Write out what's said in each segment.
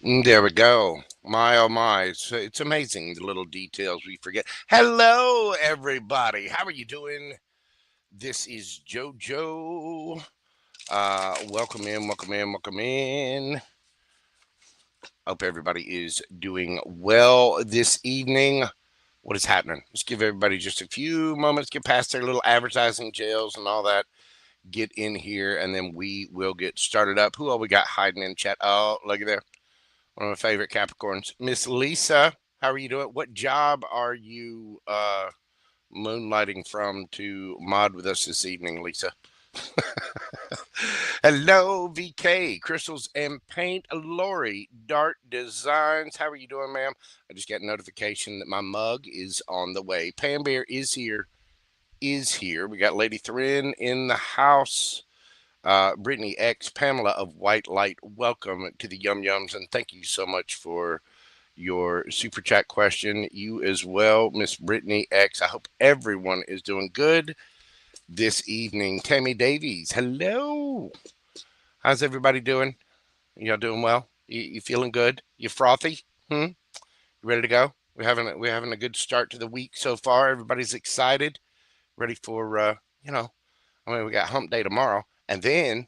There we go. My oh my, it's amazing the little details we forget. Hello, everybody. How are you doing? This is JoJo. Welcome in, welcome in, welcome in. Hope everybody is doing well this evening. What is happening? Let's give everybody just a few moments, get past their little advertising jails and all that. Get in here, and then we will get started up. Who all we got hiding in chat? Oh, look at there. One of my favorite Capricorns. Miss Lisa, how are you doing? What job are you moonlighting from to mod with us this evening, Lisa? Hello, VK, Crystals and Paint, Lori, Dart Designs. How are you doing, ma'am? I just got a notification that my mug is on the way. Pam Bear is here. We got Lady Thrin in the house. Brittany X, Pamela of White Light, welcome to the Yum Yums, and thank you so much for your super chat question. You as well, Miss Brittany X. I hope everyone is doing good this evening. Tammy Davies, hello. How's everybody doing? Y'all doing well? You feeling good? You frothy? You ready to go? We're having a good start to the week so far. Everybody's excited, ready for we got Hump Day tomorrow, and then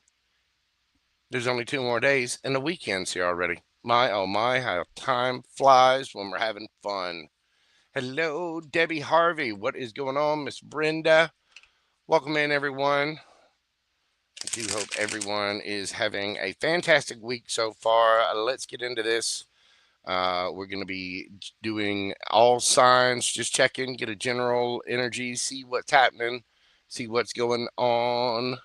there's only 2 more days, and the weekend's here already. My, oh my, how time flies when we're having fun. Hello, Debbie Harvey. What is going on, Miss Brenda? Welcome in, everyone. I do hope everyone is having a fantastic week so far. Let's get into this. We're going to be doing all signs, just check in, get a general energy, see what's happening, see what's going on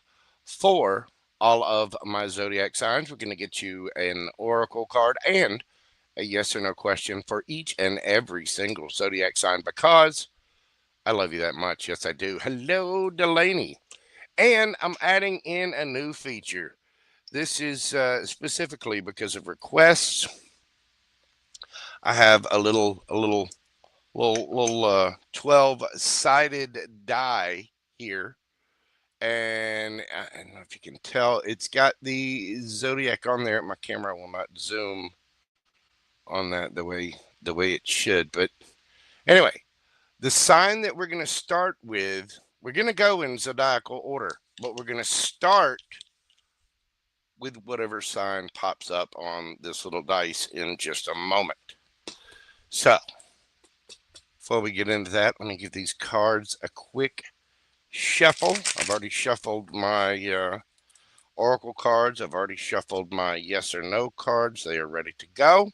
for all of my zodiac signs. We're going to get you an oracle card and a yes or no question for each and every single zodiac sign because I love you that much. Yes, I do. Hello, Delaney. And I'm adding in a new feature. This is specifically because of requests. I have a little 12-sided die here, and I don't know if you can tell, it's got the zodiac on there. My camera will not zoom on that the way it should, but anyway, the sign that we're going to start with, we're going to go in zodiacal order, but we're going to start with whatever sign pops up on this little dice in just a moment. So before we get into that, let me give these cards a quick shuffle. I've already shuffled my oracle cards. I've already shuffled my yes or no cards. They are ready to go.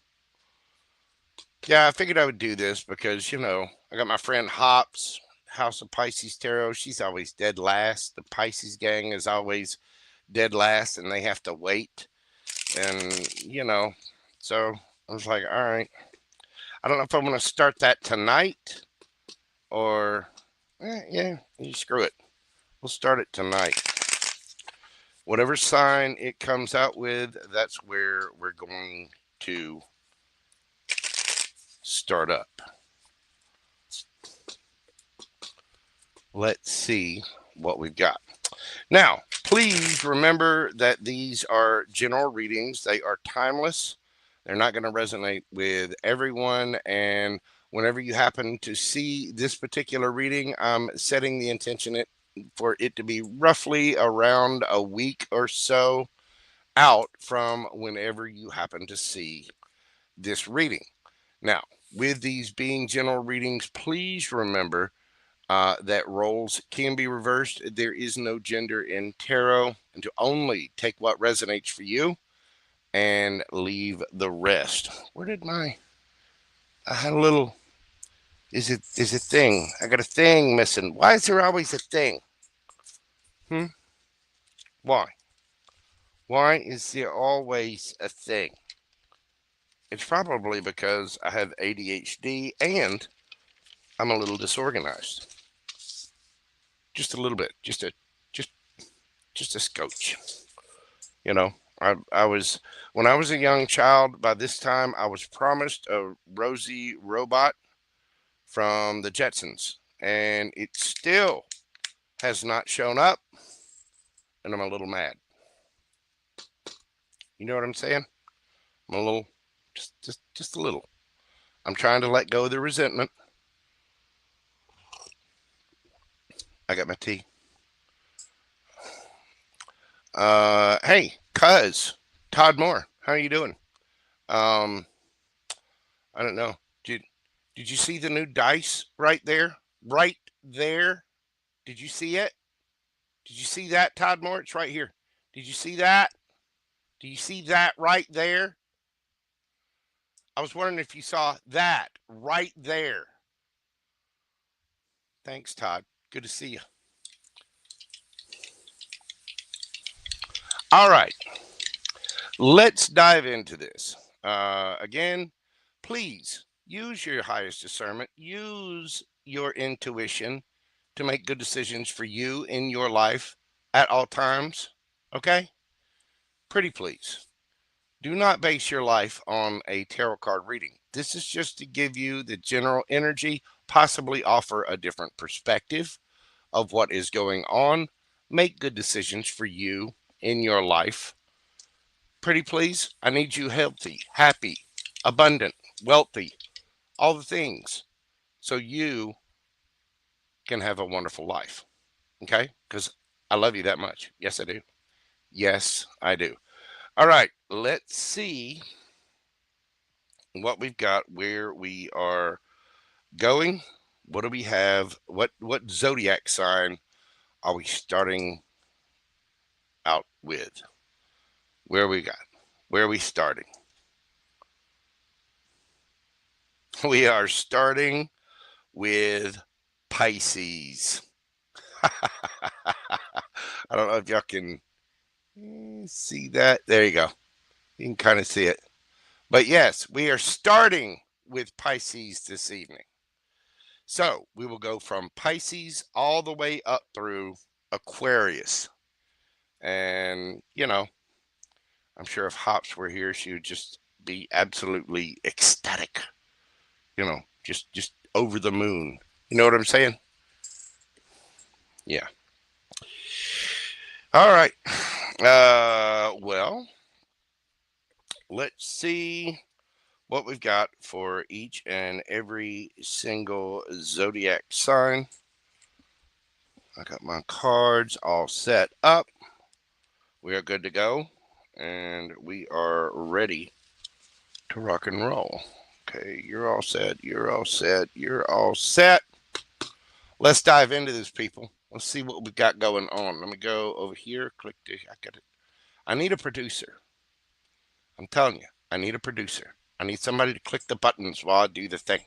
Yeah, I figured I would do this because, I got my friend Hops, House of Pisces Tarot. She's always dead last. The Pisces gang is always dead last, and they have to wait. And, so I was like, all right. I don't know if I'm going to start that tonight or, yeah, screw it. We'll start it tonight. Whatever sign it comes out with, that's where we're going to start up. Let's see what we've got. Now, please remember that these are general readings. They are timeless. They're not going to resonate with everyone. And whenever you happen to see this particular reading, I'm setting the intention for it to be roughly around a week or so out from whenever you happen to see this reading. Now, with these being general readings, please remember that roles can be reversed. There is no gender in tarot, and to only take what resonates for you and leave the rest. Where did I had a little, is a thing. I got a thing missing. Why is there always a thing? Why? Why is there always a thing? It's probably because I have ADHD and I'm a little disorganized. Just a little bit. Just a scotch. I was, when I was a young child, by this time I was promised a Rosie robot from the Jetsons, and it still has not shown up, and I'm a little mad. You know what I'm saying? I'm a Just a little. I'm trying to let go of the resentment. I got my tea. Hey, cuz Todd Moore, how are you doing? I don't know. Did you see the new dice right there? Right there. Did you see it? Did you see that, Todd Moore? It's right here. Did you see that? Do you see that right there? I was wondering if you saw that right there. Thanks, Todd. Good to see you. All right. Let's dive into this. Again, please use your highest discernment. Use your intuition to make good decisions for you in your life at all times. Okay? Pretty please. Do not base your life on a tarot card reading. This is just to give you the general energy, possibly offer a different perspective of what is going on. Make good decisions for you in your life. Pretty please. I need you healthy, happy, abundant, wealthy, all the things, so you can have a wonderful life. Okay? Because I love you that much. Yes, I do. Yes, I do. All right, let's see what we've got, where we are going. What do we have? What zodiac sign are we starting out with? Where we got? Where are we starting? We are starting with Pisces. I don't know if y'all can see that. There you go. You can kind of see it. But yes, we are starting with Pisces this evening. So we will go from Pisces all the way up through Aquarius. And, you know, I'm sure if Hops were here, she would just be absolutely ecstatic. You know, just over the moon. You know what I'm saying? Yeah. All right. Well, let's see what we've got for each and every single zodiac sign. I got my cards all set up. We are good to go, and we are ready to rock and roll. Okay, you're all set. You're all set. You're all set. Let's dive into this, people. Let's see what we've got going on. Let me go over here. Click this. I got it. I need a producer. I'm telling you, I need a producer. I need somebody to click the buttons while I do the thing.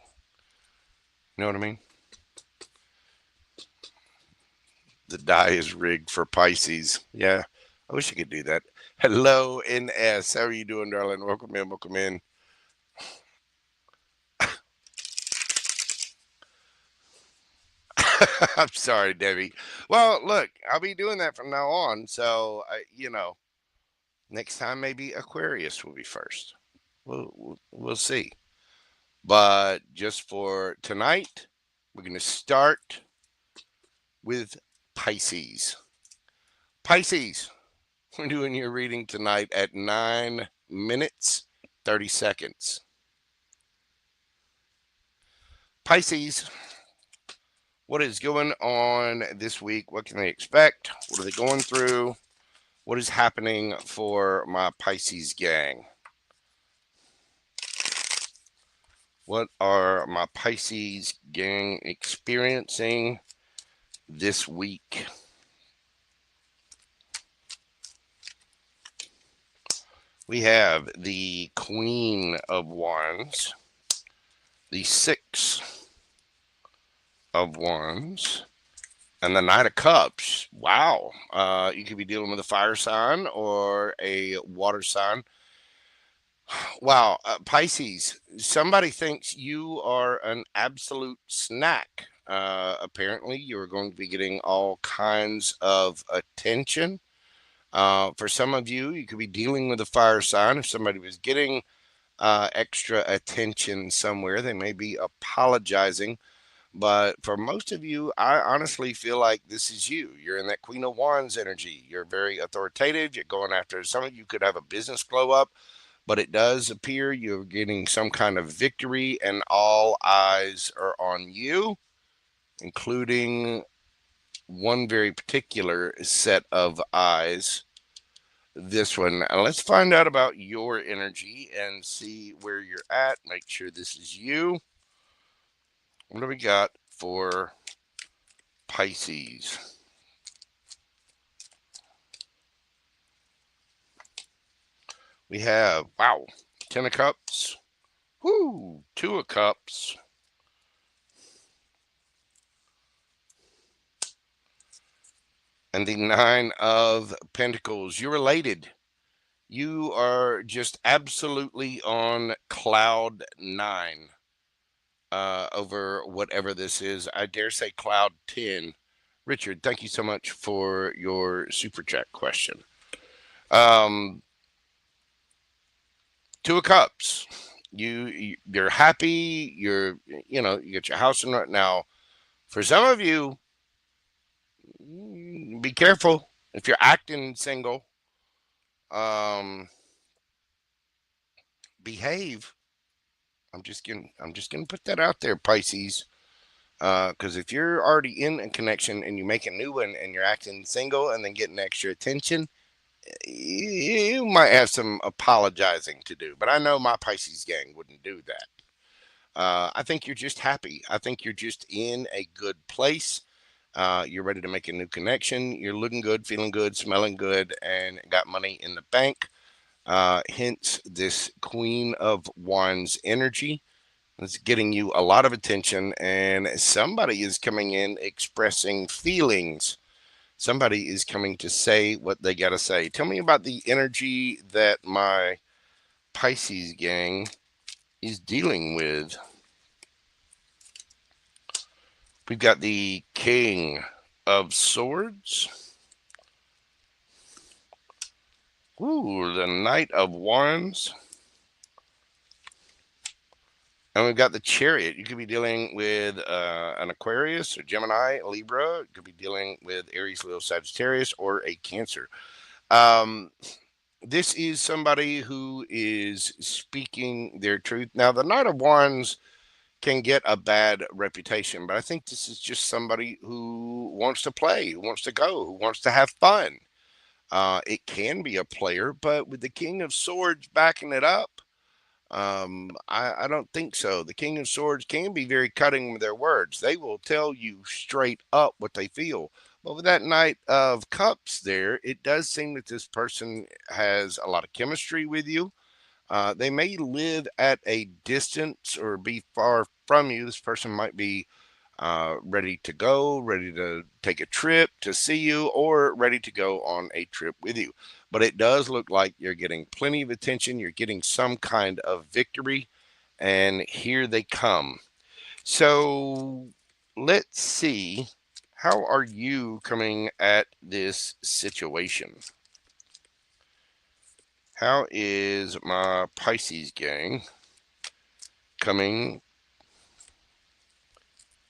You know what I mean? The die is rigged for Pisces. Yeah, I wish I could do that. Hello, NS. How are you doing, darling? Welcome in. Welcome in. I'm sorry, Debbie. Well, look, I'll be doing that from now on. So, you know, next time maybe Aquarius will be first. We'll see. But just for tonight, we're going to start with Pisces. Pisces, we're doing your reading tonight at 9 minutes, 30 seconds. Pisces, what is going on this week? What can they expect? What are they going through? What is happening for my Pisces gang? What are my Pisces gang experiencing this week? We have the Queen of Wands, the Six of Wands, and the Knight of Cups. Wow. You could be dealing with a fire sign or a water sign. Wow. Pisces, somebody thinks you are an absolute snack. Apparently, you're going to be getting all kinds of attention. For some of you, you could be dealing with a fire sign. If somebody was getting extra attention somewhere, they may be apologizing. But for most of you, I honestly feel like this is you. You're in that Queen of Wands energy. You're very authoritative. You're going after, some of you could have a business blow up, but it does appear you're getting some kind of victory, and all eyes are on you, including one very particular set of eyes. This one. Let's find out about your energy and see where you're at. Make sure this is you. What do we got for Pisces? We have, wow, 10 of Cups. Woo, 2 of Cups. And the 9 of Pentacles. You're elated. You are just absolutely on cloud 9 over whatever this is. I dare say cloud 10. Richard, thank you so much for your super chat question. 2 of Cups. You're happy. You get your house in right now. For some of you, be careful if you're acting single. Behave. I'm just gonna put that out there, Pisces. Because if you're already in a connection and you make a new one and you're acting single and then getting extra attention, you might have some apologizing to do. But I know my Pisces gang wouldn't do that. I think you're just happy. I think you're just in a good place. You're ready to make a new connection. You're looking good, feeling good, smelling good, and got money in the bank. Hence this Queen of Wands energy. It's getting you a lot of attention, and somebody is coming in expressing feelings. Somebody is coming to say what they got to say. Tell me about the energy that my Pisces gang is dealing with. We've got the King of Swords. Ooh, the Knight of Wands. And we've got the Chariot. You could be dealing with an Aquarius, or Gemini, Libra. You could be dealing with Aries, Leo, Sagittarius, or a Cancer. This is somebody who is speaking their truth. Now, the Knight of Wands can get a bad reputation, but I think this is just somebody who wants to play, who wants to go, who wants to have fun. It can be a player, but with the King of Swords backing it up, I don't think so. The King of Swords can be very cutting with their words. They will tell you straight up what they feel. But with that Knight of Cups there, it does seem that this person has a lot of chemistry with you. They may live at a distance or be far from you. This person might be ready to go, ready to take a trip to see you, or ready to go on a trip with you. But it does look like you're getting plenty of attention. You're getting some kind of victory, and here they come. So let's see. How are you coming at this situation? How is my Pisces gang coming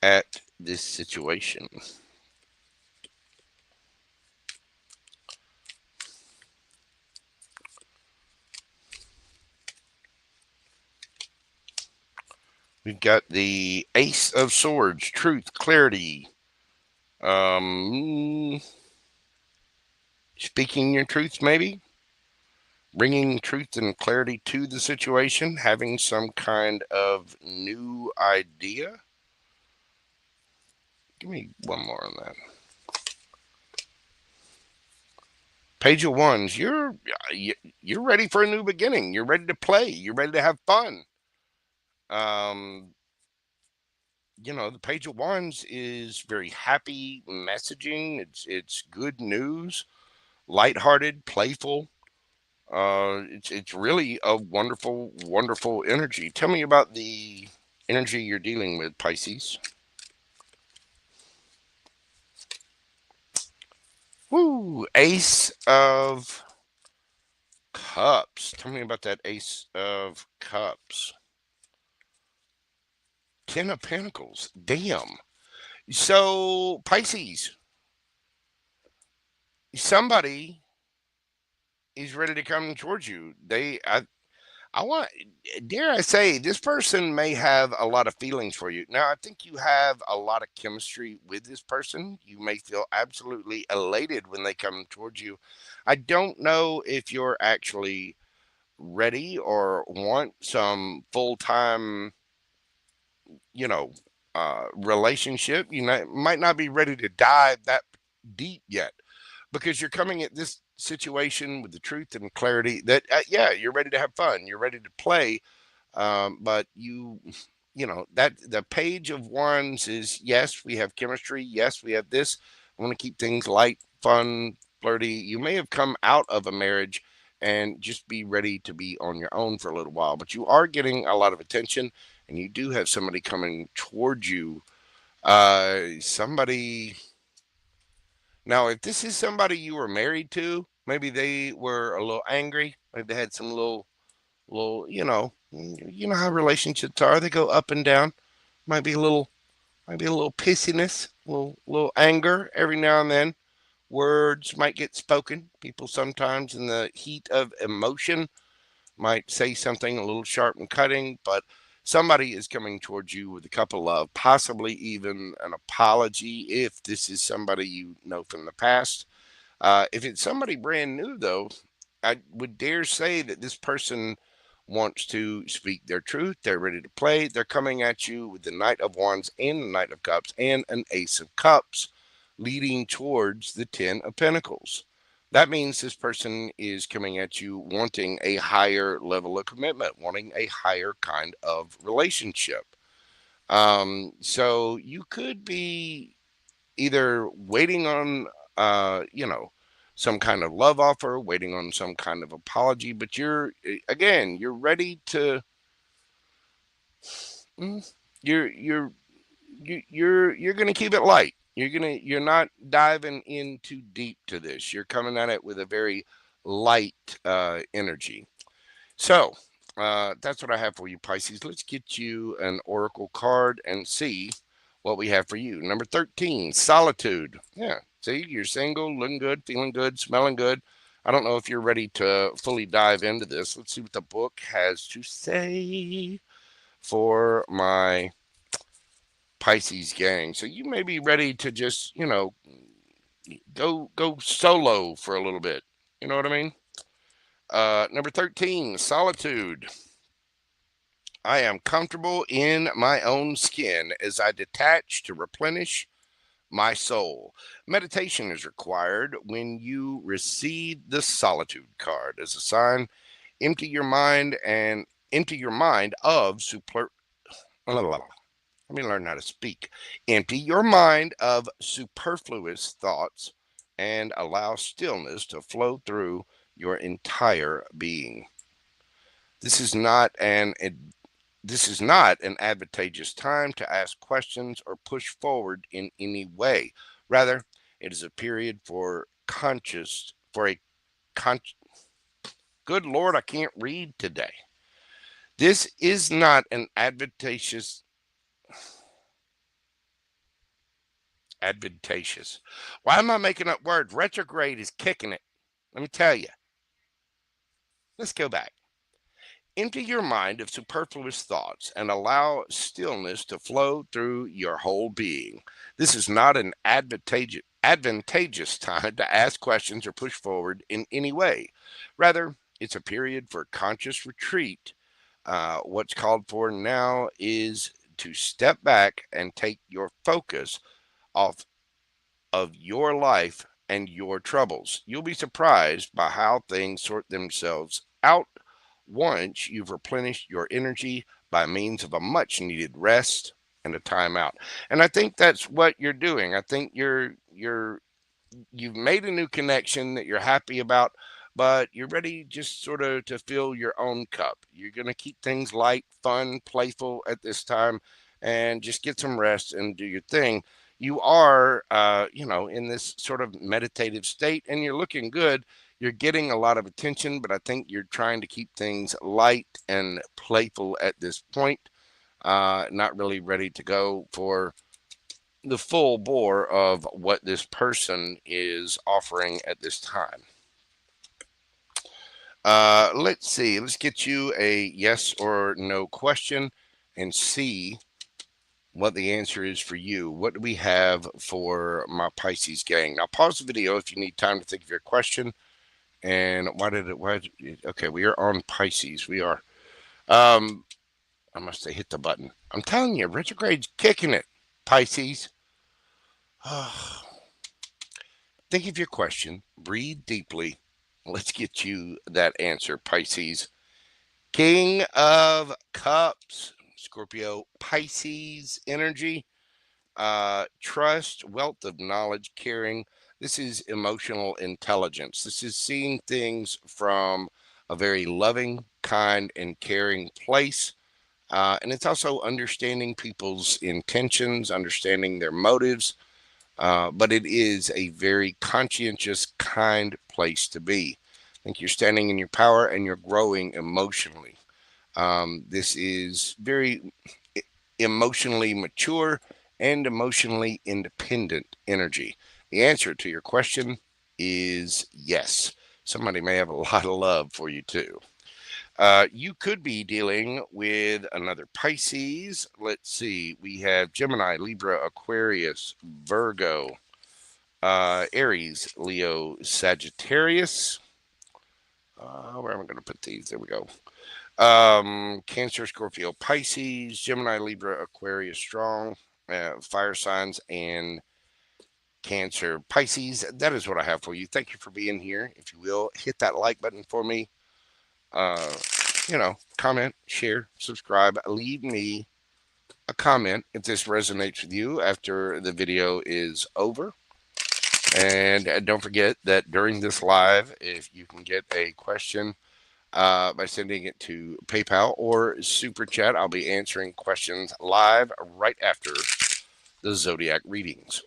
at this situation? We've got the Ace of Swords, truth, clarity. Speaking your truth, maybe. Bringing truth and clarity to the situation. Having some kind of new idea. Give me one more on that. Page of Wands, you're ready for a new beginning. You're ready to play. You're ready to have fun. The Page of Wands is very happy messaging. It's good news, lighthearted, playful. It's really a wonderful, wonderful energy. Tell me about the energy you're dealing with, Pisces. Woo! Ace of Cups. Tell me about that Ace of Cups. 10 of Pentacles. Damn. So, Pisces, somebody is ready to come towards you. dare I say, this person may have a lot of feelings for you. Now, I think you have a lot of chemistry with this person. You may feel absolutely elated when they come towards you. I don't know if you're actually ready or want some full-time, you know, relationship. Might not be ready to dive that deep yet because you're coming at this situation with the truth and clarity that, yeah, you're ready to have fun. You're ready to play. But that the page of wands is, yes, we have chemistry. Yes, we have this. I want to keep things light, fun, flirty. You may have come out of a marriage and just be ready to be on your own for a little while, but you are getting a lot of attention and you do have somebody coming towards you. Somebody, now, if this is somebody you were married to, maybe they were a little angry. Maybe they had some little, you know how relationships are. They go up and down. Might be a little, might be a little pissiness, little anger every now and then. Words might get spoken. People sometimes, in the heat of emotion, might say something a little sharp and cutting, but somebody is coming towards you with a couple of, possibly even an apology if this is somebody you know from the past. If it's somebody brand new, though, I would dare say that this person wants to speak their truth. They're ready to play. They're coming at you with the Knight of Wands and the Knight of Cups and an Ace of Cups, leading towards the Ten of Pentacles. That means this person is coming at you wanting a higher level of commitment, wanting a higher kind of relationship. So you could be either waiting on, some kind of love offer, waiting on some kind of apology, but you're ready to, mm, you're you're gonna keep it light. You're not diving in too deep to this. You're coming at it with a very light energy. So that's what I have for you, Pisces. Let's get you an oracle card and see what we have for you. Number 13, solitude. Yeah, see, you're single, looking good, feeling good, smelling good. I don't know if you're ready to fully dive into this. Let's see what the book has to say for my Pisces gang. So you may be ready to just, go solo for a little bit. You know what I mean? Number 13, solitude. I am comfortable in my own skin as I detach to replenish my soul. Meditation is required when you receive the solitude card as a sign. Empty your mind and empty your mind of super. Let me learn how to speak. Empty your mind of superfluous thoughts and allow stillness to flow through your entire being. This is not an this is not an advantageous time to ask questions or push forward in any way. Rather, it is a period for a con, good Lord, I can't read today. This is not an advantageous. Why am I making up words? Retrograde is kicking it. Let me tell you. Let's go back. Empty your mind of superfluous thoughts and allow stillness to flow through your whole being. This is not an advantageous time to ask questions or push forward in any way. Rather, it's a period for conscious retreat. What's called for now is to step back and take your focus off of your life and your troubles. You'll be surprised by how things sort themselves out once you've replenished your energy by means of a much needed rest and a timeout. And I think that's what you're doing. I think you've made a new connection that you're happy about, but you're ready just sort of to fill your own cup. You're going to keep things light, fun, playful at this time and just get some rest and do your thing. You are, in this sort of meditative state and you're looking good. You're getting a lot of attention, but I think you're trying to keep things light and playful at this point. Not really ready to go for the full bore of what this person is offering at this time. Let's see. Let's get you a yes or no question and see what the answer is for you. What do we have for my Pisces gang? Now, pause the video if you need time to think of your question. And okay, we are on Pisces. We are. I must have hit the button. I'm telling you, retrograde's kicking it, Pisces. Think of your question. Breathe deeply. Let's get you that answer, Pisces. King of Cups, Scorpio, Pisces energy, trust, wealth of knowledge, caring. This is emotional intelligence. This is seeing things from a very loving, kind, and caring place. And it's also understanding people's intentions, understanding their motives. But it is a very conscientious, kind place to be. I think you're standing in your power and you're growing emotionally. This is very emotionally mature and emotionally independent energy. The answer to your question is yes. Somebody may have a lot of love for you too. You could be dealing with another Pisces. Let's see. We have Gemini, Libra, Aquarius, Virgo, Aries, Leo, Sagittarius. Where am I going to put these? There we go. Cancer, Scorpio, Pisces, Gemini, Libra, Aquarius, strong, fire signs, and Cancer, Pisces. That is what I have for you. Thank you for being here. If you will, hit that like button for me. Comment, share, subscribe, leave me a comment if this resonates with you after the video is over. And don't forget that during this live, if you can get a question by sending it to PayPal or Super Chat, I'll be answering questions live right after the Zodiac readings.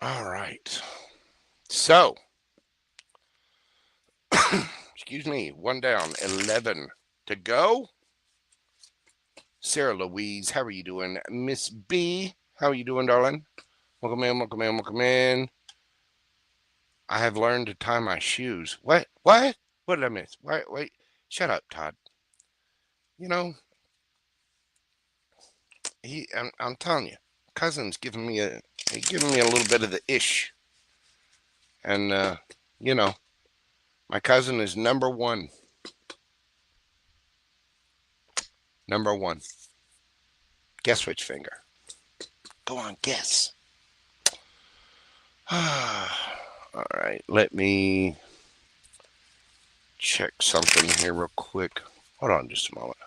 All right. So, excuse me, one down, 11 to go. Sarah Louise, how are you doing? Miss B, how are you doing, darling? Welcome in, welcome in, welcome in. I have learned to tie my shoes. What? What? What did I miss? Wait. Shut up, Todd. You know, I'm telling you, cousin's giving me a little bit of the ish. And, my cousin is number one. Number one. Guess which finger? Go on, guess. All right, let me check something here real quick. Hold on just a moment.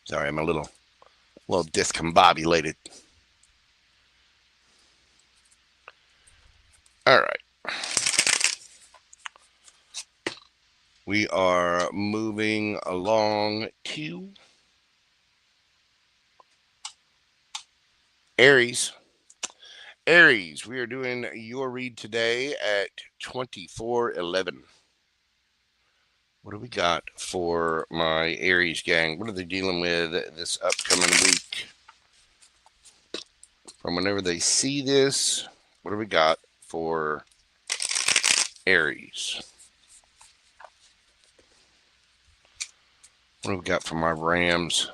Sorry, I'm a little discombobulated. All right. We are moving along to Aries. Aries, we are doing your read today at 2411. What do we got for my Aries gang? What are they dealing with this upcoming week? From whenever they see this, what do we got for Aries? What do we got for my Rams?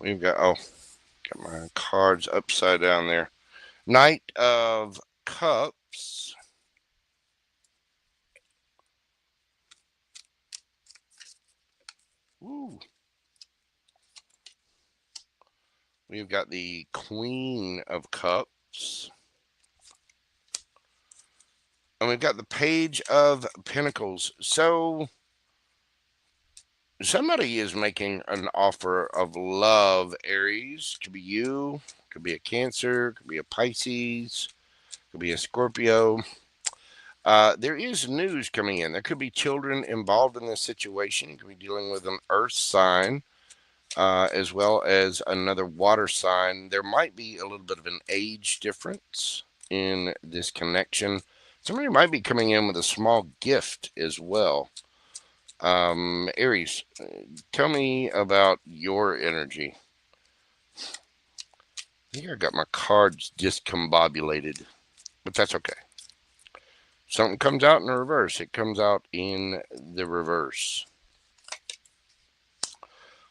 We've got, got my cards upside down there. Knight of Cups. Ooh. We've got the Queen of Cups. And we've got the Page of Pentacles. So somebody is making an offer of love, Aries. Could be you. Could be a Cancer. Could be a Pisces. Could be a Scorpio. There is news coming in. There could be children involved in this situation. You could be dealing with an earth sign. As well as another water sign. There might be a little bit of an age difference in this connection. Somebody might be coming in with a small gift as well. Aries, tell me about your energy. I think I got my cards discombobulated. but that's okay. Something comes out in the reverse. It comes out in the reverse.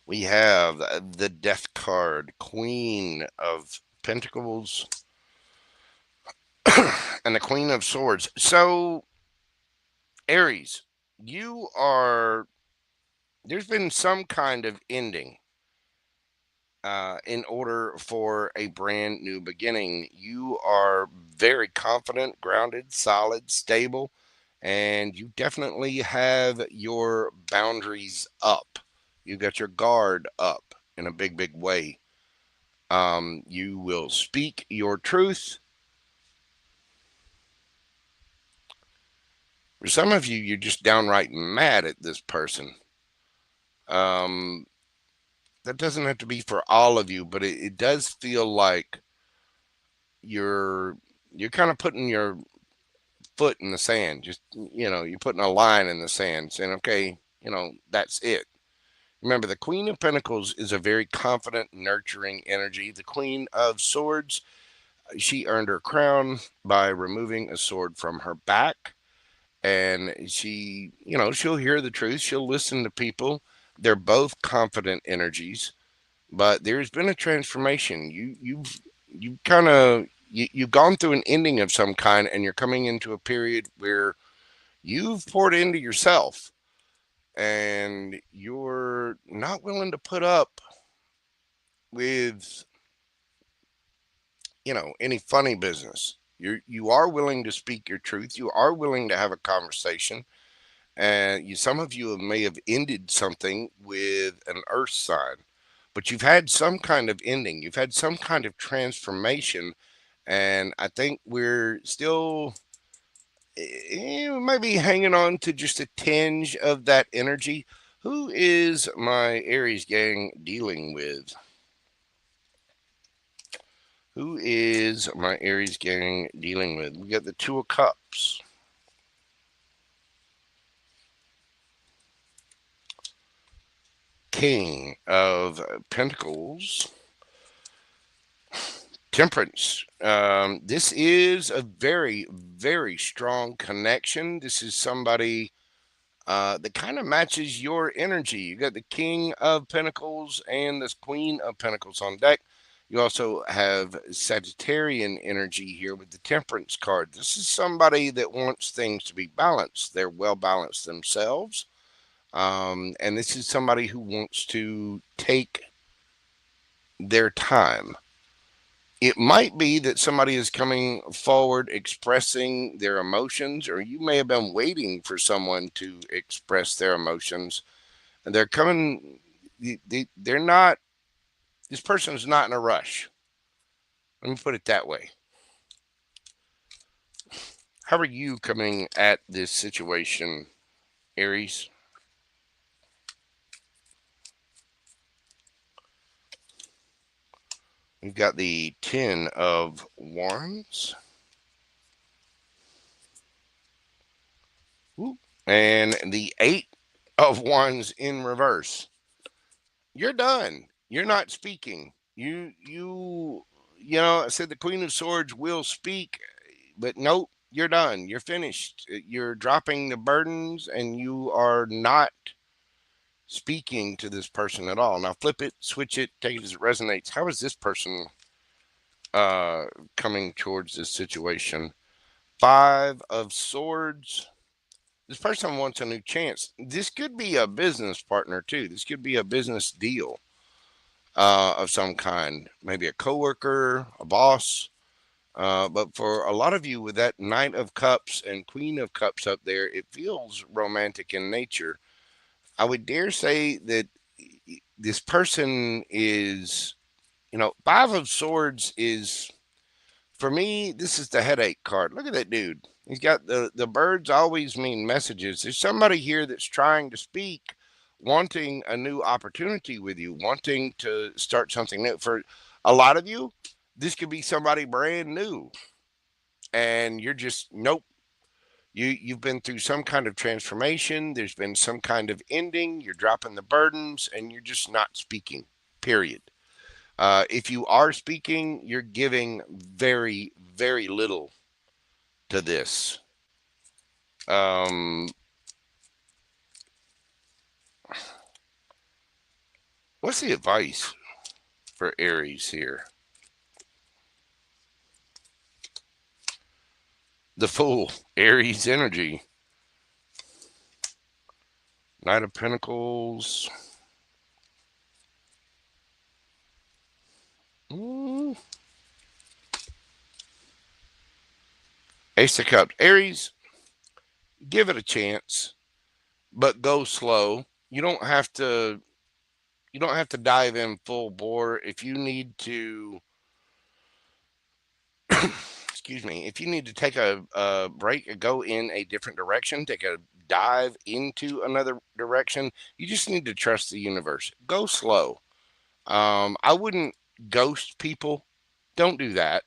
We have the Death card, Queen of Pentacles, and the Queen of Swords. So, Aries, there's been some kind of ending in order for a brand new beginning. You are very confident, grounded, solid, stable, and you definitely have your boundaries up. You got your guard up in a big, big way. You will speak your truth. For some of you, you're just downright mad at this person. That doesn't have to be for all of you, but it does feel like you're kind of putting your foot in the sand. Just, you're putting a line in the sand saying, okay, that's it. Remember, the Queen of Pentacles is a very confident, nurturing energy. The Queen of Swords, she earned her crown by removing a sword from her back. And she, she'll hear the truth. She'll listen to people. They're both confident energies, but there's been a transformation. You've gone through an ending of some kind, and you're coming into a period where you've poured into yourself, and you're not willing to put up with, any funny business. You are willing to speak your truth. You are willing to have a conversation. And some of you may have ended something with an earth sign, but you've had some kind of ending. You've had some kind of transformation. And I think we're still maybe hanging on to just a tinge of that energy. Who is my Aries gang dealing with? Who is my Aries gang dealing with? We got the Two of Cups. King of Pentacles. Temperance. This is a very, very strong connection. This is somebody that kind of matches your energy. You got the King of Pentacles and this Queen of Pentacles on deck. You also have Sagittarian energy here with the Temperance card. This is somebody that wants things to be balanced. They're well balanced themselves. And this is somebody who wants to take their time. It might be that somebody is coming forward expressing their emotions, or you may have been waiting for someone to express their emotions. And they're coming, they're not, this person's not in a rush. Let me put it that way. How are you coming at this situation, Aries? We've got the 10 of Wands. Ooh. And the 8 of Wands in reverse. You're done. You're not speaking. I said the Queen of Swords will speak, but nope, you're done. You're finished. You're dropping the burdens, and you are not speaking to this person at all. Now flip it, switch it, take it as it resonates. How is this person coming towards this situation? 5 of Swords. This person wants a new chance. This could be a business partner too. This could be a business deal of some kind. Maybe a coworker, a boss. But for a lot of you with that Knight of Cups and Queen of Cups up there, it feels romantic in nature. I would dare say that this person is, 5 of Swords is, for me, this is the headache card. Look at that dude. He's got the birds always mean messages. There's somebody here that's trying to speak, wanting a new opportunity with you, wanting to start something new. For a lot of you, this could be somebody brand new. And you're just, nope. You've been through some kind of transformation. There's been some kind of ending. You're dropping the burdens, and you're just not speaking, period. If you are speaking, you're giving very, very little to this. What's the advice for Aries here? The Fool, Aries energy. Knight of Pentacles. Ace of Cups. Aries, give it a chance, but go slow. You don't have to dive in full bore. If you need to excuse me, if you need to take a break, go in a different direction, take a dive into another direction, you just need to trust the universe. Go slow. I wouldn't ghost people. Don't do that.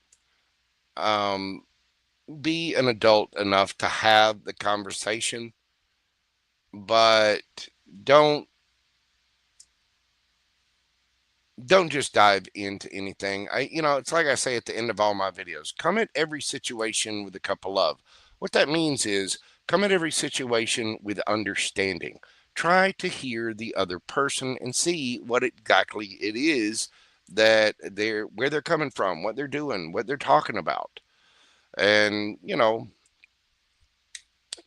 Be an adult enough to have the conversation, but don't just dive into anything. It's like I say at the end of all my videos, come at every situation with a cup of love. What that means is come at every situation with understanding. Try to hear the other person and see what exactly it is that where they're coming from, what they're doing, what they're talking about. And,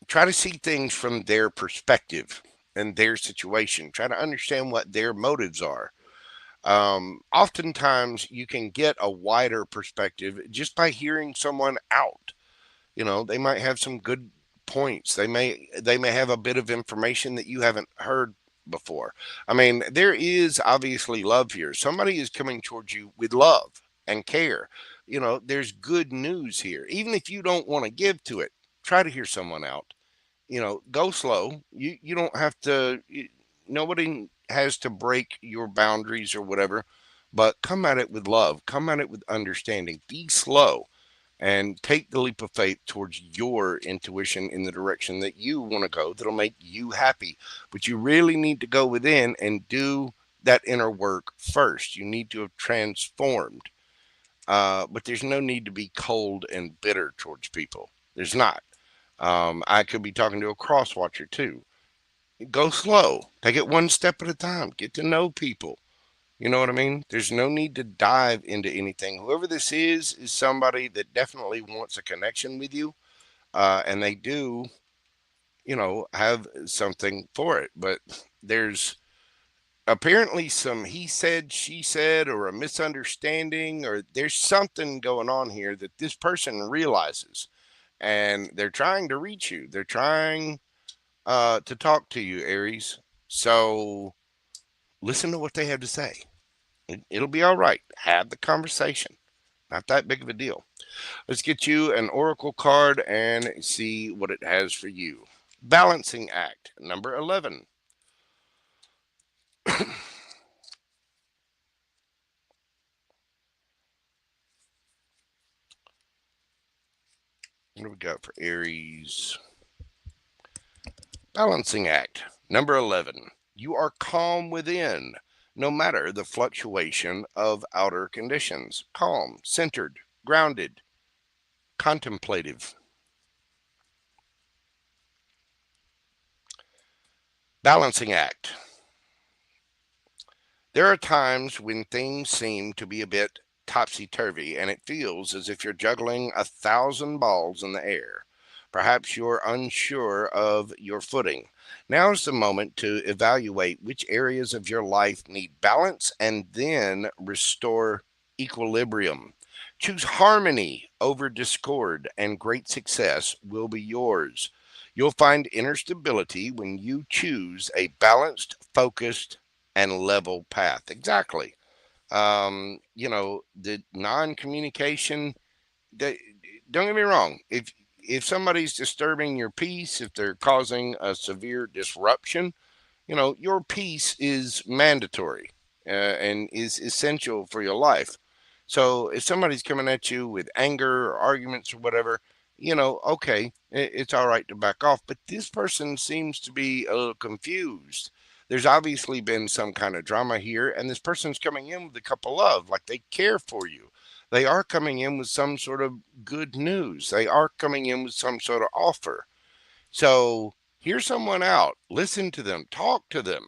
try to see things from their perspective and their situation. Try to understand what their motives are. Oftentimes you can get a wider perspective just by hearing someone out. They might have some good points. They may have a bit of information that you haven't heard before. I mean, there is obviously love here. Somebody is coming towards you with love and care. There's good news here. Even if you don't want to give to it, try to hear someone out. Go slow. You don't have to, nobody has to break your boundaries or whatever, but come at it with love, come at it with understanding, be slow and take the leap of faith towards your intuition in the direction that you want to go that'll make you happy. But you really need to go within and do that inner work first. You need to have transformed. But there's no need to be cold and bitter towards people. There's not. I could be talking to a cross watcher too. Go slow. Take it one step at a time. Get to know people. You know what I mean? There's no need to dive into anything. Whoever this is somebody that definitely wants a connection with you. And they do, have something for it. But there's apparently some he said, she said, or a misunderstanding, or there's something going on here that this person realizes. And they're trying to reach you. They're trying to talk to you, Aries. So listen to what they have to say. It'll be all right. Have the conversation. Not that big of a deal. Let's get you an oracle card and see what it has for you. Balancing Act, number 11. What do we got for Aries? Balancing Act, number 11. You are calm within, no matter the fluctuation of outer conditions. Calm, centered, grounded, contemplative. Balancing Act. There are times when things seem to be a bit topsy-turvy and it feels as if you're juggling 1,000 balls in the air. Perhaps you're unsure of your footing. Now is the moment to evaluate which areas of your life need balance and then restore equilibrium. Choose harmony over discord, and great success will be yours. You'll find inner stability when you choose a balanced, focused, and level path. Exactly. The non-communication, don't get me wrong. If somebody's disturbing your peace, if they're causing a severe disruption, your peace is mandatory and is essential for your life. So if somebody's coming at you with anger or arguments or whatever, okay, it's all right to back off. But this person seems to be a little confused. There's obviously been some kind of drama here, and this person's coming in with a cup of love, like they care for you. They are coming in with some sort of good news. They are coming in with some sort of offer. So hear someone out, listen to them, talk to them.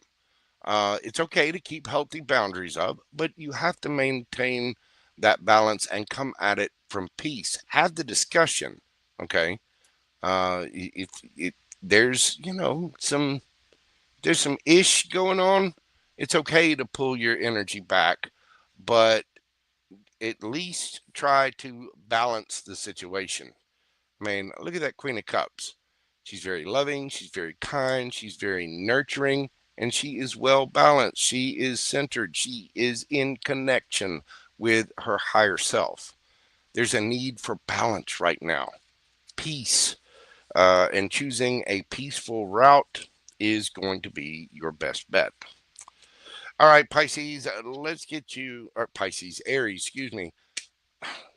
It's okay to keep healthy boundaries up, but you have to maintain that balance and come at it from peace. Have the discussion, okay? If there's there's some ish going on, it's okay to pull your energy back, but at least try to balance the situation. I mean, look at that Queen of Cups. She's very loving, she's very kind, she's very nurturing, and she is well balanced. She is centered, she is in connection with her higher self. There's a need for balance right now, peace, and choosing a peaceful route is going to be your best bet. All right, Pisces, let's get you, or Pisces, Aries, excuse me.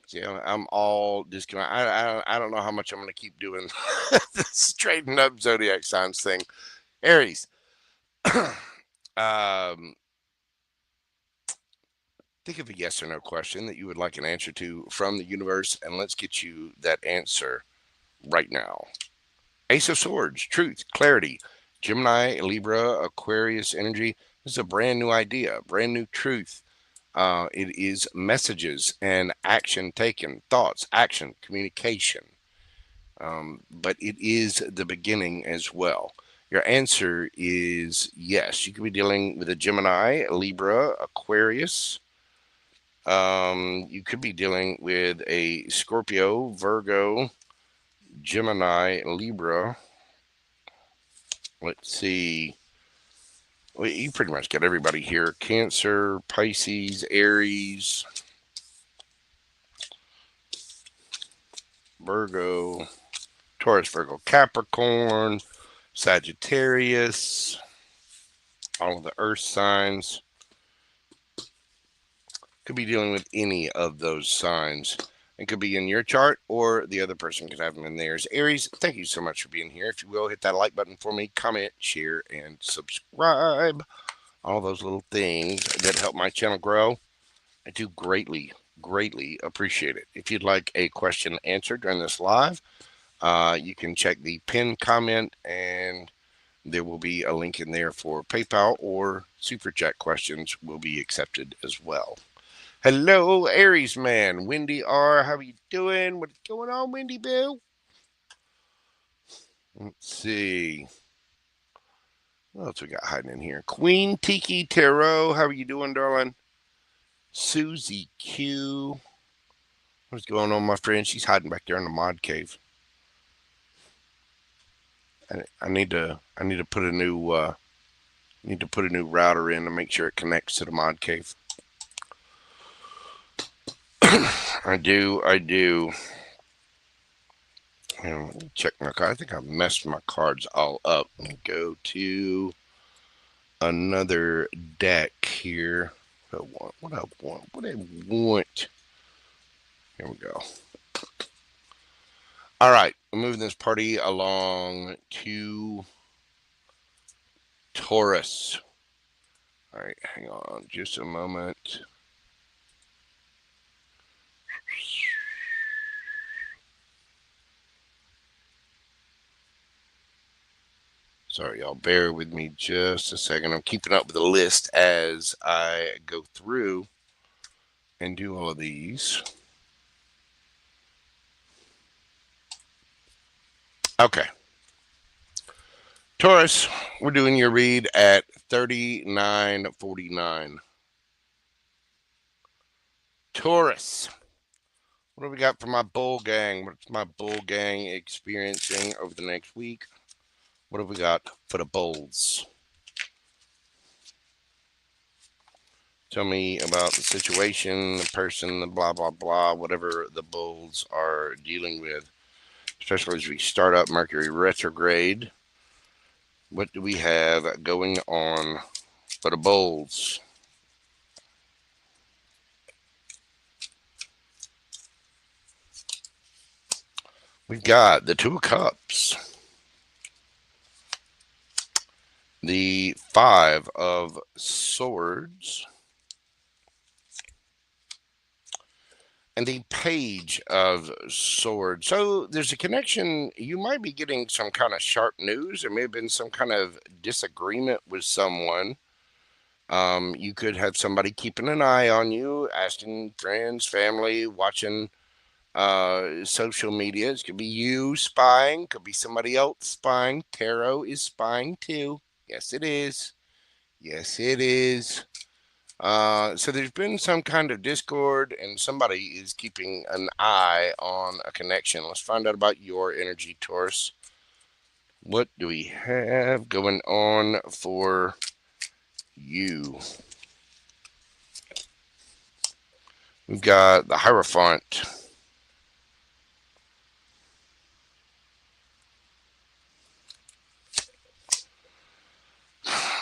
See, I'm all disconnected. I don't know how much I'm going to keep doing the straighten up zodiac signs thing. Aries, think of a yes or no question that you would like an answer to from the universe, and let's get you that answer right now. Ace of Swords, truth, clarity, Gemini, Libra, Aquarius energy. This is a brand new idea, brand new truth. It is messages and action taken, thoughts, action, communication. But it is the beginning as well. Your answer is yes. You could be dealing with a Gemini, Libra, Aquarius. You could be dealing with a Scorpio, Virgo, Gemini, Libra. Let's see. Well, you pretty much got everybody here. Cancer, Pisces, Aries, Virgo, Taurus, Virgo, Capricorn, Sagittarius, all of the earth signs. Could be dealing with any of those signs. It could be in your chart, or the other person could have them in theirs. Aries, thank you so much for being here. If you will, hit that like button for me, comment, share, and subscribe. All those little things that help my channel grow. I do greatly appreciate it. If you'd like a question answered during this live, you can check the pinned comment, and there will be a link in there for PayPal, or Super Chat questions will be accepted as well. Hello, Aries man. Wendy R. How are you doing? What's going on, Wendy Boo? Let's see. What else we got hiding in here? Queen Tiki Tarot. How are you doing, darling? Susie Q. What's going on, my friend? She's hiding back there in the mod cave. I need to put a new router in to make sure it connects to the mod cave. I do. And check my card. I think I messed my cards all up. Let me go to another deck here. What I want. Here we go. All right, we're moving this party along to Taurus. All right, hang on just a moment. Sorry, y'all, bear with me just a second. I'm keeping up with the list as I go through and do all of these. Okay. Taurus, we're doing your read at 39.49. Taurus, what do we got for my bull gang? What's my bull gang experiencing over the next week? What have we got for the bulls? Tell me about the situation, the person, the blah, blah, blah, whatever the bulls are dealing with, especially as we start up Mercury retrograde. What do we have going on for the bulls? We've got the Two of Cups, the Five of Swords, and the Page of Swords. So there's a connection. You might be getting some kind of sharp news. There may have been some kind of disagreement with someone. You could have somebody keeping an eye on you, asking friends, family, watching social media. It could be you spying, could be somebody else spying. Tarot is spying too. Yes, it is. Yes, it is. So there's been some kind of discord, and somebody is keeping an eye on a connection. Let's find out about your energy, Taurus. What do we have going on for you? We've got the Hierophant.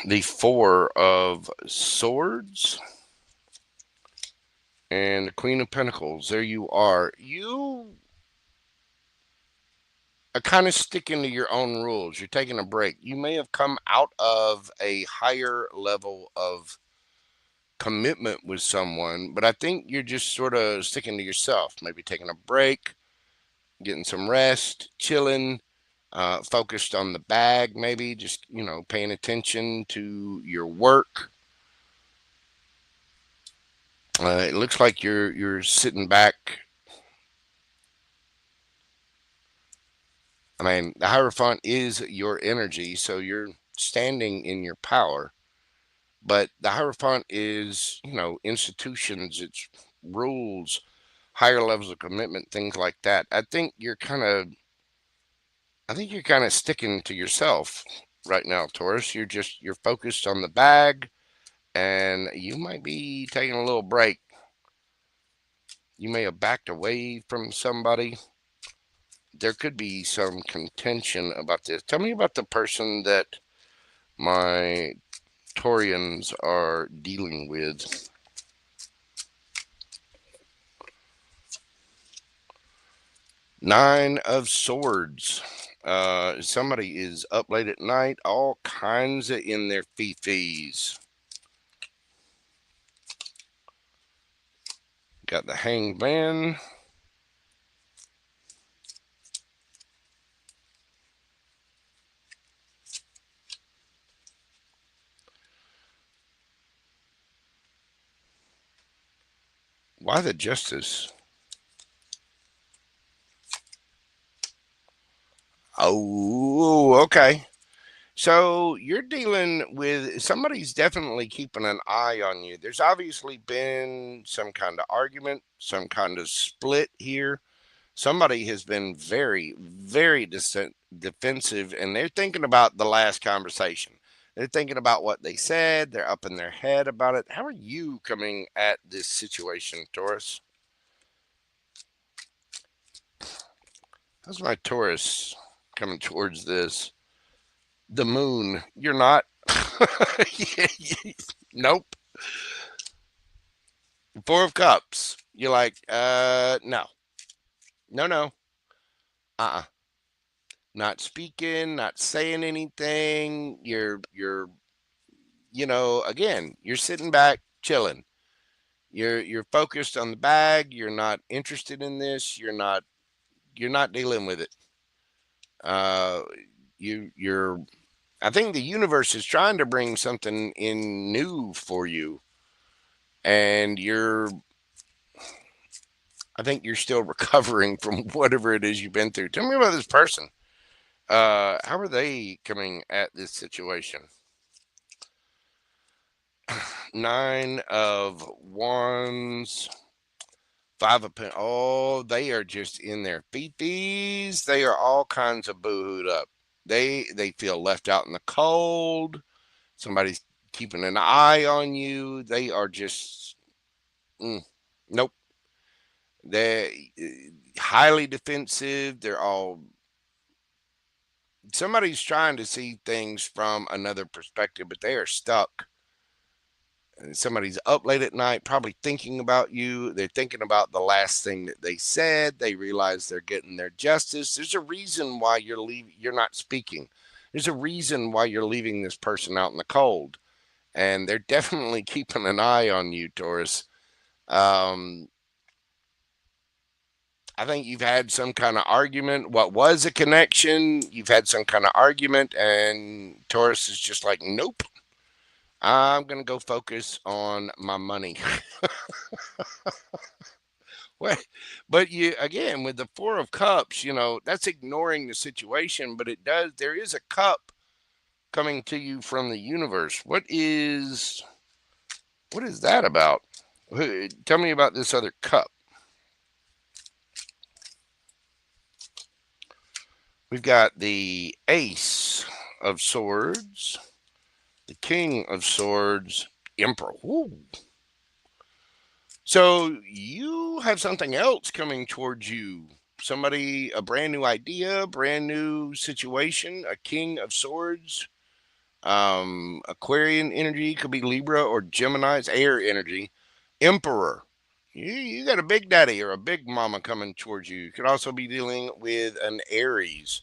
The Four of Swords. And the Queen of Pentacles. There you are. You are kind of sticking to your own rules. You're taking a break. You may have come out of a higher level of commitment with someone, but I think you're just sort of sticking to yourself. Maybe taking a break, getting some rest, chilling, focused on the bag, maybe just, paying attention to your work. It looks like you're sitting back. I mean, the Hierophant is your energy, so you're standing in your power. But the Hierophant is, institutions, it's rules, higher levels of commitment, things like that. I think you're kind of sticking to yourself right now, Taurus. You're focused on the bag, and you might be taking a little break. You may have backed away from somebody. There could be some contention about this. Tell me about the person that my Taurians are dealing with. Nine of Swords. Somebody is up late at night, all kinds of in their fee-fees. Got the Hanged Man. Why the Justice? Oh, okay. So you're dealing with somebody's definitely keeping an eye on you. There's obviously been some kind of argument, some kind of split here. Somebody has been very, very defensive, and they're thinking about the last conversation. They're thinking about what they said. They're up in their head about it. How are you coming at this situation, Taurus? How's my Taurus coming towards this? The Moon. You're not. Nope. Four of Cups. You're like, no. No. Uh-uh. Not speaking, not saying anything. You're again, you're sitting back, chilling. You're focused on the bag. You're not interested in this. You're not dealing with it. You're I think the universe is trying to bring something in new for you, and I think you're still recovering from whatever it is you've been through. Tell me about this person. How are they coming at this situation? Nine of Wands, Five of Pentacles. Oh, they are just in their feeties. They are all kinds of boohooed up. They feel left out in the cold. Somebody's keeping an eye on you. They are just nope. They're highly defensive. They're all somebody's trying to see things from another perspective, but they are stuck. Somebody's up late at night, probably thinking about you. They're thinking about the last thing that they said. They realize they're getting their justice. There's a reason why you're not speaking. There's a reason why you're leaving this person out in the cold. And they're definitely keeping an eye on you, Taurus. I think you've had some kind of argument. What was a connection? You've had some kind of argument, and Taurus is just like, nope, I'm going to go focus on my money. Well, but you, again, with the Four of Cups, that's ignoring the situation, but there is a cup coming to you from the universe. What is that about? Tell me about this other cup. We've got the Ace of Swords, the King of Swords, Emperor. Ooh. So you have something else coming towards you. Somebody, a brand new idea, brand new situation, a King of Swords. Aquarian energy, could be Libra or Gemini's air energy. Emperor. You got a big daddy or a big mama coming towards you. You could also be dealing with an Aries.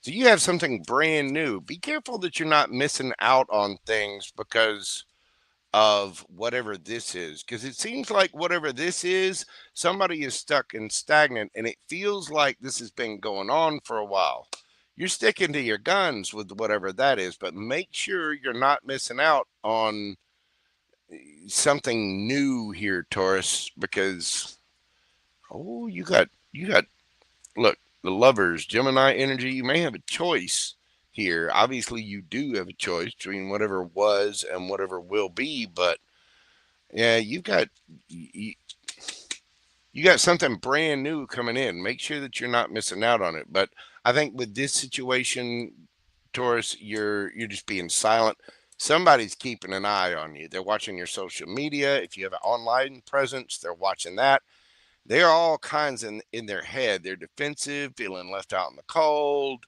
So you have something brand new. Be careful that you're not missing out on things because of whatever this is. Because it seems like whatever this is, somebody is stuck and stagnant, and it feels like this has been going on for a while. You're sticking to your guns with whatever that is, but make sure you're not missing out on something new here, Taurus, because you got look, the Lovers, Gemini energy, you may have a choice here. Obviously you do have a choice between whatever was and whatever will be, but yeah, you got something brand new coming in. Make sure that you're not missing out on it. But I think with this situation, Taurus, you're just being silent. Somebody's keeping an eye on you. They're watching your social media. If you have an online presence, they're watching that. They're all kinds in their head. They're defensive, feeling left out in the cold.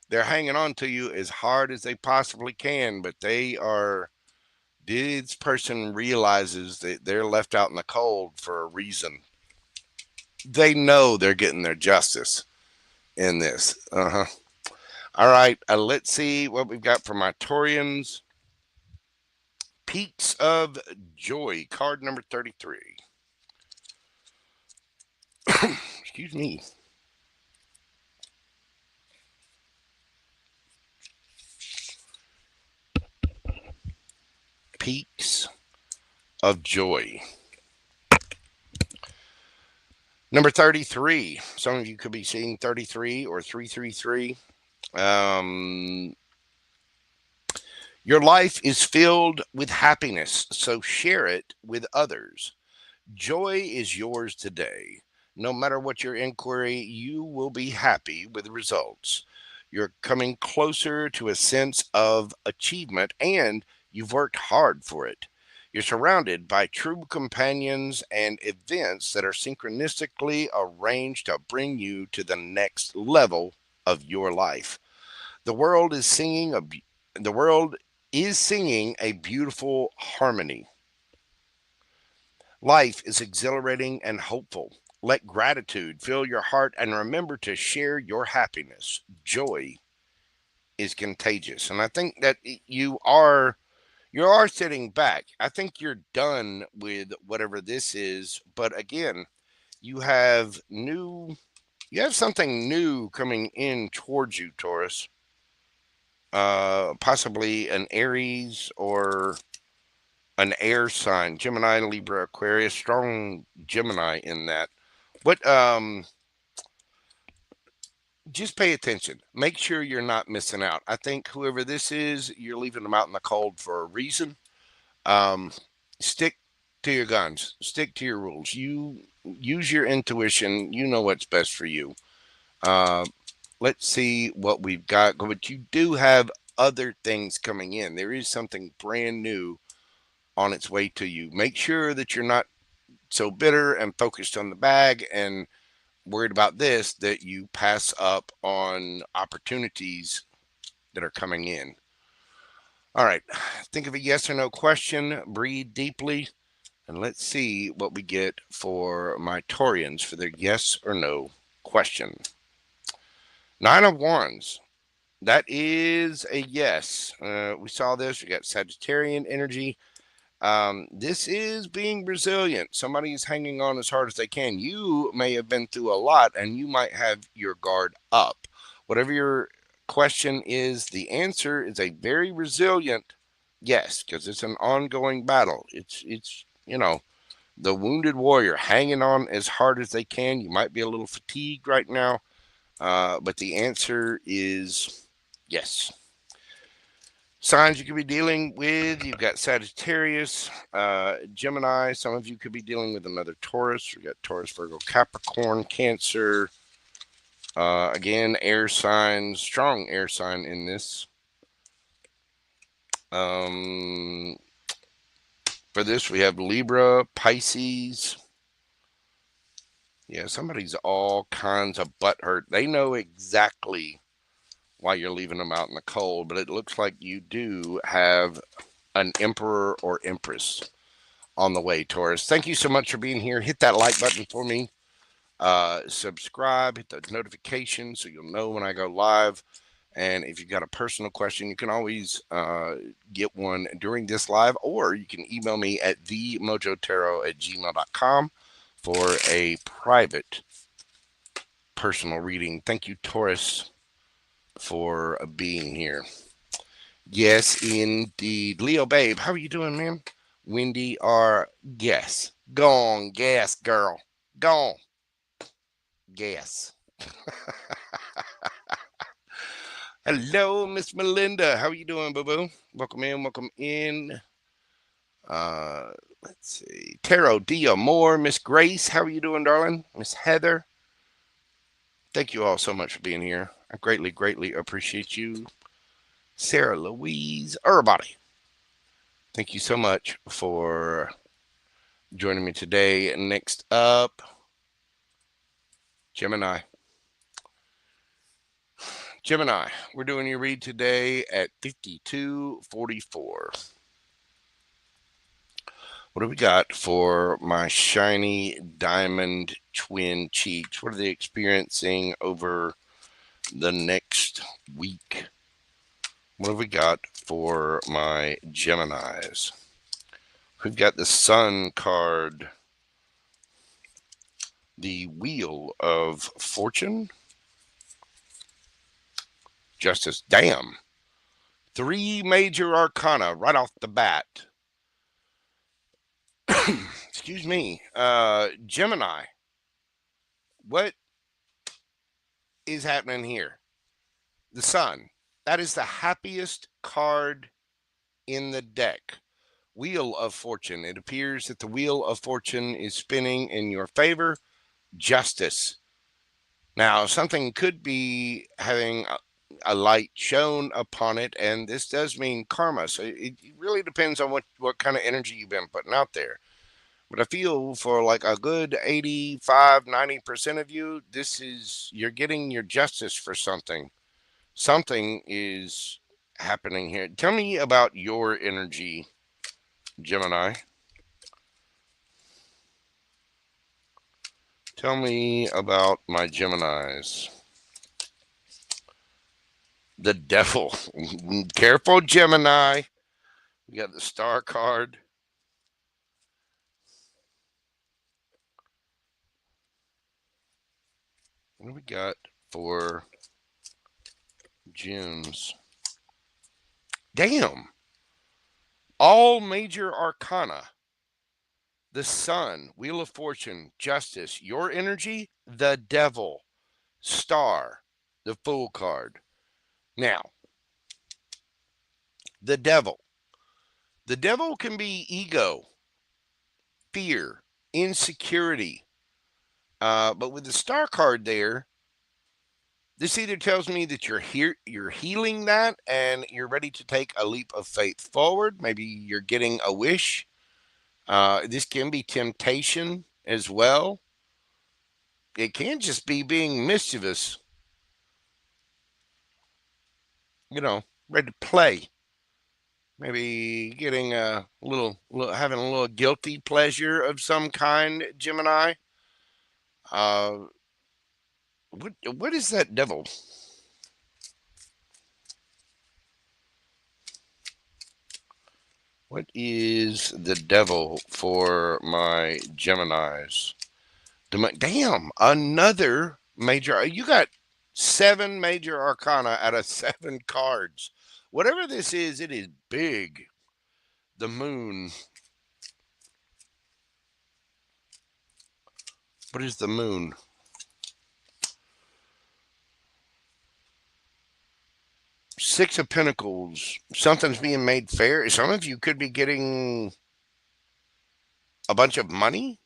They're hanging on to you as hard as they possibly can, but this person realizes that they're left out in the cold for a reason. They know they're getting their justice in this. All right, let's see what we've got for my Taurians. Peaks of Joy, card number 33. Excuse me. Peaks of Joy. Number 33. Some of you could be seeing 33 or 333. Your life is filled with happiness, so share it with others. Joy is yours today. No matter what your inquiry, you will be happy with the results. You're coming closer to a sense of achievement, and you've worked hard for it. You're surrounded by true companions and events that are synchronistically arranged to bring you to the next level of your life. The world is singing a beautiful harmony. Life is exhilarating and hopeful. Let gratitude fill your heart and remember to share your happiness. Joy is contagious. And I think that you are sitting back. I think you're done with whatever this is, but again, you have something new coming in towards you, Taurus. Possibly an Aries or an air sign, Gemini, Libra, Aquarius, strong Gemini in that. But just pay attention. Make sure you're not missing out. I think whoever this is, you're leaving them out in the cold for a reason. Stick to your guns. Stick to your rules. You use your intuition. You know what's best for you. Let's see what we've got. But you do have other things coming in. There is something brand new on its way to you. Make sure that you're not so bitter and focused on the bag and worried about this that you pass up on opportunities that are coming in. All right, think of a yes or no question, breathe deeply, and let's see what we get for my Taurians for their yes or no question. 9 of Wands. That is a yes. We saw this. We got Sagittarian energy. This is being resilient. Somebody is hanging on as hard as they can. You may have been through a lot and you might have your guard up. Whatever your question is, the answer is a very resilient yes, because it's an ongoing battle. It's the wounded warrior hanging on as hard as they can. You might be a little fatigued right now, but the answer is yes. Signs you could be dealing with, you've got Sagittarius, Gemini. Some of you could be dealing with another Taurus. We've got Taurus, Virgo, Capricorn, Cancer. Again, air signs, strong air sign in this. For this, we have Libra, Pisces. Yeah, somebody's all kinds of butthurt. They know exactly why you're leaving them out in the cold, but it looks like you do have an emperor or empress on the way, Taurus. Thank you so much for being here. Hit that like button for me. Subscribe, hit the notification so you'll know when I go live. And if you've got a personal question, you can always get one during this live, or you can email me at themojotarot@gmail.com for a private personal reading. Thank you, Taurus, for being here. Yes, indeed. Leo Babe, how are you doing, man? Wendy R. Guess. Go on, guess, girl. Go on. Guess. Hello, Miss Melinda. How are you doing, boo-boo? Welcome in, welcome in. Let's see. Tarot Dia Moore, Miss Grace. How are you doing, darling? Miss Heather. Thank you all so much for being here. I greatly, greatly appreciate you. Sarah Louise, everybody. Thank you so much for joining me today. Next up, Gemini. Gemini, we're doing your read today at 52:44. What do we got for my shiny diamond twin cheeks? What are they experiencing over the next week? What have we got for my Geminis? We've got the Sun card, the Wheel of Fortune, Justice. Damn. 3 major arcana right off the bat. Excuse me. Gemini, what is happening here? The Sun. That is the happiest card in the deck. Wheel of Fortune. It appears that the Wheel of Fortune is spinning in your favor. Justice. Now, something could be having a light shown upon it, and this does mean karma. So it really depends on what kind of energy you've been putting out there. But I feel for like a good 85–90% of you, you're getting your justice for something. Something is happening here. Tell me about your energy, Gemini. Tell me about my Geminis. The Devil. Careful, Gemini. We got the Star card. What do we got for gems? Damn. All major arcana. The Sun, Wheel of Fortune, Justice, your energy, the Devil, Star, the Fool card. Now, the Devil. The Devil can be ego, fear, insecurity. But with the Star card there, this either tells me that you're healing that and you're ready to take a leap of faith forward. Maybe you're getting a wish. This can be temptation as well. It can just be being mischievous. Ready to play. Maybe getting having a little guilty pleasure of some kind, Gemini. What is that Devil? What is the devil for my Geminis? Damn, another major. You got 7 major arcana out of 7 cards. Whatever this is, it is big. The moon. What is the moon? Six of Pentacles. Something's being made fair. Some of you could be getting a bunch of money,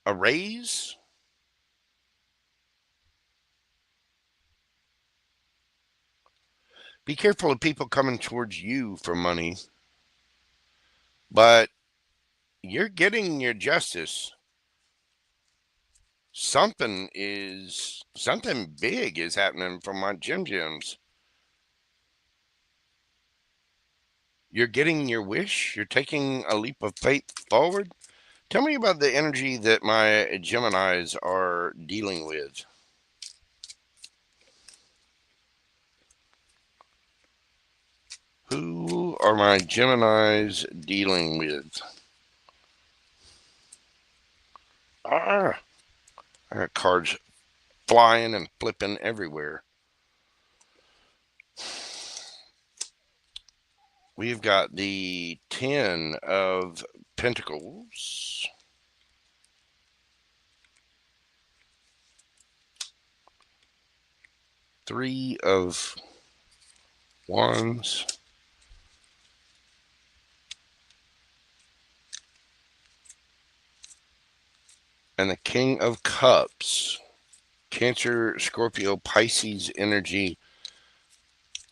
a raise. Be careful of people coming towards you for money, but you're getting your justice. Something big is happening from my gems. You're getting your wish. You're taking a leap of faith forward. Tell me about the energy that my Geminis are dealing with. Who are my Geminis dealing with? I got cards flying and flipping everywhere. We've got the 10 of Pentacles. Three of Wands. And the King of Cups. Cancer, Scorpio, Pisces energy.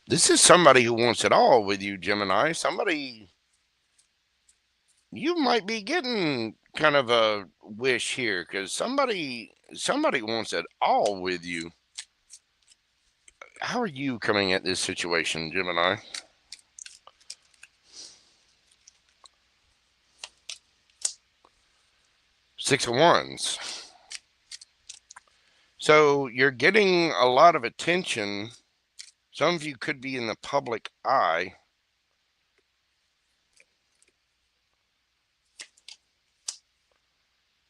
This is somebody who wants it all with you, Gemini. Somebody, you might be getting kind of a wish here because somebody wants it all with you. How are you coming at this situation, Gemini? Six of Wands. So you're getting a lot of attention. Some of you could be in the public eye.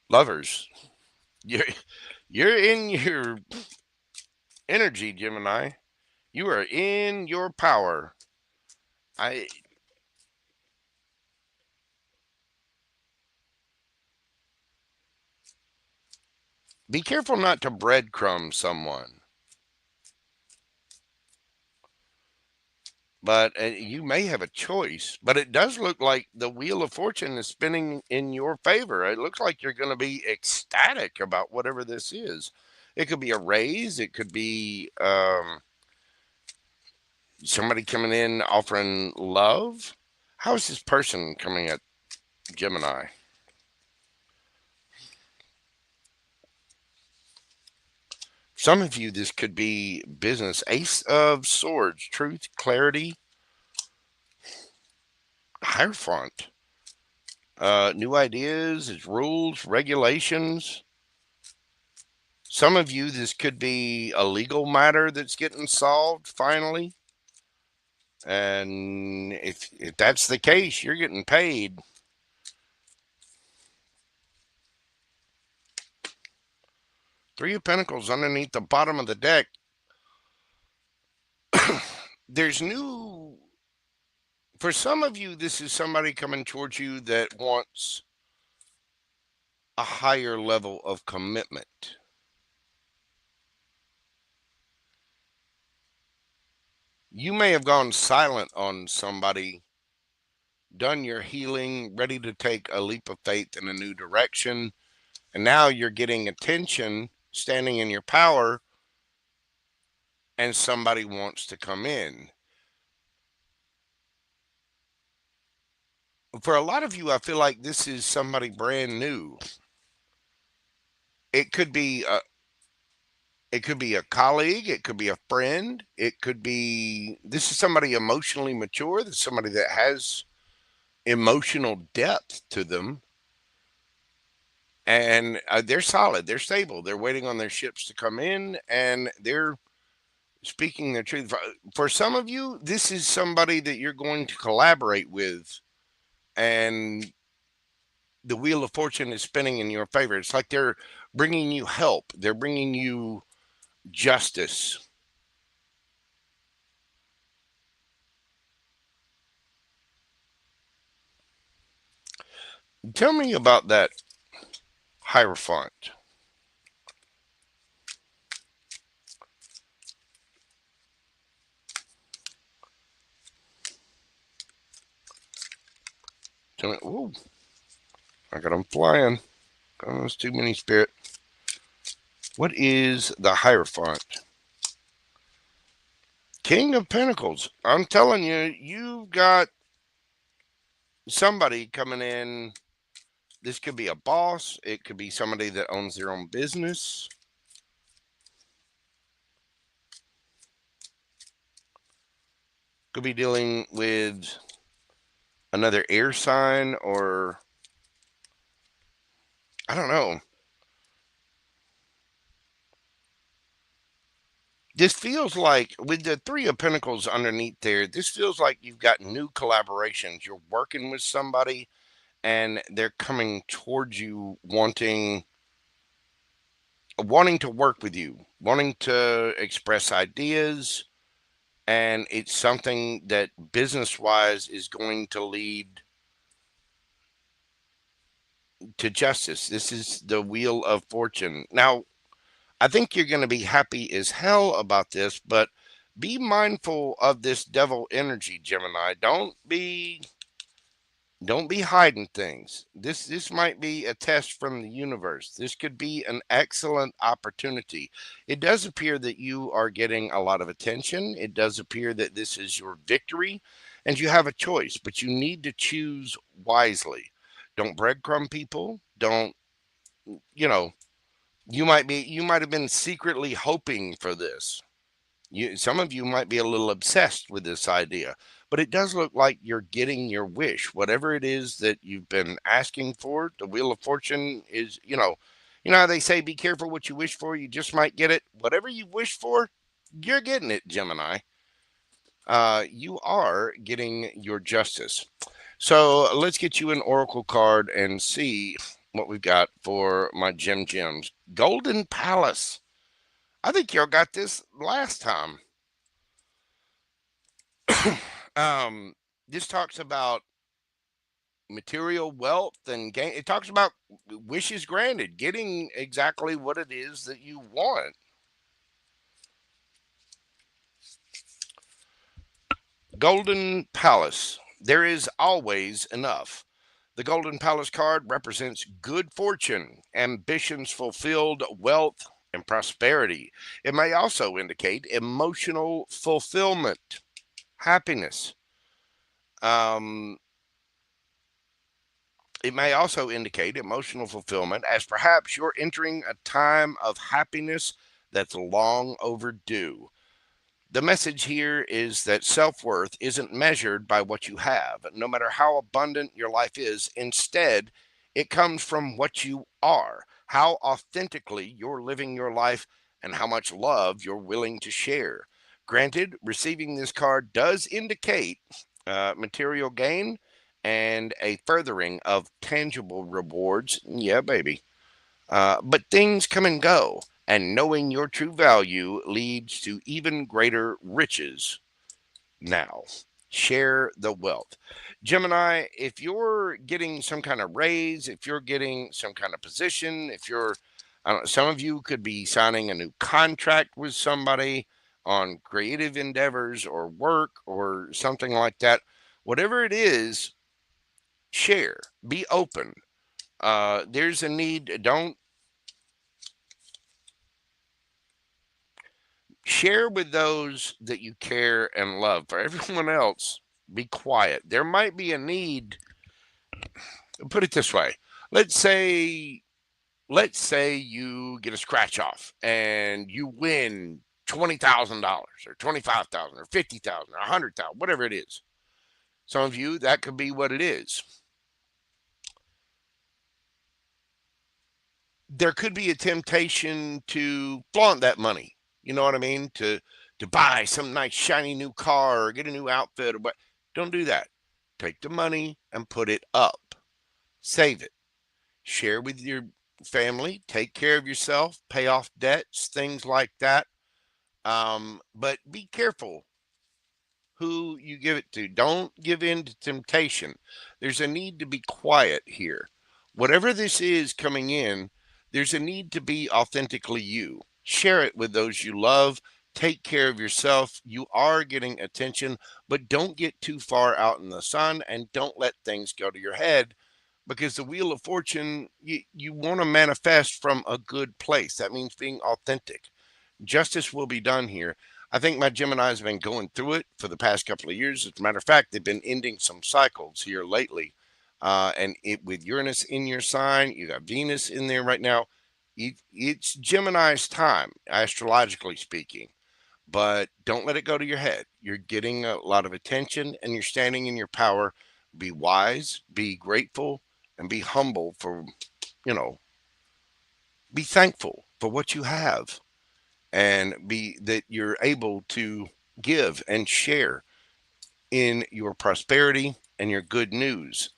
Lovers. You're in your energy, Gemini. You are in your power. Be careful not to breadcrumb someone. But you may have a choice. But it does look like the Wheel of Fortune is spinning in your favor. It looks like you're going to be ecstatic about whatever this is. It could be a raise. It could be somebody coming in offering love. How is this person coming at Gemini? Some of you, this could be business. Ace of Swords, truth, clarity, Hierophant. New ideas, it's rules, regulations. Some of you, this could be a legal matter that's getting solved finally. And if that's the case, you're getting paid. Three of Pentacles underneath the bottom of the deck. There's new... For some of you, this is somebody coming towards you that wants a higher level of commitment. You may have gone silent on somebody, done your healing, ready to take a leap of faith in a new direction, and now you're getting attention, standing in your power, and somebody wants to come in. For a lot of you, I feel like this is somebody brand new. It could be a colleague, it could be a friend, it could be, this is somebody emotionally mature, this is somebody that has emotional depth to them, and they're solid, they're stable, they're waiting on their ships to come in, and they're speaking the truth. For some of you, this is somebody that you're going to collaborate with, and the wheel of fortune is spinning in your favor. It's like they're bringing you help. They're bringing you justice. Tell me about that Hierophant. Tell me, ooh, I got them flying. Oh, there's too many, Spirit. What is the Hierophant? King of Pentacles. I'm telling you, you've got somebody coming in. This could be a boss. It could be somebody that owns their own business. Could be dealing with another air sign, or I don't know. This feels like, with the Three of Pentacles underneath there, this feels like you've got new collaborations. You're working with somebody and they're coming towards you wanting to work with you, wanting to express ideas, and it's something that business-wise is going to lead to justice. This is the Wheel of Fortune. Now, I think you're going to be happy as hell about this, but be mindful of this devil energy, Gemini. Don't be hiding things. This might be a test from the universe. This could be an excellent opportunity. It does appear that you are getting a lot of attention. It does appear that this is your victory, and you have a choice, but you need to choose wisely. Don't breadcrumb people. Don't, you know, you might have been secretly hoping for this. Some of you might be a little obsessed with this idea, but it does look like you're getting your wish. Whatever it is that you've been asking for, the Wheel of Fortune is, how they say, be careful what you wish for, you just might get it. Whatever you wish for, you're getting it, Gemini. You are getting your justice. So let's get you an oracle card and see what we've got for my gems. Golden Palace. I think y'all got this last time. This talks about material wealth and gain. It talks about wishes granted, getting exactly what it is that you want. Golden Palace. There is always enough. The Golden Palace card represents good fortune, ambitions fulfilled, wealth, and prosperity. It may also indicate emotional fulfillment, happiness. It may also indicate emotional fulfillment, as perhaps you're entering a time of happiness that's long overdue. The message here is that self-worth isn't measured by what you have, no matter how abundant your life is. Instead, it comes from what you are, how authentically you're living your life, and how much love you're willing to share. Granted, receiving this card does indicate material gain and a furthering of tangible rewards. Yeah, baby. But things come and go, and knowing your true value leads to even greater riches. Now, share the wealth. Gemini, if you're getting some kind of raise, if you're getting some kind of position, if you're, I don't know, some of you could be signing a new contract with somebody on creative endeavors or work or something like that. Whatever it is, share, be open. There's a need. Don't share with those that you care and love. For everyone else, be quiet. There might be a need. Put it this way. Let's say you get a scratch off and you win $20,000 or 25,000 or 50,000 or 100,000, whatever it is. Some of you, that could be what it is. There could be a temptation to flaunt that money. You know what I mean? To to buy some nice shiny new car or get a new outfit or what. Don't do that. Take the money and put it up. Save it. Share with your family. Take care of yourself. Pay off debts, things like that. But be careful who you give it to. Don't give in to temptation. There's a need to be quiet here. Whatever this is coming in, there's a need to be authentically you. Share it with those you love. Take care of yourself. You are getting attention, but don't get too far out in the sun and don't let things go to your head, because the Wheel of Fortune, you want to manifest from a good place. That means being authentic. Justice will be done here. I think my Geminis have been going through it for the past couple of years. As a matter of fact, they've been ending some cycles here lately. And with Uranus in your sign, you got Venus in there right now. It's Gemini's time, astrologically speaking. But don't let it go to your head. You're getting a lot of attention and you're standing in your power. Be wise, be grateful, and be humble for, you know, be thankful for what you have, and be that you're able to give and share in your prosperity and your good news.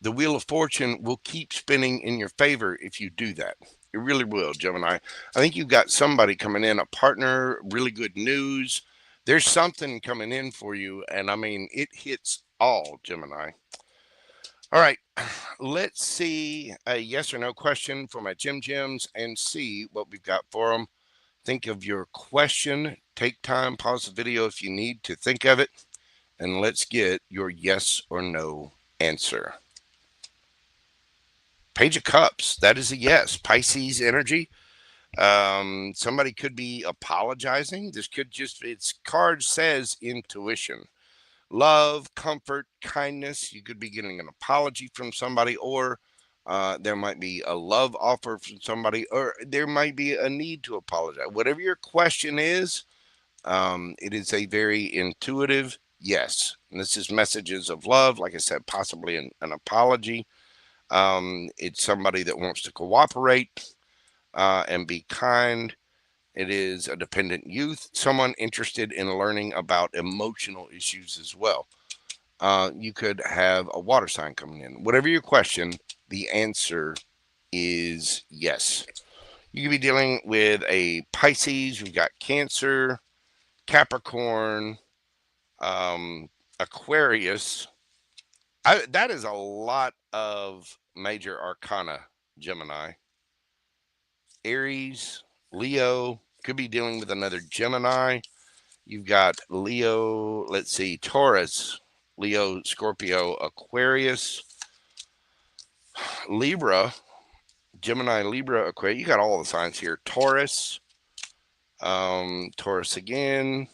The Wheel of Fortune will keep spinning in your favor if you do that. It really will, Gemini. I think you've got somebody coming in, a partner, really good news. There's something coming in for you, and I mean, it hits all, Gemini. All right, let's see a yes or no question for my Gems and see what we've got for them. Think of your question. Take time, pause the video if you need to think of it, and let's get your yes or no answer. Page of Cups, that is a yes. Pisces energy. Somebody could be apologizing. This could just, its card says intuition. Love, comfort, kindness. You could be getting an apology from somebody, or there might be a love offer from somebody, or there might be a need to apologize. Whatever your question is, it is a very intuitive yes. And this is messages of love. Like I said, possibly an apology. It's somebody that wants to cooperate and be kind. It is a dependent youth, someone interested in learning about emotional issues as well. You could have a water sign coming in. Whatever your question, the answer is yes. You could be dealing with a Pisces. You've got Cancer, Capricorn, Aquarius. That is a lot of major arcana, Gemini. Aries, Leo, could be dealing with another Gemini. You've got Leo, let's see, Taurus, Leo, Scorpio, Aquarius, Libra, Gemini, Libra, Aquarius. You got all the signs here. Taurus, Taurus again,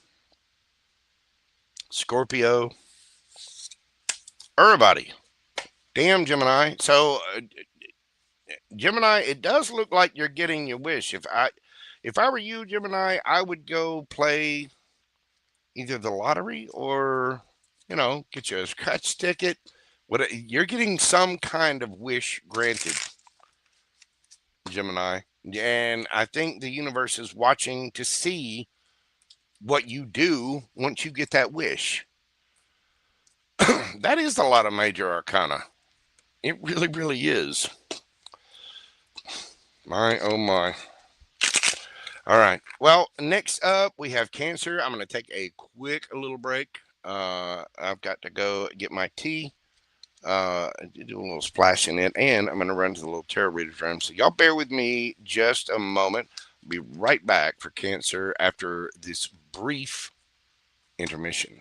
Scorpio, everybody. Damn, Gemini. So, Gemini, it does look like you're getting your wish. If I were you, Gemini, I would go play either the lottery or, you know, get you a scratch ticket. You're getting some kind of wish granted, Gemini. And I think the universe is watching to see what you do once you get that wish. That is a lot of major arcana. It really, really is. My, oh my. All right. Well, next up, we have Cancer. I'm going to take a quick little break. I've got to go get my tea, do a little splash in it, and I'm going to run to the little tarot reader's room. So y'all bear with me just a moment. I'll be right back for Cancer after this brief intermission.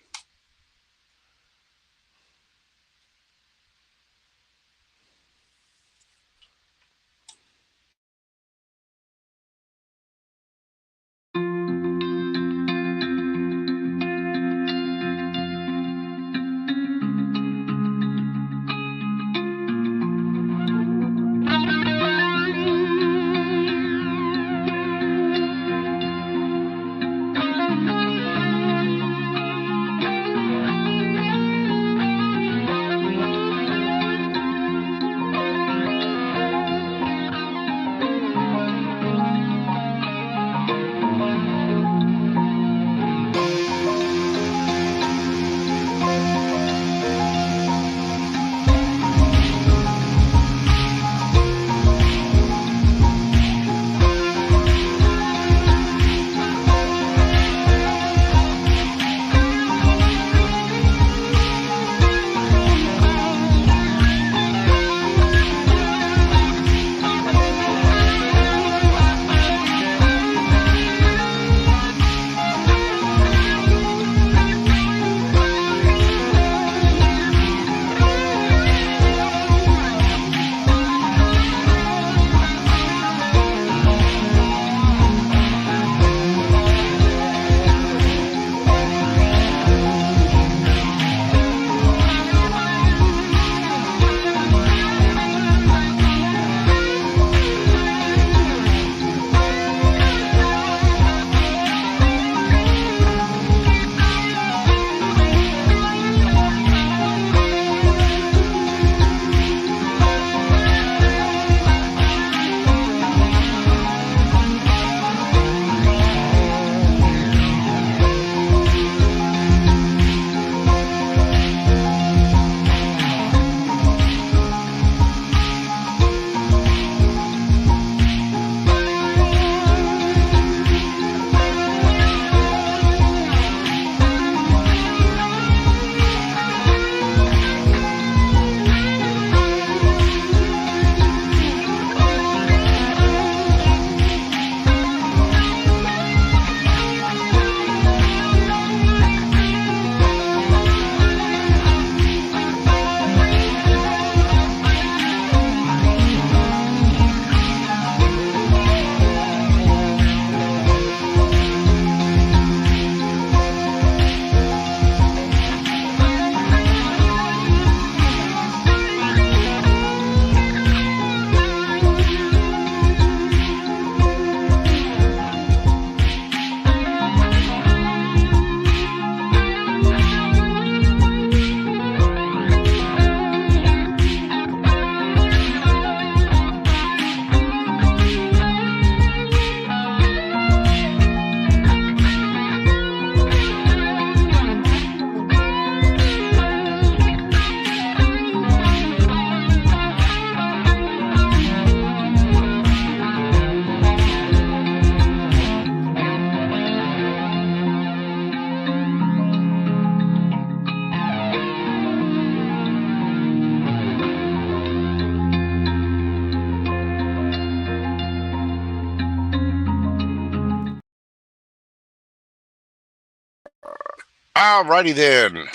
Alrighty then.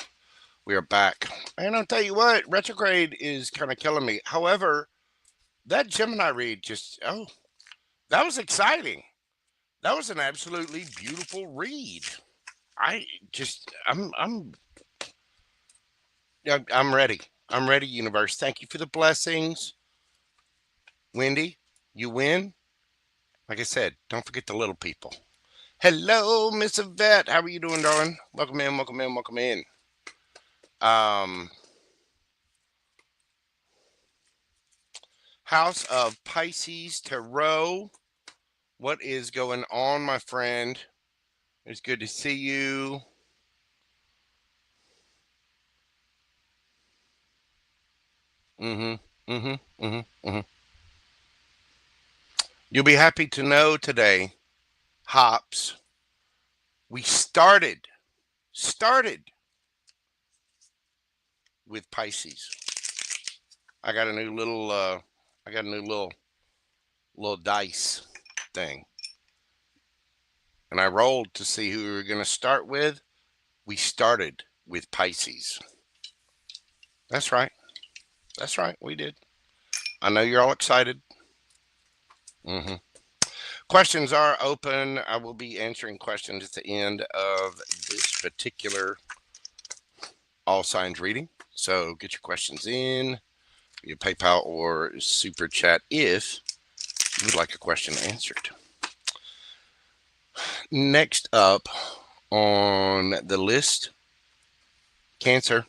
We are back. And I'll tell you what, retrograde is kind of killing me. However, that Gemini read just, that was exciting. That was an absolutely beautiful read. I'm ready. I'm ready, universe. Thank you for the blessings. Wendy, you win. Like I said, don't forget the little people. Hello, Miss Yvette. How are you doing, darling? Welcome in, welcome in, welcome in. House of Pisces Tarot. What is going on, my friend? It's good to see you. You'll be happy to know today, Hops, we started with Pisces. I got a new little little dice thing. And I rolled to see who we were going to start with. We started with Pisces. That's right. That's right. We did. I know you're all excited. Questions are open. I will be answering questions at the end of this particular all signs reading. So get your questions in via PayPal or Super Chat if you would like a question answered. Next up on the list, Cancer.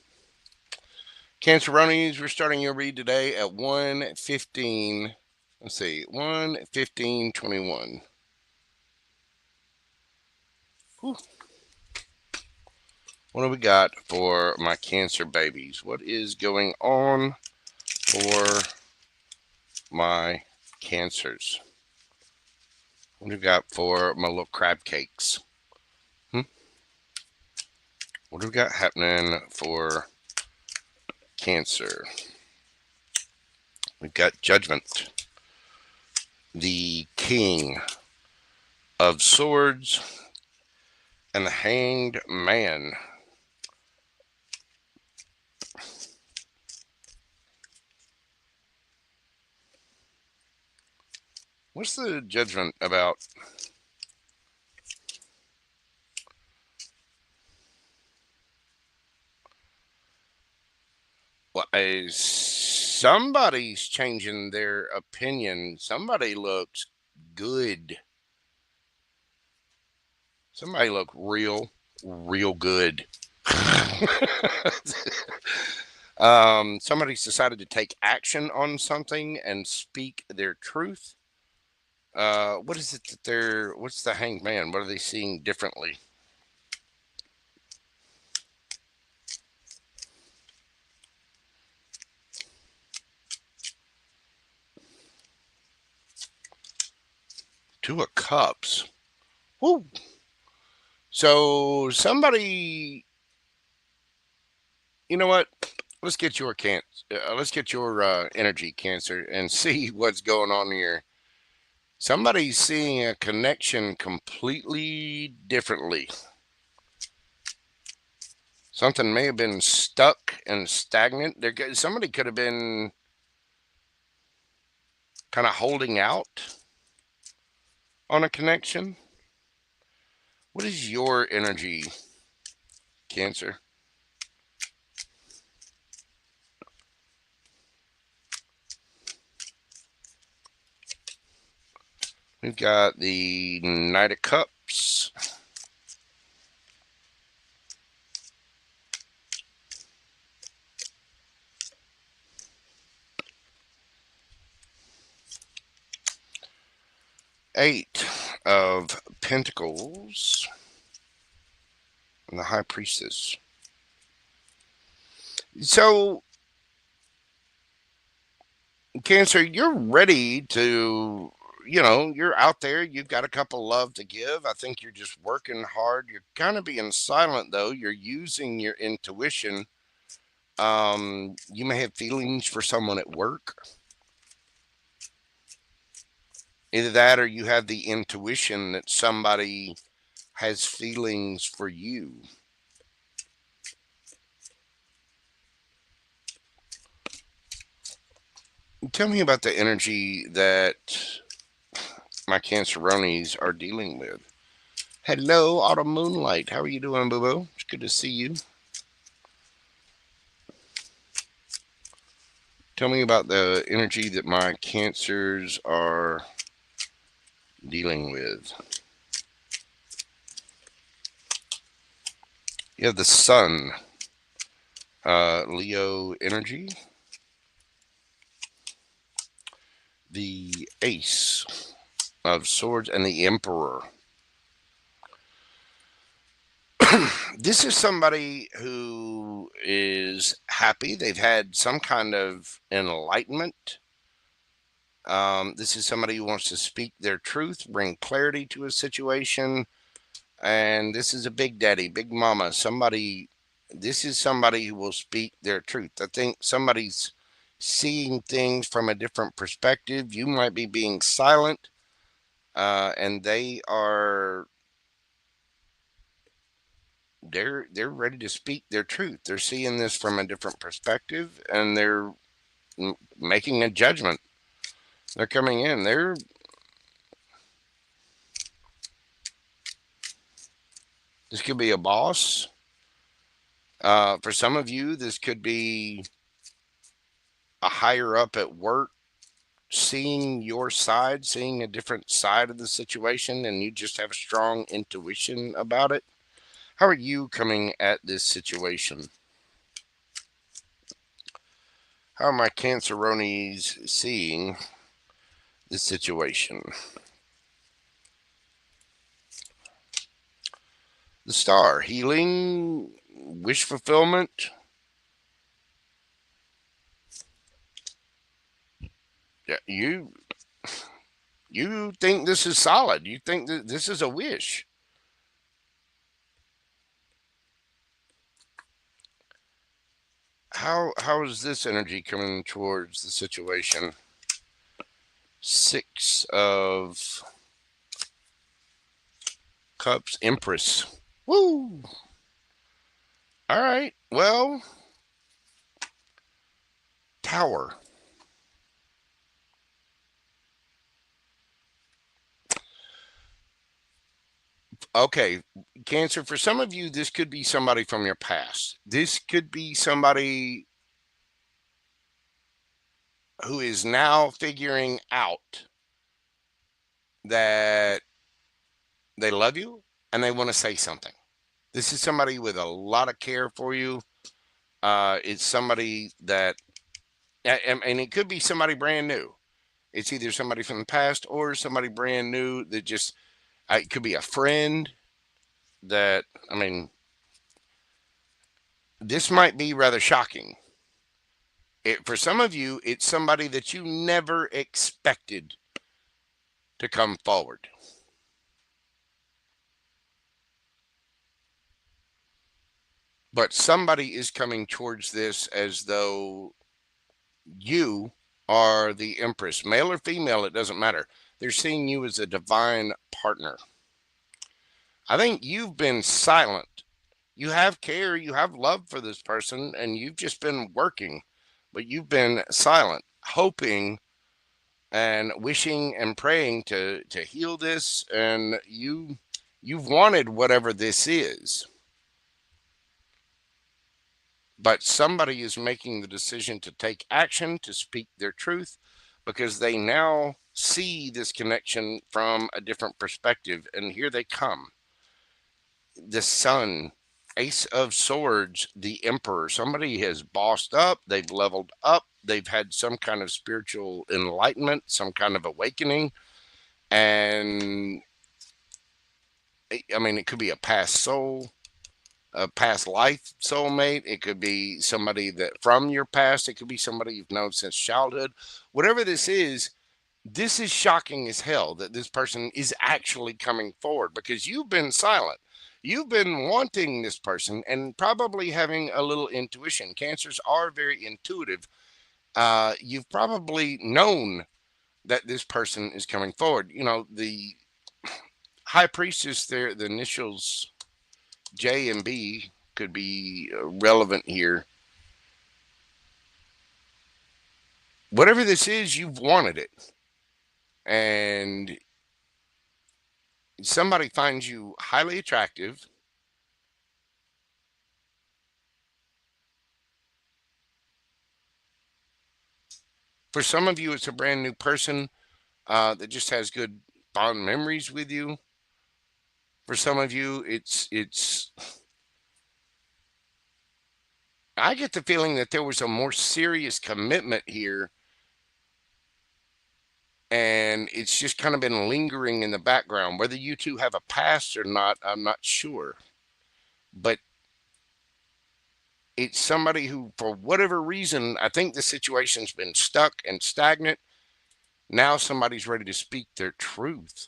Canceronies, we're starting your read today at 1:15. Let's see, 1:15:21. What do we got for my Cancer babies? What is going on for my Cancers? What do we got for my little crab cakes? What do we got happening for Cancer? We've got Judgment, the King of Swords, and the Hanged Man. What's the Judgment about? Well, somebody's changing their opinion. Somebody looks good. Somebody look real good. Somebody's decided to take action on something and speak their truth. What is it that what's the Hanged Man? What are they seeing differently? Two of Cups. Woo. So somebody, you know what? Let's get your energy, Cancer, and see what's going on here. Somebody's seeing a connection completely differently. Something may have been stuck and stagnant. Somebody could have been kind of holding out on a connection. What is your energy, Cancer? We've got the Knight of Cups. Eight of Pentacles. And the High Priestess. So, Cancer, you're ready to, you're out there. You've got a couple love to give. I think you're just working hard. You're kind of being silent, though. You're using your intuition. You may have feelings for someone at work. Either that or you have the intuition that somebody has feelings for you. Tell me about the energy that my Canceronis are dealing with. Hello, Autumn Moonlight. How are you doing, boo-boo? It's good to see you. Tell me about the energy that my Cancers are dealing with. You have the Sun, Leo energy, the Ace of Swords, and the Emperor. This is somebody who is happy. They've had some kind of enlightenment. This is somebody who wants to speak their truth, bring clarity to a situation. And this is a big daddy, big mama, somebody. This is somebody who will speak their truth. I think somebody's seeing things from a different perspective. You might be being silent, and they're ready to speak their truth. They're seeing this from a different perspective, and they're making a judgment. They're coming in. This could be a boss. For some of you, this could be a higher up at work, seeing your side, seeing a different side of the situation, and you just have strong intuition about it. How are you coming at this situation? How are my Canceronis seeing this situation? The Star, healing, wish fulfillment. Yeah, you think this is solid. You think that this is a wish. How is this energy coming towards the situation? Six of Cups, Empress. Woo! All right. Well, Tower. Okay, Cancer, for some of you, this could be somebody from your past. This could be somebody who is now figuring out that they love you and they want to say something. This is somebody with a lot of care for you. It's somebody that, and it could be somebody brand new. It's either somebody from the past or somebody brand new that just, it could be a friend that, I mean, this might be rather shocking. For some of you, it's somebody that you never expected to come forward. But somebody is coming towards this as though you are the Empress. Male or female, it doesn't matter. They're seeing you as a divine partner. I think you've been silent. You have care, you have love for this person, and you've just been working, but you've been silent, hoping and wishing and praying to heal this, and you've wanted whatever this is. But somebody is making the decision to take action, to speak their truth, because they now see this connection from a different perspective. And here they come. The Sun, Ace of Swords, the Emperor. Somebody has bossed up, they've leveled up, they've had some kind of spiritual enlightenment, some kind of awakening. And I mean, it could be a past soul, a past life soulmate. It could be somebody that from your past. It could be somebody you've known since childhood. Whatever this is shocking as hell that this person is actually coming forward, because you've been silent. You've been wanting this person and probably having a little intuition. Cancers are very intuitive. You've probably known that this person is coming forward. You know, the High Priestess there, the initials J and B could be relevant here. Whatever this is, you've wanted it. And somebody finds you highly attractive. For some of you, it's a brand new person that just has good fond memories with you. For some of you, it's. I get the feeling that there was a more serious commitment here, and it's just kind of been lingering in the background. Whether you two have a past or not, I'm not sure. But it's somebody who, for whatever reason, I think the situation's been stuck and stagnant. Now somebody's ready to speak their truth.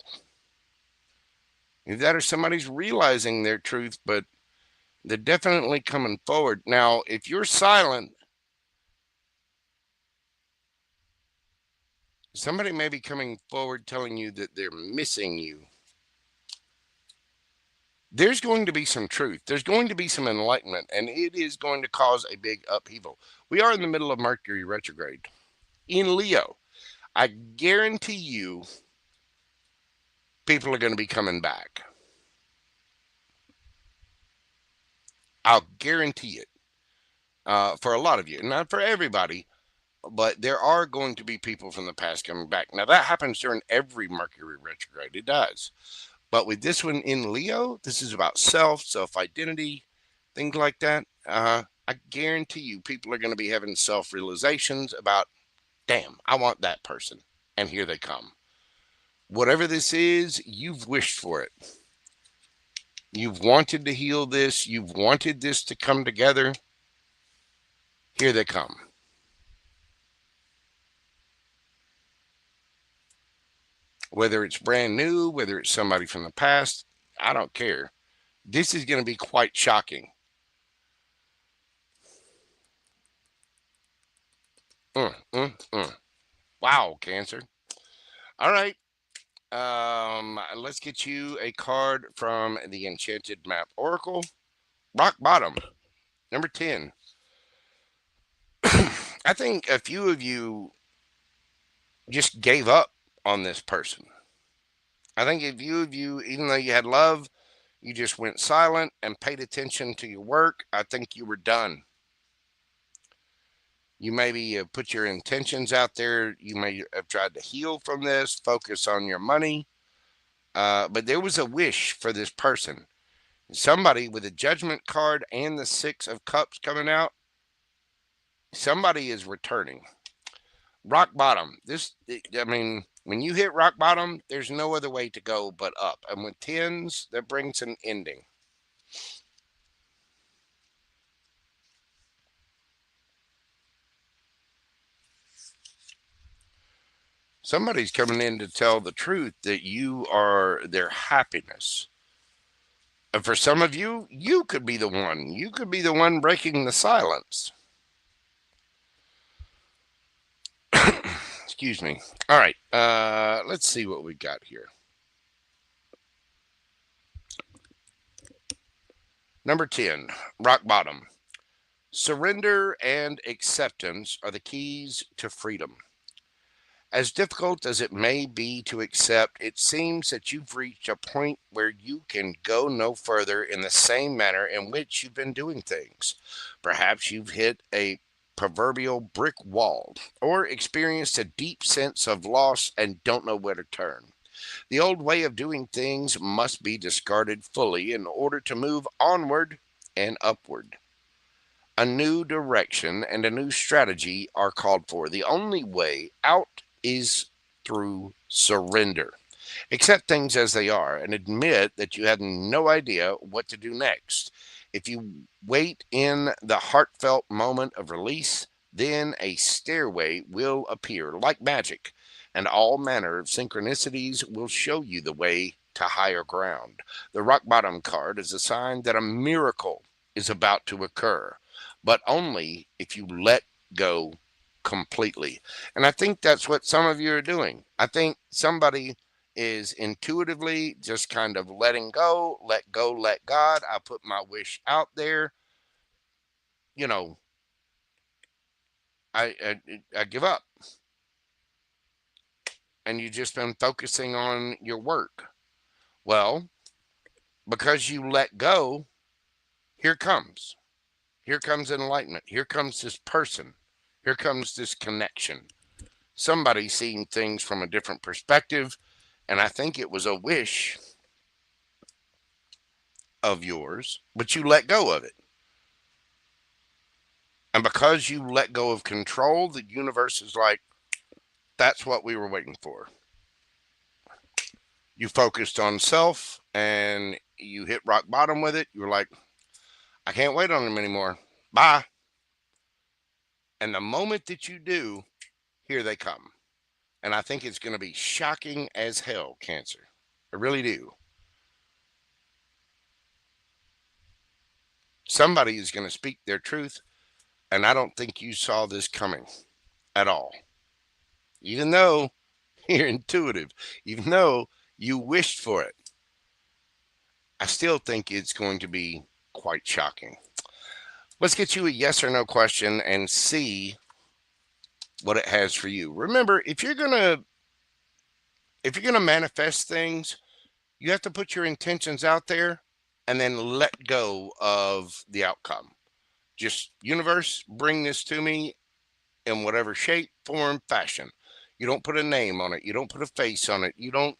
Either that or somebody's realizing their truth, but they're definitely coming forward. Now, if you're silent, somebody may be coming forward telling you that they're missing you. There's going to be some truth. There's going to be some enlightenment, and it is going to cause a big upheaval. We are in the middle of Mercury retrograde in Leo. I guarantee you people are going to be coming back. I'll guarantee it for a lot of you. Not for everybody, but there are going to be people from the past coming back. Now, that happens during every Mercury retrograde. It does. But with this one in Leo, this is about self-identity, things like that. I guarantee you people are going to be having self-realizations about, damn, I want that person. And here they come. Whatever this is, you've wished for it. You've wanted to heal this. You've wanted this to come together. Here they come. Whether it's brand new, whether it's somebody from the past, I don't care. This is going to be quite shocking. Wow, Cancer. All right. Let's get you a card from the Enchanted Map Oracle. Rock Bottom, number 10. I think a few of you just gave up on this person. I think a few of you, even though you had love, you just went silent and paid attention to your work. I think you were done. You maybe put your intentions out there. You may have tried to heal from this, focus on your money. But there was a wish for this person. Somebody with a Judgment card and the Six of Cups coming out, somebody is returning. Rock bottom. When you hit rock bottom, there's no other way to go but up. And with tens, that brings an ending. Somebody's coming in to tell the truth that you are their happiness. And for some of you, you could be the one. You could be the one breaking the silence. Excuse me. All right. Let's see what we got here. Number 10, rock bottom. Surrender and acceptance are the keys to freedom. As difficult as it may be to accept, it seems that you've reached a point where you can go no further in the same manner in which you've been doing things. Perhaps you've hit a proverbial brick wall or experienced a deep sense of loss and don't know where to turn. The old way of doing things must be discarded fully in order to move onward and upward. A new direction and a new strategy are called for. The only way out is through surrender. Accept things as they are and admit that you have no idea what to do next. If you wait in the heartfelt moment of release, then a stairway will appear like magic, and all manner of synchronicities will show you the way to higher ground. The rock bottom card is a sign that a miracle is about to occur, but only if you let go completely. And I think that's what some of you are doing. I think somebody is intuitively just kind of letting go, let God. I put my wish out there. You know, I give up. And you've just been focusing on your work. Well, because you let go, here comes. Here comes enlightenment. Here comes this person. Here comes this connection. Somebody seeing things from a different perspective. And I think it was a wish of yours, but you let go of it. And because you let go of control, the universe is like, that's what we were waiting for. You focused on self and you hit rock bottom with it. You were like, I can't wait on them anymore. Bye. And the moment that you do, here they come. And I think it's going to be shocking as hell, Cancer. I really do. Somebody is going to speak their truth. And I don't think you saw this coming at all. Even though you're intuitive, even though you wished for it, I still think it's going to be quite shocking. Let's get you a yes or no question and see what it has for you. Remember, if you're gonna manifest things, you have to put your intentions out there and then let go of the outcome. Just, universe, bring this to me in whatever shape, form, fashion. You don't put a name on it. You don't put a face on it. You don't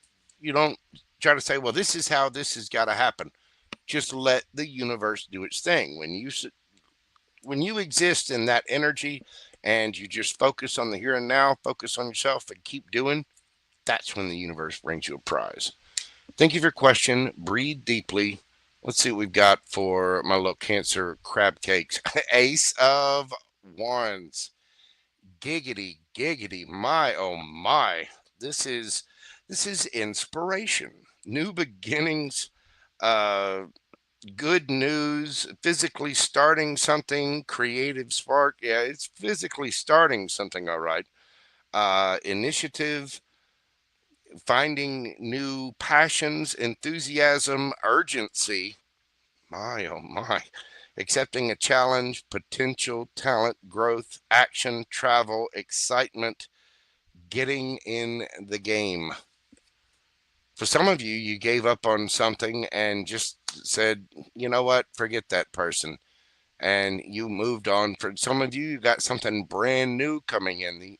try to say, well, this is how this has got to happen. Just let the universe do its thing. When you exist in that energy and you just focus on the here and now, focus on yourself and keep doing, that's when the universe brings you a prize. Thank you for your question. Breathe deeply. Let's see what we've got for my little Cancer crab cakes. Ace of Wands. Giggity, giggity, my oh my. This is inspiration. New beginnings, good news, physically starting something, creative spark. Yeah, it's physically starting something, all right. Initiative, finding new passions, enthusiasm, urgency. My, oh my. Accepting a challenge, potential, talent, growth, action, travel, excitement, getting in the game. For some of you, you gave up on something and just said, you know what, forget that person. And you moved on. For some of you, you got something brand new coming in.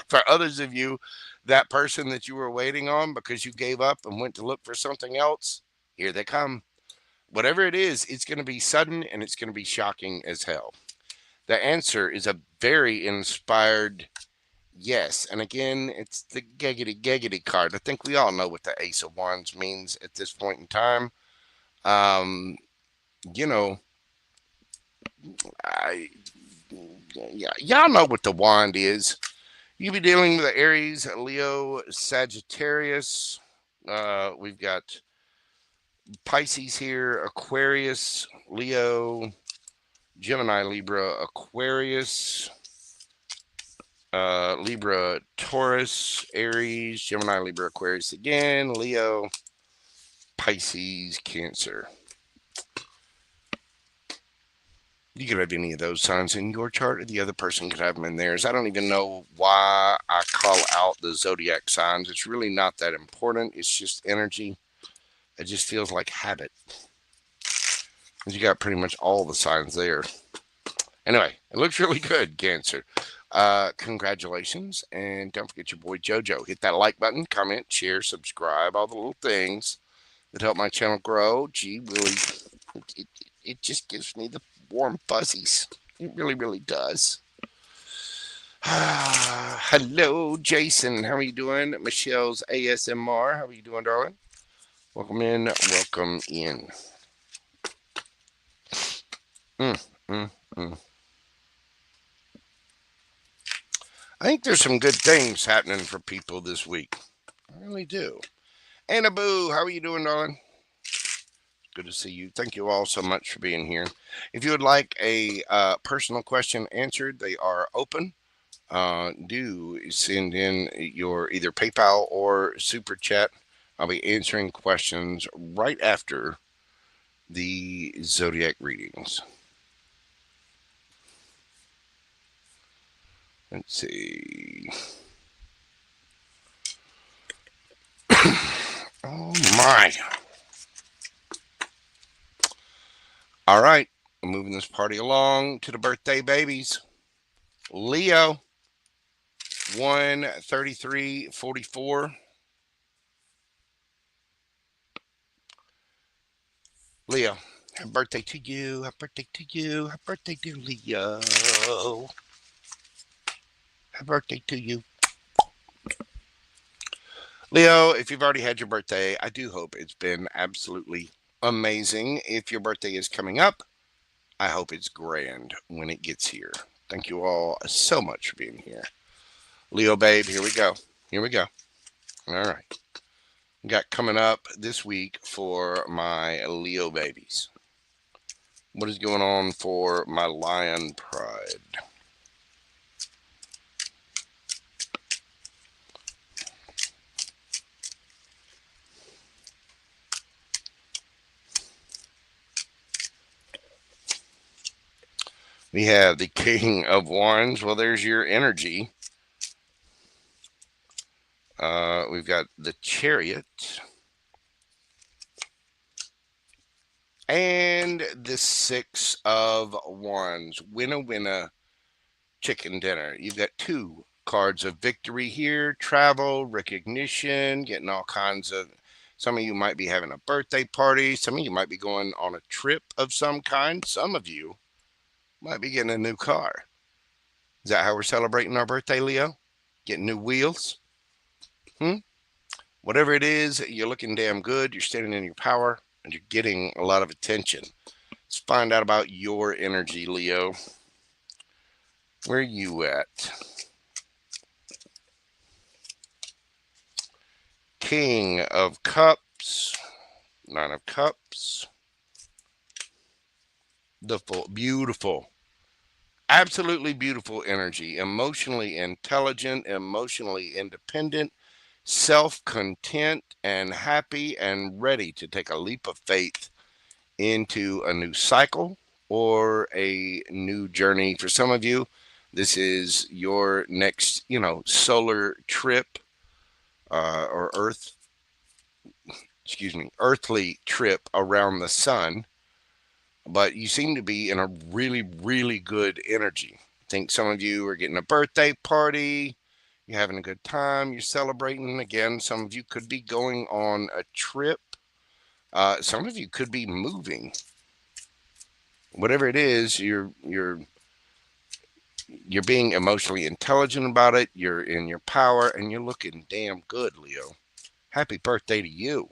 For others of you, that person that you were waiting on because you gave up and went to look for something else, here they come. Whatever it is, it's going to be sudden and it's going to be shocking as hell. The answer is a very inspired yes. And again, it's the giggity giggity card. I think we all know what the Ace of Wands means at this point in time. You know, y'all know what the wand is. You be dealing with the Aries, Leo, Sagittarius. We've got Pisces here, Aquarius, Leo, Gemini, Libra, Aquarius, Libra, Taurus, Aries, Gemini, Libra, Aquarius again, Leo, Pisces, Cancer. You could have any of those signs in your chart, or the other person could have them in theirs. I don't even know why I call out the zodiac signs. It's really not that important. It's just energy. It just feels like habit. You got pretty much all the signs there. Anyway, it looks really good, Cancer. Congratulations. And don't forget your boy Jojo. Hit that like button, comment, share, subscribe, all the little things that help my channel grow. Gee, really, it just gives me the warm fuzzies. It really, really does. Hello, Jason. How are you doing? Michelle's ASMR. How are you doing, darling? Welcome in. Welcome in. I think there's some good things happening for people this week. I really do. Anna Boo, how are you doing, darling? Good to see you. Thank you all so much for being here. If you would like a personal question answered, they are open. Do send in your either PayPal or Super Chat. I'll be answering questions right after the Zodiac readings. Let's see. Oh my. All right. I'm moving this party along to the birthday babies. Leo, 13344. Leo, happy birthday to you. Happy birthday to you. Happy birthday, dear Leo. Happy birthday to you. Leo, if you've already had your birthday, I do hope it's been absolutely amazing. If your birthday is coming up, I hope it's grand when it gets here. Thank you all so much for being here. Leo, babe, here we go. Here we go. All right. We got coming up this week for my Leo babies. What is going on for my lion pride? We have the King of Wands. Well, there's your energy. We've got the Chariot. And the Six of Wands. Winner, winner, chicken dinner. You've got two cards of victory here. Travel, recognition, getting all kinds of... Some of you might be having a birthday party. Some of you might be going on a trip of some kind. Some of you might be getting a new car. Is that how we're celebrating our birthday, Leo? Getting new wheels? Whatever it is, you're looking damn good. You're standing in your power, and you're getting a lot of attention. Let's find out about your energy, Leo. Where are you at? King of Cups, Nine of Cups. The full, beautiful, absolutely beautiful energy. Emotionally intelligent, emotionally independent, self-content, and happy, and ready to take a leap of faith into a new cycle or a new journey. For some of you, this is your next, solar trip or earthly trip around the sun. But you seem to be in a really, really good energy. I think some of you are getting a birthday party. You're having a good time. You're celebrating. Again, some of you could be going on a trip. Some of you could be moving. Whatever it is, you're being emotionally intelligent about it. You're in your power, and you're looking damn good, Leo. Happy birthday to you.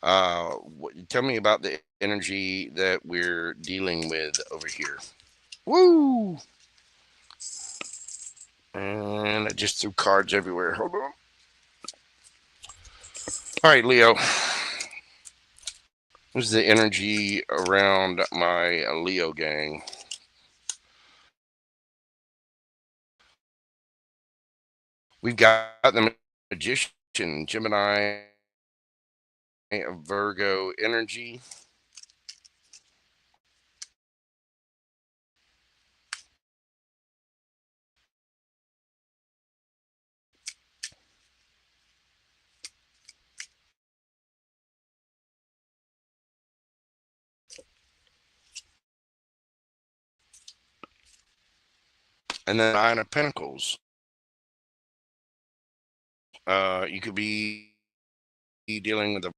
Tell me about the energy that we're dealing with over here. Woo! And I just threw cards everywhere. Hold on. All right, Leo. This is the energy around my Leo gang. We've got the Magician, Gemini, Virgo energy. And then Nine of Pentacles. You could be dealing with a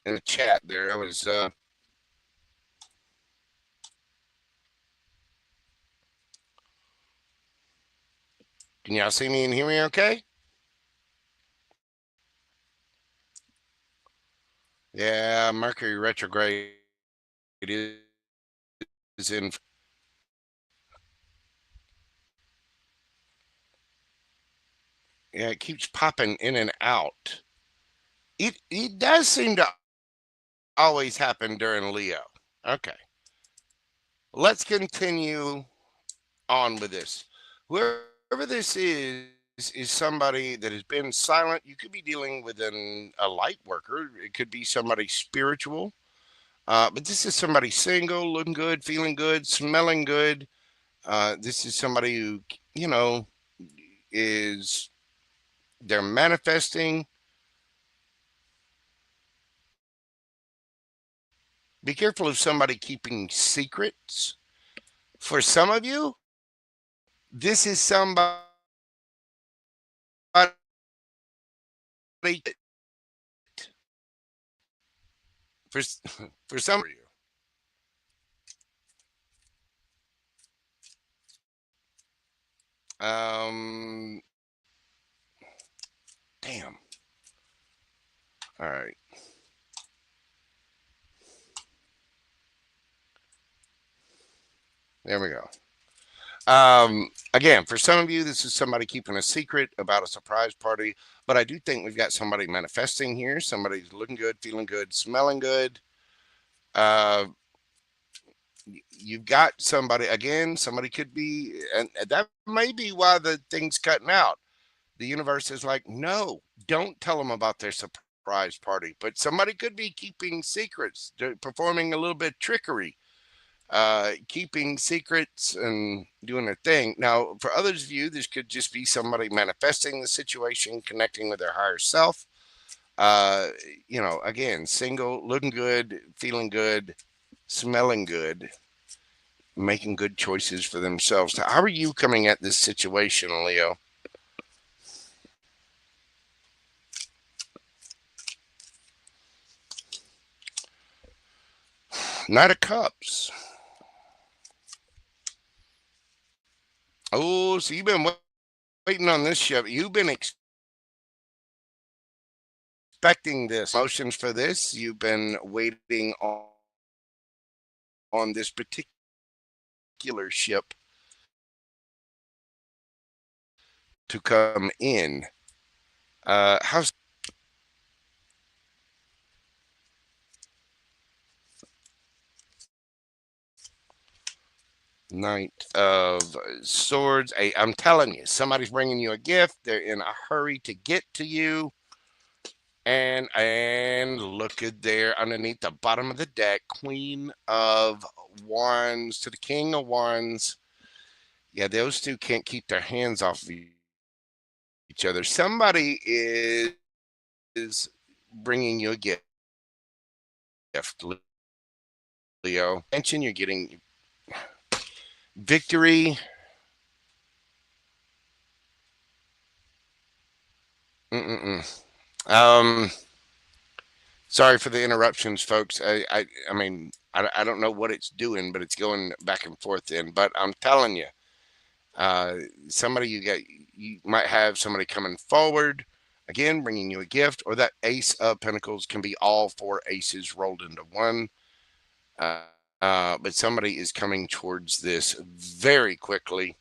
in the chat there. I was can y'all see me and hear me okay? Yeah, Mercury retrograde is in. Yeah, it keeps popping in and out. It does seem to always happen during Leo. Okay. Let's continue on with this. Whoever this is somebody that has been silent. You could be dealing with a light worker. It could be somebody spiritual. But this is somebody single, looking good, feeling good, smelling good. This is somebody who, you know, is they're manifesting. Be careful of somebody keeping secrets. For some of you, this is somebody for for some of you. Um, damn. All right. There we go. Again, for some of you, this is somebody keeping a secret about a surprise party, but I do think we've got somebody manifesting here. Somebody's looking good, feeling good, smelling good. Uh, you've got somebody again. Somebody could be, and that may be why the thing's cutting out. The universe is like, no, don't tell them about their surprise party. But somebody could be keeping secrets, performing a little bit of trickery, keeping secrets and doing their thing. Now, for others of you, this could just be somebody manifesting the situation, connecting with their higher self. Uh, again, single, looking good, feeling good, smelling good, making good choices for themselves. How are you coming at this situation, Leo? Knight of Cups. Oh, so you've been waiting on this show. You've been expecting this. Emotions for this. You've been waiting on this particular ship to come in. How's Knight of Swords? I'm telling you, somebody's bringing you a gift. They're in a hurry to get to you. And look at there underneath the bottom of the deck, Queen of Wands to the King of Wands. Yeah, those two can't keep their hands off of each other. Somebody is bringing you a gift, Leo. Mention you're getting victory. Mm-mm-mm. Um, sorry for the interruptions, folks. I mean, I don't know what it's doing, but it's going back and forth in. But I'm telling you, uh, somebody you might have somebody coming forward, again, bringing you a gift, or that Ace of Pentacles can be all four aces rolled into one. Uh, but somebody is coming towards this very quickly.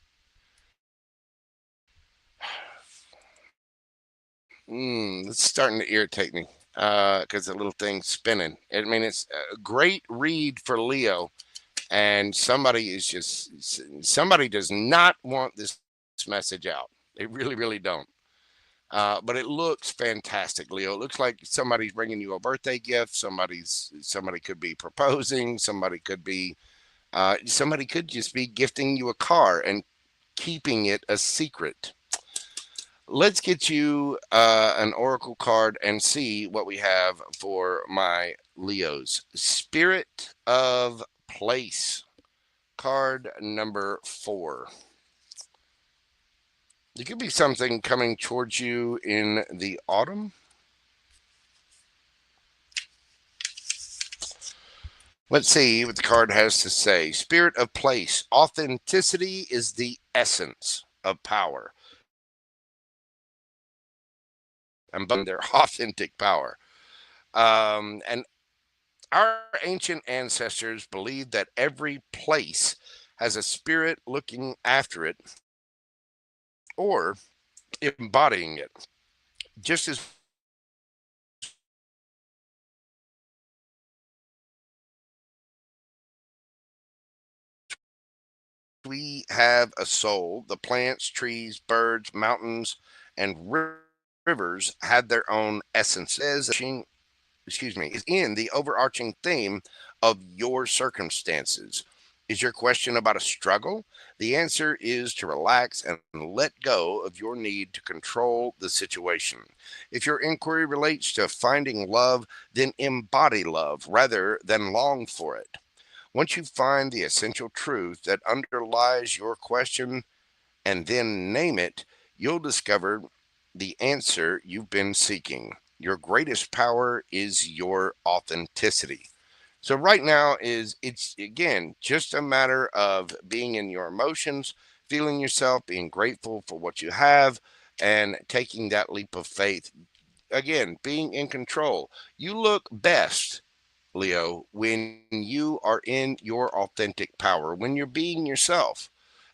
It's starting to irritate me because the little thing's spinning. I mean, it's a great read for Leo, and somebody does not want this message out. They really, really don't. But it looks fantastic, Leo. It looks like somebody's bringing you a birthday gift. Somebody could be proposing. Somebody could just be gifting you a car and keeping it a secret. Let's get you an oracle card and see what we have for my Leos. Spirit of Place, card number 4. There could be something coming towards you in the autumn. Let's see what the card has to say. Spirit of Place. Authenticity is the essence of power. And their authentic power. And our ancient ancestors believed that every place has a spirit looking after it or embodying it. Just as we have a soul. The plants, trees, birds, mountains, and rivers had their own essences. Excuse me, is in the overarching theme of your circumstances. Is your question about a struggle? The answer is to relax and let go of your need to control the situation. If your inquiry relates to finding love, then embody love rather than long for it. Once you find the essential truth that underlies your question and then name it, you'll discover the answer you've been seeking. Your greatest power is your authenticity. So right now it's again just a matter of being in your emotions, feeling yourself, being grateful for what you have, and taking that leap of faith. Again, being in control. You look best, Leo, when you are in your authentic power, when you're being yourself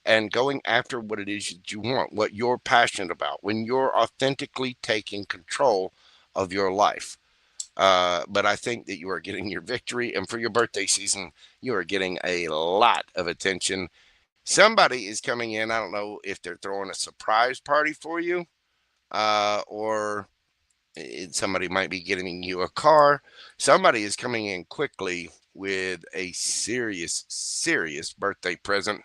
and going after what it is that you want, what you're passionate about, when you're authentically taking control of your life. But I think that you are getting your victory, and for your birthday season, you are getting a lot of attention. Somebody is coming in. I don't know if they're throwing a surprise party for you, or somebody might be getting you a car. Somebody is coming in quickly with a serious, serious birthday present,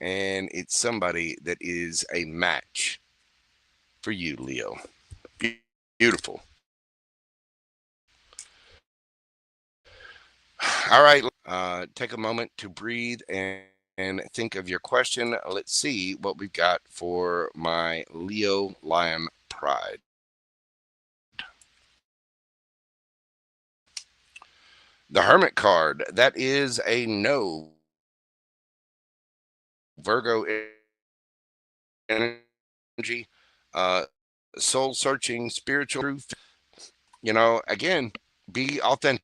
and it's somebody that is a match for you, Leo. Beautiful. All right. Take a moment to breathe and think of your question. Let's see what we've got for my Leo Lion Pride. The Hermit card. That is a no. Virgo energy, uh, soul searching, spiritual truth. Again, be authentic.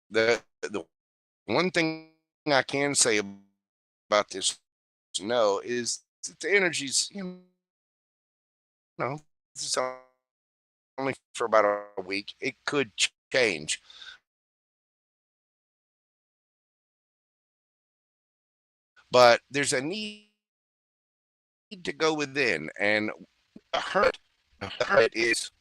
The one thing I can say about this no is that the energies, it's only for about a week. It could change, but there's a need to go within, and a hermit is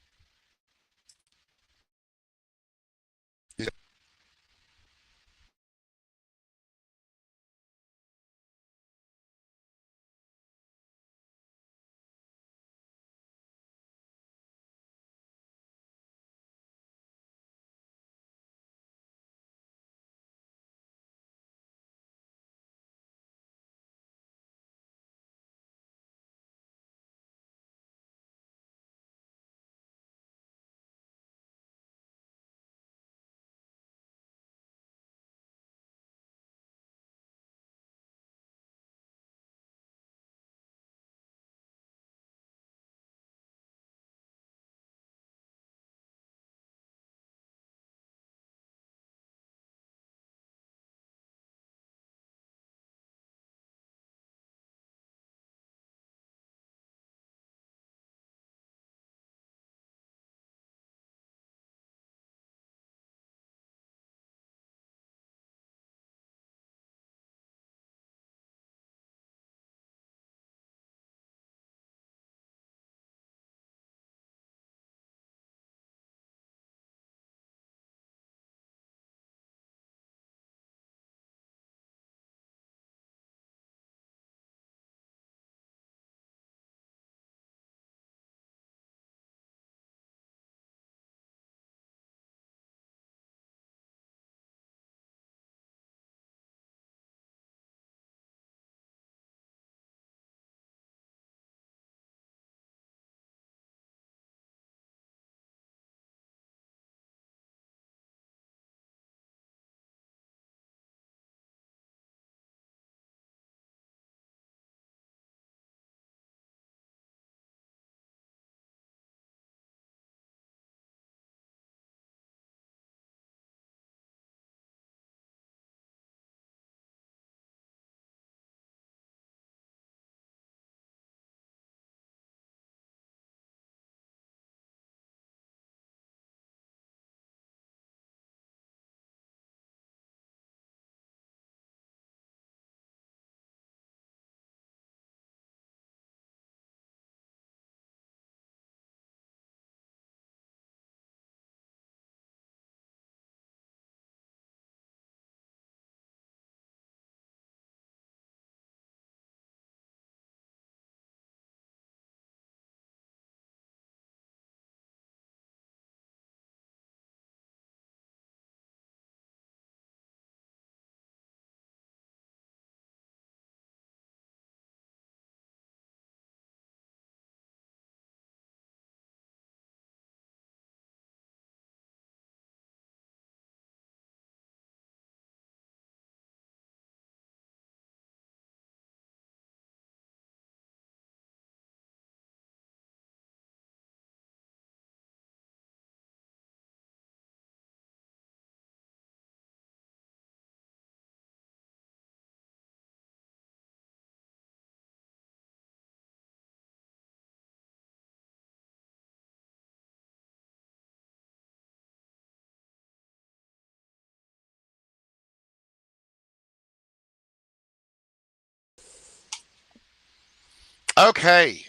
Okay.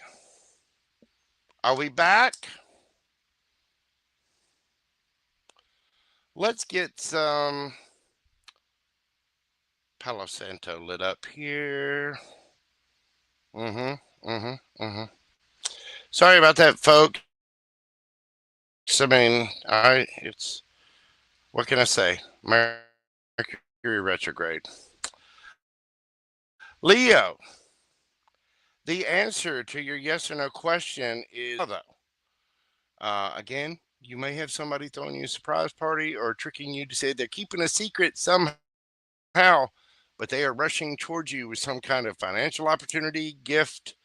Are we back? Let's get some Palo Santo lit up here. Sorry about that, folks. I mean, it's, what can I say? Mercury retrograde. Leo, the answer to your yes or no question is no, though. Again, you may have somebody throwing you a surprise party or tricking you to say they're keeping a secret somehow, but they are rushing towards you with some kind of financial opportunity, gift,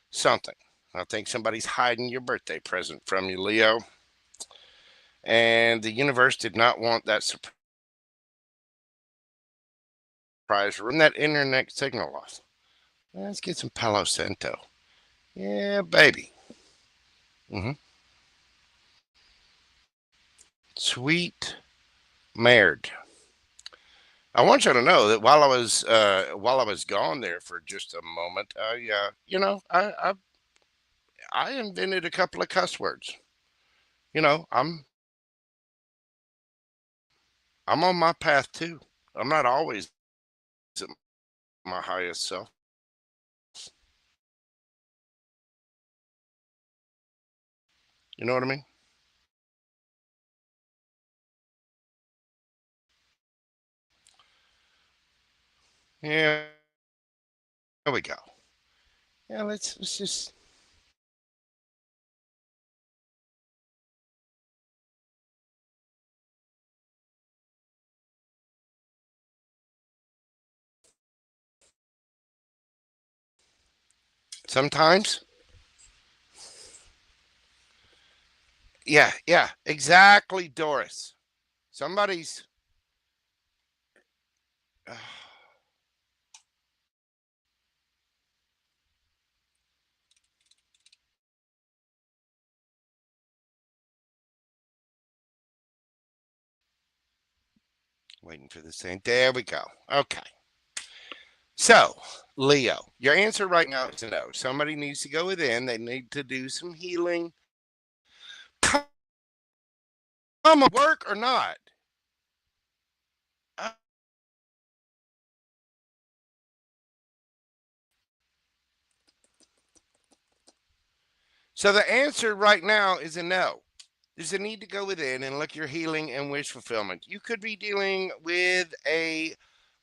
something. I think somebody's hiding your birthday present from you, Leo. And the universe did not want that surprise. Run that internet signal off. Let's get some Palo Santo. Yeah, baby. Mm-hmm. Sweet Mared. I want you to know that while I was gone there for just a moment, I invented a couple of cuss words. You know, I'm on my path too. I'm not always at my highest self. You know what I mean? Yeah, there we go. Yeah, let's just sometimes. Yeah, exactly, Doris. Somebody's waiting for the same. There we go. Okay. So, Leo, your answer right now is no. Somebody needs to go within. They need to do some healing. Come on, work or not? Uh, so the answer right now is a no. There's a need to go within and look your healing and wish fulfillment. You could be dealing with a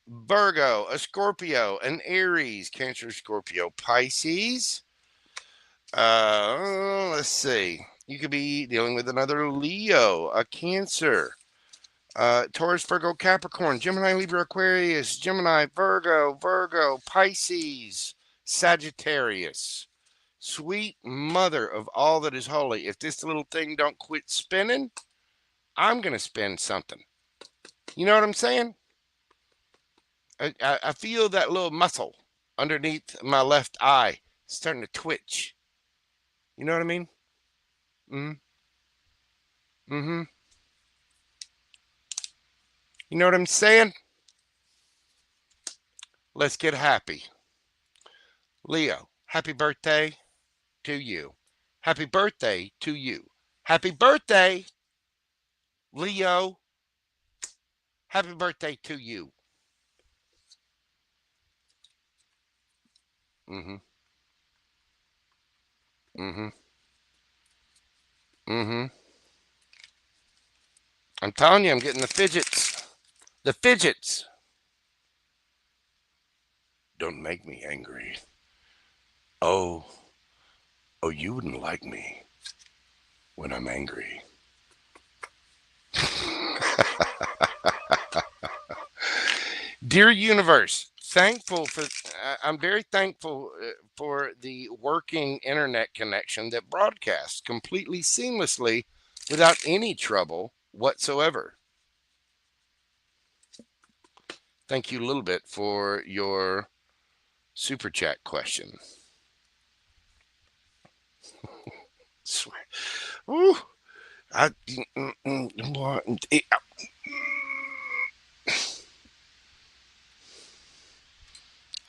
Virgo, a Scorpio, an Aries, Cancer, Scorpio, Pisces. Let's see. You could be dealing with another Leo, a Cancer, Taurus, Virgo, Capricorn, Gemini, Libra, Aquarius, Gemini, Virgo, Pisces, Sagittarius. Sweet mother of all that is holy. If this little thing don't quit spinning, I'm going to spin something. You know what I'm saying? I feel that little muscle underneath my left eye starting to twitch. You know what I mean? Mm-hmm. Mm-hmm. You know what I'm saying? Let's get happy. Leo, happy birthday to you. Happy birthday to you. Happy birthday, Leo. Happy birthday to you. Mm-hmm. Mm-hmm. Mm-hmm. I'm telling you, I'm getting the fidgets. The fidgets. Don't make me angry. Oh, oh, you wouldn't like me when I'm angry. Dear universe, thankful for I'm very thankful for the working internet connection that broadcasts completely seamlessly without any trouble whatsoever. Thank you, Lil Bit, for your super chat question. Swear. Ooh, I,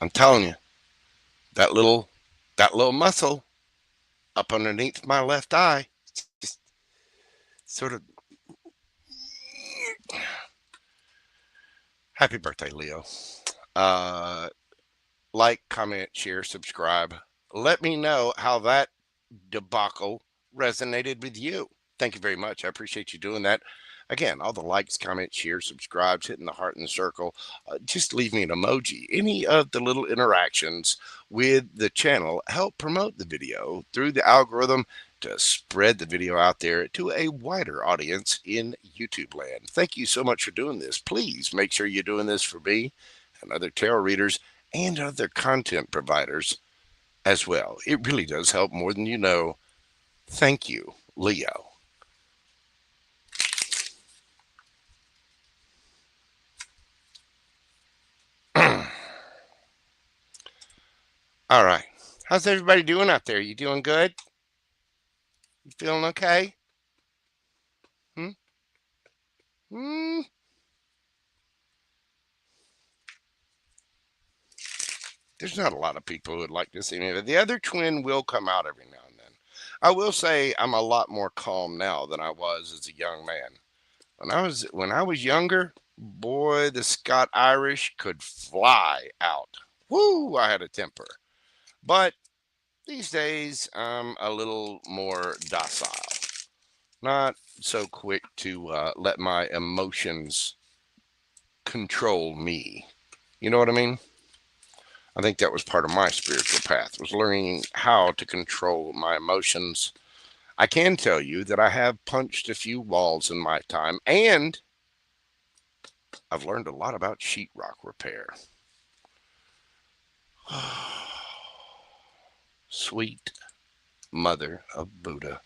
I'm telling you, that little That little muscle up underneath my left eye, just sort of. Happy birthday, Leo. Uh, like, comment, share, subscribe. Let me know how that debacle resonated with you. Thank you very much. I appreciate you doing that. Again, all the likes, comments, shares, subscribes, hitting the heart in the circle. Just leave me an emoji. Any of the little interactions with the channel help promote the video through the algorithm to spread the video out there to a wider audience in YouTube land. Thank you so much for doing this. Please make sure you're doing this for me and other tarot readers and other content providers as well. It really does help more than you know. Thank you, Leo. All right. How's everybody doing out there? You doing good? You feeling okay? Hmm? Hmm? There's not a lot of people who would like to see me, but the other twin will come out every now and then. I will say I'm a lot more calm now than I was as a young man. When I was younger, boy, the Scott Irish could fly out. Woo, I had a temper. But these days, I'm a little more docile. Not so quick to let my emotions control me. You know what I mean? I think that was part of my spiritual path, was learning how to control my emotions. I can tell you that I have punched a few walls in my time, and I've learned a lot about sheetrock repair. Sweet mother of Buddha.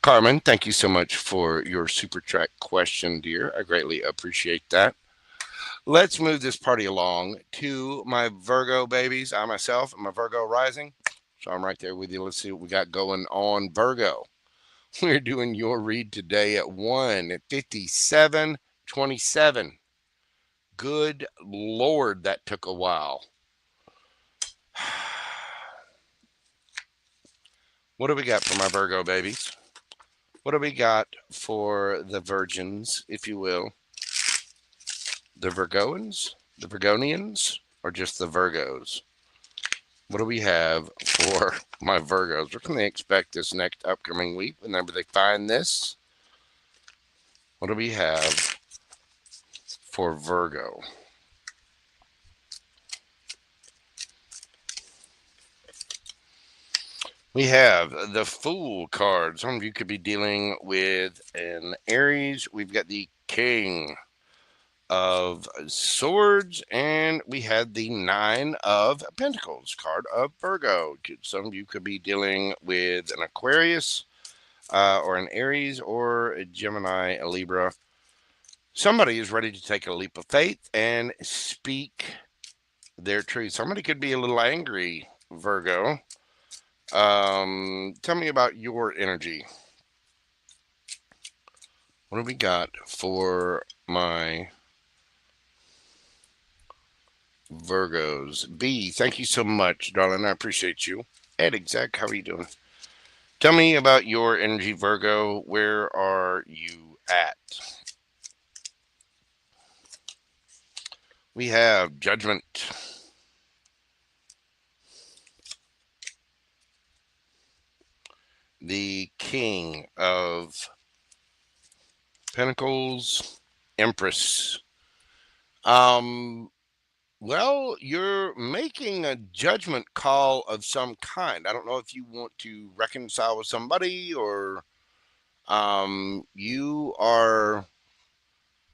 Carmen, thank you so much for your super chat question, dear. I greatly appreciate that. Let's move this party along to my Virgo babies. I myself am a Virgo rising, so I'm right there with you. Let's see what we got going on Virgo. We're doing your read today at 1:57:27. Good Lord, that took a while. What do we got for my Virgo babies? What do we got for the virgins, if you will? The Virgoans? The Virgonians? Or just the Virgos? What do we have for my Virgos? What can they expect this next upcoming week whenever they find this? What do we have for Virgo? We have the Fool card. Some of you could be dealing with an Aries. We've got the King of Swords, and we had the Nine of Pentacles card of Virgo. Some of you could be dealing with an Aquarius or an Aries or a Gemini, a Libra. Somebody is ready to take a leap of faith and speak their truth. Somebody could be a little angry, Virgo. Tell me about your energy. What do we got for my Virgos? B, thank you so much, darling. I appreciate you. Edexc, how are you doing? Tell me about your energy, Virgo. Where are you at? We have Judgment. The King of Pentacles, Empress. Well, you're making a judgment call of some kind. I don't know if you want to reconcile with somebody or you're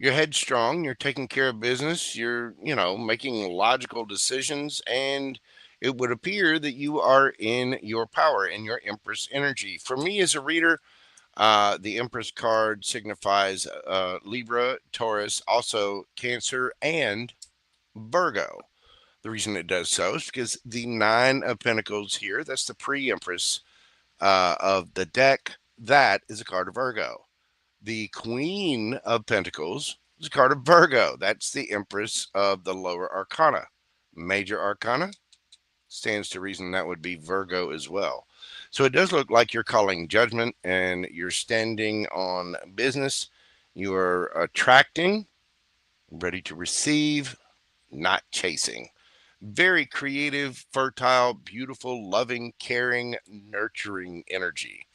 headstrong, you're taking care of business, you're, making logical decisions, and it would appear that you are in your power, in your Empress energy. For me as a reader, the Empress card signifies Libra, Taurus, also Cancer, and Virgo. The reason it does so is because the Nine of Pentacles here, that's the pre-Empress of the deck, that is a card of Virgo. The Queen of Pentacles is a card of Virgo. That's the Empress of the lower arcana. Major arcana, Stands to reason that would be Virgo as well. So it does look like you're calling judgment and you're standing on business. You are attracting, ready to receive, not chasing. Very creative, fertile, beautiful, loving, caring, nurturing energy.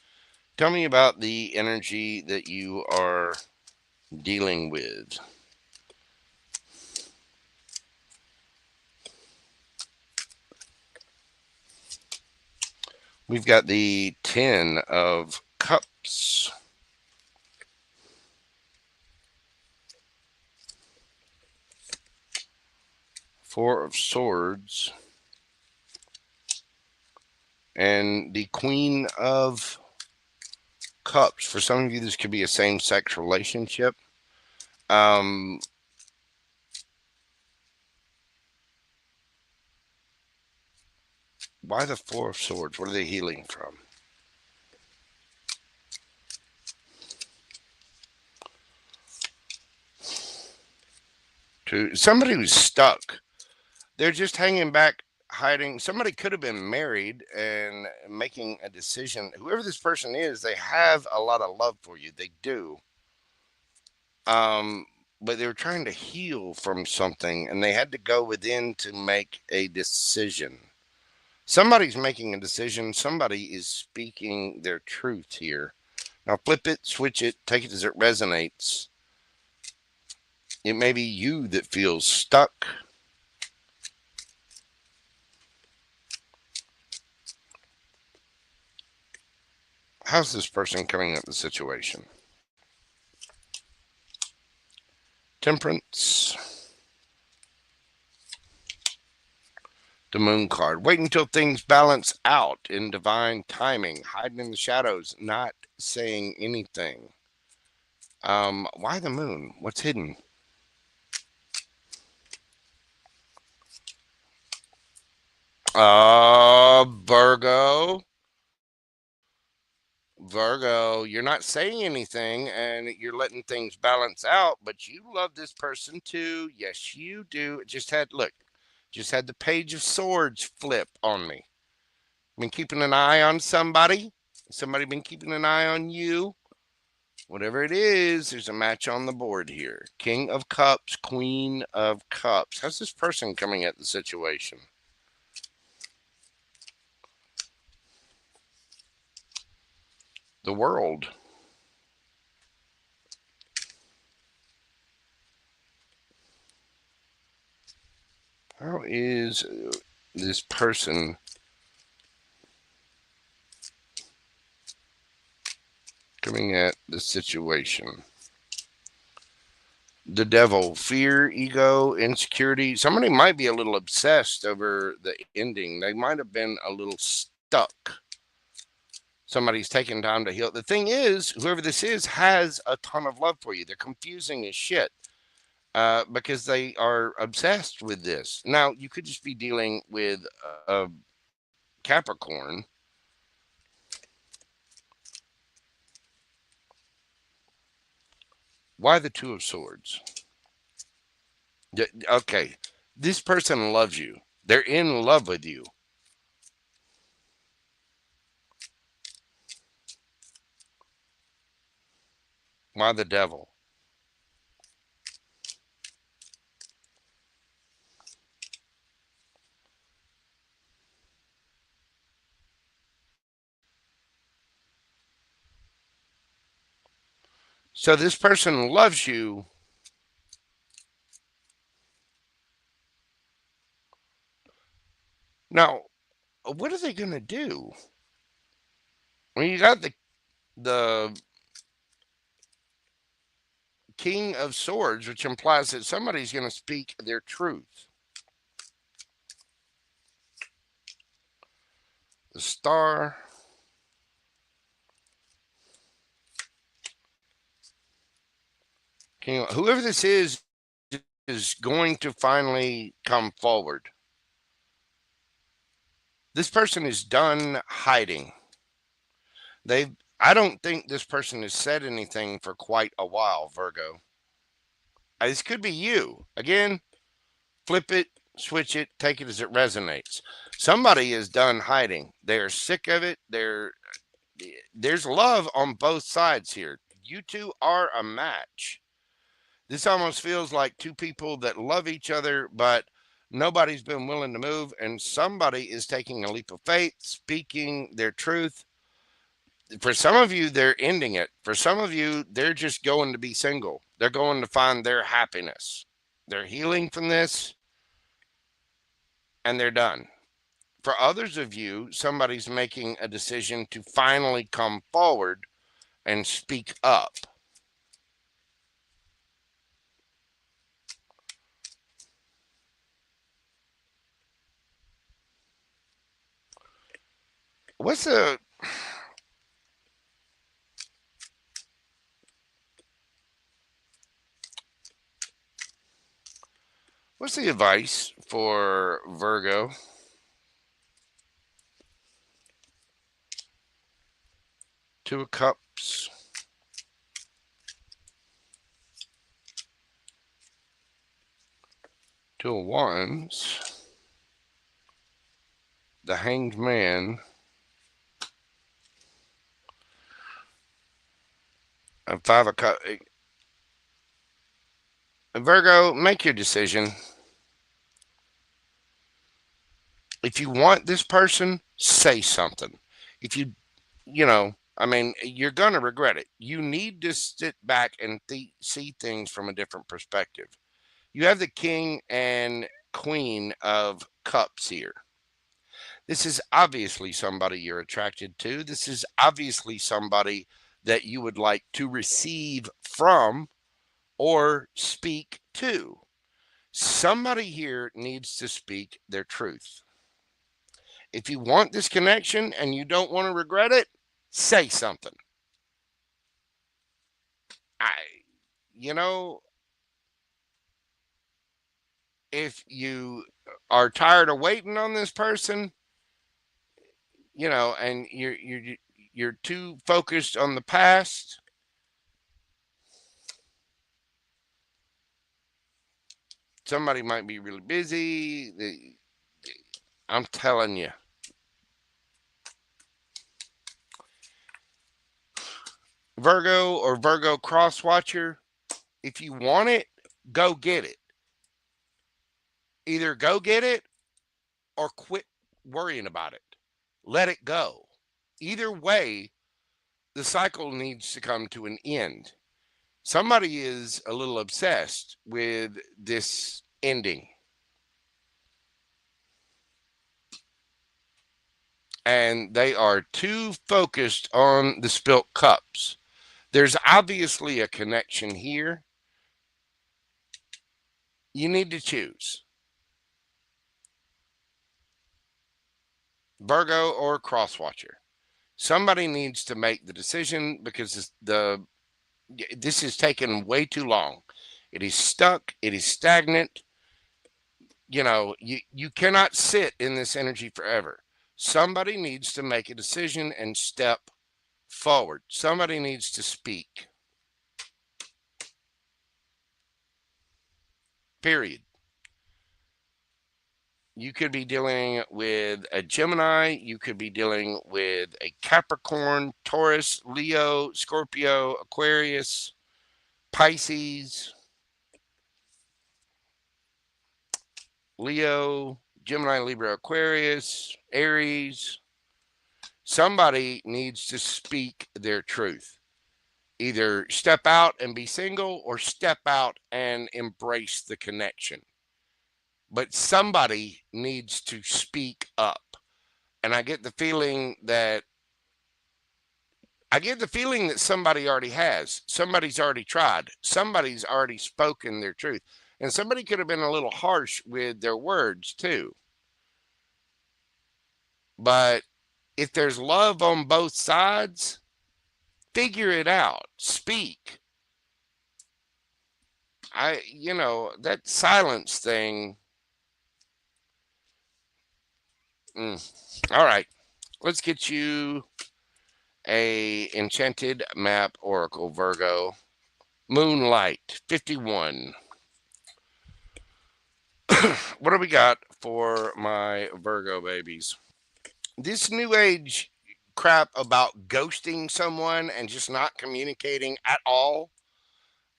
Tell me about the energy that you are dealing with. We've got the 10 of Cups, 4 of Swords, and the Queen of Cups. For some of you, this could be a same-sex relationship. Why the 4 of Swords? What are they healing from? To somebody who's stuck. They're just hanging back, hiding. Somebody could have been married and making a decision. Whoever this person is, they have a lot of love for you. They do. But they were trying to heal from something and they had to go within to make a decision. Somebody's making a decision. Somebody is speaking their truth here. Now flip it, switch it, take it as it resonates. It may be you that feels stuck. How's this person coming at the situation? Temperance. The Moon card. Wait until things balance out in divine timing. Hiding in the shadows, not saying anything. Why the Moon? What's hidden? Virgo. Virgo, you're not saying anything and you're letting things balance out, but you love this person too. Yes, you do. It just had, look, just had the Page of Swords flip on me. Been keeping an eye on somebody. Somebody been keeping an eye on you. Whatever it is, there's a match on the board here. King of Cups, Queen of Cups. How's this person coming at the situation? The World. How is this person coming at the situation? The Devil, fear, ego, insecurity. Somebody might be a little obsessed over the ending. They might have been a little stuck. Somebody's taking time to heal. The thing is, whoever this is has a ton of love for you. They're confusing as shit because they are obsessed with this. Now, you could just be dealing with a Capricorn. Why the Two of Swords? Okay, this person loves you. They're in love with you. Why the Devil? So this person loves you. Now, what are they going to do? When you got the King of Swords, which implies that somebody's going to speak their truth. The Star. Whoever this is going to finally come forward. This person is done hiding. I don't think this person has said anything for quite a while, Virgo. This could be you. Again, flip it, switch it, take it as it resonates. Somebody is done hiding. They're sick of it. There's love on both sides here. You two are a match. This almost feels like two people that love each other, but nobody's been willing to move, and somebody is taking a leap of faith, speaking their truth. For some of you, they're ending it. For some of you, they're just going to be single. They're going to find their happiness. They're healing from this, and they're done. For others of you, somebody's making a decision to finally come forward and speak up. What's the advice for Virgo? Two of Cups. Two of Wands. The Hanged Man. And Five of Cups. Virgo, make your decision. If you want this person, say something. If you I mean, you're going to regret it. You need to sit back and see things from a different perspective. You have the King and Queen of Cups here. This is obviously somebody you're attracted to. This is obviously somebody that you would like to receive from or speak to. Somebody here needs to speak their truth. If you want this connection and you don't want to regret it, say something. If you are tired of waiting on this person, and you're too focused on the past, somebody might be really busy. I'm telling you. Virgo or Virgo cross watcher, if you want it, go get it. Either go get it or quit worrying about it. Let it go. Either way, the cycle needs to come to an end. Somebody is a little obsessed with this ending. And they are too focused on the spilt cups. There's obviously a connection here. You need to choose. Virgo or crosswatcher. Somebody needs to make the decision because this is taking way too long. It is stuck. It is stagnant. You cannot sit in this energy forever. Somebody needs to make a decision and step forward. Somebody needs to speak. Period. You could be dealing with a Gemini. You could be dealing with a Capricorn, Taurus, Leo, Scorpio, Aquarius, Pisces, Leo, Gemini, Libra, Aquarius, Aries. Somebody needs to speak their truth. Either step out and be single or step out and embrace the connection. But somebody needs to speak up. And I get the feeling that somebody already has. Somebody's already tried. Somebody's already spoken their truth. And somebody could have been a little harsh with their words too. But if there's love on both sides, figure it out. Speak. That silence thing. All right. Let's get you a enchanted map oracle, Virgo. Moonlight 51. What do we got for my Virgo babies? This new age crap about ghosting someone and just not communicating at all.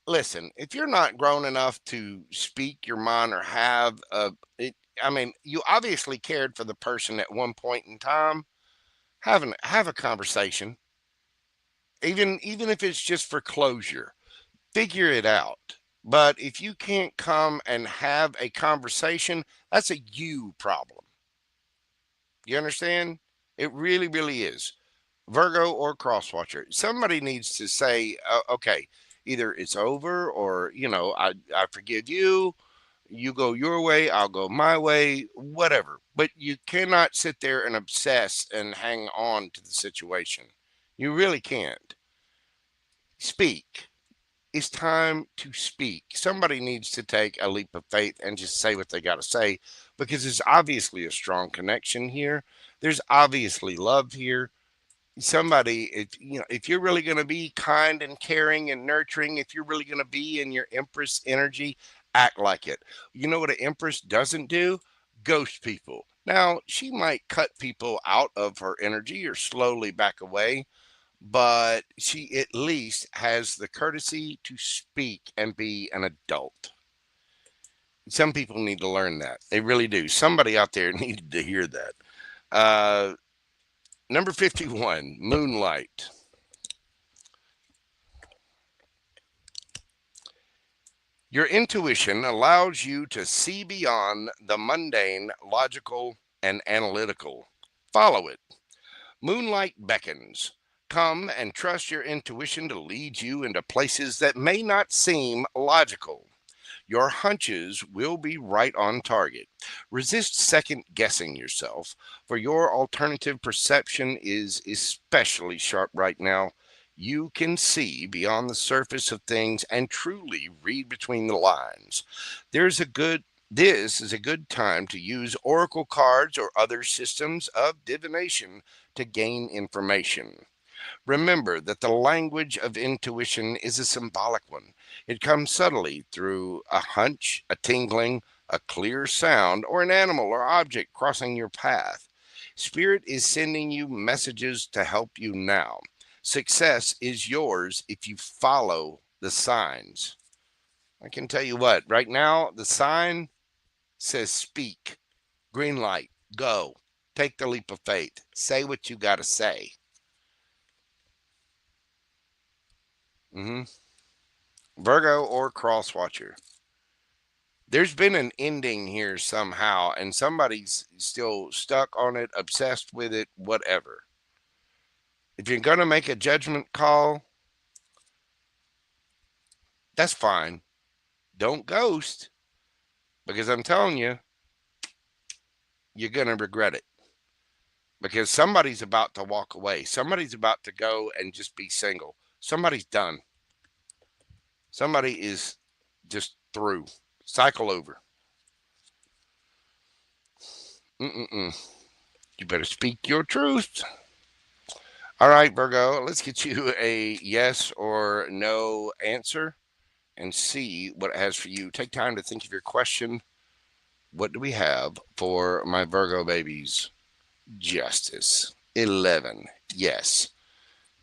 Listen, if you're not grown enough to speak your mind or have it, I mean, you obviously cared for the person at one point in time. Have a conversation, even if it's just for closure. Figure it out. But if you can't come and have a conversation, that's a you problem. You understand? It really, really is. Virgo or crosswatcher. Somebody needs to say, okay, either it's over or, I forgive you. You go your way, I'll go my way, whatever. But you cannot sit there and obsess and hang on to the situation. You really can't. Speak. It's time to speak. Somebody needs to take a leap of faith and just say what they got to say because there's obviously a strong connection here. There's obviously love here. Somebody, if you're really going to be kind and caring and nurturing, if you're really going to be in your Empress energy, act like it. You know what an Empress doesn't do? Ghost people. Now, she might cut people out of her energy or slowly back away, but she at least has the courtesy to speak and be an adult. Some people need to learn that. They really do. Somebody out there needed to hear that. Uh, Number 51, Moonlight. Your intuition allows you to see beyond the mundane, logical, and analytical. Follow it. Moonlight beckons. Come and trust your intuition to lead you into places that may not seem logical. Your hunches will be right on target. Resist second guessing yourself, for your alternative perception is especially sharp right now. You can see beyond the surface of things and truly read between the lines. There's a good This is a good time to use oracle cards or other systems of divination to gain information. Remember that the language of intuition is a symbolic one. It comes subtly through a hunch, a tingling, a clear sound, or an animal or object crossing your path. Spirit is sending you messages to help you now. Success is yours if you follow the signs. I can tell you what, right now, the sign says speak, green light, go. Take the leap of faith. Say what you got to say. Mm-hmm. Virgo or crosswatcher. There's been an ending here somehow, and somebody's still stuck on it, obsessed with it, whatever. If you're going to make a judgment call, that's fine. Don't ghost, because I'm telling you, you're going to regret it. Because somebody's about to walk away. Somebody's about to go and just be single. Somebody's done. Somebody is just through. Cycle over. You better speak your truth. All right, Virgo, let's get you a yes or no answer and see what it has for you. Take time to think of your question. What do we have for my Virgo babies? Justice. 11. Yes.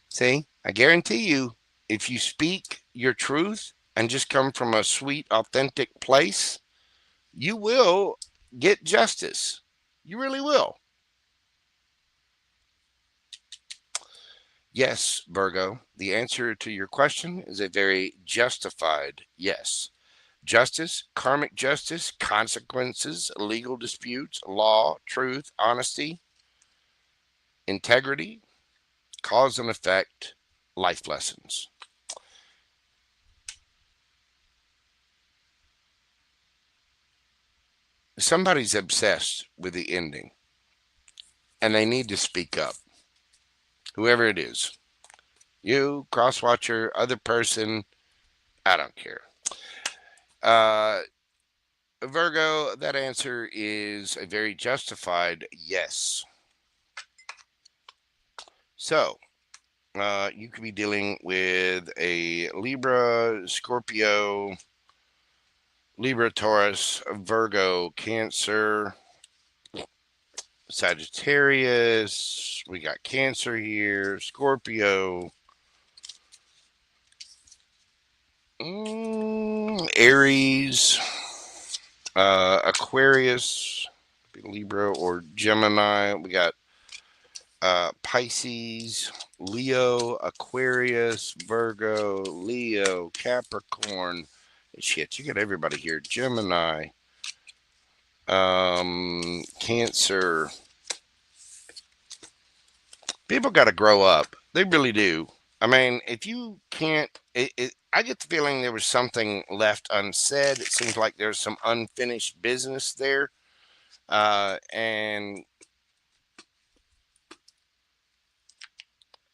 See, I guarantee you, if you speak your truth and just come from a sweet, authentic place, you will get justice. You really will. Yes, Virgo, the answer to your question is a very justified yes. Justice, karmic justice, consequences, legal disputes, law, truth, honesty, integrity, cause and effect, life lessons. Somebody's obsessed with the ending and they need to speak up. Whoever it is, you, crosswatcher, other person, I don't care. Virgo, that answer is a very justified yes. So, you could be dealing with a Libra, Scorpio, Libra, Taurus, Virgo, Cancer, Sagittarius. We got Cancer here, Scorpio, Aries, Aquarius, Libra or Gemini. We got Pisces, Leo, Aquarius, Virgo, Leo, Capricorn. Shit, you got everybody here. Gemini, Cancer. People got to grow up. They really do. I mean, if you can't, I get the feeling there was something left unsaid. It seems like there's some unfinished business there. And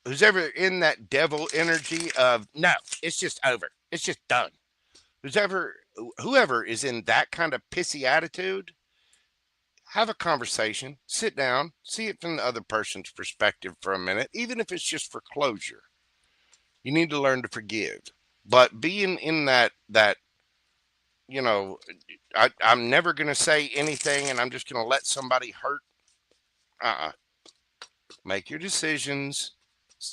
who's ever in that devil energy of, no, it's just over. It's just done. Whoever is in that kind of pissy attitude, have a conversation, sit down, see it from the other person's perspective for a minute, even if it's just for closure. You need to learn to forgive. But being in that, you know, I'm never going to say anything and I'm just going to let somebody hurt. Make your decisions.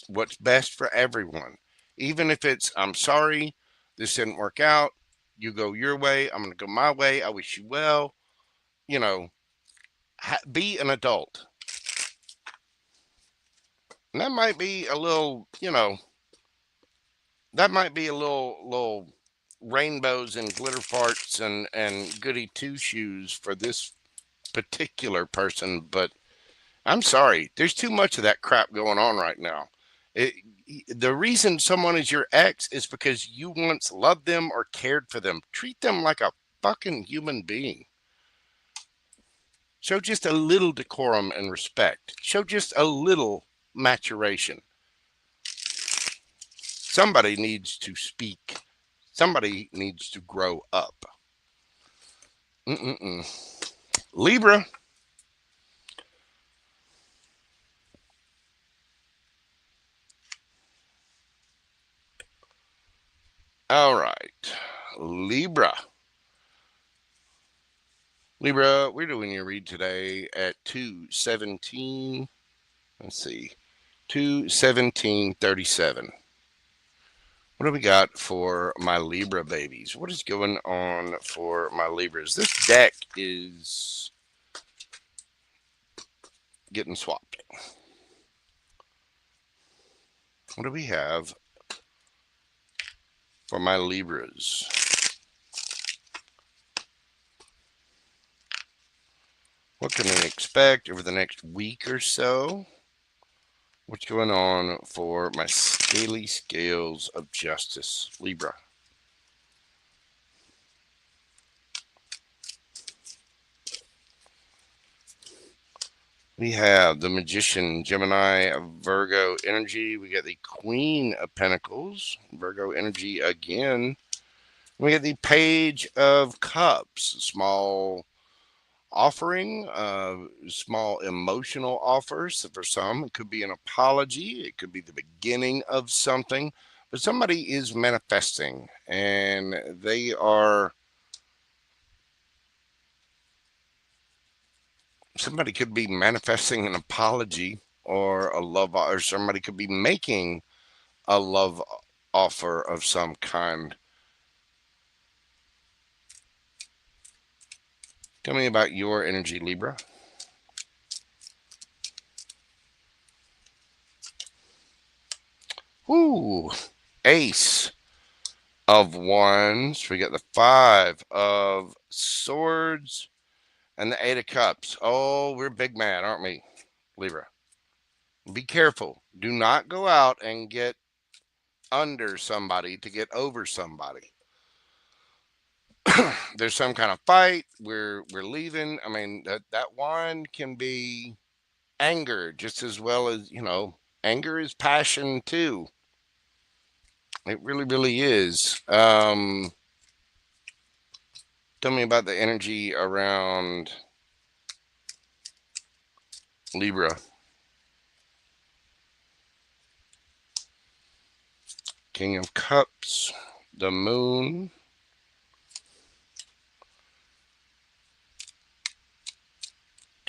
What's best for everyone. Even if it's, I'm sorry, this didn't work out. You go your way. I'm going to go my way. I wish you well. You know, be an adult. And that might be a little, you know, that might be a little rainbows and glitter farts and goody two shoes for this particular person. But I'm sorry, there's too much of that crap going on right now. The reason someone is your ex is because you once loved them or cared for them. Treat them like a fucking human being. Show just a little decorum and respect. Show just a little maturation. Somebody needs to speak. Somebody needs to grow up. Libra. All right. Libra. Libra, we're doing your read today at 2:17. Let's see. 2:17:37. What do we got for my Libra babies? What is going on for my Libras? This deck is getting swapped. What do we have for my Libras? What can we expect over the next week or so? What's going on for my scaly scales of justice, Libra? We have the Magician, Gemini, Virgo energy. We got the Queen of Pentacles, Virgo energy again. We got the Page of Cups, small offering, small emotional offers. For some, it could be an apology. It could be the beginning of something. But somebody is manifesting, and they are... Somebody could be manifesting an apology or a love, or somebody could be making a love offer of some kind. Tell me about your energy, Libra. Ooh, Ace of Wands. We got the Five of Swords and the Eight of Cups. Oh, we're big mad, aren't we, Libra? Be careful. Do not go out and get under somebody to get over somebody. There's some kind of fight. We're leaving. I mean, that wand can be anger just as well as, you know, anger is passion too. It really, really is. Tell me about the energy around Libra. King of Cups, the Moon,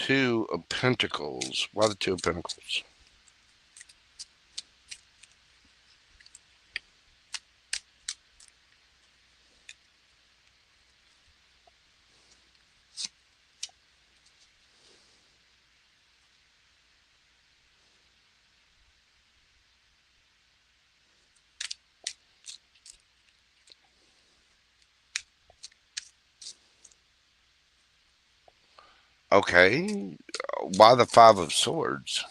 Two of Pentacles. Why the Two of Pentacles? Okay. Why the Five of Swords?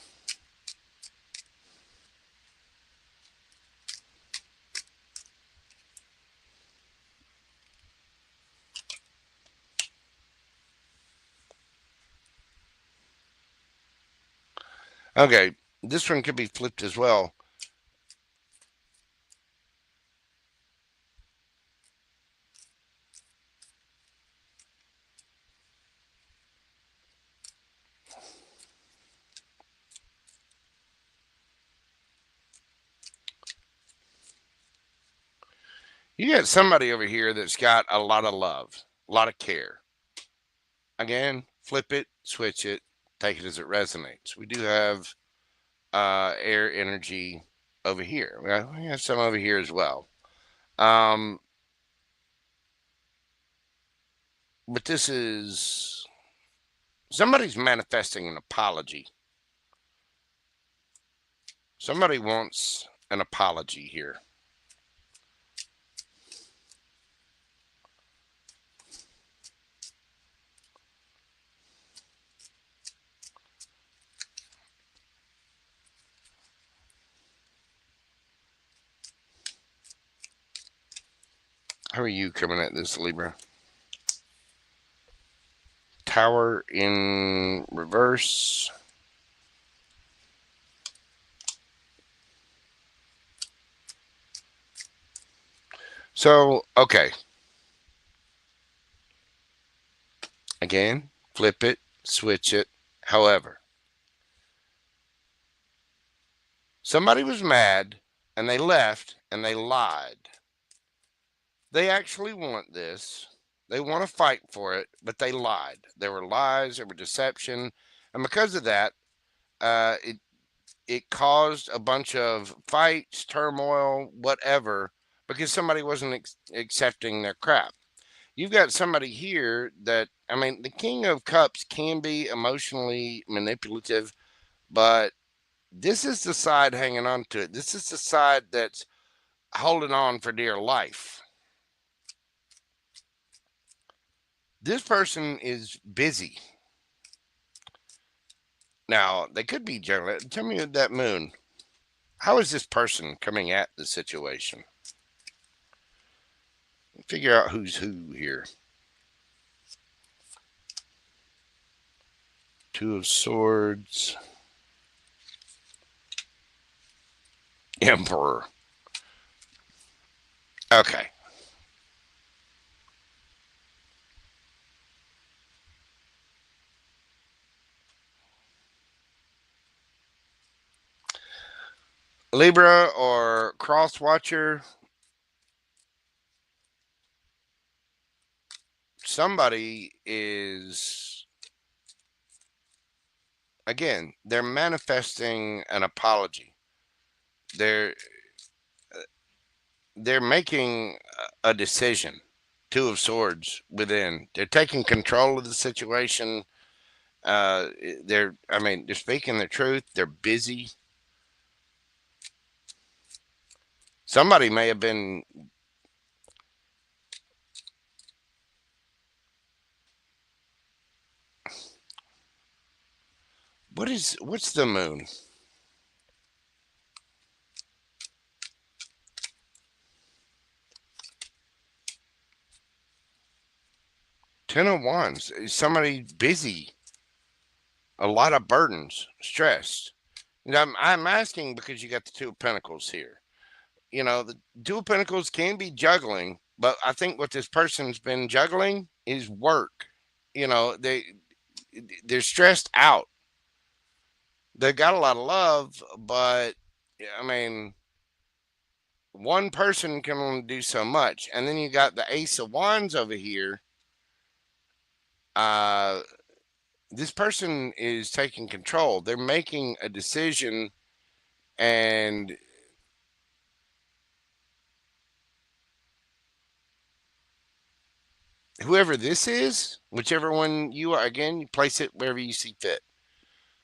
Okay. This one could be flipped as well. You got somebody over here that's got a lot of love, a lot of care. Again, flip it, switch it, take it as it resonates. We do have air energy over here. We have some over here as well. But this is somebody's manifesting an apology. Somebody wants an apology here. How are you coming at this, Libra? Tower in reverse. So, okay. Again, flip it, switch it. However, somebody was mad and they left and they lied. They actually want this. They want to fight for it, but they lied. There were lies, there were deception. And because of that, it caused a bunch of fights, turmoil, whatever, because somebody wasn't accepting their crap. You've got somebody here that, I mean, the King of Cups can be emotionally manipulative, but this is the side hanging on to it. This is the side that's holding on for dear life. This person is busy. Now, they could be general. Tell me that moon. How is this person coming at the situation? Figure out who's who here. Two of Swords. Emperor. Okay. Libra or Cross Watcher. Somebody is, again, they're manifesting an apology. They're making a decision. Two of Swords within. They're taking control of the situation. They're speaking the truth. They're busy. Somebody may have been what's the moon? Ten of Wands. Somebody busy. A lot of burdens, stressed. And I'm asking because you got the Two of Pentacles here. You know, the Two of Pentacles can be juggling, but I think what this person's been juggling is work. You know, they're stressed out. They've got a lot of love, but I mean, one person can only do so much. And then you got the Ace of Wands over here. this person is taking control. They're making a decision, and whoever this is, whichever one you are, again, you place it wherever you see fit.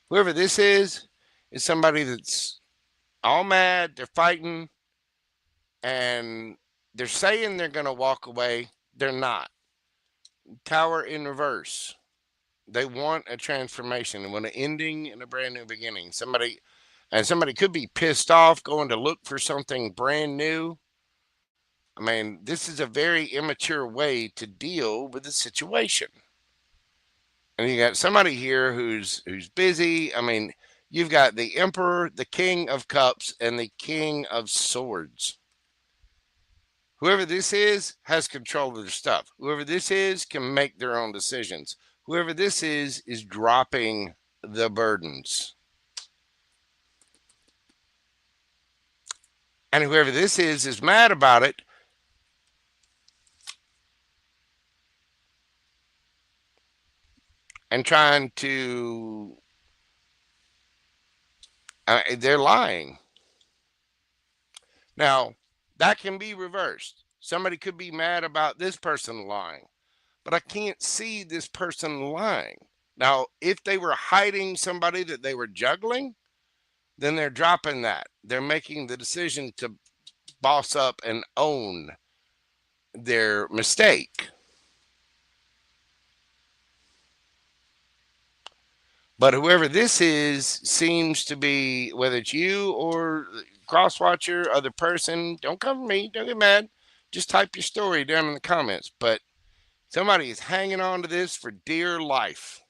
Whoever this is somebody that's all mad. They're fighting, and they're saying they're going to walk away. They're not. Tower in reverse. They want a transformation. They want an ending and a brand new beginning. Somebody could be pissed off, going to look for something brand new. I mean, this is a very immature way to deal with the situation. And you got somebody here who's busy. I mean, you've got the Emperor, the King of Cups, and the King of Swords. Whoever this is has control of their stuff. Whoever this is can make their own decisions. Whoever this is dropping the burdens. And whoever this is mad about it. And trying to, they're lying. Now, that can be reversed. Somebody could be mad about this person lying, but I can't see this person lying. Now, if they were hiding somebody that they were juggling, then they're dropping that. They're making the decision to boss up and own their mistake. But whoever this is seems to be, whether it's you or crosswatcher, other person, don't come for me, don't get mad. Just type your story down in the comments. But somebody is hanging on to this for dear life,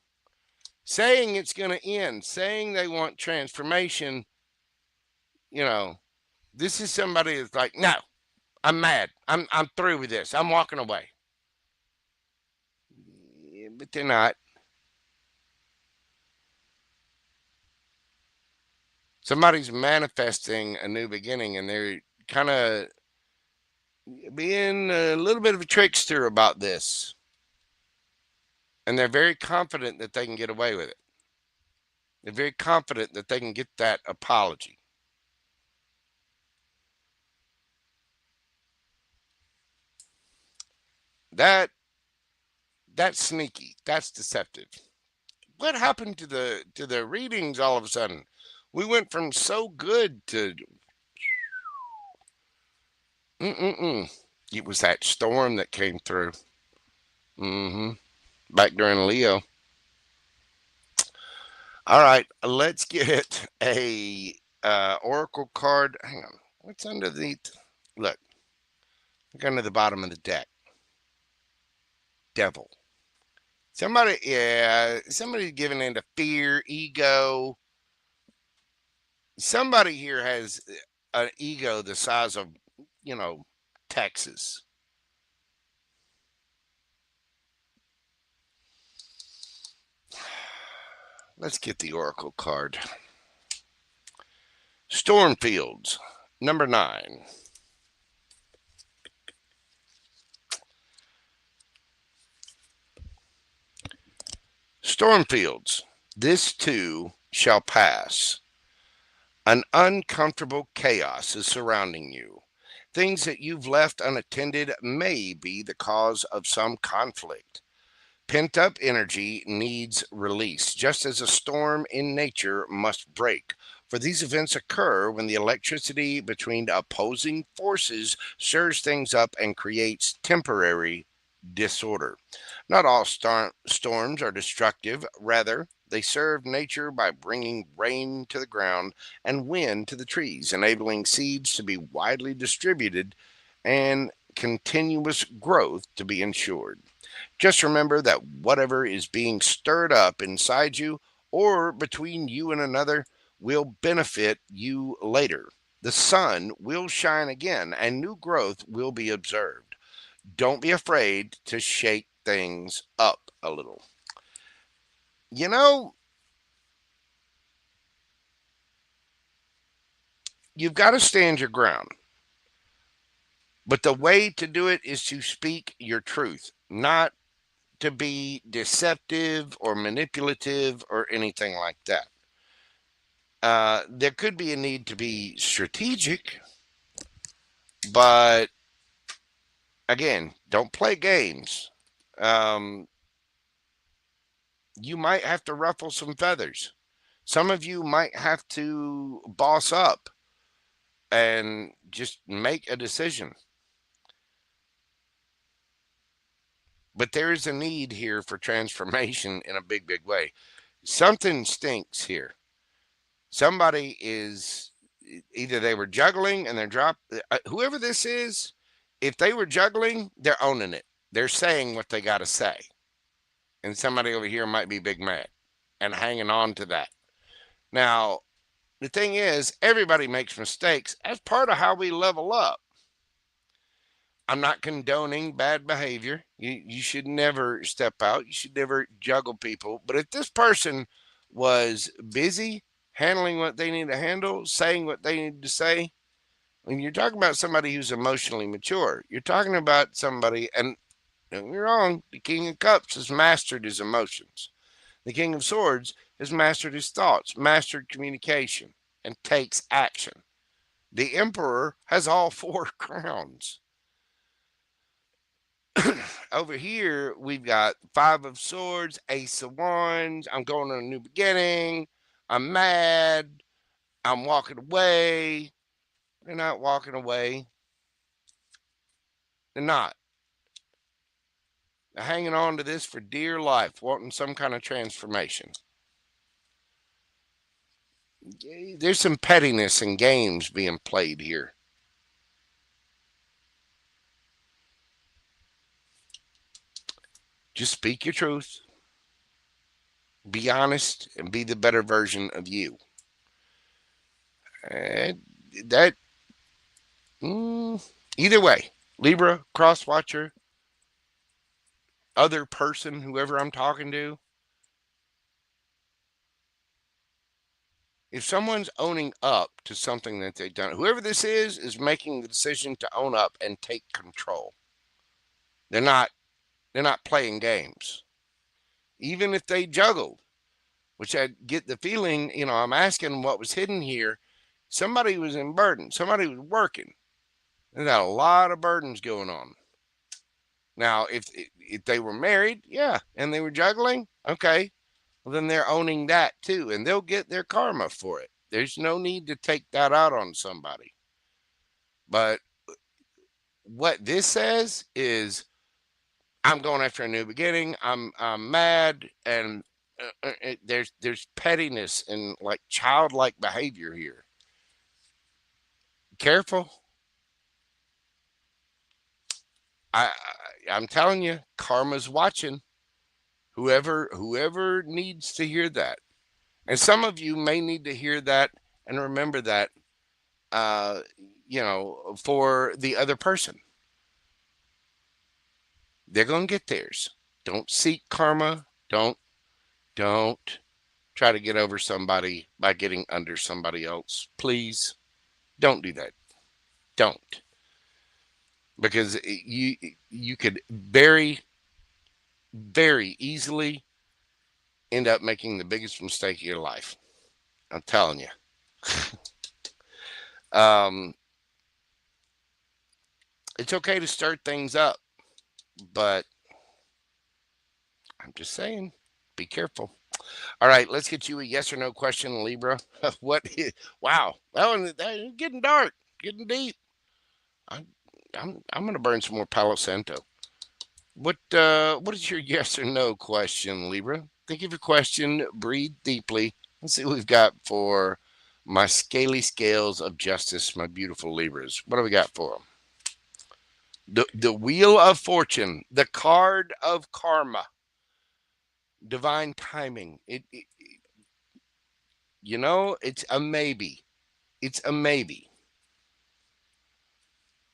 saying it's going to end, saying they want transformation. You know, this is somebody that's like, no, I'm mad. I'm through with this. I'm walking away. Yeah, but they're not. Somebody's manifesting a new beginning, and they're kind of being a little bit of a trickster about this. And they're very confident that they can get away with it. They're very confident that they can get that apology. That's sneaky. That's deceptive. What happened to the readings all of a sudden? We went from so good to It was that storm that came through. Back during Leo. All right, let's get a oracle card. Hang on. What's underneath? Look under the bottom of the deck. Devil. Somebody's giving into fear, ego. Somebody here has an ego the size of, Texas. Let's get the oracle card. Stormfields, number 9. Stormfields, this too shall pass. An uncomfortable chaos is surrounding you. Things that you've left unattended may be the cause of some conflict. Pent-up energy needs release, just as a storm in nature must break. For these events occur when the electricity between opposing forces stirs things up and creates temporary disorder. Not all storms are destructive. Rather, they serve nature by bringing rain to the ground and wind to the trees, enabling seeds to be widely distributed and continuous growth to be ensured. Just remember that whatever is being stirred up inside you or between you and another will benefit you later. The sun will shine again and new growth will be observed. Don't be afraid to shake things up a little. You've got to stand your ground. But the way to do it is to speak your truth, not to be deceptive or manipulative or anything like that. There could be a need to be strategic, but again, don't play games. You might have to ruffle some feathers. Some of you might have to boss up and just make a decision. But there is a need here for transformation in a big, big way. Something stinks here. Somebody is, either they were juggling and they're whoever this is, if they were juggling, they're owning it. They're saying what they got to say. And somebody over here might be big mad and hanging on to that. Now, the thing is, everybody makes mistakes. That's part of how we level up. I'm not condoning bad behavior. You should never step out. You should never juggle people. But if this person was busy handling what they need to handle, saying what they need to say, when you're talking about somebody who's emotionally mature, you're talking about somebody, and don't get me wrong, the King of Cups has mastered his emotions. The King of Swords has mastered his thoughts, mastered communication, and takes action. The Emperor has all 4 crowns. Over here, we've got 5 of Swords, Ace of Wands. I'm going on a new beginning. I'm mad. I'm walking away. They're not walking away. They're not. They're hanging on to this for dear life, wanting some kind of transformation. There's some pettiness and games being played here. Just speak your truth. Be honest and be the better version of you. Either way, Libra, cross watcher, other person, whoever I'm talking to, if someone's owning up to something that they've done, whoever this is making the decision to own up and take control. They're not playing games. Even if they juggled, which I get the feeling, I'm asking what was hidden here. Somebody was in burden. Somebody was working. They got a lot of burdens going on. Now, if they were married, yeah, and they were juggling, okay, well, then they're owning that too, and they'll get their karma for it. There's no need to take that out on somebody. But what this says is, I'm going after a new beginning. I'm mad, and there's pettiness and like childlike behavior here. Careful. I'm telling you, karma's watching. Whoever needs to hear that, and some of you may need to hear that and remember that, for the other person. They're going to get theirs. Don't seek karma. Don't try to get over somebody by getting under somebody else. Please don't do that. Don't. Because you could very, very easily end up making the biggest mistake of your life. I'm telling you. It's okay to start things up, but I'm just saying, be careful. All right, let's get you a yes or no question, Libra. Wow, that's getting dark, getting deep. I'm gonna burn some more Palo Santo. What is your yes or no question, Libra? Think of your question, breathe deeply. Let's see what we've got for my scaly scales of justice, my beautiful Libras. What do we got for them? The Wheel of Fortune, the card of karma, divine timing. It's a maybe. It's a maybe.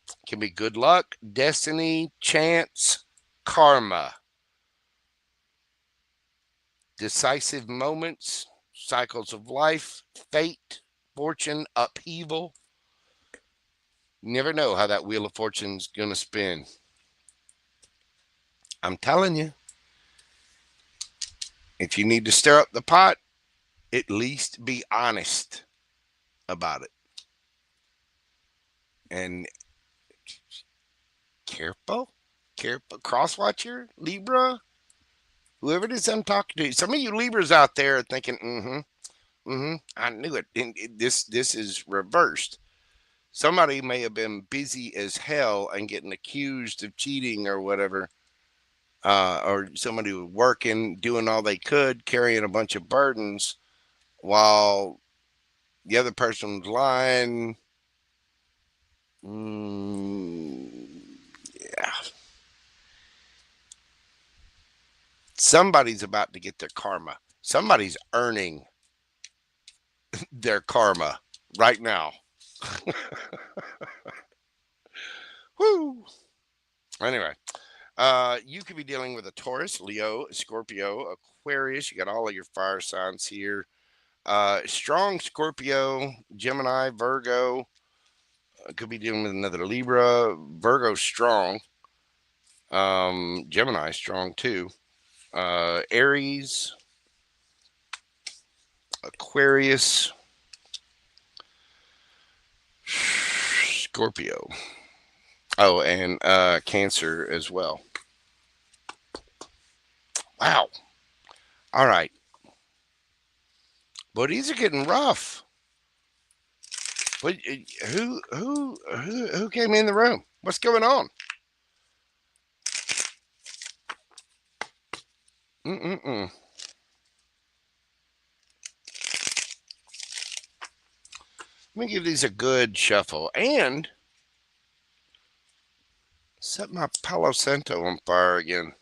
It can be good luck, destiny, chance, karma. Decisive moments, cycles of life, fate, fortune, upheaval. You never know how that Wheel of Fortune's going to spin. I'm telling you, If you need to stir up the pot, at least be honest about it. And careful, crosswatcher, Libra, whoever it is I'm talking to. Some of you Libras out there are thinking, I knew it. This is reversed. Somebody may have been busy as hell and getting accused of cheating or whatever. Or somebody was working, doing all they could, carrying a bunch of burdens while the other person was lying. Yeah. Somebody's about to get their karma. Somebody's earning their karma right now. Woo. Anyway, you could be dealing with a Taurus, Leo, Scorpio, Aquarius. You got all of your fire signs here. Strong Scorpio, Gemini, Virgo. Could be dealing with another Libra. Virgo strong. Gemini strong too. Aries, Aquarius, Scorpio. Oh, and Cancer as well. Wow. All right. But these are getting rough. But who came in the room? What's going on? Let me give these a good shuffle and set my Palo Santo on fire again.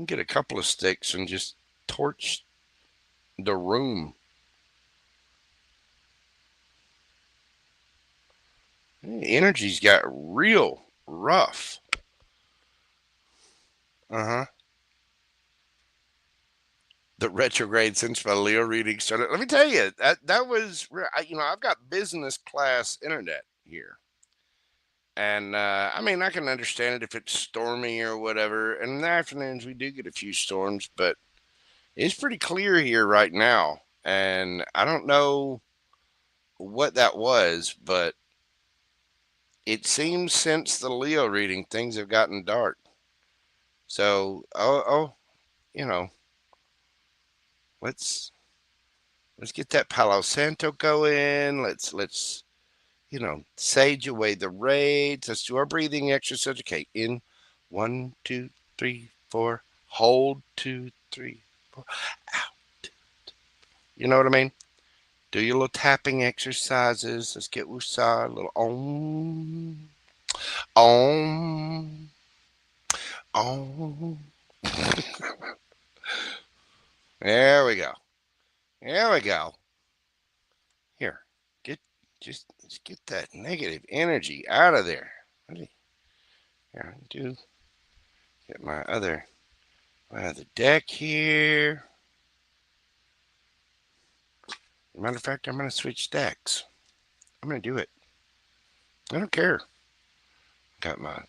Get a couple of sticks and just torch the room. The energy's got real rough. The retrograde since my Leo reading started. Let me tell you, that was, I've got business class internet here. And, I mean, I can understand it if it's stormy or whatever. And in the afternoons, we do get a few storms, but it's pretty clear here right now. And I don't know what that was, but it seems since the Leo reading, things have gotten dark. So, let's get that Palo Santo going. Let's sage away the rage. Let's do our breathing exercise. Okay, in 1, 2, 3, 4. Hold 2, 3, 4. Out. 2, 3. You know what I mean? Do your little tapping exercises. Let's get woosah. A little om, om, om. There we go. There we go. Here, just get that negative energy out of there. Here, get my other deck here. Matter of fact, I'm going to switch decks. I'm going to do it. I don't care. Got my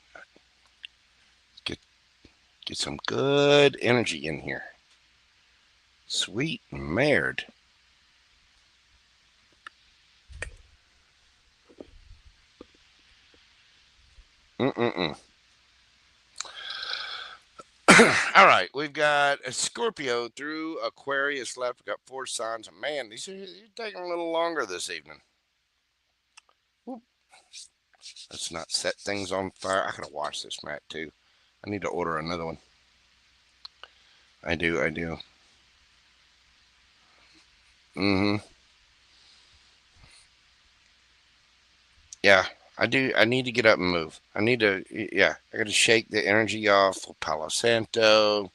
get some good energy in here. Sweet merd. All right, we've got a Scorpio through Aquarius left. We've got 4 signs. Man, these are taking a little longer this evening. Whoop. Let's not set things on fire. I gotta wash this mat too. I need to order another one. I do. Yeah, I do. I need to get up and move. I gotta shake the energy off. Palo Santo.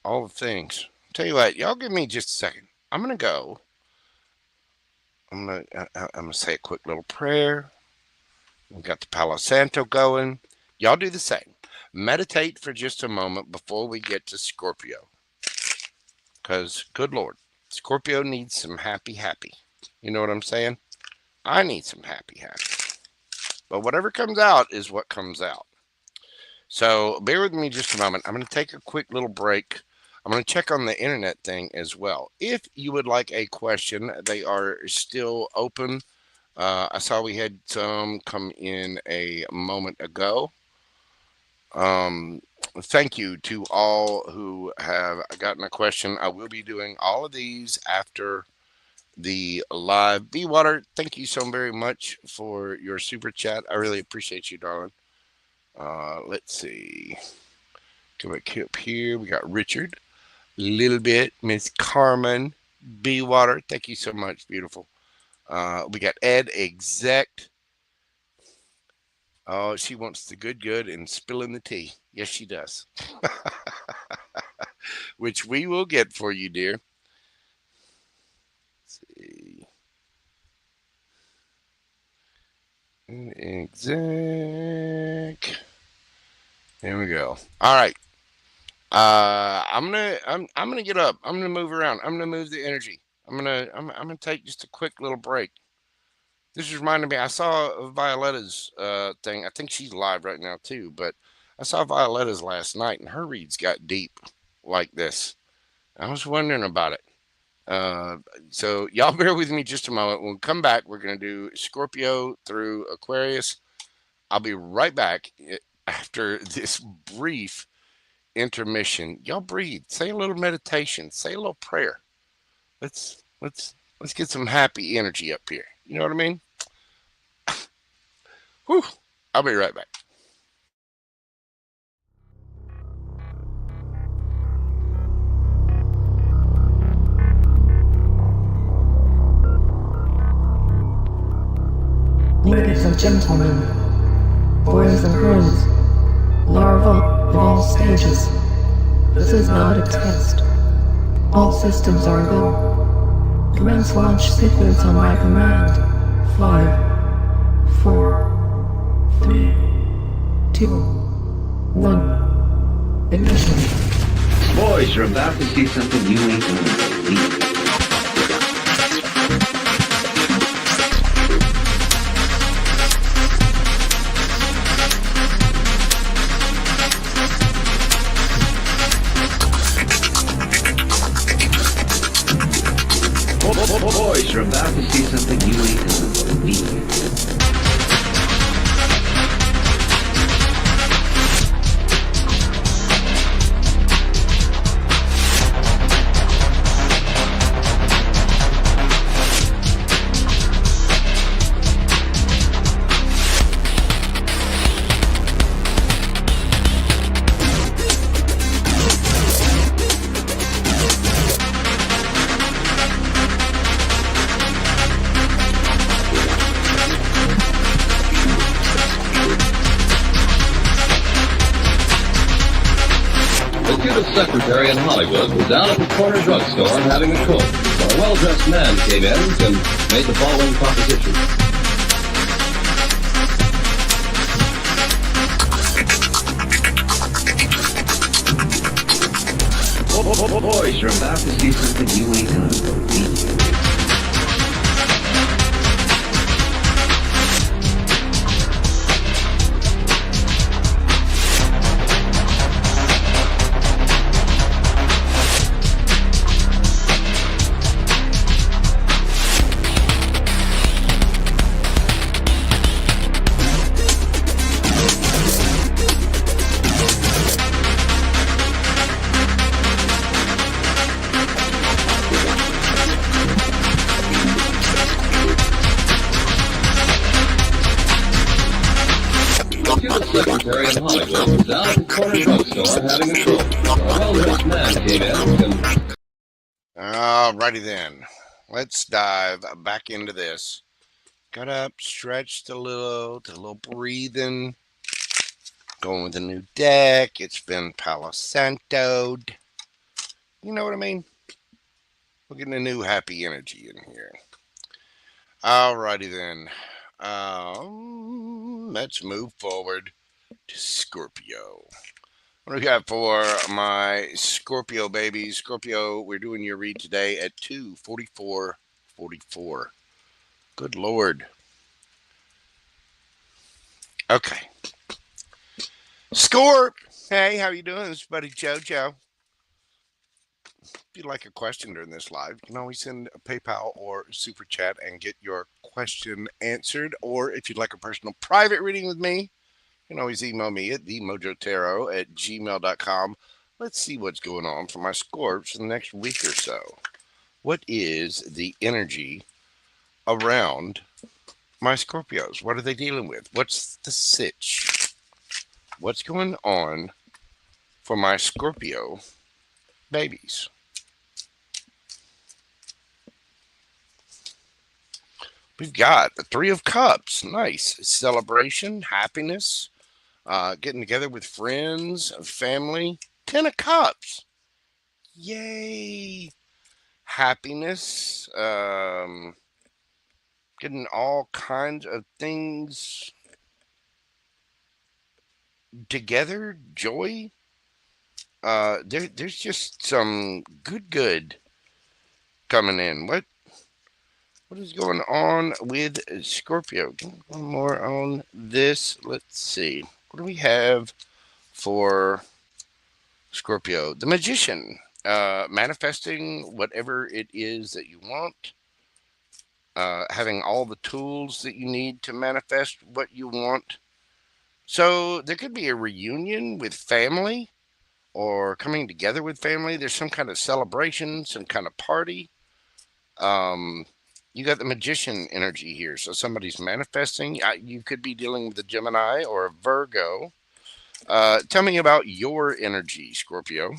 All the things. Tell you what, y'all give me just a second. I'm gonna go. I'm gonna say a quick little prayer. We've got the Palo Santo going. Y'all do the same. Meditate for just a moment before we get to Scorpio. Because, good Lord, Scorpio needs some happy. You know what I'm saying? I need some happy. But whatever comes out is what comes out. So bear with me just a moment. I'm going to take a quick little break. I'm going to check on the internet thing as well. If you would like a question, they are still open. I saw we had some come in a moment ago. Thank you to all who have gotten a question. I will be doing all of these after the live. B Water, thank you so very much for your super chat. I really appreciate you, darling. Let's see. Come back up here. We got Richard, Lil Bit, Miss Carmen, B Water. Thank you so much. Beautiful. We got edexc. Oh, she wants the good and spilling the tea. Yes, she does. Which we will get for you, dear. Let's see. Edexc. There we go. All right. I'm gonna get up. I'm gonna move around. I'm gonna move the energy. I'm gonna take just a quick little break. This is reminding me. I saw Violetta's thing. I think she's live right now too. But I saw Violetta's last night, and her reads got deep like this. I was wondering about it. So y'all bear with me just a moment. When we come back, we're gonna do Scorpio through Aquarius. I'll be right back after this brief intermission. Y'all breathe. Say a little meditation. Say a little prayer. Let's get some happy energy up here. You know what I mean? Whew. I'll be right back. Ladies and gentlemen, boys and girls, larvae of all stages, this is not a test. All systems are go. Commence launch sequence on my command. 5, 4, 3, 2, 1. Ignition. Boys, you're about to see something you ain't gonna believe. Boys, you're about to see something you ain't gonna believe. Secretary in Hollywood was down at the corner drugstore having a coke when a well-dressed man came in and made the following proposition. Boys, you're about to see something you ain't gonna believe. Secretary in Hollywood was down at the corner drugstore having a coke. A well-dressed man came in and... Alrighty then. Let's dive back into this. Got up, stretched a little, did a little breathing. Going with a new deck. It's been Palo Santo'd. You know what I mean? We're getting a new happy energy in here. Alrighty then. Let's move forward to Scorpio. What do we got for my Scorpio babies? Scorpio, we're doing your read today at 2:44:44. Good Lord. Okay. Scorp, hey, how you doing? This is buddy Jojo. If you'd like a question during this live, you can always send a PayPal or super chat and get your question answered. Or if you'd like a personal private reading with me, you can always email me at themojotarot@gmail.com. Let's see what's going on for my Scorps for the next week or so. What is the energy around my Scorpios? What are they dealing with? What's the sitch? What's going on for my Scorpio babies? We've got the Three of Cups. Nice. Celebration, happiness, getting together with friends, family. 10 of Cups. Yay. Happiness. Getting all kinds of things together. Joy. There's just some good coming in. What is going on with Scorpio? One more on this. Let's see. What do we have for Scorpio? The Magician. Manifesting whatever it is that you want. Having all the tools that you need to manifest what you want. So there could be a reunion with family or coming together with family. There's some kind of celebration, some kind of party. You got the Magician energy here. So somebody's manifesting. You could be dealing with a Gemini or a Virgo. Tell me about your energy, Scorpio.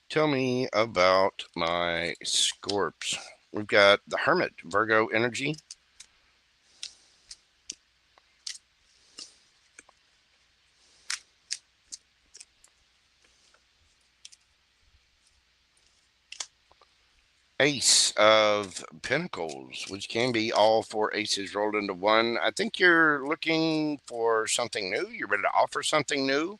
Tell me about my Scorps. We've got the Hermit, Virgo energy. Ace of Pentacles, which can be all four aces rolled into one. I think you're looking for something new. You're ready to offer something new.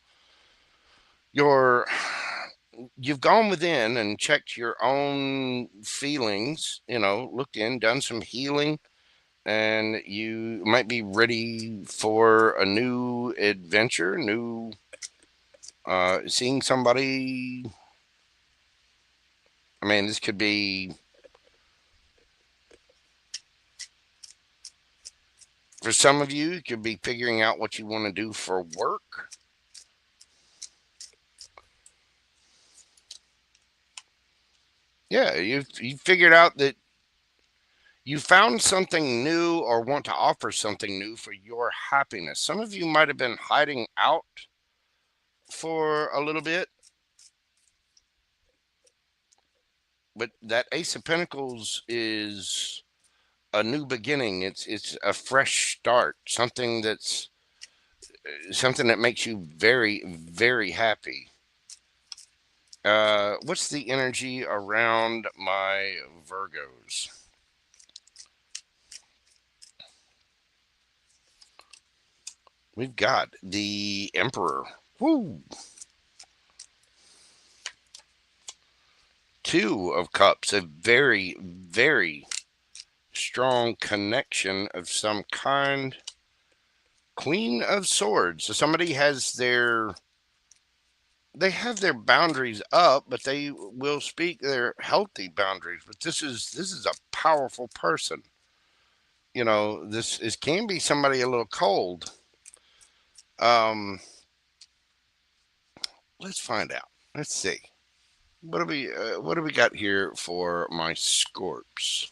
You've gone within and checked your own feelings, looked in, done some healing, and you might be ready for a new adventure, seeing somebody. I mean, this could be for some of you, it could be figuring out what you want to do for work. Yeah, you figured out that you found something new or want to offer something new for your happiness. Some of you might have been hiding out for a little bit. But that Ace of Pentacles is a new beginning. It's a fresh start. Something that makes you very, very happy. What's the energy around my Virgos? We've got the Emperor. Woo! Two of Cups, a very, very strong connection of some kind. Queen of Swords. So somebody has they have their boundaries up, but they will speak their healthy boundaries. But this is a powerful person. This can be somebody a little cold. Let's find out. Let's see. What do we got here for my Scorps?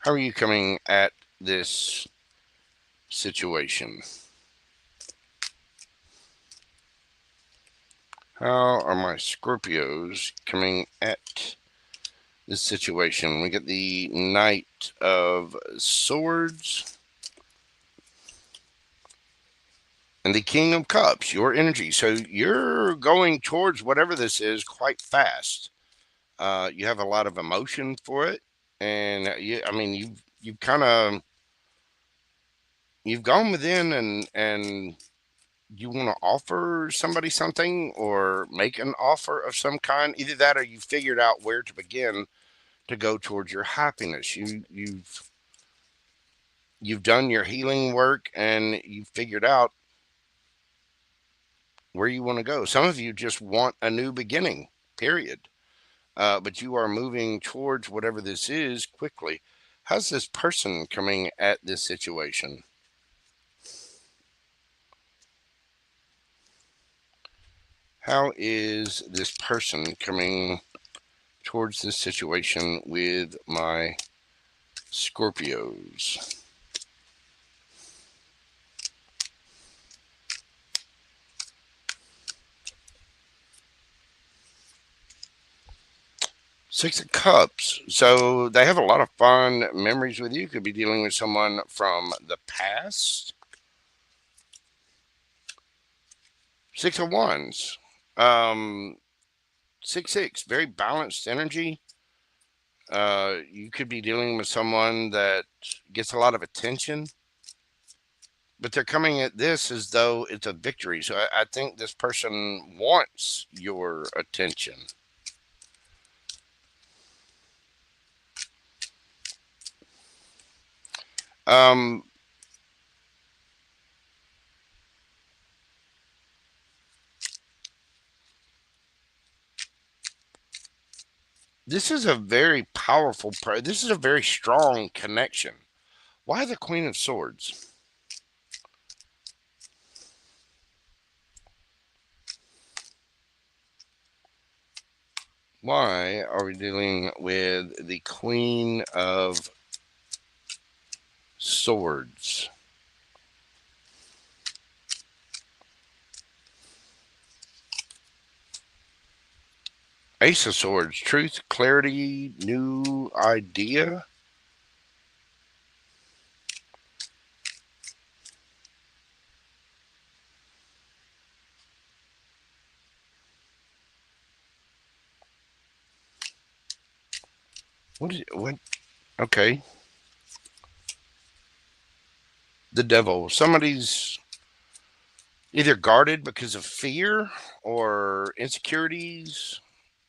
How are you coming at this situation? How are my Scorpios coming at this situation? We get the Knight of Swords and the King of Cups, your energy. So you're going towards whatever this is quite fast. You have a lot of emotion for it. And you've gone within and you want to offer somebody something or make an offer of some kind. Either that or you figured out where to begin to go towards your happiness. You've done your healing work and you've figured out where you want to go. Some of you just want a new beginning, period. But you are moving towards whatever this is quickly. How's this person coming at this situation? How is this person coming towards this situation with my Scorpios? Six of Cups. So they have a lot of fond memories with you. Could be dealing with someone from the past. Six of Wands. 6-6. Very balanced energy. You could be dealing with someone that gets a lot of attention, but they're coming at this as though it's a victory. So I think this person wants your attention. This is a very powerful, this is a very strong connection. Why the Queen of Swords? Why are we dealing with the Queen of Swords? Ace of Swords, truth, clarity, new idea. What? Okay. The Devil. Somebody's either guarded because of fear or insecurities.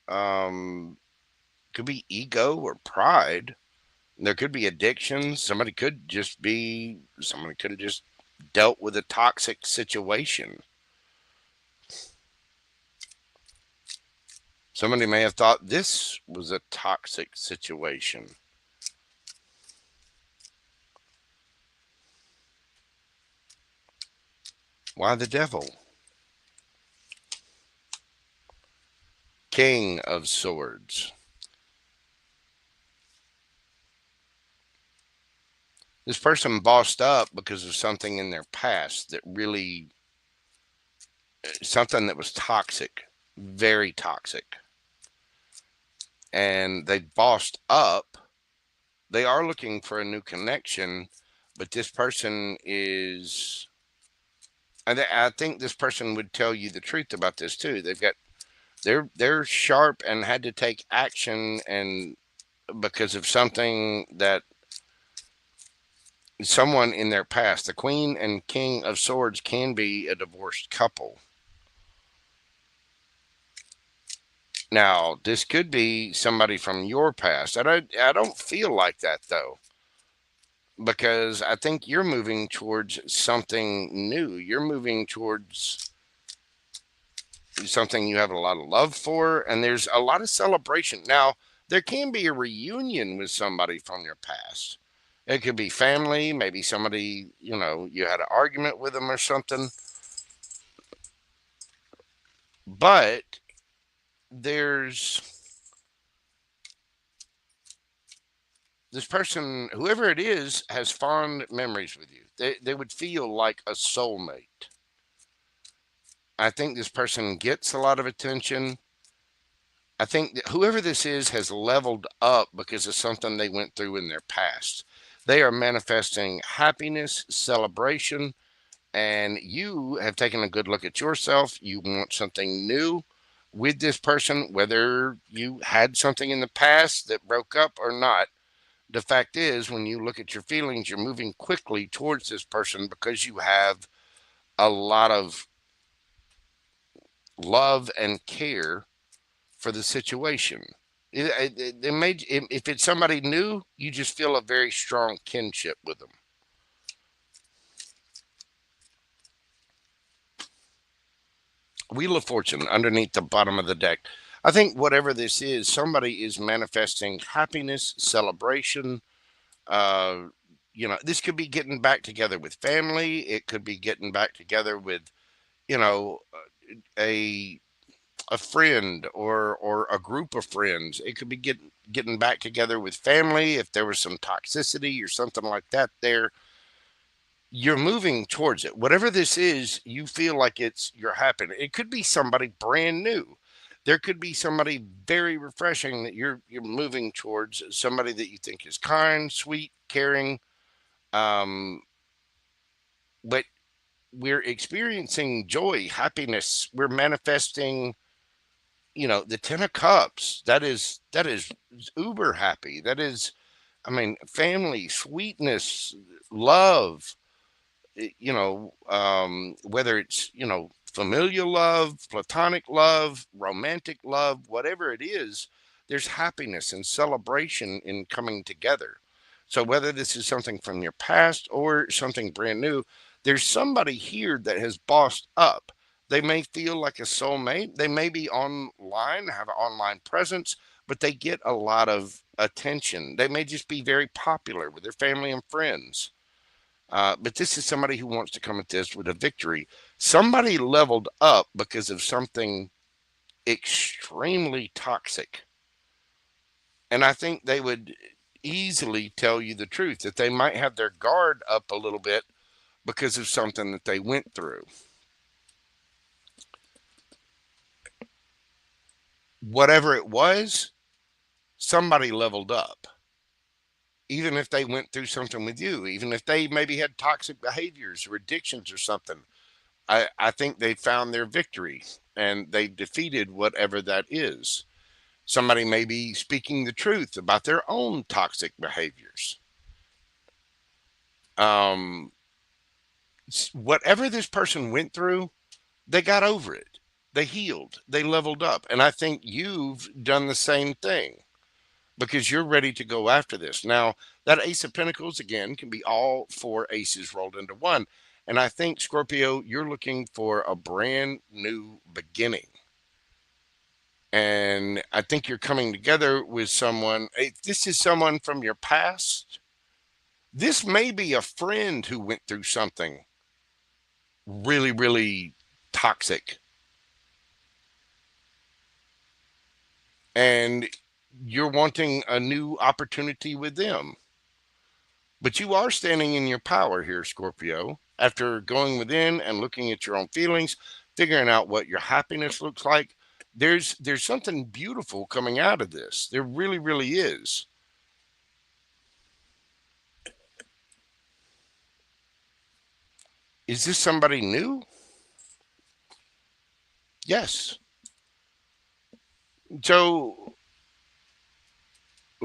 Could be ego or pride. There could be addiction. Somebody could have just dealt with a toxic situation. Somebody may have thought this was a toxic situation. Why the Devil? King of Swords. This person bossed up because of something in their past that really, something that was toxic, very toxic. And they bossed up. They are looking for a new connection, but this person is, I think this person would tell you the truth about this too. They're sharp and had to take action, and because of something that someone in their past. The Queen and King of Swords can be a divorced couple. Now, this could be somebody from your past. I don't feel like that, though, because I think you're moving towards something new. You're moving towards something you have a lot of love for, and there's a lot of celebration. Now, there can be a reunion with somebody from your past. It could be family, maybe somebody, you had an argument with them or something. But there's this person, whoever it is, has fond memories with you. They would feel like a soulmate. I think this person gets a lot of attention. I think that whoever this is has leveled up because of something they went through in their past. They are manifesting happiness, celebration, and you have taken a good look at yourself. You want something new with this person, whether you had something in the past that broke up or not. The fact is, when you look at your feelings, you're moving quickly towards this person because you have a lot of love and care for the situation. If it's somebody new, you just feel a very strong kinship with them. Wheel of Fortune underneath the bottom of the deck. I think whatever this is, somebody is manifesting happiness, celebration. This could be getting back together with family. It could be getting back together with, you know, a friend or a group of friends. It could be getting back together with family if there was some toxicity or something like that there. You're moving towards it. Whatever this is, you feel like you're happy. It could be somebody brand new. There could be somebody very refreshing that you're moving towards, somebody that you think is kind, sweet, caring. But we're experiencing joy, happiness. We're manifesting, the 10 of cups. That is uber happy. That is, family, sweetness, love. Whether it's, familial love, platonic love, romantic love, whatever it is, there's happiness and celebration in coming together. So whether this is something from your past or something brand new, there's somebody here that has bossed up. They may feel like a soulmate. They may be online, have an online presence, but they get a lot of attention. They may just be very popular with their family and friends. But this is somebody who wants to come at this with a victory. Somebody leveled up because of something extremely toxic. And I think they would easily tell you the truth, that they might have their guard up a little bit because of something that they went through. Whatever it was, somebody leveled up. Even if they went through something with you, even if they maybe had toxic behaviors or addictions or something, I think they found their victory and they defeated whatever that is. Somebody may be speaking the truth about their own toxic behaviors. Whatever this person went through, they got over it. They healed. They leveled up. And I think you've done the same thing, because you're ready to go after this. Now, that Ace of Pentacles, again, can be all 4 aces rolled into one. And I think, Scorpio, you're looking for a brand new beginning. And I think you're coming together with someone. If this is someone from your past, this may be a friend who went through something really, really toxic. And you're wanting a new opportunity with them. But you are standing in your power here, Scorpio, after going within and looking at your own feelings, figuring out what your happiness looks like. There's something beautiful coming out of this. There really, really is. Is this somebody new? Yes. So,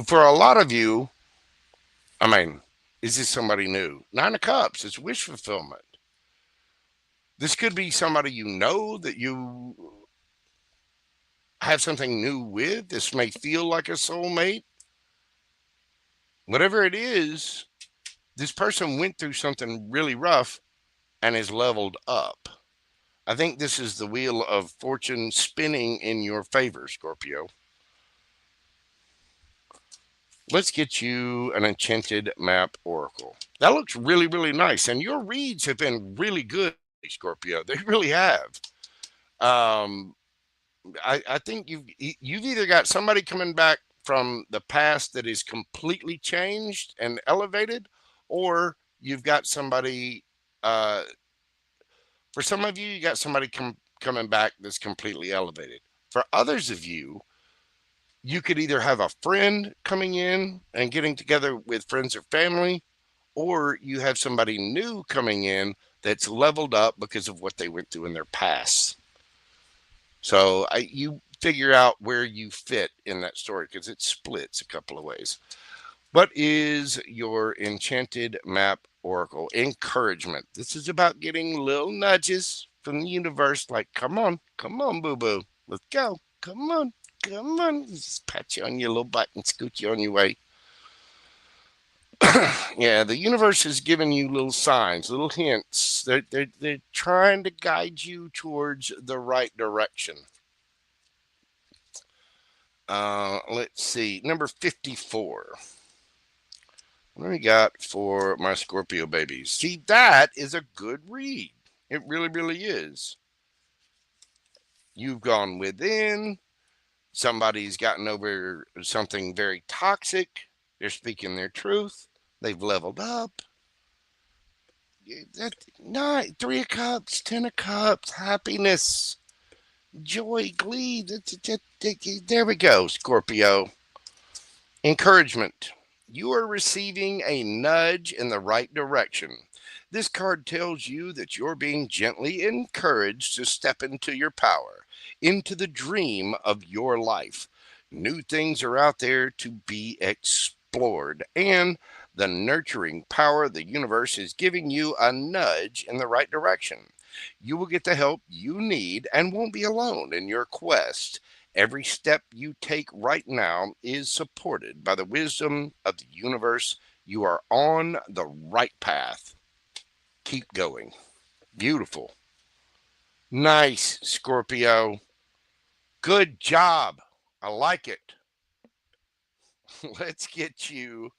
for a lot of you, is this somebody new? 9 of Cups, it's wish fulfillment. This could be somebody you know that you have something new with. This may feel like a soulmate. Whatever it is, this person went through something really rough and is leveled up. I think this is the wheel of fortune spinning in your favor, Scorpio. Let's get you an enchanted map oracle. That looks really, really nice. And your reads have been really good, Scorpio. They really have. I think you've either got somebody coming back from the past that is completely changed and elevated, or you've got somebody, for some of you, you got somebody coming back that's completely elevated. For others of you, you could either have a friend coming in and getting together with friends or family, or you have somebody new coming in that's leveled up because of what they went through in their past. So you figure out where you fit in that story, because it splits a couple of ways. What is your enchanted map oracle? Encouragement. This is about getting little nudges from the universe, like, come on, boo-boo. Let's go. Come on. Come on, just pat you on your little butt and scoot you on your way. Yeah, the universe is giving you little signs, little hints. They're trying to guide you towards the right direction. Let's see, number 54. What do we got for my Scorpio babies? See, that is a good read. It really, really is. You've gone within. Somebody's gotten over something very toxic. They're speaking their truth. They've leveled up. Three of Cups, 10 of Cups, happiness, joy, glee. There we go, Scorpio. Encouragement. You are receiving a nudge in the right direction. This card tells you that you're being gently encouraged to step into your power, into the dream of your life. New things are out there to be explored, and the nurturing power of the universe is giving you a nudge in the right direction. You will get the help you need and won't be alone in your quest. Every step you take right now is supported by the wisdom of the universe. You are on the right path. Keep going. Beautiful. Nice, Scorpio. Good job. I like it. Let's get you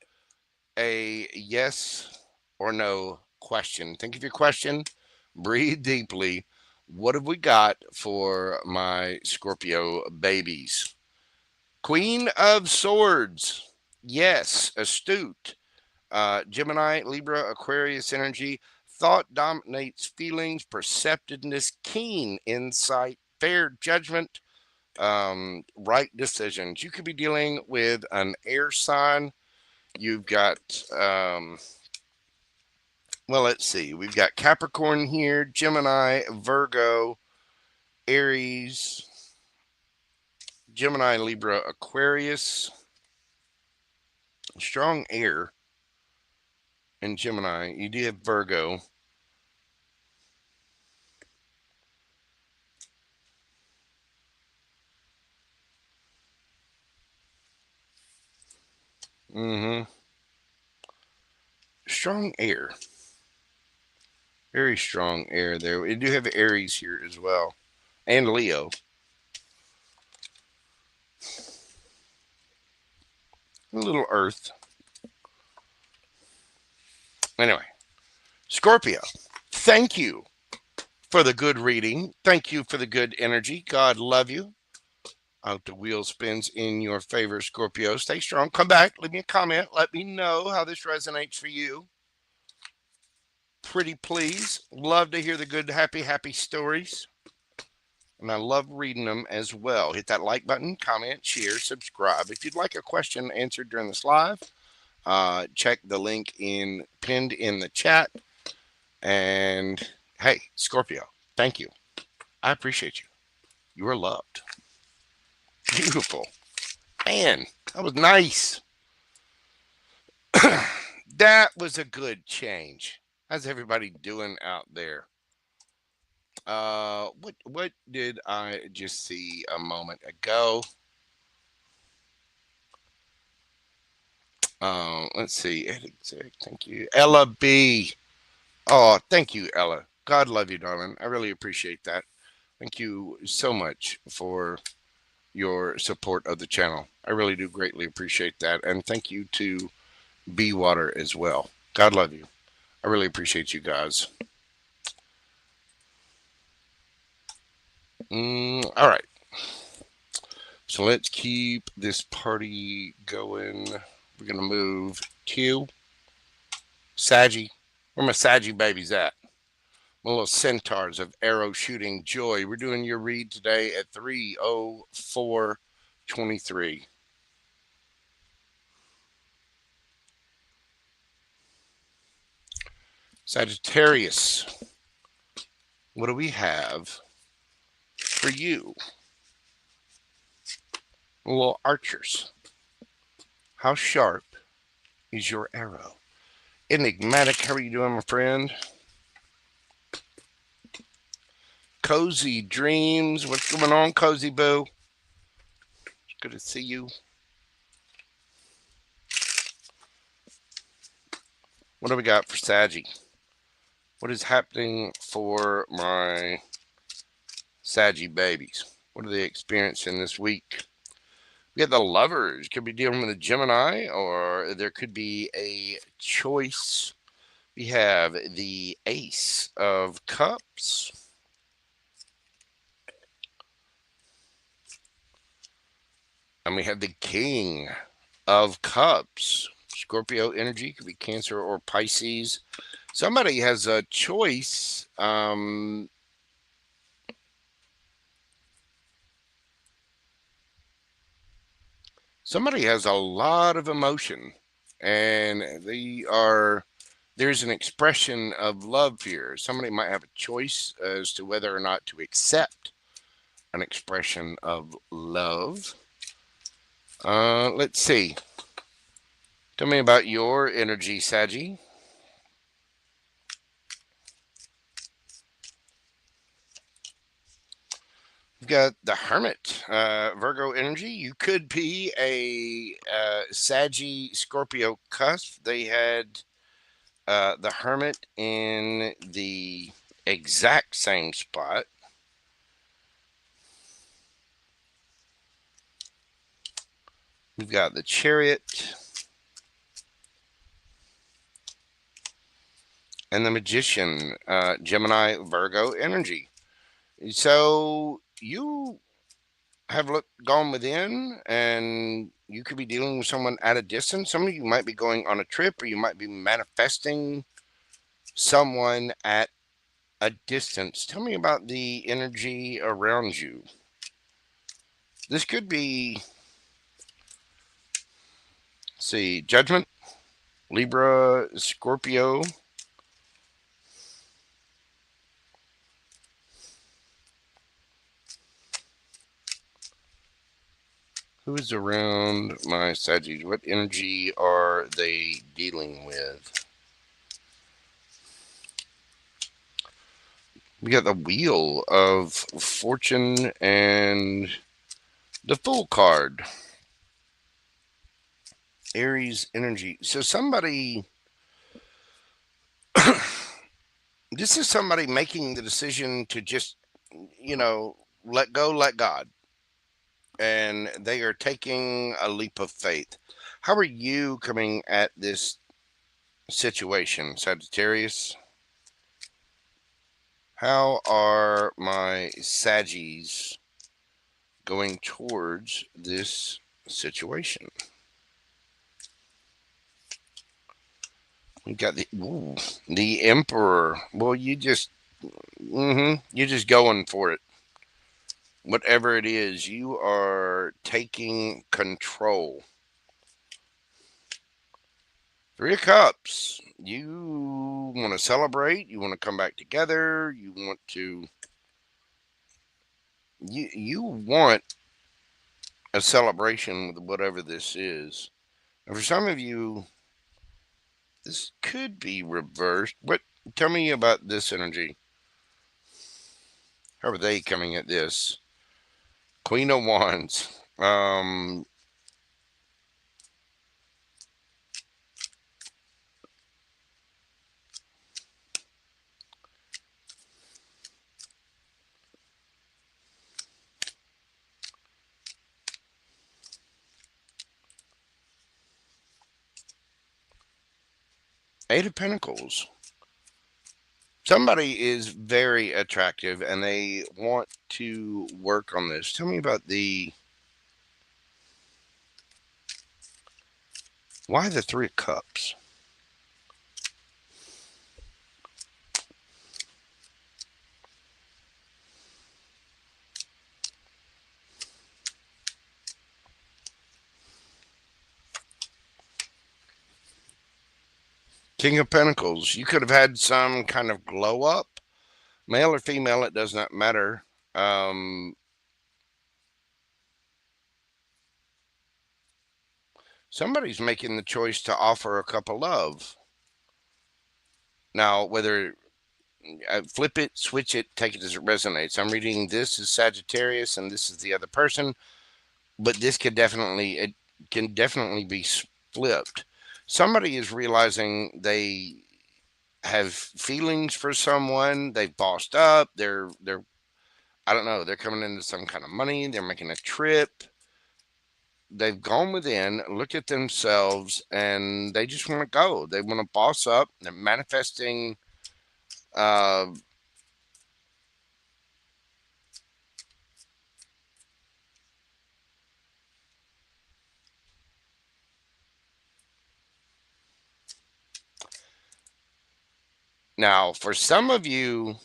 a yes or no question. Think of your question. Breathe deeply. What have we got for my Scorpio babies? Queen of Swords. Yes, astute. Gemini, Libra, Aquarius energy. Thought dominates feelings, perceptiveness, keen insight, fair judgment, right decisions. You could be dealing with an air sign. You've got, well, let's see. We've got Capricorn here, Gemini, Virgo, Aries, Gemini, Libra, Aquarius. Strong air in Gemini. You do have Virgo. Strong air. Very strong air there. We do have Aries here as well. And Leo. A little Earth. Anyway. Scorpio. Thank you for the good reading. Thank you for the good energy. God love you. I hope the wheel spins in your favor, Scorpio. Stay strong. Come back. Leave me a comment. Let me know how this resonates for you. Pretty please. Love to hear the good, happy stories. And I love reading them as well. Hit that like button, comment, share, subscribe. If you'd like a question answered during this live, check the link pinned in the chat. And hey, Scorpio, thank you. I appreciate you. You are loved. Beautiful. Man, that was nice. That was a good change. How's everybody doing out there? What did I just see a moment ago? Let's see. Thank you. Ella B. Oh, thank you, Ella. God love you, darling. I really appreciate that. Thank you so much for your support of the channel. I really do greatly appreciate that. And thank you to B Water as well. God love you. I really appreciate you guys. All right. So let's keep this party going. We're going to move Q. Saggy. Where my Saggy babies at? My little centaurs of arrow shooting joy. We're doing your read today at 3:04:23. Sagittarius. What do we have for you? Little archers. How sharp is your arrow? Enigmatic, how are you doing, my friend? Cozy dreams. What's going on, Cozy Boo? Good to see you. What do we got for Saggy? What is happening for my Saggy babies? What are they experiencing this week? We got the Lovers. Could be dealing with a Gemini, or there could be a choice. We have the Ace of Cups. And we have the King of Cups. Scorpio energy, could be Cancer or Pisces. Somebody has a choice. Somebody has a lot of emotion, and there's an expression of love here. Somebody might have a choice as to whether or not to accept an expression of love. Let's see. Tell me about your energy, Saggy. We've got the Hermit, Virgo energy. You could be a Saggy Scorpio cusp. They had the Hermit in the exact same spot. We've got the Chariot and the Magician, Gemini, Virgo energy. So you have gone within, and you could be dealing with someone at a distance. Some of you might be going on a trip, or you might be manifesting someone at a distance. Tell me about the energy around you. This could be, see, Judgment, Libra, Scorpio. Who is around my Saggies? What energy are they dealing with? We got the Wheel of Fortune and the Fool card. Aries energy. So somebody, this is somebody making the decision to just, let go, let God. And they are taking a leap of faith. How are you coming at this situation, Sagittarius? How are my Saggies going towards this situation? We got the Emperor. Well, you're just going for it. Whatever it is, you are taking control. Three of Cups. You want to celebrate. You want to come back together. You want to. You want a celebration with whatever this is. And for some of you, this could be reversed. But tell me about this energy. How are they coming at this? Queen of Wands. Eight of Pentacles. Somebody is very attractive and they want to work on this. Tell me about why the Three of Cups? King of Pentacles. You could have had some kind of glow up. Male or female, it does not matter. Somebody's making the choice to offer a cup of love. Now, whether flip it, switch it, take it as it resonates. I'm reading this is Sagittarius and this is the other person. but this it can definitely be flipped. Somebody is realizing they have feelings for someone. They've bossed up. They're I don't know. They're coming into some kind of money. They're making a trip. They've gone within, looked at themselves, and they just want to go. They want to boss up. They're manifesting. Uh, Now, for some of you,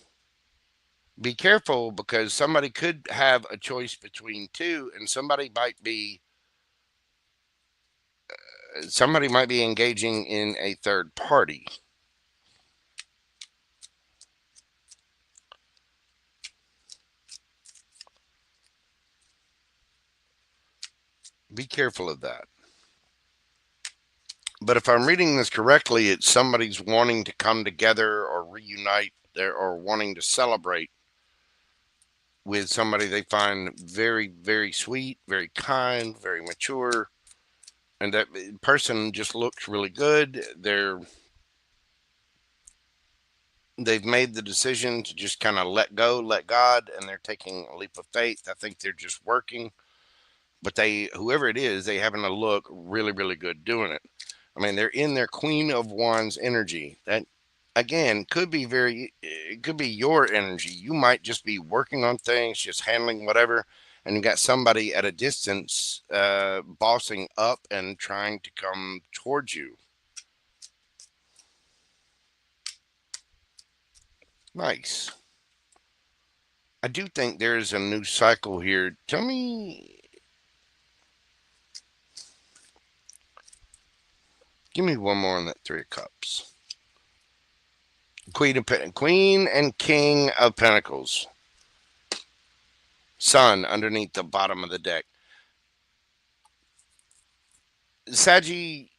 be careful because somebody could have a choice between two, and somebody might be engaging in a third party. Be careful of that. But if I'm reading this correctly, it's somebody's wanting to come together or reunite there or wanting to celebrate with somebody they find very, very sweet, very kind, very mature. And that person just looks really good. They've made the decision to just kind of let go, let God, and they're taking a leap of faith. I think they're just working, but whoever it is, they happen to look really, really good doing it. I mean, they're in their Queen of Wands energy. That again it could be your energy. You might just be working on things, just handling whatever, and you got somebody at a distance, bossing up and trying to come towards you. Nice. I do think there is a new cycle here. Tell me, give me one more on that Three of Cups. Queen and King of Pentacles. Sun underneath the bottom of the deck. Saggy,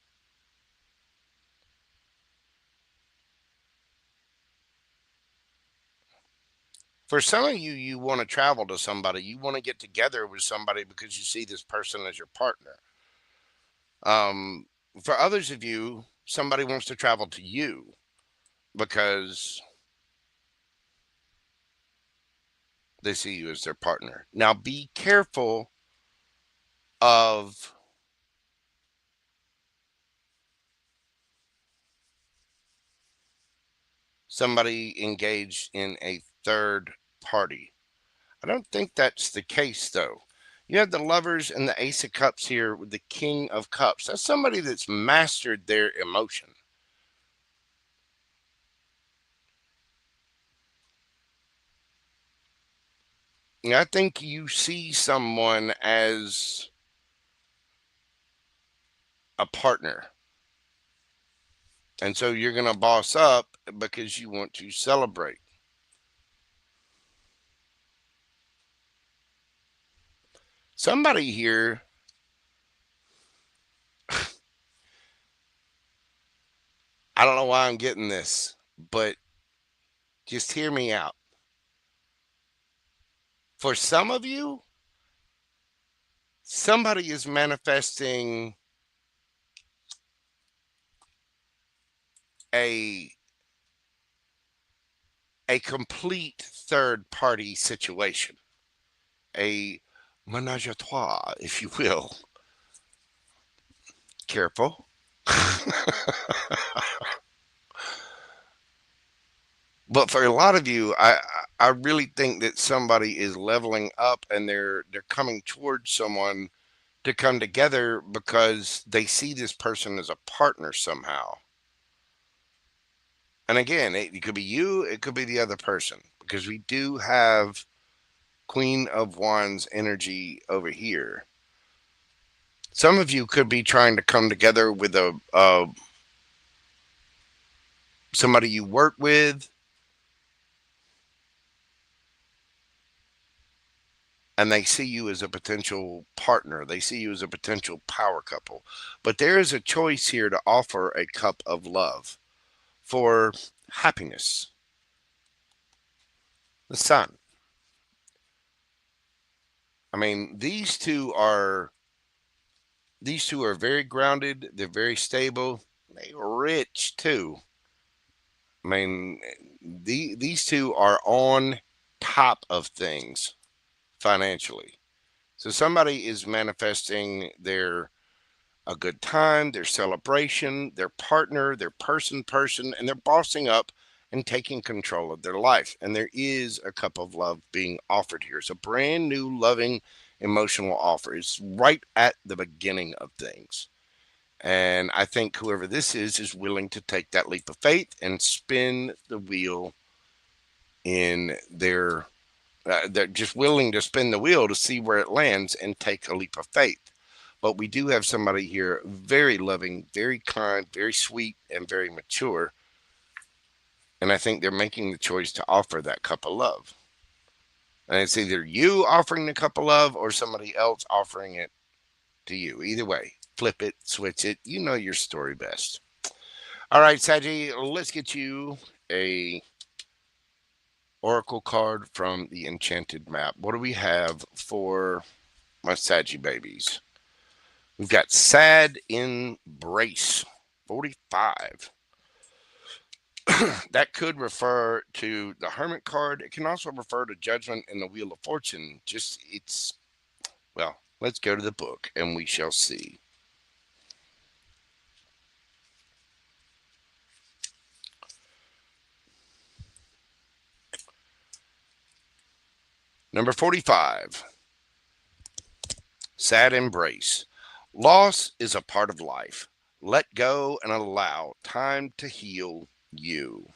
for some of you, you want to travel to somebody. You want to get together with somebody because you see this person as your partner. For others of you, somebody wants to travel to you because they see you as their partner. Now, be careful of somebody engaged in a third party. I don't think that's the case, though. You have the Lovers and the Ace of Cups here with the King of Cups. That's somebody that's mastered their emotion. I think you see someone as a partner. And so you're going to boss up because you want to celebrate. Somebody here, I don't know why I'm getting this, but just hear me out. For some of you, somebody is manifesting a complete third party situation, a menage a trois, if you will. Careful. But for a lot of you, I really think that somebody is leveling up and they're coming towards someone to come together because they see this person as a partner somehow. And again, it could be you, it could be the other person, because we do have Queen of Wands energy over here. Some of you could be trying to come together with somebody you work with, and they see you as a potential partner. They see you as a potential power couple. But there is a choice here to offer a cup of love for happiness. The Sun. I mean, these two are very grounded. They're very stable. They're rich too. I mean, these two are on top of things financially. So somebody is manifesting their a good time, their celebration, their partner, their person, and they're bossing up and taking control of their life. And there is a cup of love being offered here. It's a brand new, loving, emotional offer. It's right at the beginning of things. And I think whoever this is willing to take that leap of faith and spin the wheel in their, they're just willing to spin the wheel to see where it lands and take a leap of faith. But we do have somebody here very loving, very kind, very sweet, and very mature. And I think they're making the choice to offer that cup of love. And it's either you offering the cup of love or somebody else offering it to you. Either way, flip it, switch it. You know your story best. All right, Saggy, let's get you a oracle card from the Enchanted Map. What do we have for my Saggy babies? We've got Sad Embrace, 45. That could refer to the Hermit card. It can also refer to Judgment and the Wheel of Fortune. Well, let's go to the book and we shall see. Number 45, Sad Embrace. Loss is a part of life. Let go and allow time to heal you.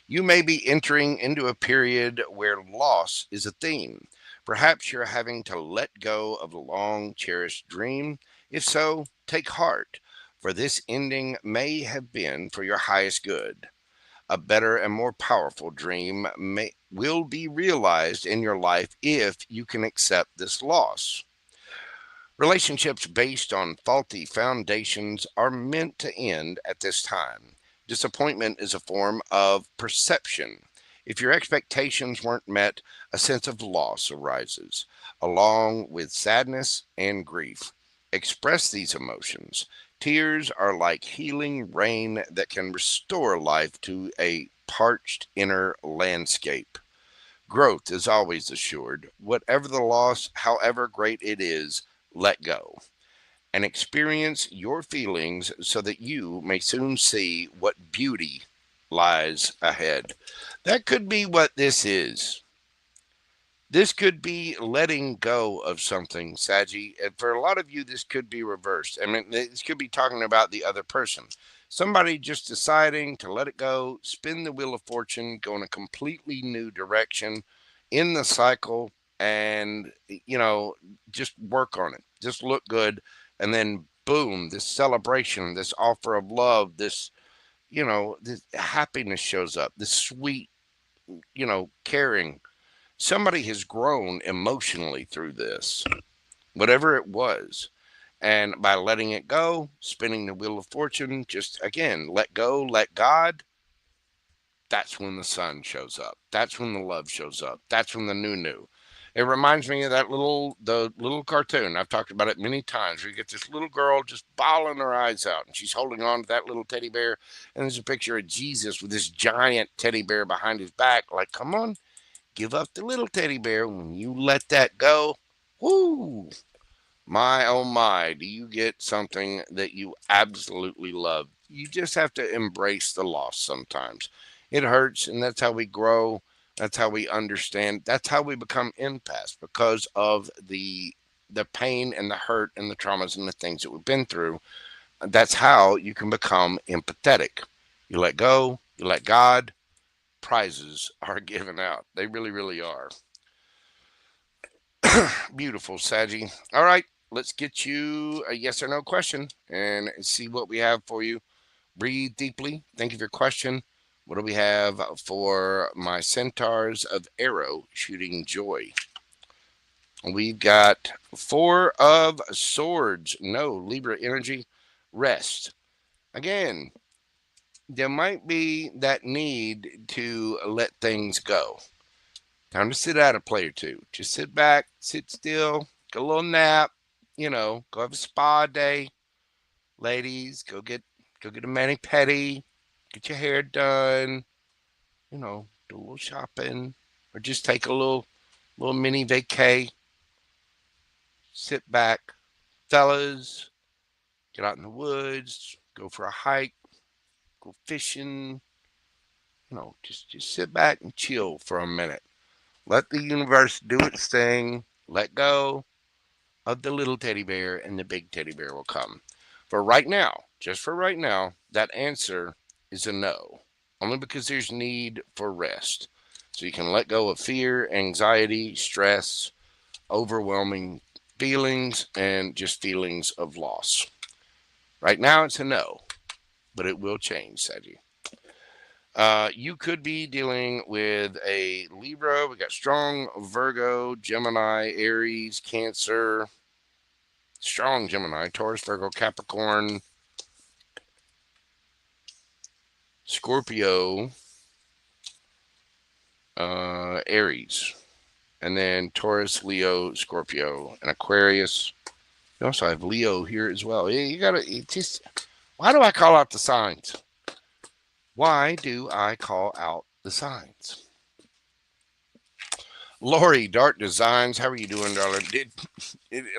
You may be entering into a period where loss is a theme. Perhaps you're having to let go of a long cherished dream. If so, take heart, for this ending may have been for your highest good. A better and more powerful dream will be realized in your life if you can accept this loss. Relationships based on faulty foundations are meant to end at this time. Disappointment is a form of perception. If your expectations weren't met, a sense of loss arises, along with sadness and grief. Express these emotions. Tears are like healing rain that can restore life to a parched inner landscape. Growth is always assured. Whatever the loss, however great it is, let go and experience your feelings so that you may soon see what beauty lies ahead. That could be what this is. This could be letting go of something, Saggy. And for a lot of you, this could be reversed. I mean, this could be talking about the other person. Somebody just deciding to let it go, spin the wheel of fortune, go in a completely new direction in the cycle, and, just work on it. Just look good. And then, boom, this celebration, this offer of love, this happiness shows up, this sweet, caring. Somebody has grown emotionally through this, whatever it was. And by letting it go, spinning the wheel of fortune, just again, let go, let God. That's when the sun shows up. That's when the love shows up. That's when the new. It reminds me of the little cartoon. I've talked about it many times. We get this little girl just bawling her eyes out, and she's holding on to that little teddy bear. And there's a picture of Jesus with this giant teddy bear behind his back. Like, come on, give up the little teddy bear. When you let that go, whoo, my oh my, do you get something that you absolutely love. You just have to embrace the loss sometimes. It hurts, and that's how we grow. That's how we understand. That's how we become empaths, because of the pain and the hurt and the traumas and the things that we've been through. That's how you can become empathetic. You let go, you let God, prizes are given out. They really, really are. Beautiful, Saggy. All right, let's get you a yes or no question and see what we have for you. Breathe deeply. Thank you for your question. What do we have for my centaurs of arrow shooting joy? We've got 4 of swords. No, Libra energy. Rest. Again, there might be that need to let things go. Time to sit out a play or two. Just sit back, sit still, get a little nap, go have a spa day. Ladies, go get a mani-pedi, get your hair done, do a little shopping, or just take a little mini vacay. Sit back. Fellas, get out in the woods, go for a hike, go fishing, just sit back and chill for a minute. Let the universe do its thing. Let go of the little teddy bear, and the big teddy bear will come. For right now, just for right now, that answer is a no. Only because there's need for rest. So you can let go of fear, anxiety, stress, overwhelming feelings, and just feelings of loss. Right now, it's a no, but it will change, Saggy. You could be dealing with a Libra. We got strong Virgo, Gemini, Aries, Cancer, strong Gemini, Taurus, Virgo, Capricorn, Scorpio, Aries, and then Taurus, Leo, Scorpio, and Aquarius. You also have Leo here as well. You gotta just. Why do I call out the signs? Why do I call out the signs? Lori, Dark Designs, how are you doing, darling?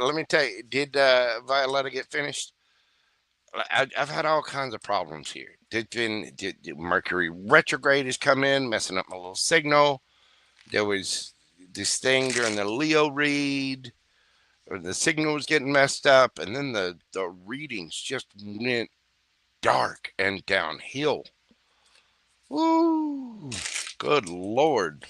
Let me tell you, did Violetta get finished? I've had all kinds of problems here. Did Mercury retrograde has come in, messing up my little signal. There was this thing during the Leo read, or the signal was getting messed up, and then the readings just went dark and downhill. Woo! Good Lord.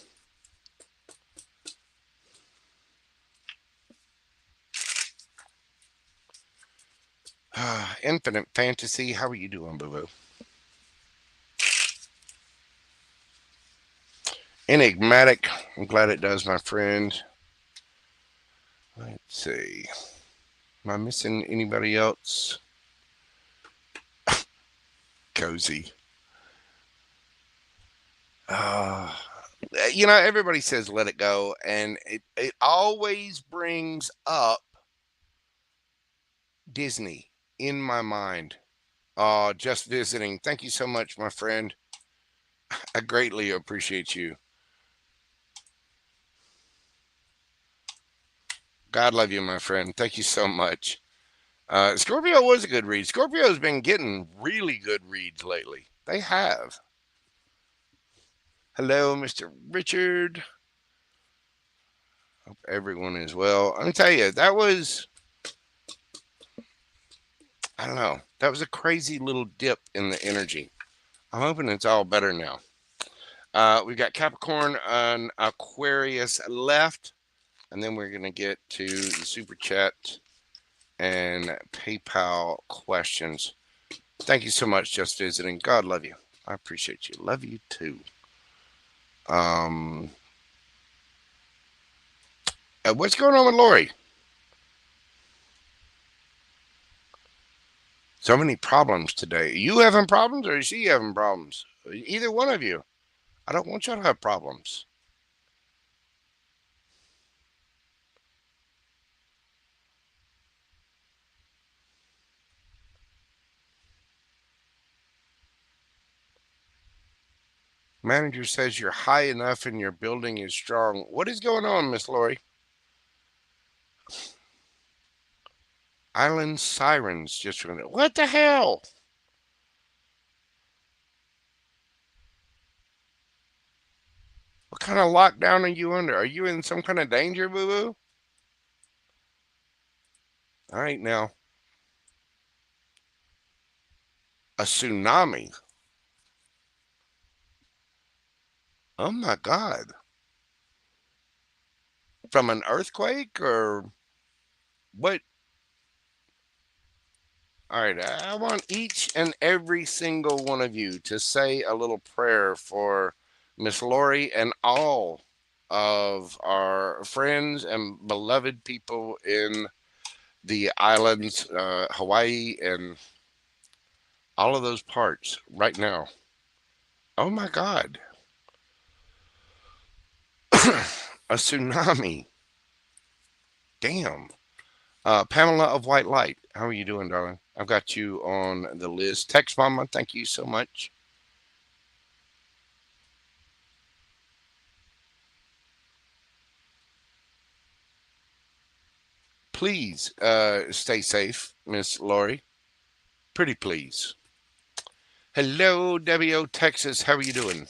Infinite Fantasy, how are you doing, boo-boo? Enigmatic, I'm glad it does, my friend. Let's see. Am I missing anybody else? Cozy. Everybody says let it go, and it always brings up Disney in my mind. Just visiting. Thank you so much, my friend. I greatly appreciate you. God love you, my friend. Thank you so much. Scorpio was a good read. Scorpio's been getting really good reads lately. They have. Hello, Mr. Richard. Hope everyone is well. I'm tell you, that was, I don't know, that was a crazy little dip in the energy. I'm hoping it's all better now. We've got Capricorn and Aquarius left, and then we're going to get to the Super Chat and PayPal questions. Thank you so much, just visiting. God love you. I appreciate you. Love you too. What's going on with Lori? So many problems today. Are you having problems, or is she having problems? Either one of you. I don't want y'all to have problems. Manager says you're high enough and your building is strong. What is going on, Miss Lori? Island sirens just running. What the hell? What kind of lockdown are you under? Are you in some kind of danger, boo-boo? All right, now. A tsunami. Oh, my God. From an earthquake or what? All right, I want each and every single one of you to say a little prayer for Miss Lori and all of our friends and beloved people in the islands, Hawaii, and all of those parts right now. Oh my God. A tsunami. Damn. Pamela of White Light. How are you doing, darling? I've got you on the list. Text Mama, thank you so much. Please stay safe, Miss Lori. Pretty please. Hello, WO Texas. How are you doing?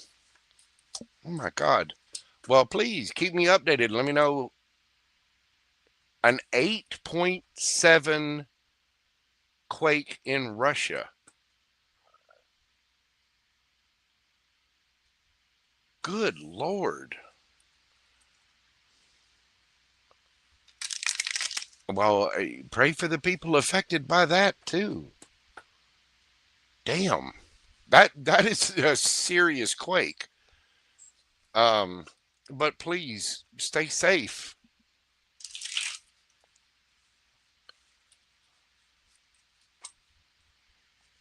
Oh my God. Well, please keep me updated. Let me know. An 8.7 quake in Russia. Good Lord. Well, pray for the people affected by that too. Damn. That is a serious quake. But please stay safe.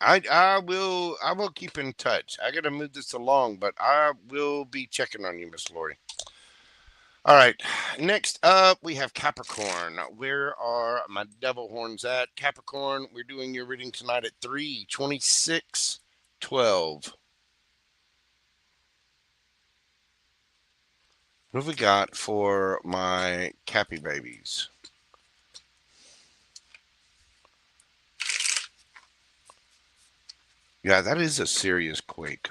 I will keep in touch. I gotta move this along, but I will be checking on you, Miss Lori. All right. Next up, we have Capricorn. Where are my devil horns at? Capricorn, we're doing your reading tonight at 3/26/12. What have we got for my Cappy babies? Yeah, that is a serious quake.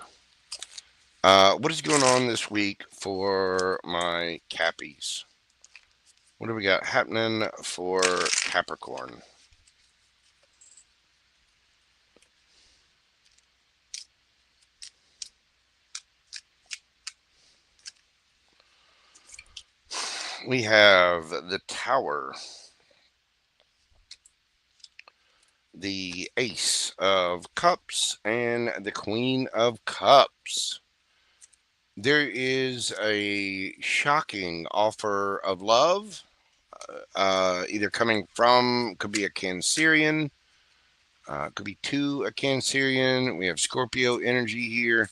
What is going on this week for my Cappies? What do we got happening for Capricorn? We have the Tower, the Ace of Cups, and the Queen of Cups. There is a shocking offer of love, either coming from, could be a Cancerian, could be to a Cancerian. We have Scorpio energy here.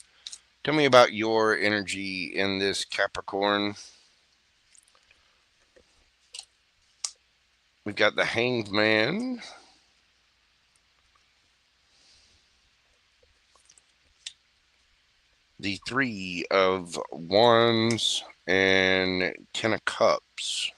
Tell me about your energy in this Capricorn. We've got the Hanged Man. The Three of Wands and Ten of Cups.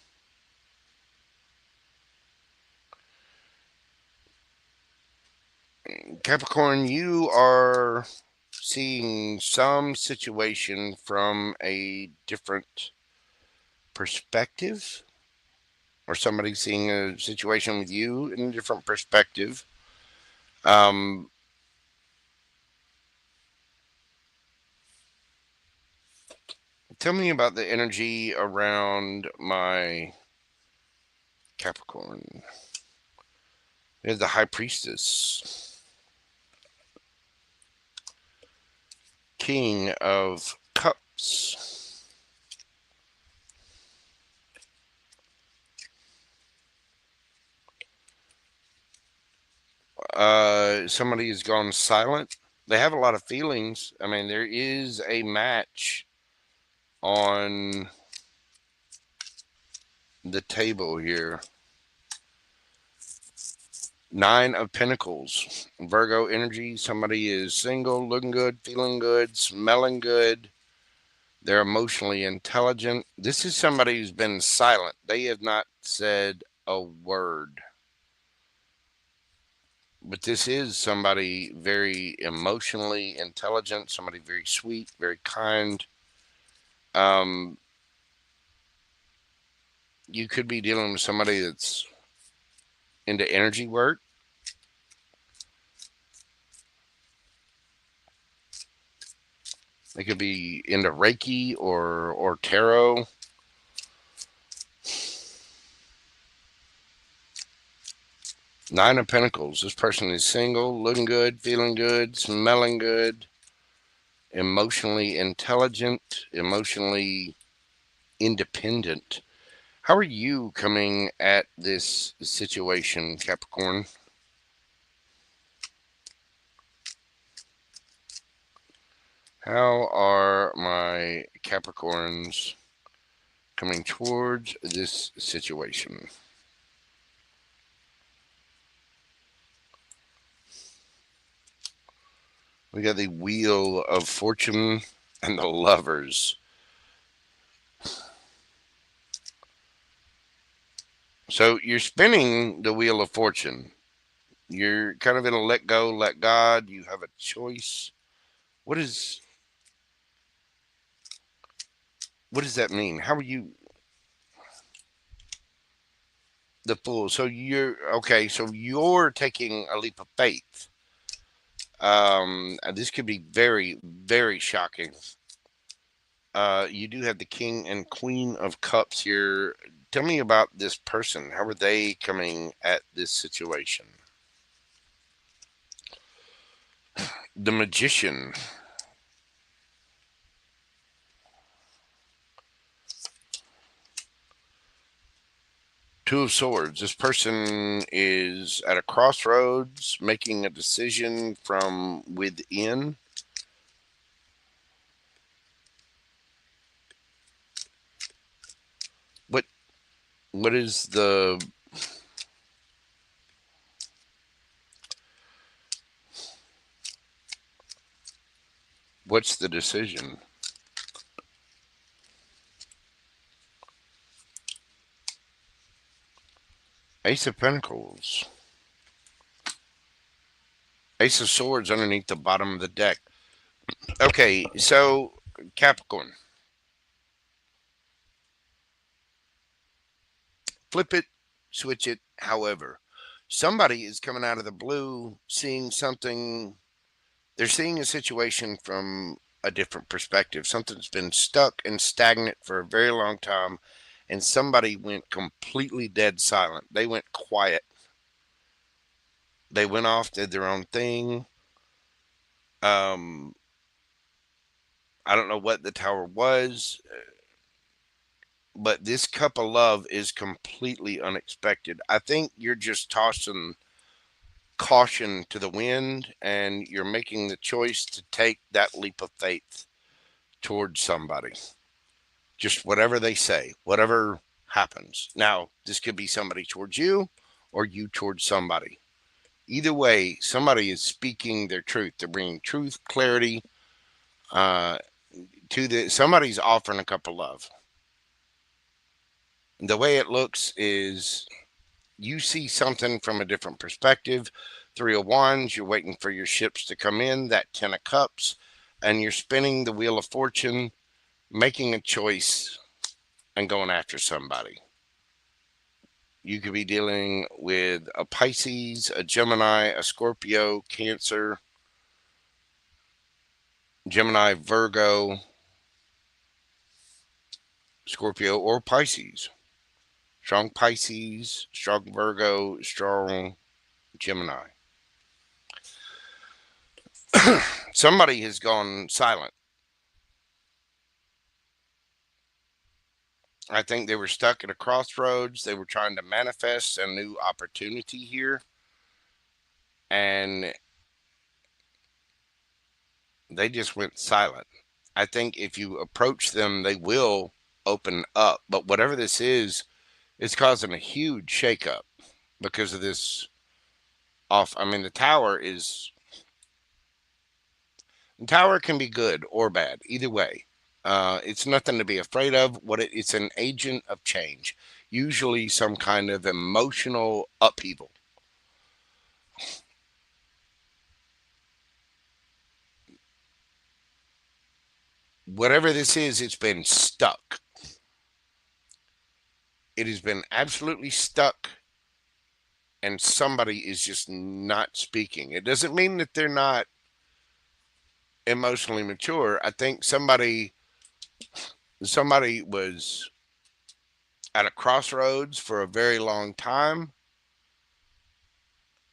Capricorn, you are seeing some situation from a different perspective, or somebody seeing a situation with you in a different perspective. Tell me about the energy around my Capricorn. There's the High Priestess, King of Cups, somebody has gone silent. They have a lot of feelings. I mean, there is a match on the table here. Nine of Pentacles, Virgo energy. Somebody is single, looking good, feeling good, smelling good. They're emotionally intelligent. This is somebody who's been silent. They have not said a word. But this is somebody very emotionally intelligent, somebody very sweet, very kind. You could be dealing with somebody that's into energy work. They could be into Reiki or tarot. Nine of Pentacles. This person is single, looking good, feeling good, smelling good, emotionally intelligent, emotionally independent. How are you coming at this situation, Capricorn? How are my Capricorns coming towards this situation. We got the Wheel of Fortune and the Lovers. So you're spinning the Wheel of Fortune. You're kind of in a let go, let God. You have a choice. What does that mean? How are you? The Fool. So you're okay. So you're taking a leap of faith. This could be very, very shocking. You do have the King and Queen of Cups here. Tell me about this person. How are they coming at this situation? The Magician. Two of Swords. This person is at a crossroads, making a decision from within. What is the... What's the decision? Ace of Pentacles. Ace of Swords underneath the bottom of the deck. Okay, so Capricorn. Flip it, switch it, however. Somebody is coming out of the blue, seeing something. They're seeing a situation from a different perspective. Something's been stuck and stagnant for a very long time, and somebody went completely dead silent. They went quiet. They went off, did their own thing. I don't know what the Tower was, but this Cup of Love is completely unexpected. I think you're just tossing caution to the wind, and you're making the choice to take that leap of faith towards somebody. Just whatever they say, whatever happens. Now, this could be somebody towards you or you towards somebody. Either way, somebody is speaking their truth. They're bringing truth, clarity somebody's offering a Cup of Love. The way it looks is you see something from a different perspective. Three of Wands, you're waiting for your ships to come in, that Ten of Cups, and you're spinning the Wheel of Fortune, making a choice and going after somebody. You could be dealing with a Pisces, a Gemini, a Scorpio, Cancer, Gemini, Virgo, Scorpio, or Pisces. Strong Pisces, strong Virgo, strong Gemini. Somebody has gone silent. I think they were stuck at a crossroads. They were trying to manifest a new opportunity here. And they just went silent. I think if you approach them, they will open up. But whatever this is, it's causing a huge shakeup because of this off. I mean, the Tower can be good or bad, either way. It's nothing to be afraid of. It's an agent of change, usually some kind of emotional upheaval. Whatever this is, it's been stuck. It has been absolutely stuck, and somebody is just not speaking. It doesn't mean that they're not emotionally mature. I think somebody was at a crossroads for a very long time,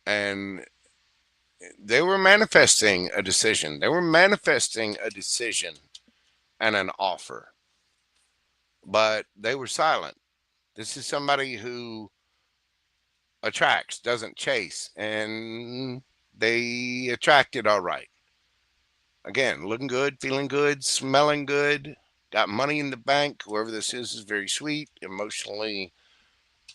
and they were manifesting a decision. They were manifesting a decision and an offer, but they were silent. This is somebody who attracts, doesn't chase, and they attracted all right. Again, looking good, feeling good, smelling good, got money in the bank. Whoever this is very sweet, emotionally.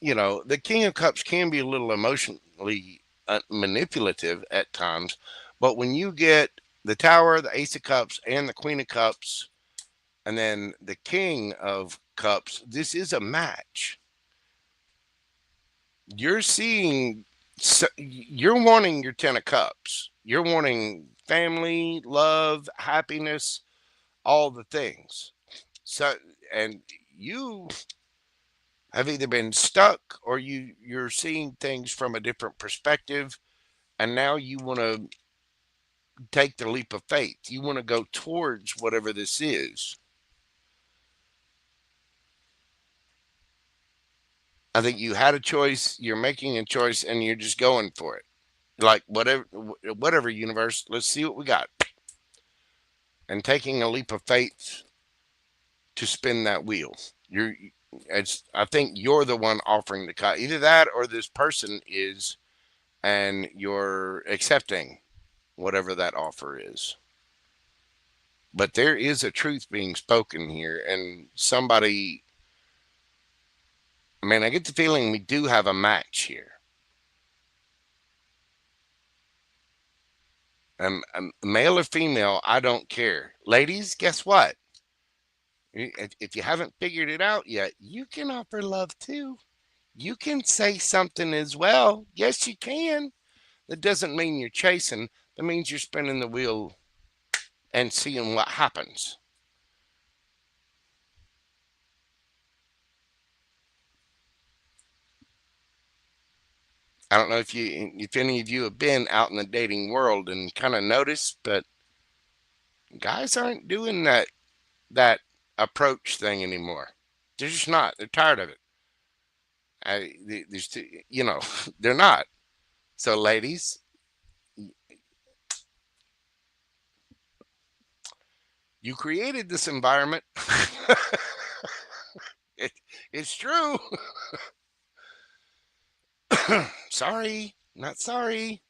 You know, the King of Cups can be a little emotionally manipulative at times, but when you get the Tower, the Ace of Cups, and the Queen of Cups, and then the King of Cups, this is a match. You're seeing, you're wanting your 10 of Cups. You're wanting family, love, happiness, all the things. So, and you have either been stuck or you're seeing things from a different perspective, and now you want to take the leap of faith. You want to go towards whatever this is. I think you had a choice, you're making a choice, and you're just going for it. Like whatever universe, let's see what we got. And taking a leap of faith to spin that wheel. I think you're the one offering the cut. Either that or this person is, and you're accepting whatever that offer is. But there is a truth being spoken here, and somebody, man, I get the feeling we do have a match here. Male or female, I don't care. Ladies, guess what? If you haven't figured it out yet, you can offer love too. You can say something as well. Yes, you can. That doesn't mean you're chasing. That means you're spinning the wheel and seeing what happens. I don't know if any of you have been out in the dating world and kind of noticed, but guys aren't doing that approach thing anymore. They're just not. They're tired of it. You know, they're not. So, ladies, you created this environment. It's true. Sorry, not sorry.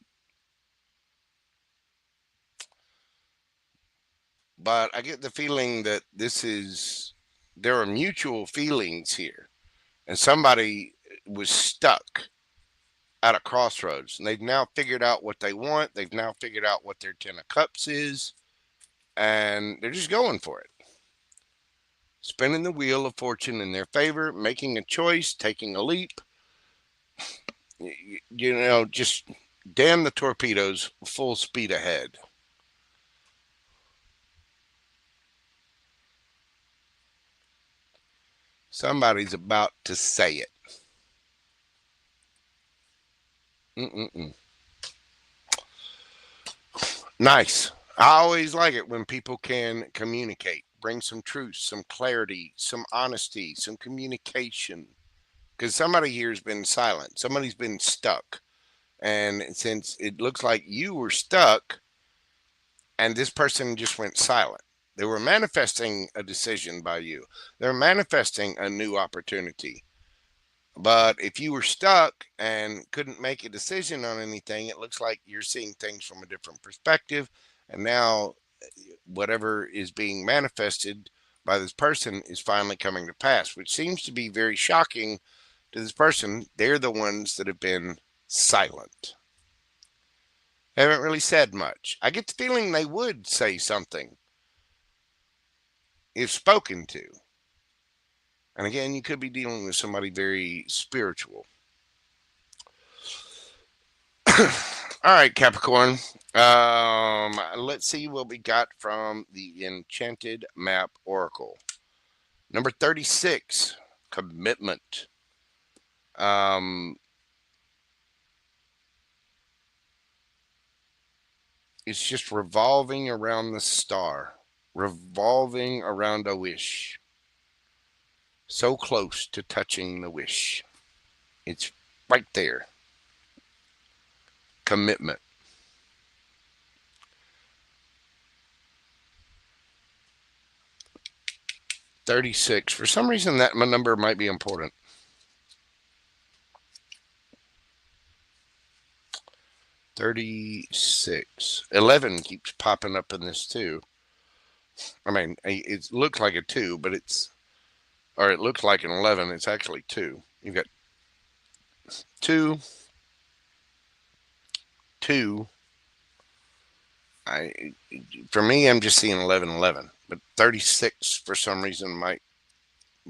But I get the feeling that there are mutual feelings here. And somebody was stuck at a crossroads. And they've now figured out what they want. They've now figured out what their 10 of Cups is. And they're just going for it. Spinning the wheel of fortune in their favor, making a choice, taking a leap. You know, just damn the torpedoes, full speed ahead. Somebody's about to say it. Nice. I always like it when people can communicate, bring some truth, some clarity, some honesty, some communication. Because somebody here has been silent. Somebody's been stuck. And since it looks like you were stuck and this person just went silent, they were manifesting a decision by you. They're manifesting a new opportunity. But if you were stuck and couldn't make a decision on anything, it looks like you're seeing things from a different perspective. And now whatever is being manifested by this person is finally coming to pass, which seems to be very shocking to this person. They're the ones that have been silent. They haven't really said much. I get the feeling they would say something if spoken to. And again, you could be dealing with somebody very spiritual. All right, Capricorn. Let's see what we got from the Enchanted Map Oracle. Number 36, commitment. It's just revolving around the star, revolving around a wish. So close to touching the wish. It's right there. Commitment. $36. For some reason, that number might be important. $36. 11 keeps popping up in this too. I mean, it looks like a 2, but or it looks like an 11. It's actually 2. You've got 2, 2. For me, I'm just seeing 11, 11. But 36 for some reason might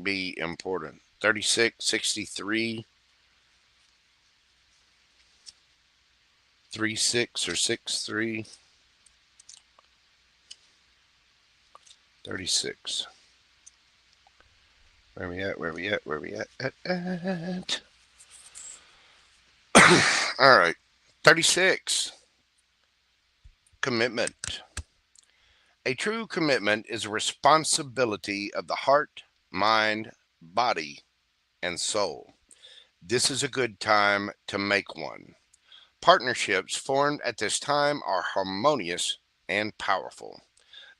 be important. 36, 63, 36 or 63, 36. Where we at? Where we at? Where we at? All right. 36. Commitment. A true commitment is a responsibility of the heart, mind, body, and soul. This is a good time to make one. Partnerships formed at this time are harmonious and powerful.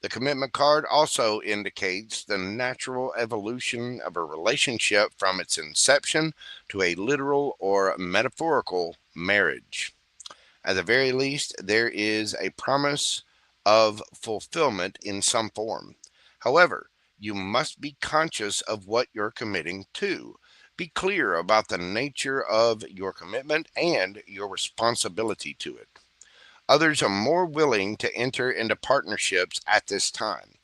The commitment card also indicates the natural evolution of a relationship from its inception to a literal or metaphorical marriage. At the very least, there is a promise of fulfillment in some form. However, you must be conscious of what you're committing to. Be clear about the nature of your commitment and your responsibility to it. Others are more willing to enter into partnerships at this time.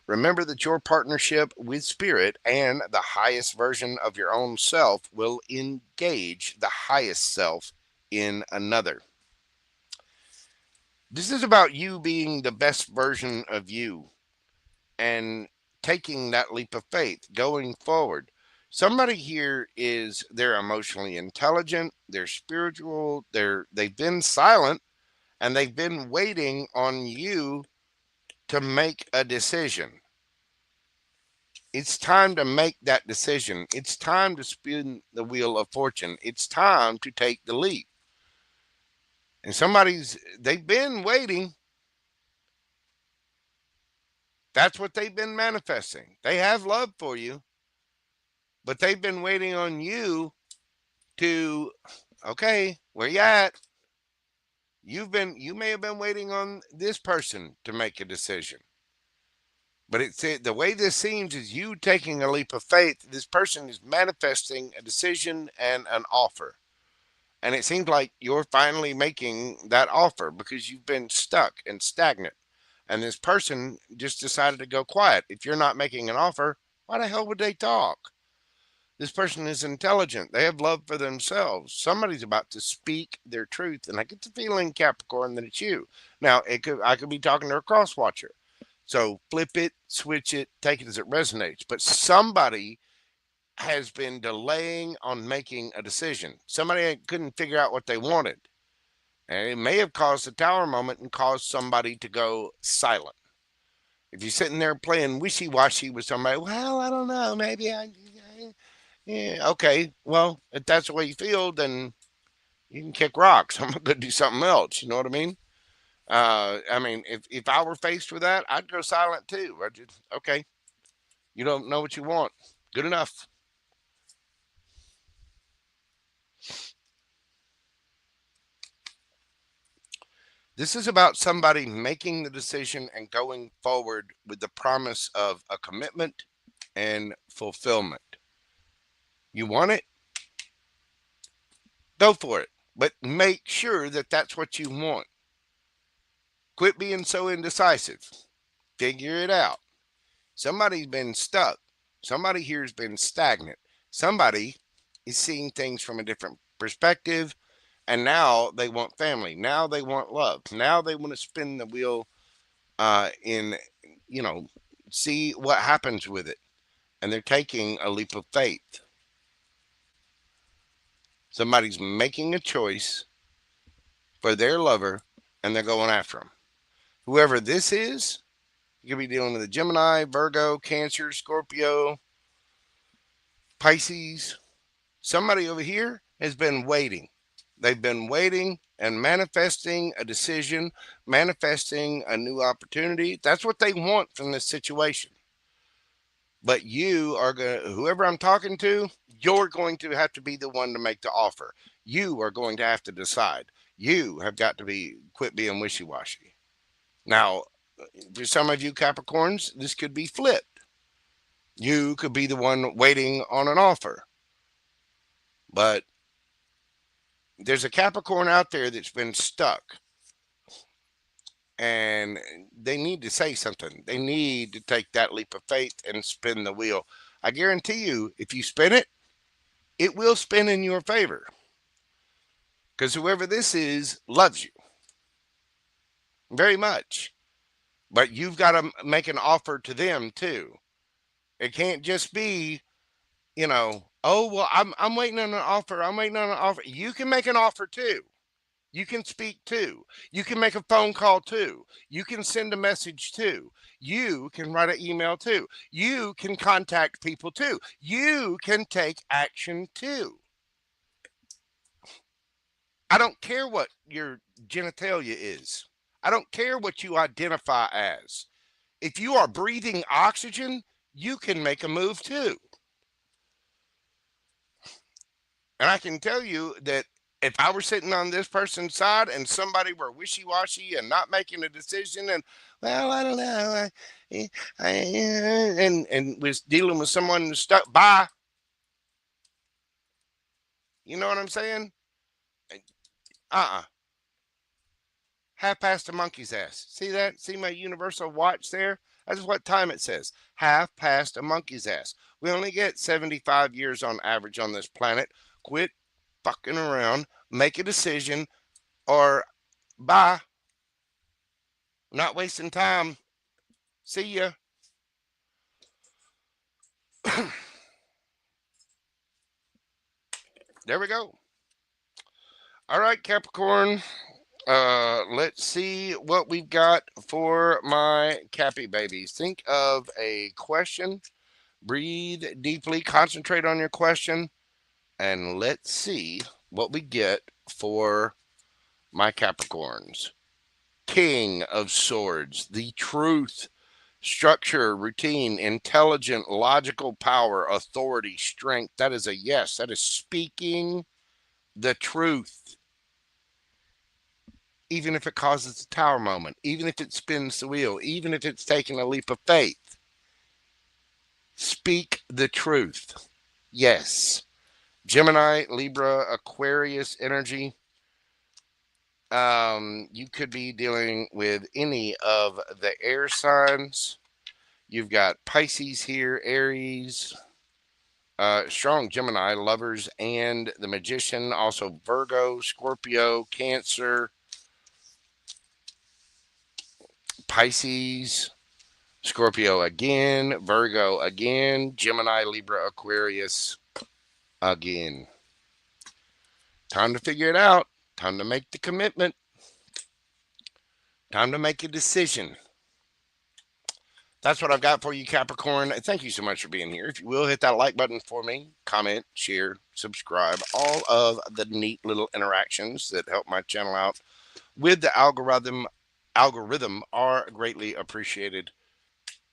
Remember that your partnership with spirit and the highest version of your own self will engage the highest self in another. This is about you being the best version of you and taking that leap of faith going forward. Somebody here they're emotionally intelligent, they're spiritual, they've been silent, and they've been waiting on you to make a decision. It's time to make that decision. It's time to spin the wheel of fortune. It's time to take the leap. And they've been waiting. That's what they've been manifesting. They have love for you, but they've been waiting on you to, okay, where you at? You may have been waiting on this person to make a decision. But the way this seems is you taking a leap of faith. This person is manifesting a decision and an offer. And it seems like you're finally making that offer because you've been stuck and stagnant. And this person just decided to go quiet. If you're not making an offer, why the hell would they talk? This person is intelligent. They have love for themselves. Somebody's about to speak their truth. And I get the feeling, Capricorn, that it's you. Now, I could be talking to a cross watcher. So flip it, switch it, take it as it resonates. But somebody has been delaying on making a decision. Somebody couldn't figure out what they wanted. And it may have caused a tower moment and caused somebody to go silent. If you're sitting there playing wishy-washy with somebody, well, I don't know, maybe yeah, okay. Well, if that's the way you feel, then you can kick rocks. I'm going to do something else. You know what I mean? If I were faced with that, I'd go silent too. Okay, you don't know what you want. Good enough. This is about somebody making the decision and going forward with the promise of a commitment and fulfillment. You want it? Go for it. But make sure that that's what you want. Quit being so indecisive. Figure it out. Somebody's been stuck. Somebody here has been stagnant. Somebody is seeing things from a different perspective. And now they want family. Now they want love. Now they want to spin the wheel see what happens with it. And they're taking a leap of faith. Somebody's making a choice for their lover, and they're going after them. Whoever this is, you could be dealing with a Gemini, Virgo, Cancer, Scorpio, Pisces. Somebody over here has been waiting. They've been waiting and manifesting a decision, manifesting a new opportunity. That's what they want from this situation. But you are going to, whoever I'm talking to, you're going to have to be the one to make the offer. You are going to have to decide. You have got to quit being wishy-washy. Now, for some of you Capricorns, this could be flipped. You could be the one waiting on an offer. But there's a Capricorn out there that's been stuck. And they need to say something. They need to take that leap of faith and spin the wheel. I guarantee you, if you spin it, it will spin in your favor. Because whoever this is loves you very much. But you've got to make an offer to them too. It can't just be, you know, oh, well, I'm waiting on an offer. I'm waiting on an offer. You can make an offer too. You can speak too. You can make a phone call too. You can send a message too. You can write an email too. You can contact people too. You can take action too. I don't care what your genitalia is. I don't care what you identify as. If you are breathing oxygen, you can make a move too. And I can tell you that if I were sitting on this person's side and somebody were wishy-washy and not making a decision and, well, I don't know, and was dealing with someone stuck, bye. You know what I'm saying? Half past a monkey's ass. See that? See my universal watch there? That's what time it says. Half past a monkey's ass. We only get 75 years on average on this planet. Quit fucking around. Make a decision or bye. Not wasting time. See ya. There we go. All right, Capricorn. Let's see what we've got for my Cappy babies. Think of a question. Breathe deeply. Concentrate on your question. And let's see what we get for my Capricorns. King of Swords. The truth. Structure, routine, intelligent, logical power, authority, strength. That is a yes. That is speaking the truth. Even if it causes a tower moment, even if it spins the wheel, even if it's taking a leap of faith. Speak the truth. Yes. Gemini, Libra, Aquarius energy. You could be dealing with any of the air signs. You've got Pisces here, Aries, strong Gemini, Lovers, and the Magician. Also Virgo, Scorpio, Cancer, Pisces, Scorpio again, Virgo again, Gemini, Libra, Aquarius again. Time to figure it out. Time to make the commitment. Time to make a decision. That's what I've got for you, Capricorn. Thank you so much for being here. If you will, hit that like button for me. Comment, share, subscribe. All of the neat little interactions that help my channel out with the algorithm are greatly appreciated.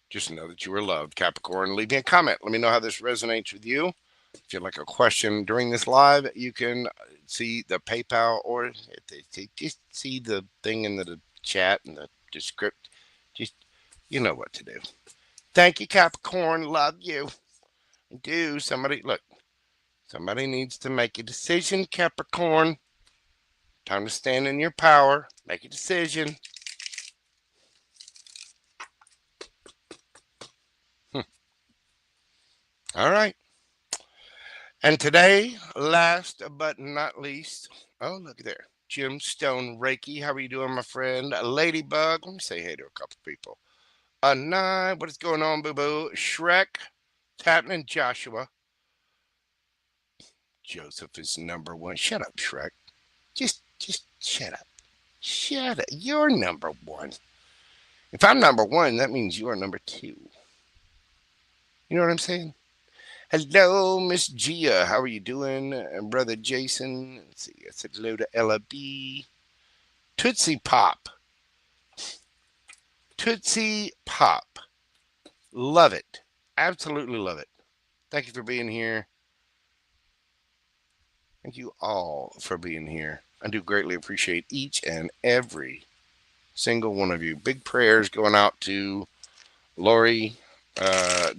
Just know that you are loved, Capricorn. Leave me a comment. Let me know how this resonates with you. If you have like a question during this live, you can see the PayPal or just see the thing in the chat and the script. Just, you know what to do. Thank you, Capricorn. Love you. Somebody needs to make a decision, Capricorn. Time to stand in your power. Make a decision. All right. And today, last but not least, oh, look there. Gemstone Reiki. How are you doing, my friend? Ladybug. Let me say hey to a couple people. Nine. What is going on, boo-boo? Shrek. What's happening, Joshua? Joseph is number one. Shut up, Shrek. Just shut up. Shut up. You're number one. If I'm number one, that means you are number two. You know what I'm saying? Hello, Miss Gia. How are you doing? And Brother Jason. Let's see. I said hello to Ella B. Tootsie Pop. Tootsie Pop. Love it. Absolutely love it. Thank you for being here. Thank you all for being here. I do greatly appreciate each and every single one of you. Big prayers going out to Lori,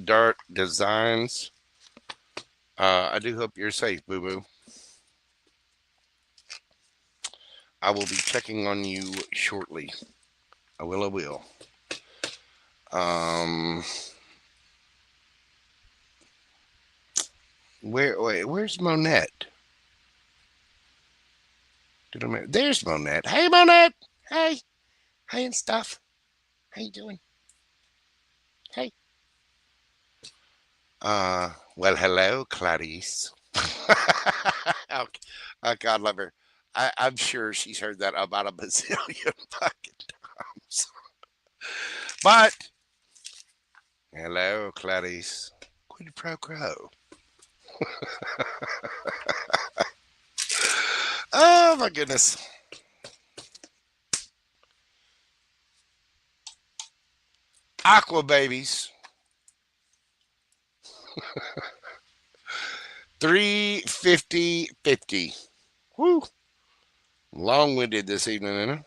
Dart Designs. I do hope you're safe, boo-boo. I will be checking on you shortly. I will. Where's Monette? There's Monette. Hey, Monette. Hey and stuff. How you doing? Hey. Well, hello, Clarice. Oh, God love her. I'm sure she's heard that about a bazillion fucking times. But, hello, Clarice. Quid pro quo. Oh, my goodness. Aqua babies. 350.50. Woo. Long-winded this evening, isn't it?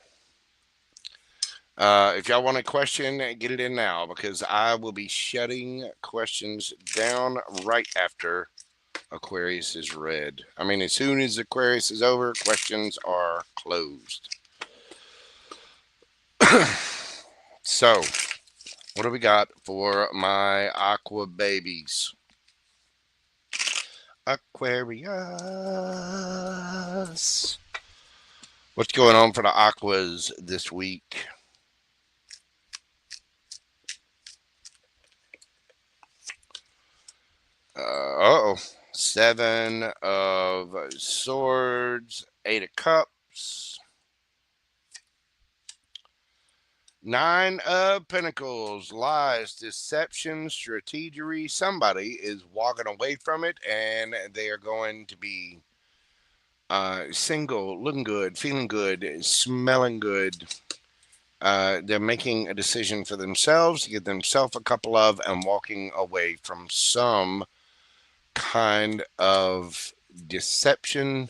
If y'all want a question, get it in now, because I will be shutting questions down right after Aquarius is read. I mean, as soon as Aquarius is over, questions are closed. So, what do we got for my Aqua babies? Aquarius. What's going on for the Aquas this week? Uh-oh. 7 of Swords, 8 of Cups, 9 of Pentacles, lies, deception, strategery. Somebody is walking away from it, and they are going to be single, looking good, feeling good, smelling good. They're making a decision for themselves to give themselves a couple of, and walking away from some kind of deception.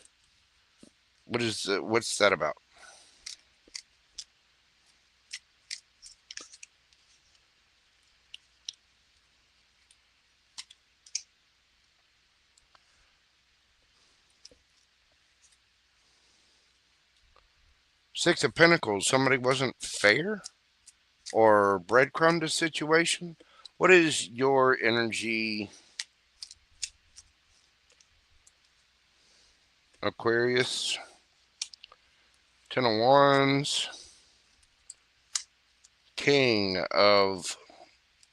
What's that about? Six of Pentacles. Somebody wasn't fair or breadcrumbed a situation. What is your energy, Aquarius? 10 of Wands. King of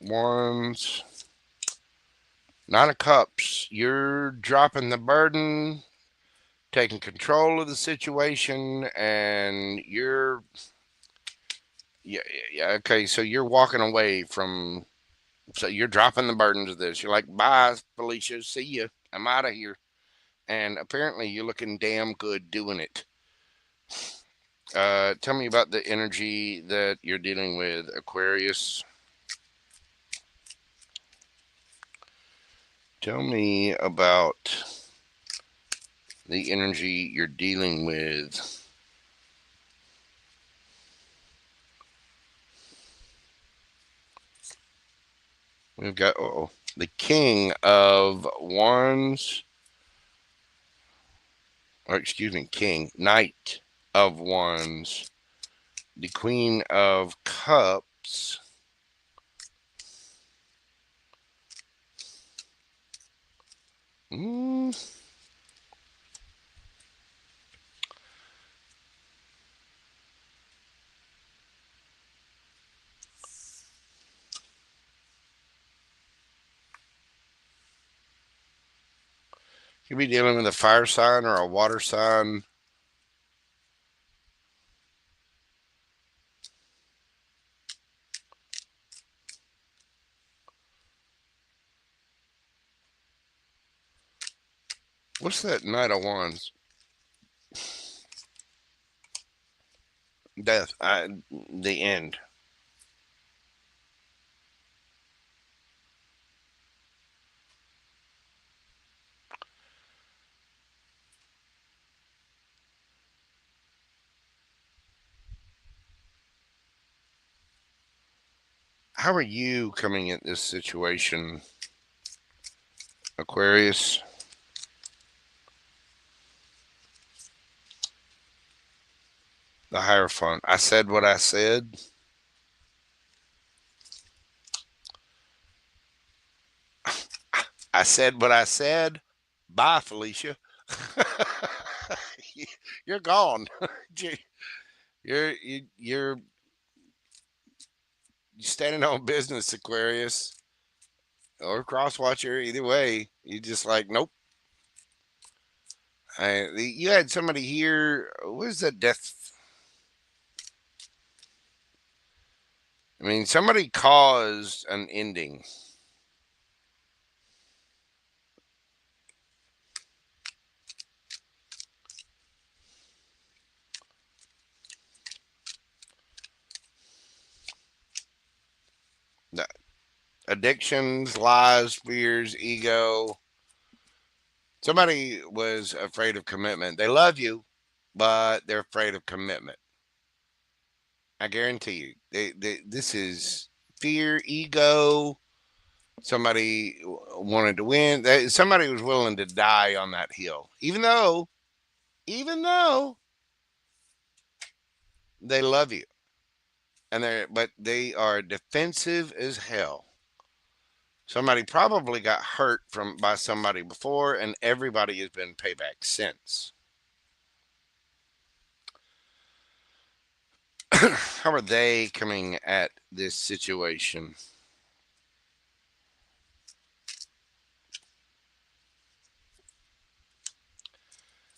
Wands. 9 of Cups. You're dropping the burden, taking control of the situation, and you're okay, so you're walking away from, so you're dropping the burdens of this. You're like, bye, Felicia, see ya, I'm out of here. And apparently you're looking damn good doing it. Tell me about the energy that you're dealing with, Aquarius. Tell me about the energy you're dealing with. We've got the King of Wands, or excuse me, Knight of Wands, the Queen of Cups, Could be dealing with a fire sign or a water sign. What's that Knight of Wands? Death. The end. How are you coming at this situation, Aquarius? The Hierophant. I said what I said. I said what I said. Bye, Felicia. You're gone. You're standing on business, Aquarius, or Crosswatcher. Either way, you just like nope. You had somebody here. What is that death? I mean, somebody caused an ending. The addictions, lies, fears, ego. Somebody was afraid of commitment. They love you, but they're afraid of commitment. I guarantee you. This is fear, ego. Somebody wanted to win. Somebody was willing to die on that hill, even though they love you, but they are defensive as hell. Somebody probably got hurt by somebody before, and everybody has been payback since. How are they coming at this situation?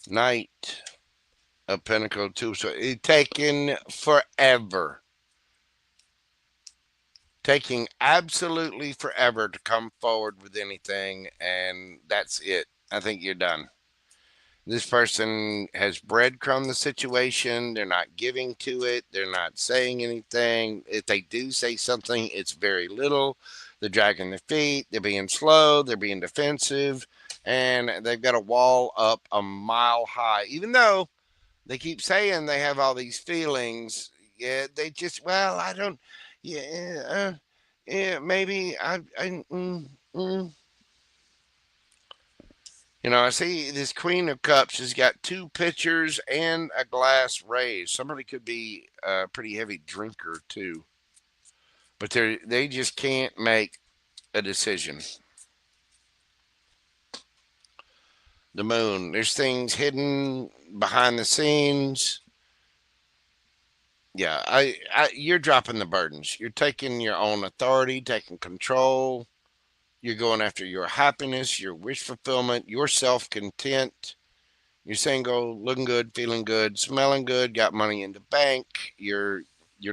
Knight of Pentacle 2. So it's taking forever. Taking absolutely forever to come forward with anything, and that's it. I think you're done. This person has breadcrumbed the situation. They're not giving to it. They're not saying anything. If they do say something, it's very little. They're dragging their feet. They're being slow. They're being defensive. And they've got a wall up a mile high. Even though they keep saying they have all these feelings, yeah, they just, well, I don't, yeah, maybe You know, I see this Queen of Cups has got 2 pitchers and a glass raised. Somebody could be a pretty heavy drinker too, but they just can't make a decision. The Moon. There's things hidden behind the scenes. Yeah, you're dropping the burdens. You're taking your own authority, taking control. You're going after your happiness, your wish fulfillment, your self-content. You're single, looking good, feeling good, smelling good, got money in the bank. You're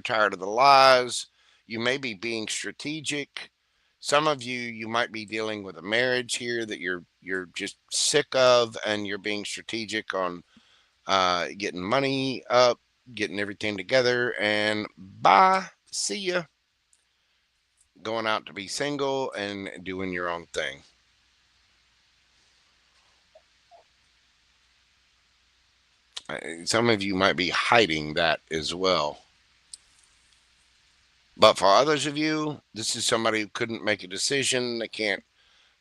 tired of the lies. You may be being strategic. Some of you might be dealing with a marriage here that you're just sick of, and you're being strategic on getting money up, getting everything together, and bye, see ya. Going out to be single and doing your own thing. Some of you might be hiding that as well. But for others of you, this is somebody who couldn't make a decision. They can't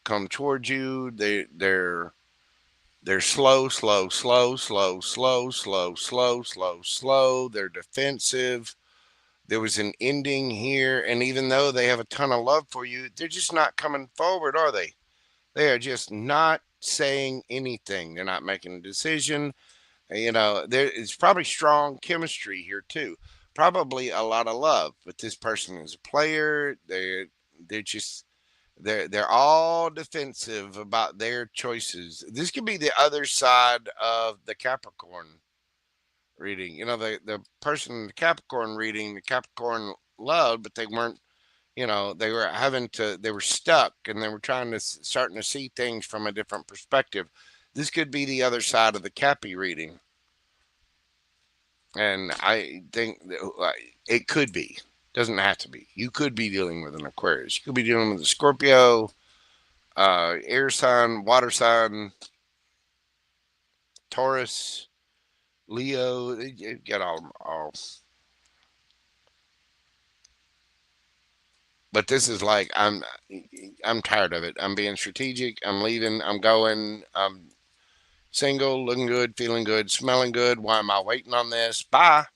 come towards you. They're slow, slow, slow, slow, slow, slow, slow, slow, slow. They're defensive. There was an ending here, and even though they have a ton of love for you, they're just not coming forward, are they? They are just not saying anything. They're not making a decision. You know, it's probably strong chemistry here too. Probably a lot of love, but this person is a player. They're all defensive about their choices. This could be the other side of the Capricorn reading. You know, the person in the Capricorn reading, the Capricorn loved, but they weren't. You know, they were stuck, and they were starting to see things from a different perspective. This could be the other side of the Cappy reading. And I think it could be. Doesn't have to be. You could be dealing with an Aquarius. You could be dealing with a Scorpio, air sign, water sign, Taurus, Leo. You get all. But this is like I'm tired of it. I'm being strategic. I'm leaving. I'm going. I'm single, looking good, feeling good, smelling good. Why am I waiting on this? Bye.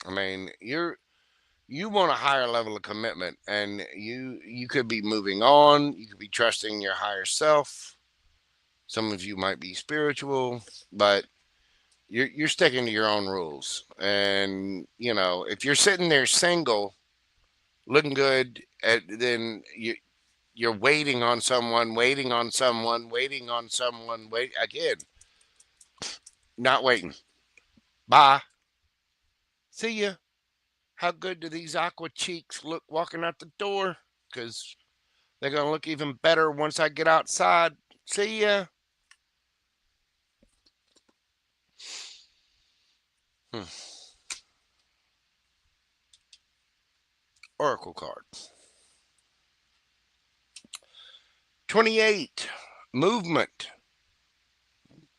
I mean, you want a higher level of commitment, and you could be moving on. You could be trusting your higher self. Some of you might be spiritual, but you're sticking to your own rules. And if you're sitting there single, looking good, then you're waiting on someone, waiting on someone, waiting on someone. Wait again, not waiting. Bye. See ya. How good do these aqua cheeks look walking out the door? Because they're gonna look even better once I get outside. See ya. Hmm. Oracle card. 28. Movement.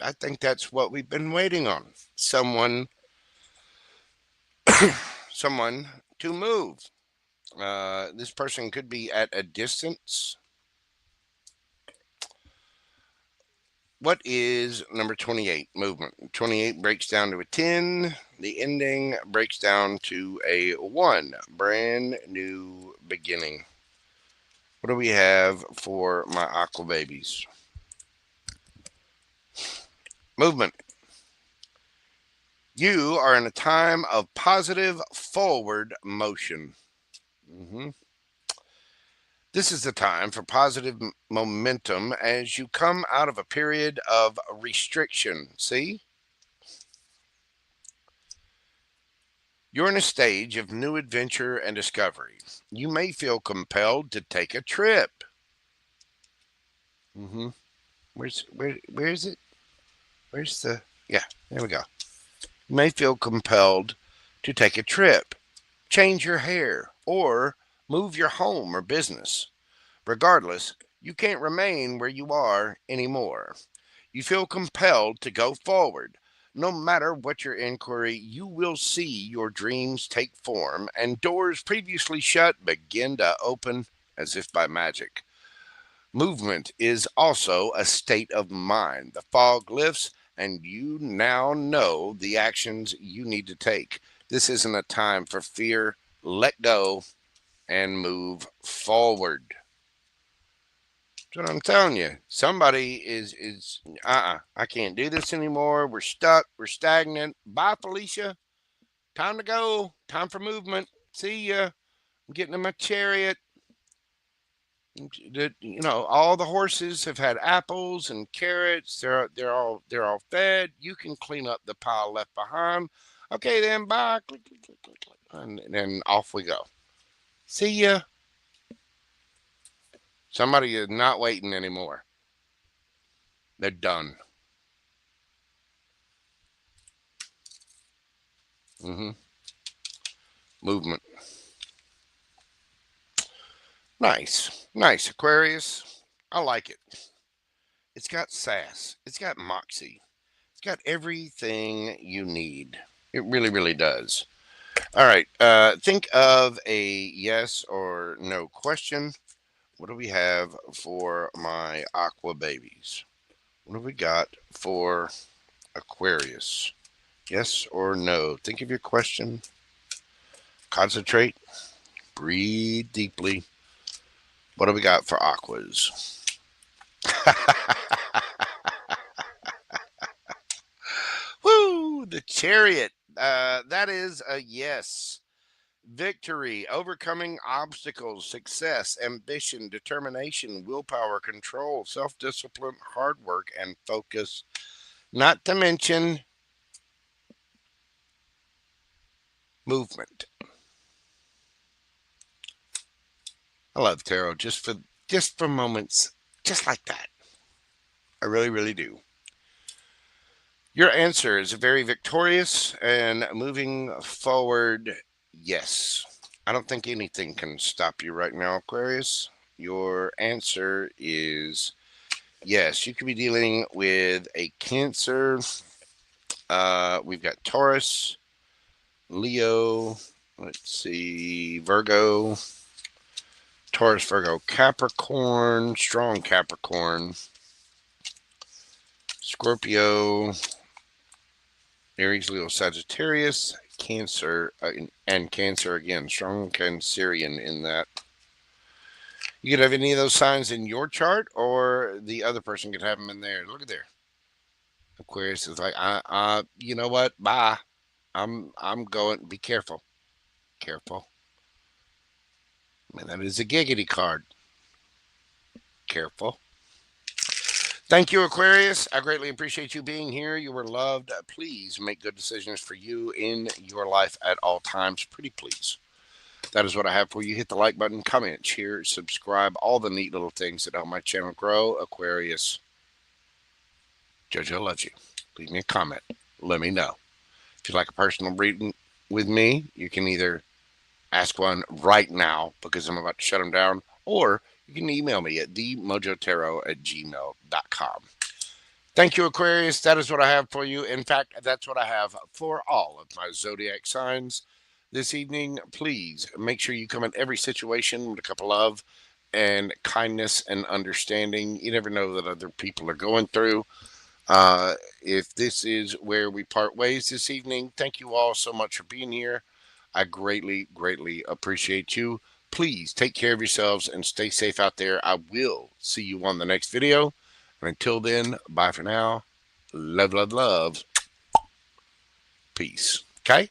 I think that's what we've been waiting on. Someone to move. This person could be at a distance. What is number 28? Movement. 28 breaks down to a 10. The ending breaks down to a 1. Brand new beginning. What do we have for my aqua babies? Movement. You are in a time of positive forward motion. This is the time for positive momentum as you come out of a period of restriction. See? You're in a stage of new adventure and discovery. You may feel compelled to take a trip. Where is it? Where's the... Yeah, there we go. You may feel compelled to take a trip, change your hair, or move your home or business. Regardless, you can't remain where you are anymore. You feel compelled to go forward. No matter what your inquiry, you will see your dreams take form and doors previously shut begin to open as if by magic. Movement is also a state of mind. The fog lifts and you now know the actions you need to take. This isn't a time for fear. Let go and move forward. That's what I'm telling you. Somebody is I can't do this anymore. We're stuck. We're stagnant. Bye, Felicia. Time to go. Time for movement. See ya. I'm getting in my chariot. All the horses have had apples and carrots. They're all fed. You can clean up the pile left behind. Okay, then bye. Click, click, click, click, click. And then off we go. See ya. Somebody is not waiting anymore. They're done. Movement. Nice. Nice, Aquarius. I like it. It's got sass. It's got moxie. It's got everything you need. It really, really does. All right. Think of a yes or no question. What do we have for my aqua babies? What have we got for Aquarius? Yes or no? Think of your question. Concentrate. Breathe deeply. What do we got for aquas? Woo! The chariot. That is a yes. Victory, overcoming obstacles, success, ambition, determination, willpower, control, self-discipline, hard work, and focus. Not to mention movement. I love tarot just for moments just like that. I really, really do. Your answer is very victorious and moving forward. Yes. I don't think anything can stop you right now, Aquarius. Your answer is yes. You could be dealing with a Cancer. We've got Taurus. Leo, let's see, Virgo, Taurus, Virgo, Capricorn, strong Capricorn, Scorpio, Aries, Leo, Sagittarius, Cancer, and Cancer again, strong Cancerian in that. You could have any of those signs in your chart, or the other person could have them in there. Look at there. Aquarius is like, you know what? Bye. I'm going. Be careful. Careful. Man, that is a giggity card. Careful. Thank you, Aquarius. I greatly appreciate you being here. You were loved. Please make good decisions for you in your life at all times. Pretty please. That is what I have for you. Hit the like button, comment, share, subscribe, all the neat little things that help my channel grow. Aquarius, JoJo loves you. Leave me a comment. Let me know. If you'd like a personal reading with me, you can either ask one right now because I'm about to shut them down, or you can email me at themojotarot@gmail.com. Thank you, Aquarius. That is what I have for you. In fact, that's what I have for all of my zodiac signs this evening. Please make sure you come in every situation with a couple of and kindness and understanding. You never know that other people are going through. If this is where we part ways this evening, thank you all so much for being here. I greatly, greatly appreciate you. Please take care of yourselves and stay safe out there. I will see you on the next video. And until then, bye for now. Love, love, love. Peace. Okay?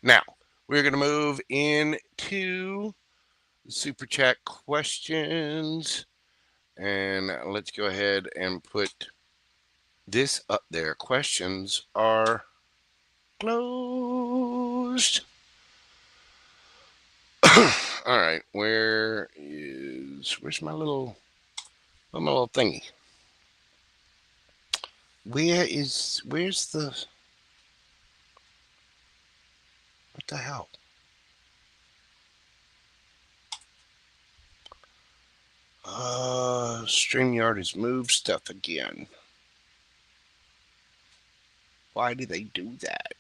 Now, we're going to move into super chat questions. And let's go ahead and put this up there. Questions are closed. All right. Where's my little thingy? Where's the, what the hell? StreamYard has moved stuff again. Why do they do that?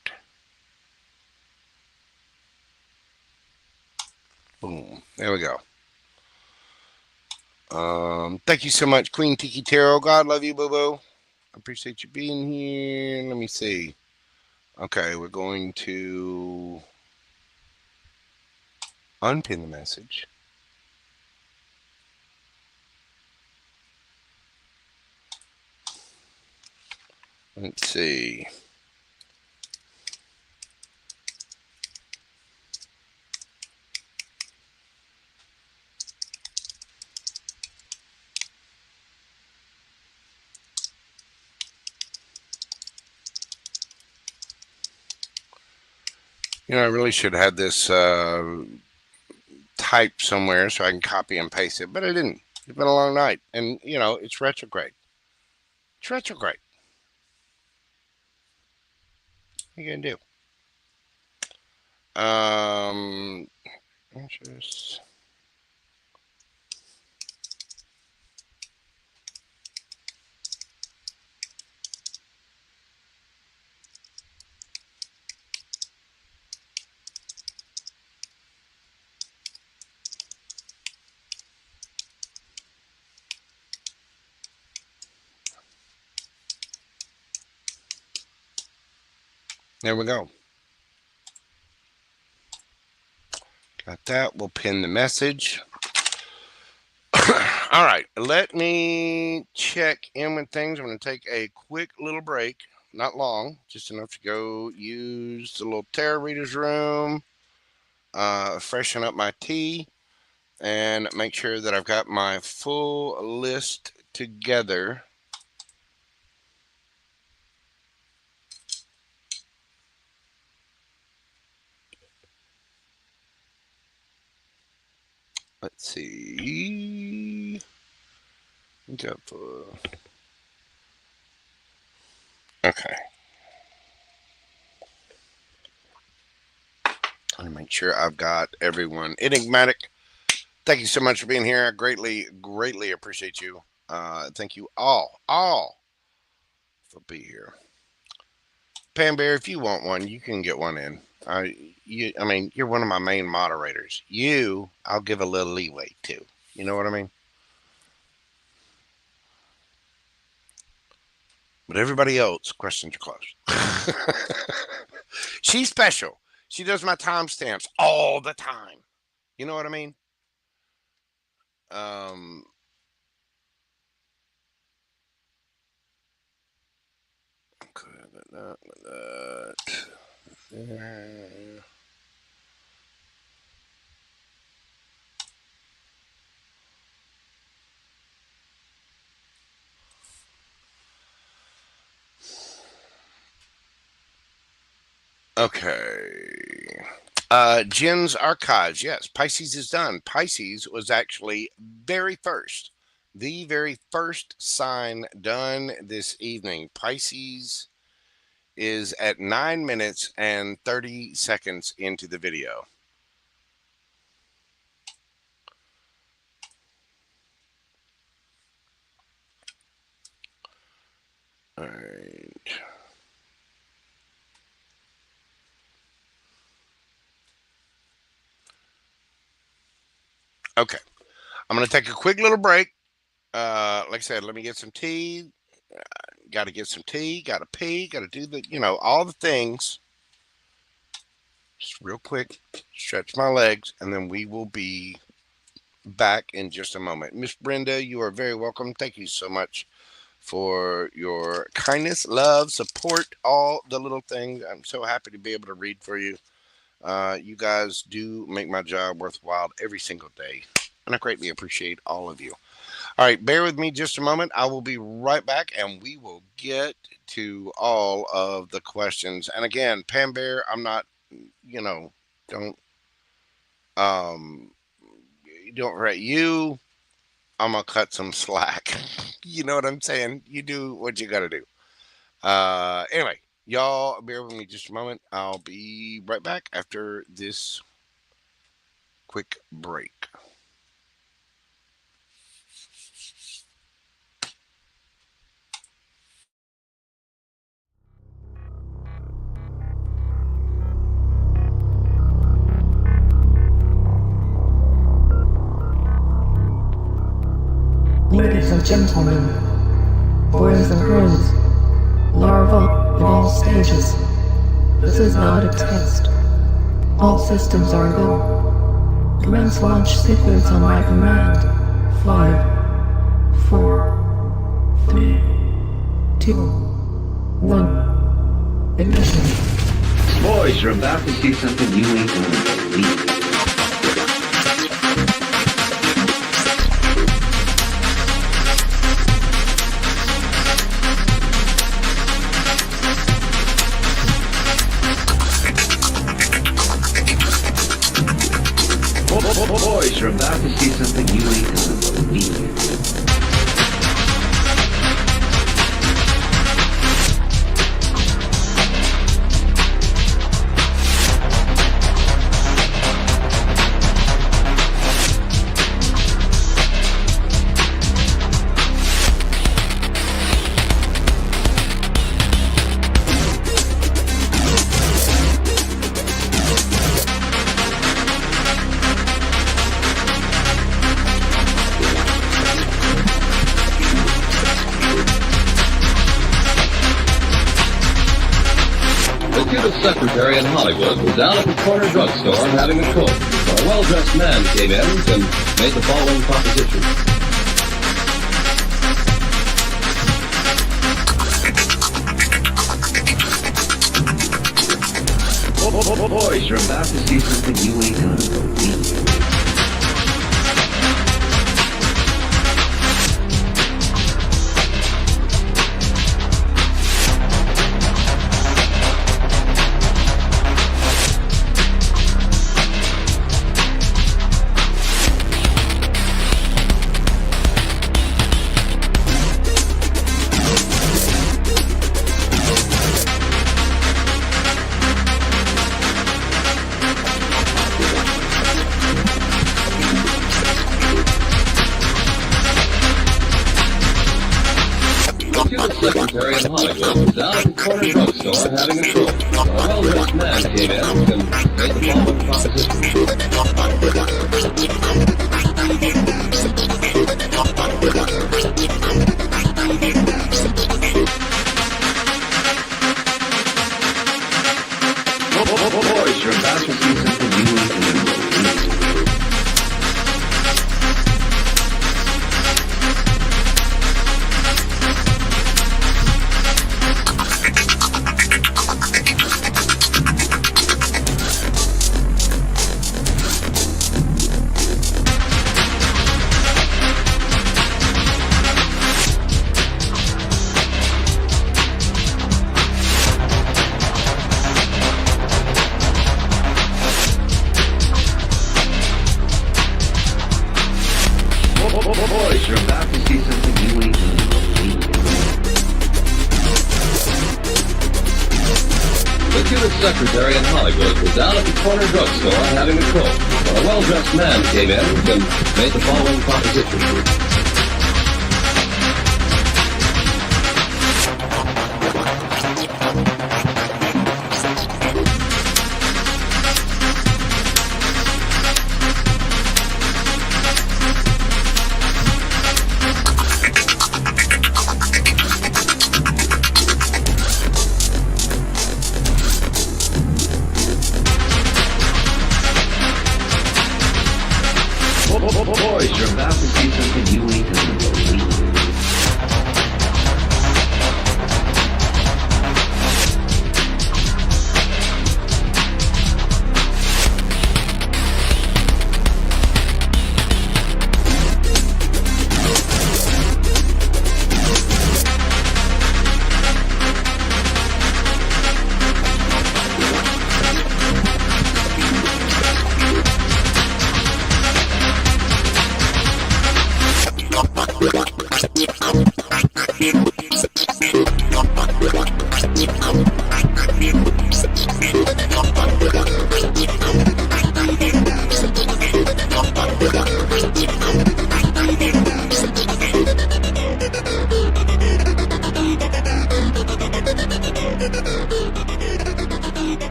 Boom. There we go. Thank you so much, Queen Tiki Tarot. God love you, boo-boo. I appreciate you being here. Let me see. Okay, we're going to unpin the message. Let's see. You know, I really should have had this typed somewhere so I can copy and paste it, but I didn't. It's been a long night, and, you know, it's retrograde. It's retrograde. What are you going to do? Interest. There we go. Got that. We'll pin the message. All right. Let me check in with things. I'm going to take a quick little break. Not long. Just enough to go use the little tarot reader's room. Freshen up my tea. And make sure that I've got my full list together. Let's see. Okay. Let me make sure I've got everyone. Enigmatic, thank you so much for being here. I greatly, greatly appreciate you. Thank you all for being here. Pam Bear, if you want one, you can get one in. I mean, you're one of my main moderators. You, I'll give a little leeway to. You know what I mean? But everybody else, questions are closed. She's special. She does my timestamps all the time. You know what I mean? Okay. Jen's Archives. Yes, Pisces is done. Pisces was actually the very first sign done this evening. Pisces is at 9 minutes and 30 seconds into the video. All right. Okay. I'm going to take a quick little break. Like I said, let me get some tea. Got to get some tea. Got to pee. Got to do the, all the things. Just real quick. Stretch my legs. And then we will be back in just a moment. Miss Brenda, you are very welcome. Thank you so much for your kindness, love, support, all the little things. I'm so happy to be able to read for you. You guys do make my job worthwhile every single day, and I greatly appreciate all of you. All right, bear with me just a moment. I will be right back, and we will get to all of the questions. And again, Pam Bear, I'm not, don't write you. I'm gonna cut some slack. You know what I'm saying? You do what you gotta do. Anyway. Y'all, bear with me just a moment. I'll be right back after this quick break. Ladies and gentlemen, boys and girls, larvae of all stages. This is not a test. All systems are go. Commence launch sequence on my command. 5, 4, 3, 2, 1. Ignition. Boys, you're about to see something you ain't gonna believe. Boys, you're about to see something you ain't gonna believe. Secretary in Hollywood was down at the corner drugstore having a coke. A well-dressed man came in and made the following proposition. Boys, you're about to see something you ain't gonna believe. Secretary in Hollywood was down at the corner drugstore having a coke. A well-dressed man came in and following proposition. Boys, your masterpiece is the unique and boys, your masterpiece is the unique and the cutest secretary in Hollywood was down at the corner drugstore having a coke when a well-dressed man came in and made the following proposition. Boys, your masterpiece is the unique and the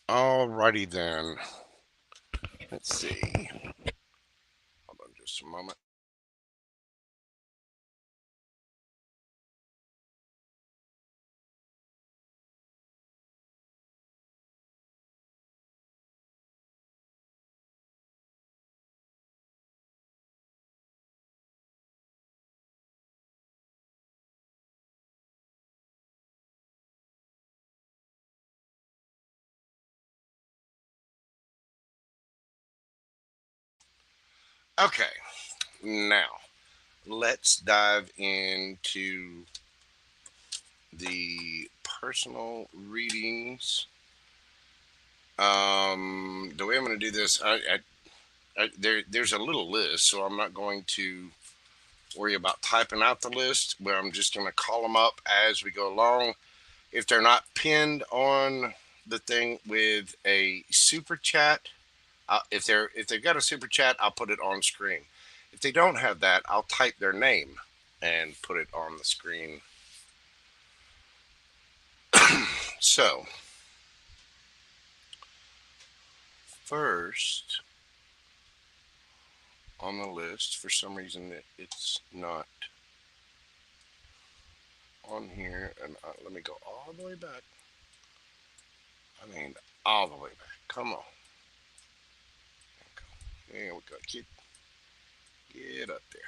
Alrighty then. Let's see. Hold on just a moment. Okay, now let's dive into the personal readings. The way I'm going to do this, there's a little list, so I'm not going to worry about typing out the list, but I'm just going to call them up as we go along. If they're not pinned on the thing with a super chat, if they've got a super chat, I'll put it on screen. If they don't have that, I'll type their name and put it on the screen. So, first on the list, for some reason it's not on here, and let me go all the way back. I mean, all the way back. Come on. There we go. Get up there.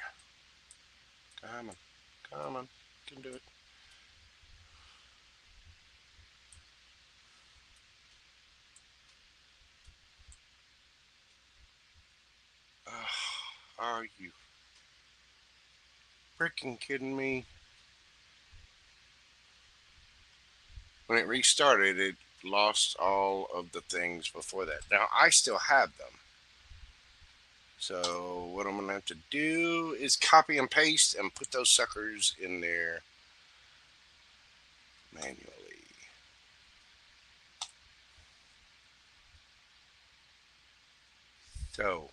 Come on. Come on. You can do it. Are you freaking kidding me? When it restarted, it lost all of the things before that. Now, I still have them. So, what I'm going to have to do is copy and paste and put those suckers in there manually. So,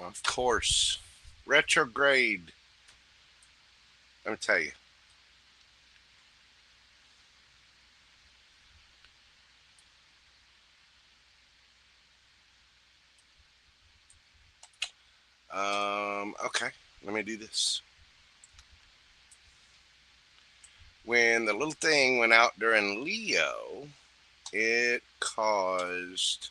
of course, retrograde. Let me tell you. Okay, let me do this. When the little thing went out during Leo, it caused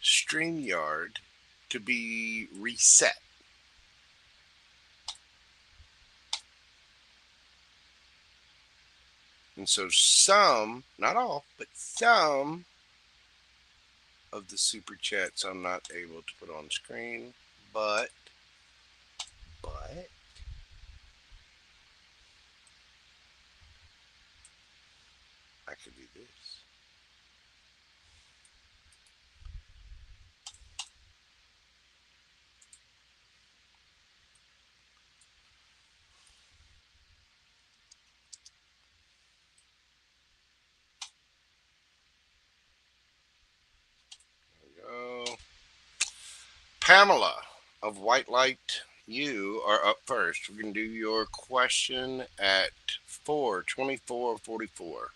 StreamYard to be reset. And so some, not all, but some of the super chats I'm not able to put on screen, but I could do this. There we go. Pamela of White Light, you are up first. We're going to do your question at 4:24:44.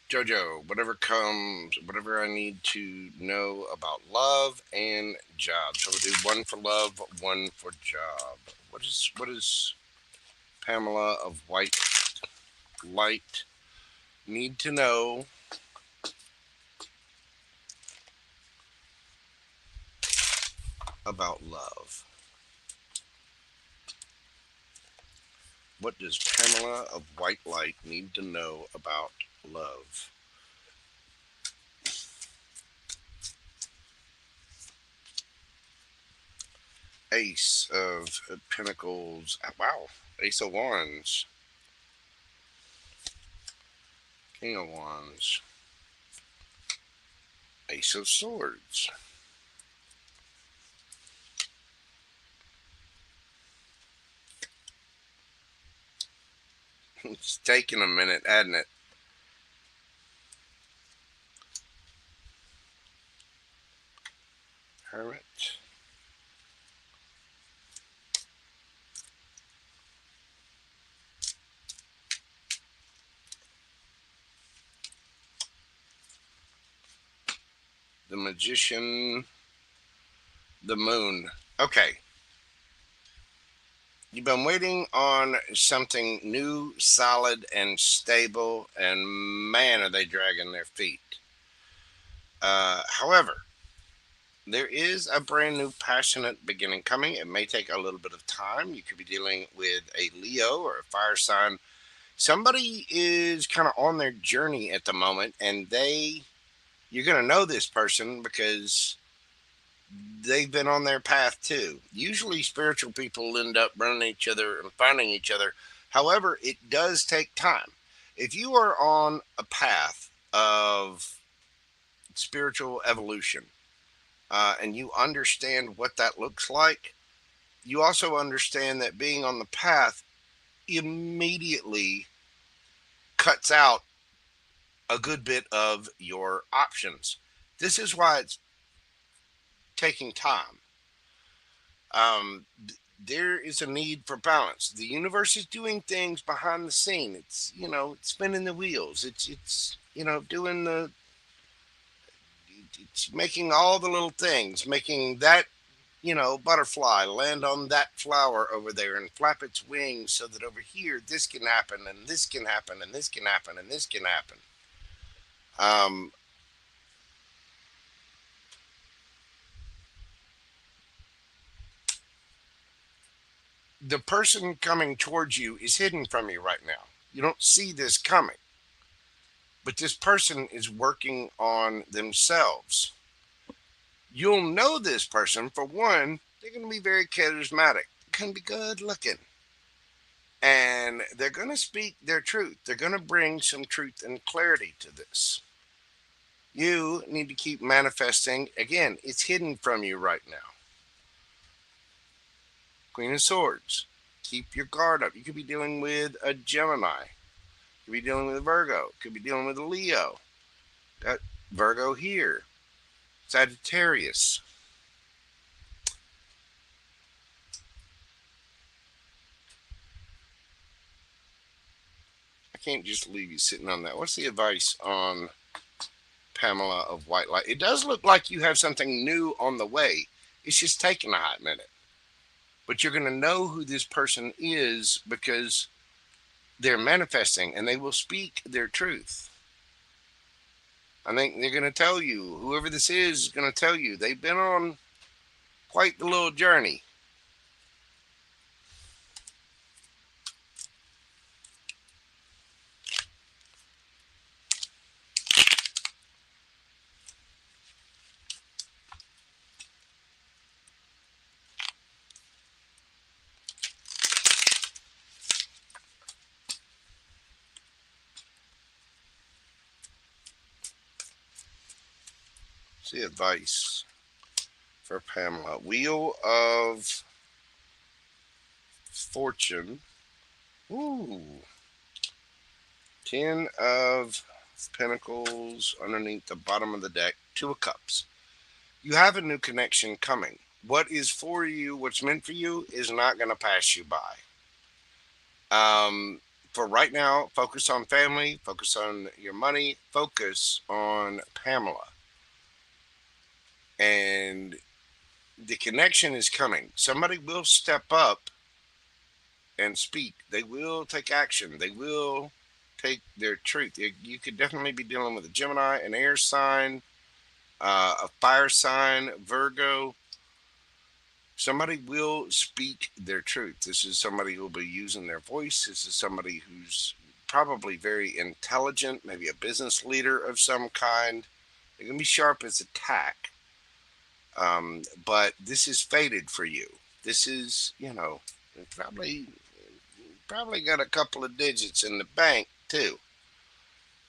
Jojo, whatever I need to know about love and job. So we'll do one for love, one for job. What is Pamela of White Light need to know about love? What does Pamela of White Light need to know about love? Ace of Pentacles. Wow. Ace of Wands. King of Wands. Ace of Swords. It's taking a minute, hasn't it? Hermit. The Magician. The Moon. Okay. You've been waiting on something new, solid, and stable, and man, are they dragging their feet. However, there is a brand new passionate beginning coming. It may take a little bit of time. You could be dealing with a Leo or a fire sign. Somebody is kind of on their journey at the moment, and you're going to know this person because they've been on their path too. Usually spiritual people end up running each other and finding each other. However, it does take time. If you are on a path of spiritual evolution, and you understand what that looks like, you also understand that being on the path immediately cuts out a good bit of your options. This is why it's taking time. There is a need for balance. The universe is doing things behind the scene. It's, it's spinning the wheels. It's doing it's making all the little things, making that, butterfly land on that flower over there and flap its wings so that over here this can happen and this can happen and this can happen and this can happen. The person coming towards you is hidden from you right now. You don't see this coming. But this person is working on themselves. You'll know this person. For one, they're going to be very charismatic. They're going to be good looking. And they're going to speak their truth. They're going to bring some truth and clarity to this. You need to keep manifesting. Again, it's hidden from you right now. Queen of Swords. Keep your guard up. You could be dealing with a Gemini. Could be dealing with a Virgo. Could be dealing with a Leo. Got Virgo here. Sagittarius. I can't just leave you sitting on that. What's the advice on Pamela of White Light? It does look like you have something new on the way. It's just taking a hot minute. But you're going to know who this person is because they're manifesting and they will speak their truth. I think they're going to tell you, whoever this is going to tell you, they've been on quite the little journey. See advice for Pamela. Wheel of Fortune. Ooh. 10 of Pentacles underneath the bottom of the deck. 2 of Cups. You have a new connection coming. What is for you, what's meant for you, is not going to pass you by. For right now, focus on family, focus on your money, focus on Pamela. And the connection is coming. Somebody will step up and speak. They will take action. They will take their truth. You could definitely be dealing with a Gemini, an air sign, a fire sign, Virgo. Somebody will speak their truth. This is somebody who will be using their voice. This is somebody who's probably very intelligent, maybe a business leader of some kind. They're going to be sharp as a tack. But this is fated for you. This is, probably got a couple of digits in the bank too.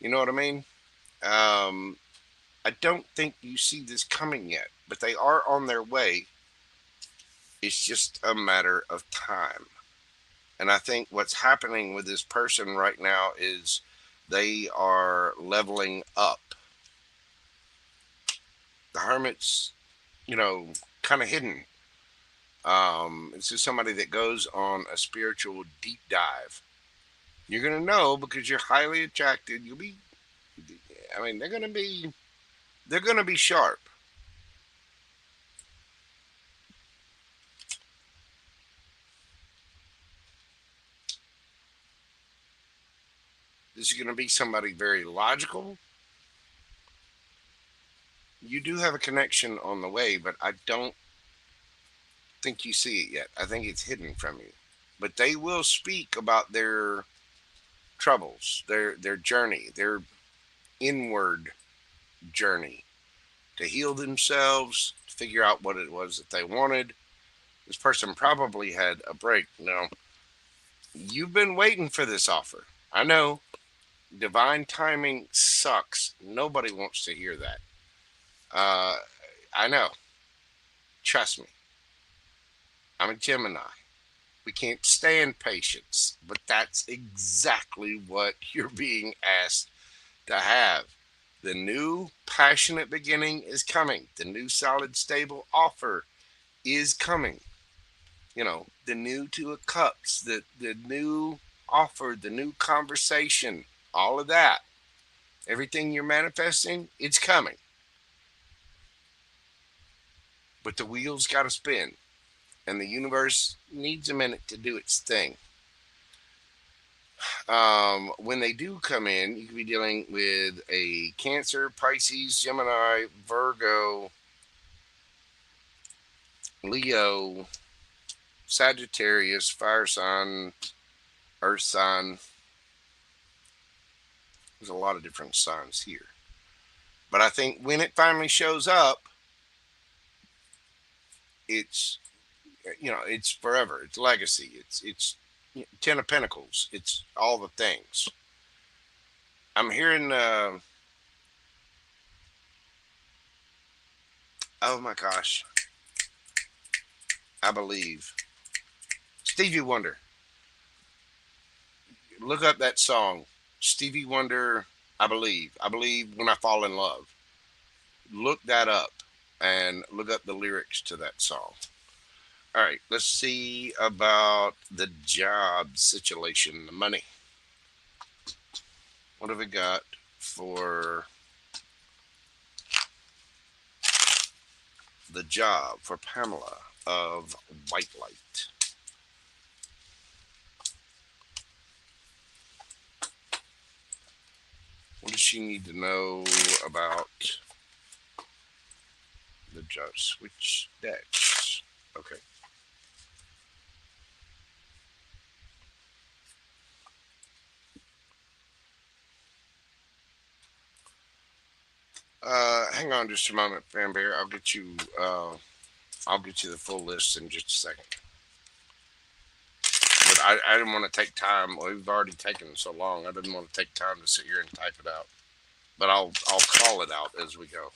You know what I mean? I don't think you see this coming yet, but they are on their way. It's just a matter of time. And I think what's happening with this person right now is they are leveling up. The Hermit's, kind of hidden. This is somebody that goes on a spiritual deep dive. You're going to know because you're highly attracted. They're going to be sharp. This is going to be somebody very logical. You do have a connection on the way, but I don't think you see it yet. I think it's hidden from you. But they will speak about their troubles, their journey, their inward journey to heal themselves, to figure out what it was that they wanted. This person probably had a break. Now, you've been waiting for this offer. I know divine timing sucks. Nobody wants to hear that. I know. Trust me. I'm a Gemini. We can't stand patience, but that's exactly what you're being asked to have. The new passionate beginning is coming. The new solid, stable offer is coming. The new Two of Cups, the new offer, the new conversation, all of that. Everything you're manifesting, it's coming. But the wheels got to spin, and the universe needs a minute to do its thing. When they do come in, you could be dealing with a Cancer, Pisces, Gemini, Virgo, Leo, Sagittarius, fire sign, earth sign. There's a lot of different signs here. But I think when it finally shows up, it's forever. It's legacy. It's 10 of Pentacles. It's all the things. I'm hearing oh my gosh. I believe. Stevie Wonder. Look up that song. Stevie Wonder, I believe. I believe when I fall in love. Look that up and look up the lyrics to that song. All right, let's see about the job situation, the money. What have we got for the job for Pamela of White-Light? What does she need to know about the job? Switch decks. Okay. Hang on just a moment, Fan Bear. I'll get you the full list in just a second. But I didn't want to take time. Well, we've already taken so long. I didn't want to take time to sit here and type it out. But I'll call it out as we go,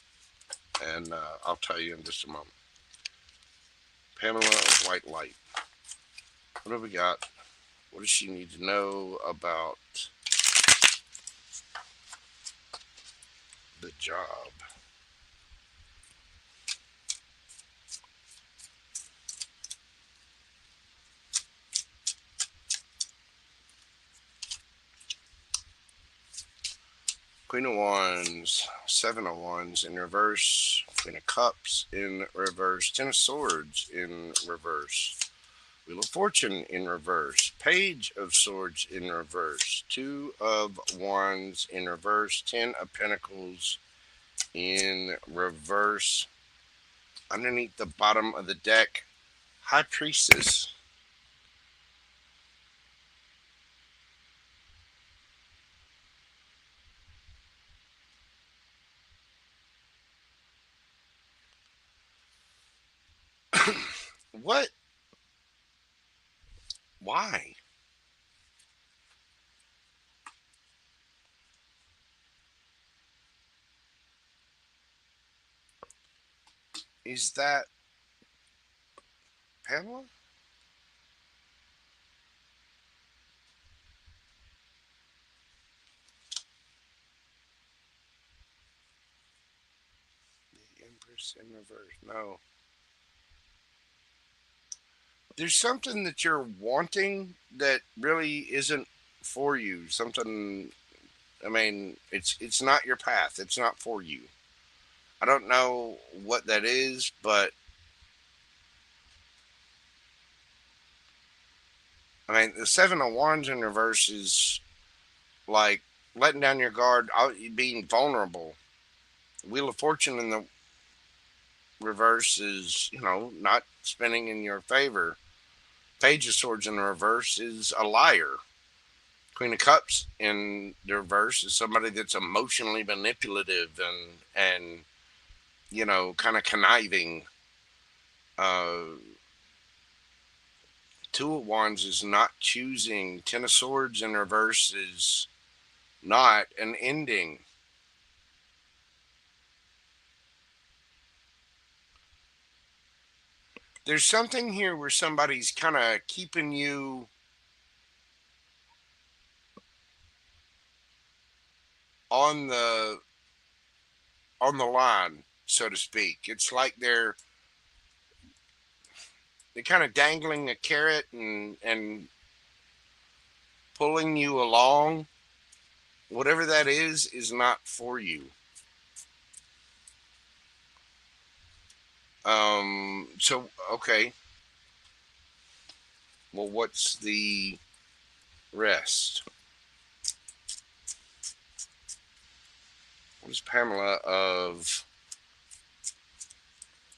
and I'll tell you in just a moment. Pamela of White-Light. What have we got? What does she need to know about the job? Queen of Wands, Seven of Wands in reverse, Queen of Cups in reverse, Ten of Swords in reverse, Wheel of Fortune in reverse, Page of Swords in reverse, Two of Wands in reverse, Ten of Pentacles in reverse. Underneath the bottom of the deck, High Priestess. What? Why? Is that Pamela? Chris in reverse. No. There's something that you're wanting that really isn't for you. Something, I mean, it's not your path. It's not for you. I don't know what that is, but I mean, the Seven of Wands in reverse is like letting down your guard, being vulnerable. Wheel of Fortune in the reverse is, not spinning in your favor. Page of Swords in the reverse is a liar. Queen of Cups in the reverse is somebody that's emotionally manipulative and kind of conniving. Two of Wands is not choosing. Ten of Swords in reverse is not an ending. There's something here where somebody's kind of keeping you on the line, so to speak. It's like they're kind of dangling a carrot and pulling you along. Whatever that is not for you. So okay. Well, what's the rest? What does Pamela of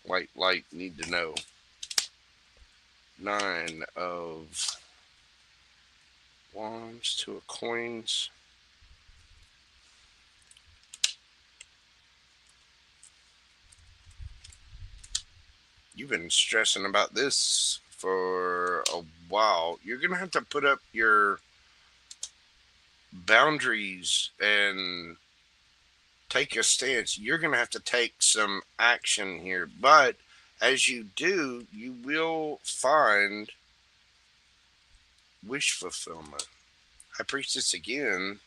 White Light need to know? 9 of Wands, 2 of Coins. You've been stressing about this for a while. You're going to have to put up your boundaries and take a stance. You're going to have to take some action here. But as you do, you will find wish fulfillment. High Priestess again.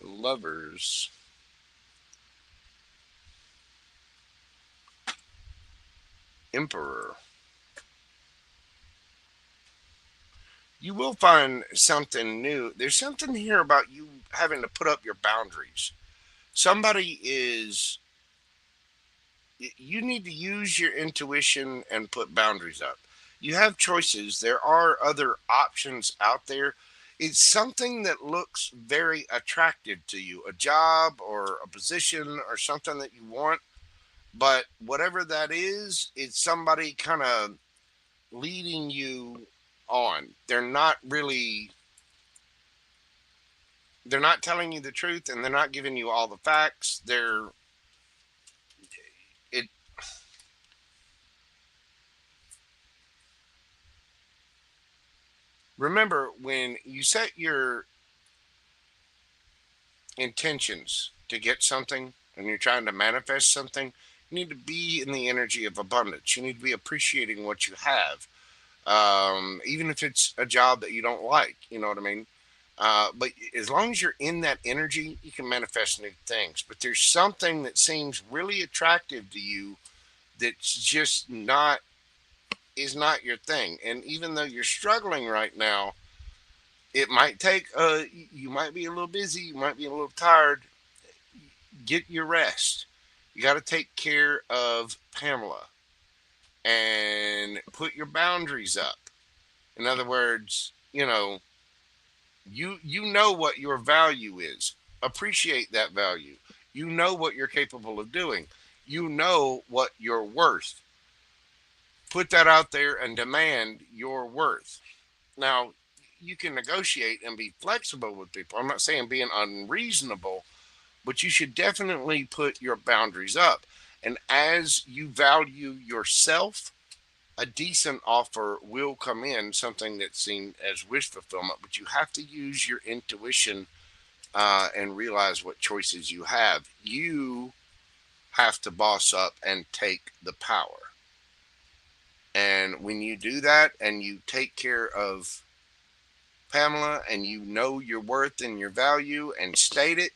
Lovers. Emperor. You will find something new. There's something here about you having to put up your boundaries. Somebody is, you need to use your intuition and put boundaries up. You have choices. There are other options out there. It's something that looks very attractive to you, a job or a position or something that you want. But whatever that is, it's somebody kind of leading you on. They're not telling you the truth, and they're not giving you all the facts. Remember, when you set your intentions to get something and you're trying to manifest something, you need to be in the energy of abundance. You need to be appreciating what you have. Even if it's a job that you don't like, you know what I mean? But as long as you're in that energy, you can manifest new things. But there's something that seems really attractive to you that's just is not your thing. And even though you're struggling right now, it might take, you might be a little busy, you might be a little tired. Get your rest. You got to take care of Pamela and put your boundaries up. In other words, you know what your value is. Appreciate that value. You know what you're capable of doing. You know what you're worth. Put that out there and demand your worth. Now, you can negotiate and be flexible with people. I'm not saying being unreasonable, but you should definitely put your boundaries up. And as you value yourself, a decent offer will come in, something that's seen as wish fulfillment. But you have to use your intuition and realize what choices you have. You have to boss up and take the power. And when you do that and you take care of Pamela and you know your worth and your value and state it,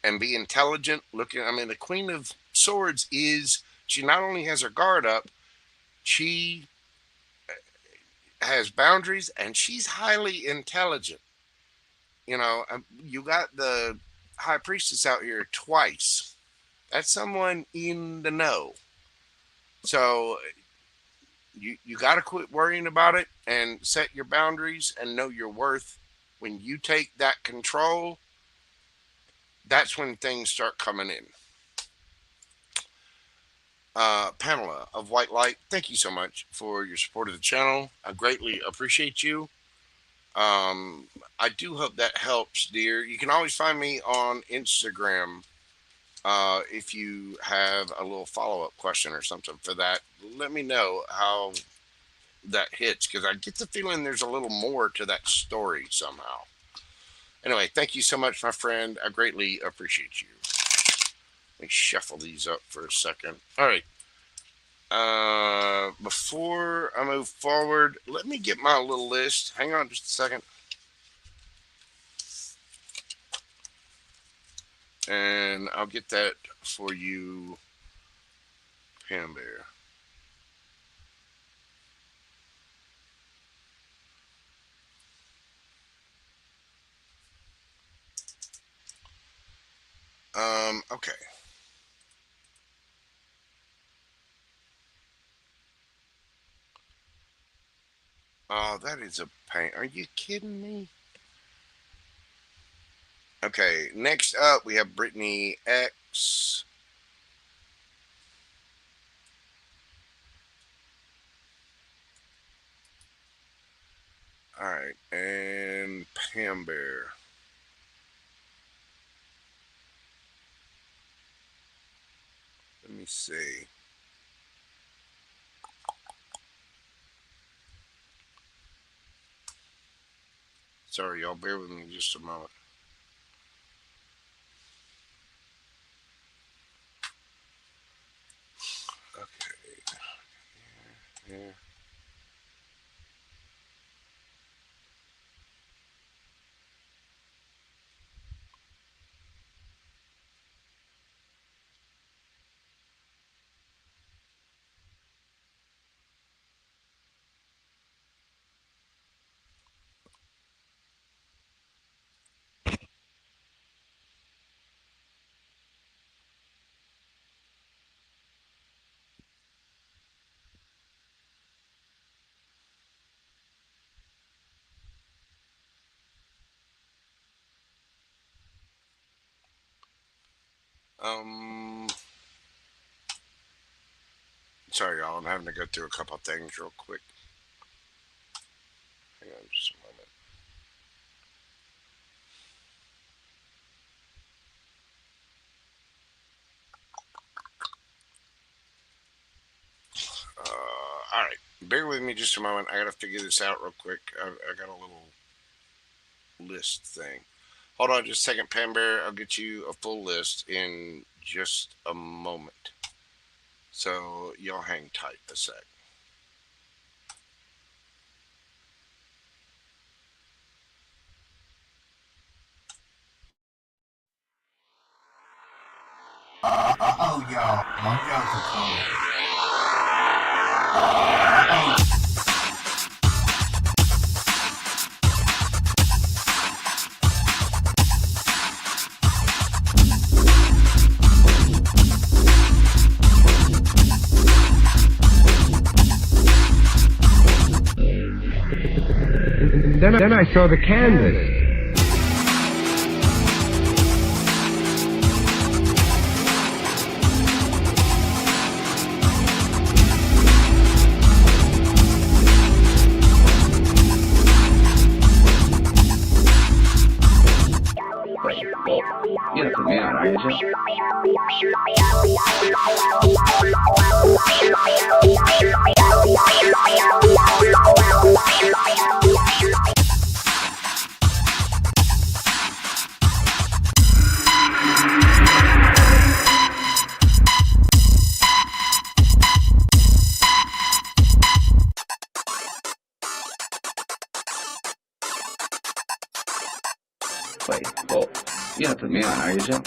and be intelligent. Looking, I mean, the Queen of Swords is, she not only has her guard up, she has boundaries, and she's highly intelligent. You know, you got the High Priestess out here twice. That's someone in the know. So you got to quit worrying about it and set your boundaries and know your worth. When you take that control, that's when things start coming in. Pamela of White Light, thank you so much for your support of the channel. I greatly appreciate you. I do hope that helps, dear. You can always find me on Instagram. If you have a little follow-up question or something for that, let me know how that hits, because I get the feeling there's a little more to that story somehow. Anyway, thank you so much, my friend. I greatly appreciate you. Let me shuffle these up for a second. All right. Before I move forward, let me get my little list. Hang on just a second. And I'll get that for you, Pam Bear. Okay. Oh, that is a pain. Are you kidding me? Okay, next up we have Brittany X. All right, and Pam Bear. Let me see. Sorry, y'all, bear with me just a moment. Okay. Yeah. Sorry, y'all. I'm having to go through a couple of things real quick. Hang on just a moment. All right. Bear with me just a moment. I got to figure this out real quick. I got a little list thing. Hold on just a second, Pam Bear. I'll get you a full list in just a moment. So y'all hang tight a sec. Oh, y'all. Mojo's coming. Then I saw the canvas. Get it from me, ARIES. Wait, well, you gotta put me on, are you, Joe?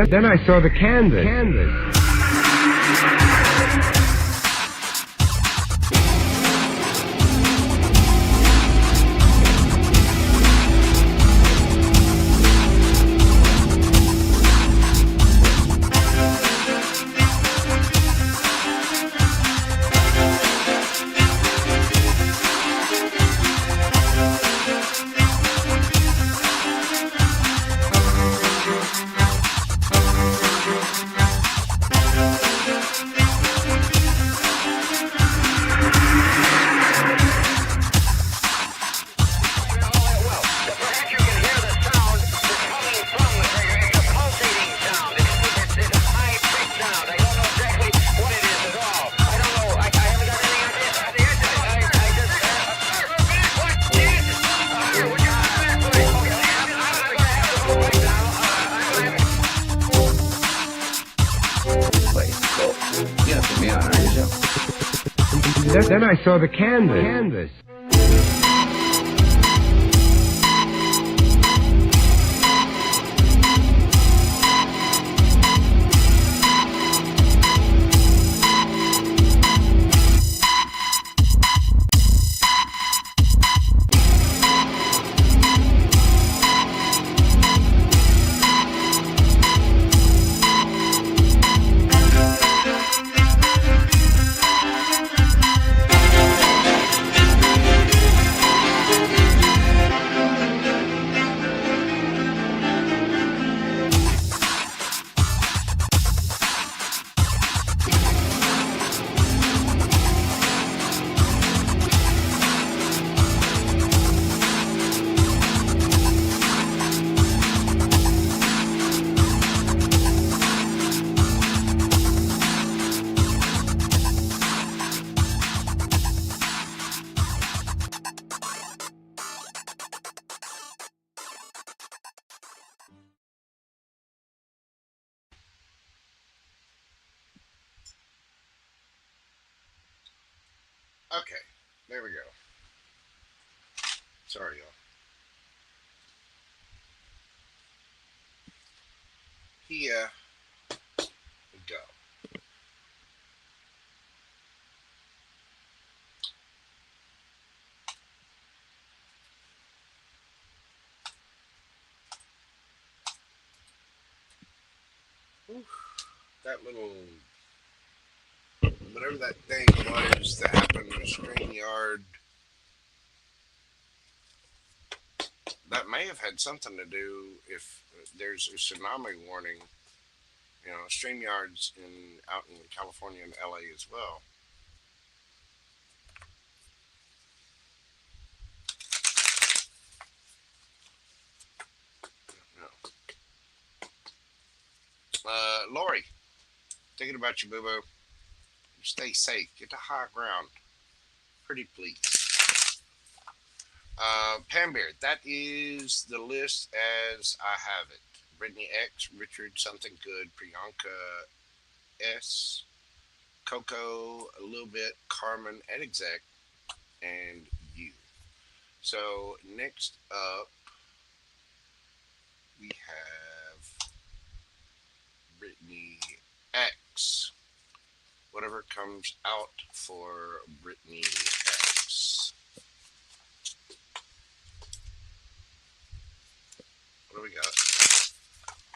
Then I saw the canvas. Then I saw the canvas. Okay, there we go. Sorry, y'all. Here we go. Oof, that little, whatever that thing was that happened with StreamYard, that may have had something to do if there's a tsunami warning. You know, StreamYard's out in California and LA as well. Lori, thinking about you, boo-boo. Stay safe. Get to high ground. Pretty please. Pambear, that is the list as I have it. Brittany X, Richard Something Good, Priyanka S, Coco, a little bit, Carmen, edexc, and you. So next up, we have Brittany X. Whatever comes out for Brittany X. What do we got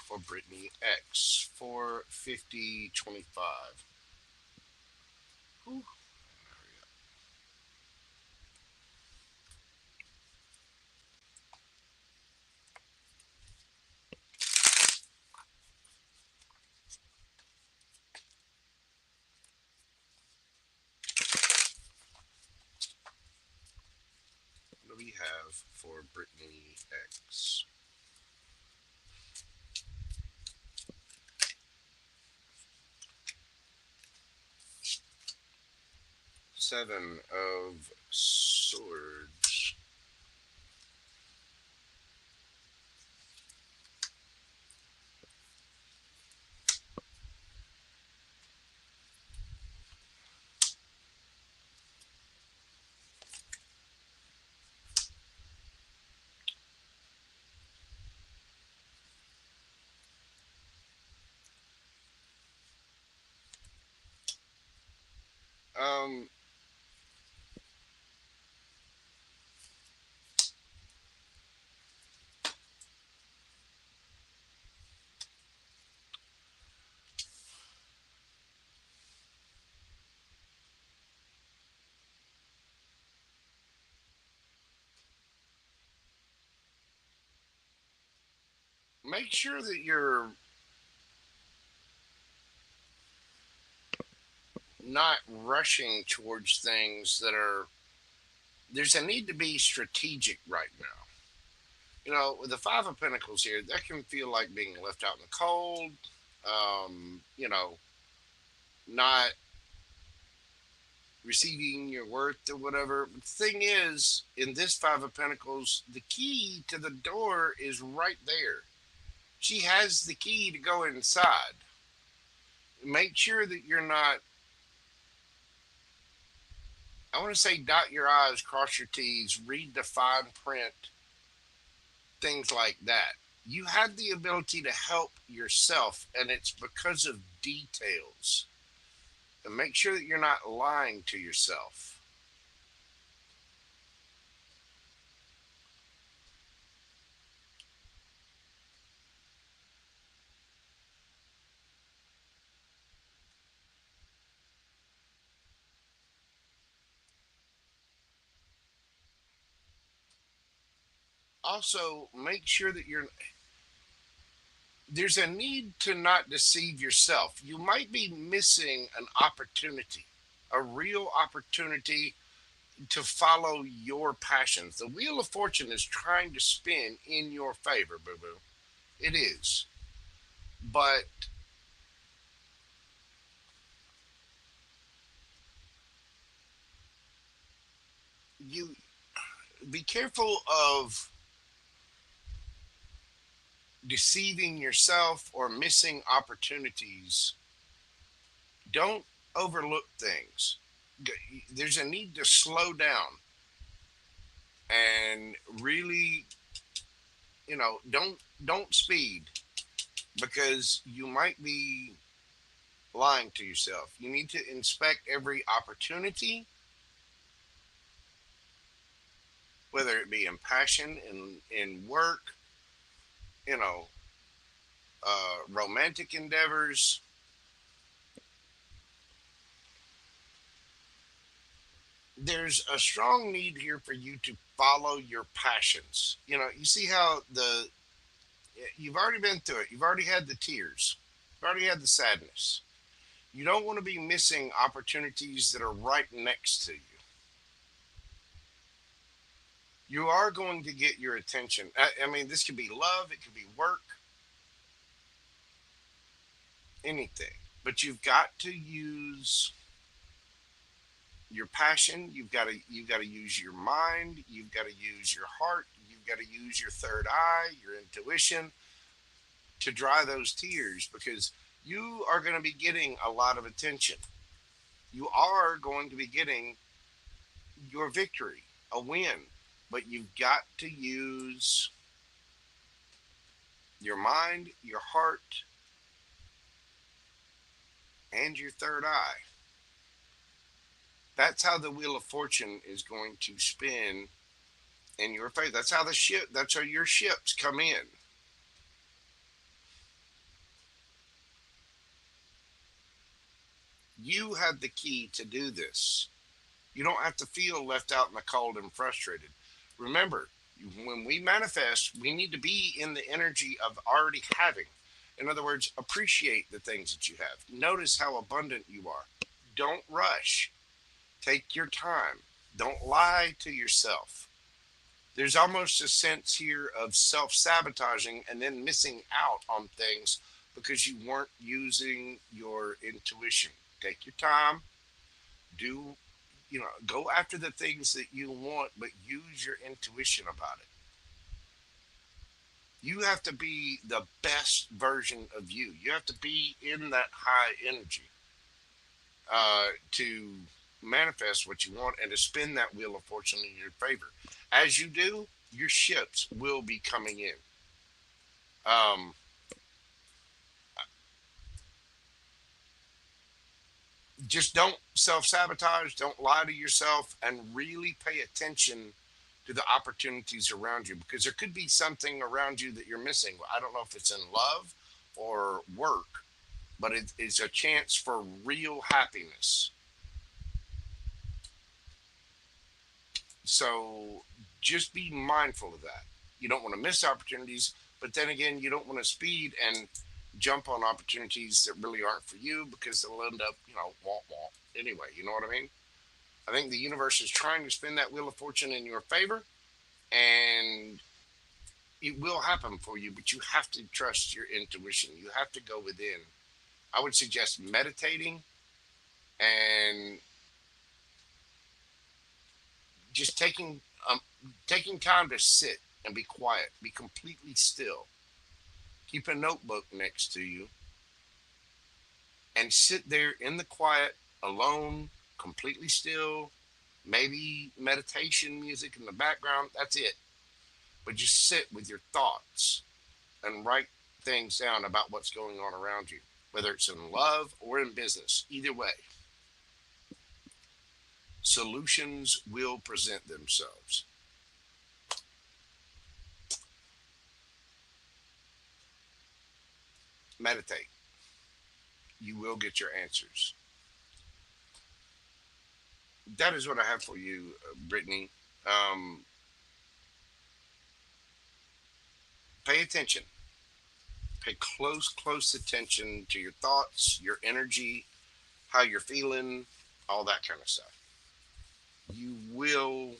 for Brittany X? 45025. Whew. What do we have for Brittany X? Seven of Swords. make sure that you're not rushing towards things that are, there's a need to be strategic right now. You know, with the Five of Pentacles here, that can feel like being left out in the cold, you know, not receiving your worth or whatever. But the thing is, in this Five of Pentacles, the key to the door is right there. She has the key to go inside. Make sure that you're not, I want to say, dot your I's, cross your T's, read the fine print, things like that. You have the ability to help yourself, and it's because of details. And make sure that you're not lying to yourself. Also, make sure that there's a need to not deceive yourself. You might be missing an opportunity, a real opportunity to follow your passions. The Wheel of Fortune is trying to spin in your favor, boo boo. It is. But you be careful of deceiving yourself or missing opportunities. Don't overlook things. There's a need to slow down and really, you know, don't speed, because you might be lying to yourself. You need to inspect every opportunity, whether it be in passion, in work, you know, romantic endeavors. There's a strong need here for you to follow your passions. You know, you see how you've already been through it. You've already had the tears. You've already had the sadness. You don't want to be missing opportunities that are right next to you. You are going to get your attention. I mean, this could be love, it could be work, anything. But you've got to use your passion. You've got to use your mind. You've got to use your heart. You've got to use your third eye, your intuition, to dry those tears, because you are going to be getting a lot of attention. You are going to be getting your victory, a win, but you've got to use your mind, your heart, and your third eye. That's how the Wheel of Fortune is going to spin in your favor. That's how your ships come in. You have the key to do this. You don't have to feel left out in the cold and frustrated. Remember, when we manifest, we need to be in the energy of already having. In other words, appreciate the things that you have. Notice how abundant you are. Don't rush. Take your time. Don't lie to yourself. There's almost a sense here of self-sabotaging and then missing out on things because you weren't using your intuition. Take your time. Go after the things that you want, but use your intuition about it. You have to be the best version of you. You have to be in that high energy to manifest what you want and to spin that Wheel of Fortune in your favor. As you do, your ships will be coming in. just don't self-sabotage, don't lie to yourself, and really pay attention to the opportunities around you, because there could be something around you that you're missing. I don't know if it's in love or work, but it's a chance for real happiness. So just be mindful of that. You don't want to miss opportunities, but then again, you don't want to speed and jump on opportunities that really aren't for you, because they'll end up, womp womp. Anyway, you know what I mean? I think the universe is trying to spin that wheel of fortune in your favor, and it will happen for you, but you have to trust your intuition. You have to go within. I would suggest meditating and just taking time to sit and be quiet, be completely still. Keep a notebook next to you and sit there in the quiet, alone, completely still. Maybe meditation music in the background. That's it. But just sit with your thoughts and write things down about what's going on around you, whether it's in love or in business. Either way, solutions will present themselves. Meditate. You will get your answers. That is what I have for you, Brittany. Pay attention. Pay close attention to your thoughts, your energy, how you're feeling, all that kind of stuff. You will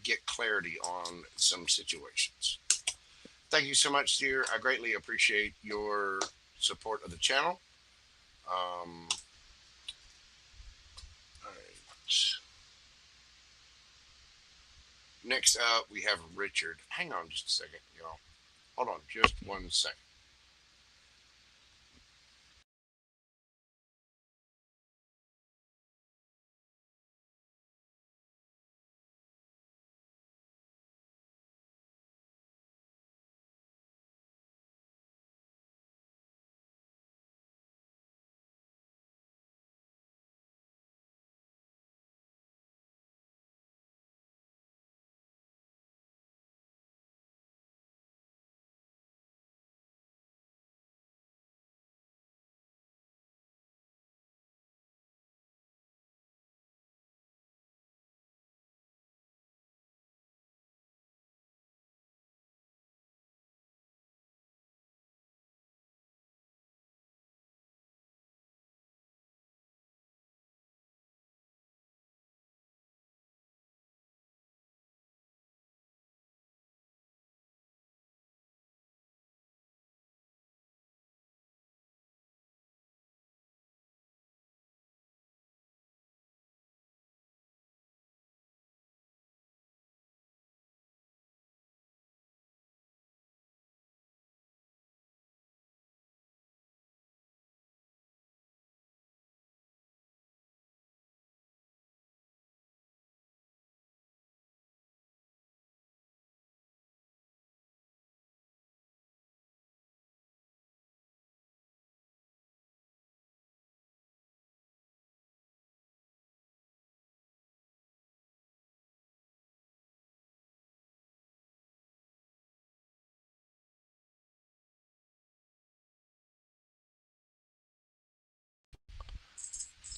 get clarity on some situations. Thank you so much, dear. I greatly appreciate your support of the channel. All right. Next up, we have Richard. Hang on just a second, y'all. Hold on just 1 second.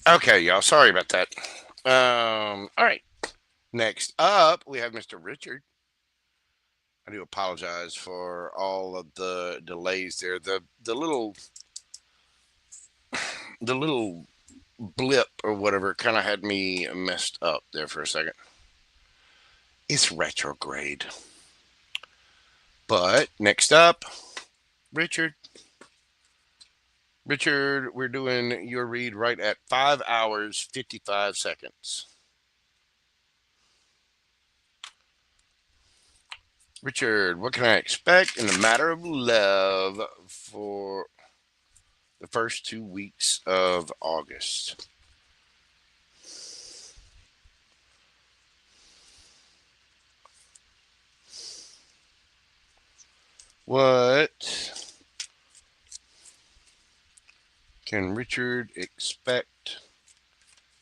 Okay, y'all. Sorry about that. All right. Next up, we have Mr. Richard. I do apologize for all of the delays there. The little blip or whatever kind of had me messed up there for a second. It's retrograde. But next up, Richard. Richard, we're doing your read right at 5 hours, 55 seconds. Richard, what can I expect in the matter of love for the first 2 weeks of August? What can Richard expect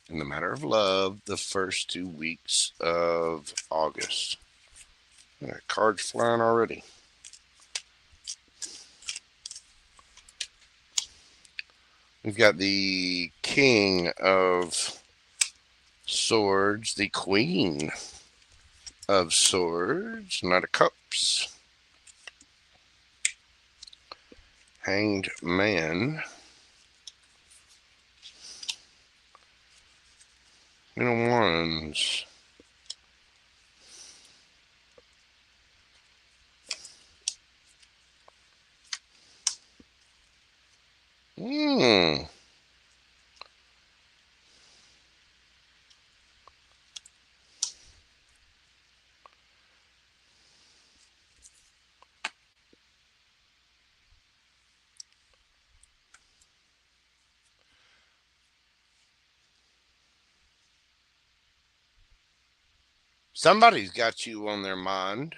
in the matter of love the first 2 weeks of August. Cards flying already. We've got the King of Swords, the Queen of Swords, Knight of Cups, Hanged Man, Queen of Wands, Somebody's got you on their mind.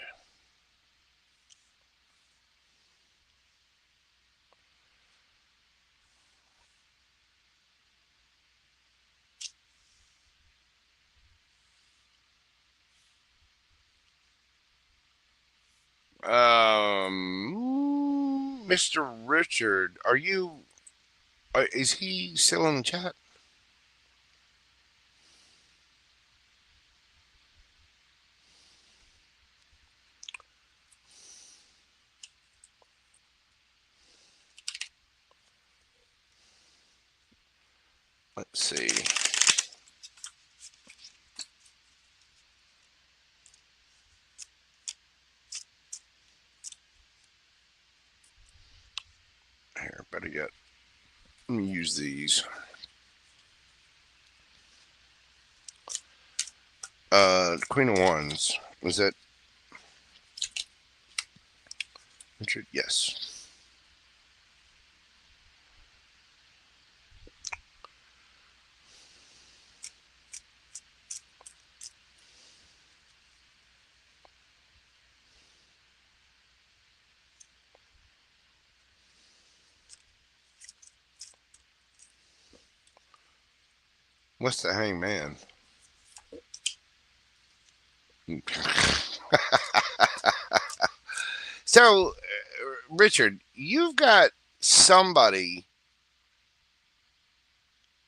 Mr. Richard, are you, is he still in the chat? Let's see. Here, better yet, let me use these. Queen of Wands. Was that Richard? Yes. What's the Hangman? So, Richard, you've got somebody.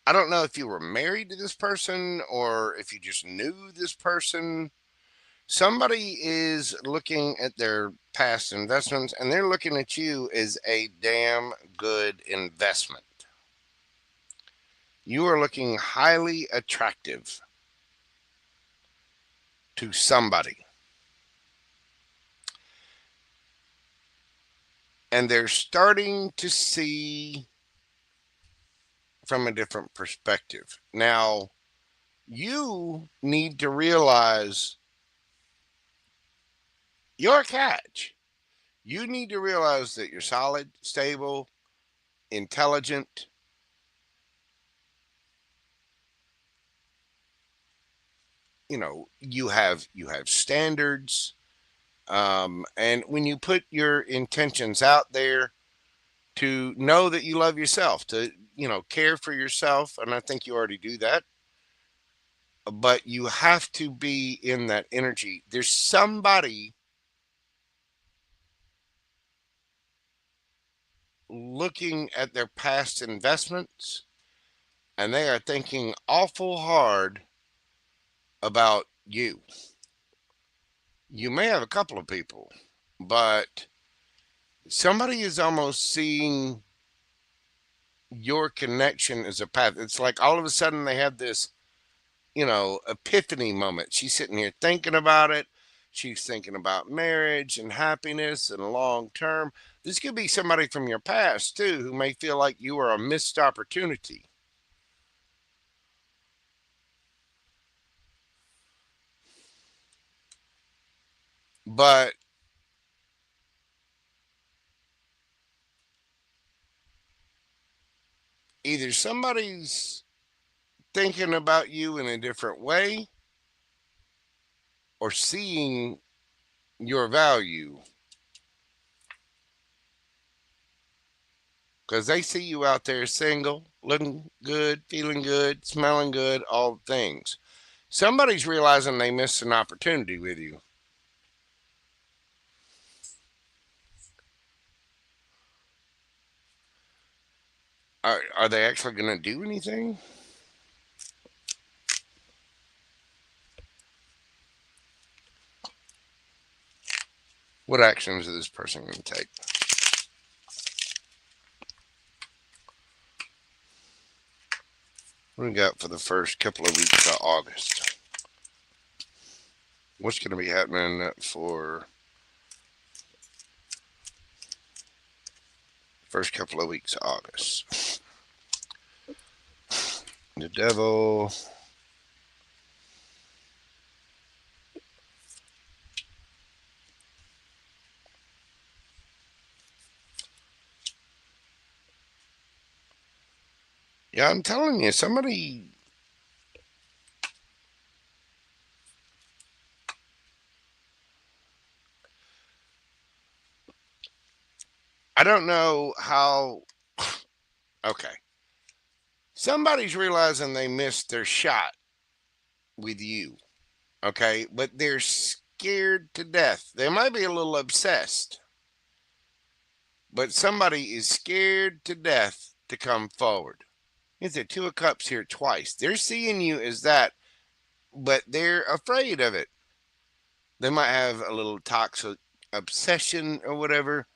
I don't know if you were married to this person or if you just knew this person. Somebody is looking at their past investments and they're looking at you as a damn good investment. You are looking highly attractive to somebody. And they're starting to see from a different perspective. Now, you need to realize you're a catch. You need to realize that you're solid, stable, intelligent. You know, you have standards. And when you put your intentions out there, to know that you love yourself, to, you know, care for yourself. And I think you already do that. But you have to be in that energy. There's somebody looking at their past investments and they are thinking awful hard about you. You may have a couple of people, but somebody is almost seeing your connection as a path. It's like all of a sudden they have this, you know, epiphany moment. She's sitting here thinking about it. She's thinking about marriage and happiness and long term. This could be somebody from your past too, who may feel like you are a missed opportunity. But either somebody's thinking about you in a different way or seeing your value because they see you out there single looking good, feeling good, smelling good, all things. Somebody's realizing they missed an opportunity with you. Are they actually going to do anything? What actions is this person going to take? What do we got for the first couple of weeks of August? What's going to be happening for first couple of weeks of August? The devil. Yeah, I'm telling you, somebody. I don't know how. Okay. Somebody's realizing they missed their shot with you. Okay. But they're scared to death. They might be a little obsessed. But somebody is scared to death to come forward. It's a Two of Cups here twice. They're seeing you as that, but they're afraid of it. They might have a little toxic obsession or whatever.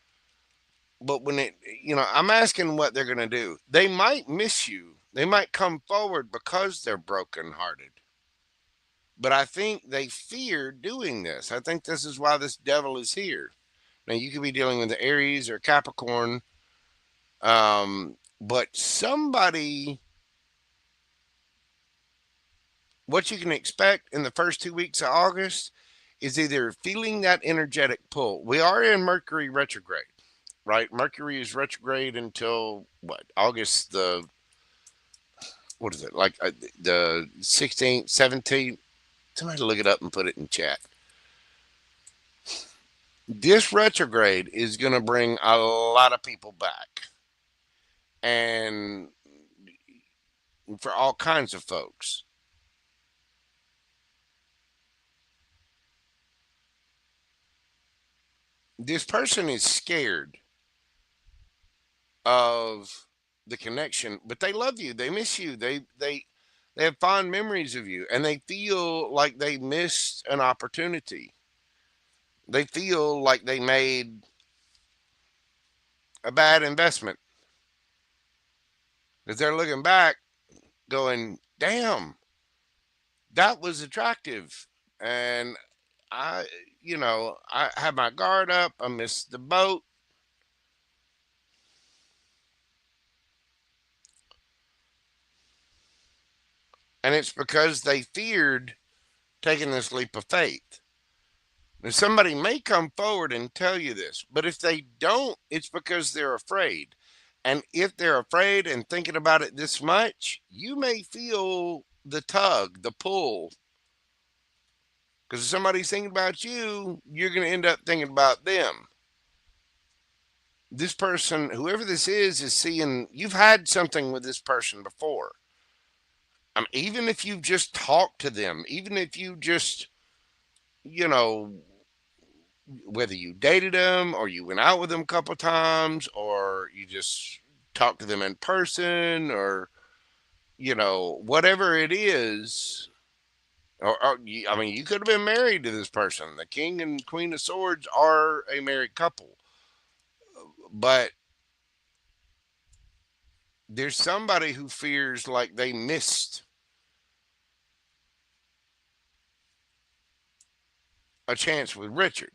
But when it, I'm asking what they're going to do. They might miss you. They might come forward because they're brokenhearted. But I think they fear doing this. I think this is why this devil is here. Now, you could be dealing with the Aries or Capricorn. But somebody, what you can expect in the first 2 weeks of August is either feeling that energetic pull. We are in Mercury retrograde, right? Mercury is retrograde until what? August what is it? Like the 16th, 17th? Somebody look it up and put it in chat. This retrograde is going to bring a lot of people back. And for all kinds of folks. This person is scared of the connection, but they love you. They miss you. They have fond memories of you, and they feel like they missed an opportunity. They feel like they made a bad investment. As they're looking back, going, damn, that was attractive. And I had my guard up. I missed the boat. And it's because they feared taking this leap of faith. Now, somebody may come forward and tell you this, but if they don't, it's because they're afraid. And if they're afraid and thinking about it this much, you may feel the tug, the pull. Because if somebody's thinking about you, you're going to end up thinking about them. This person, whoever this is seeing you've had something with this person before. Even if you've just talked to them, even if you just, whether you dated them or you went out with them a couple of times or you just talked to them in person or, whatever it is. You could have been married to this person. The King and Queen of Swords are a married couple. But there's somebody who fears like they missed a chance with Richard.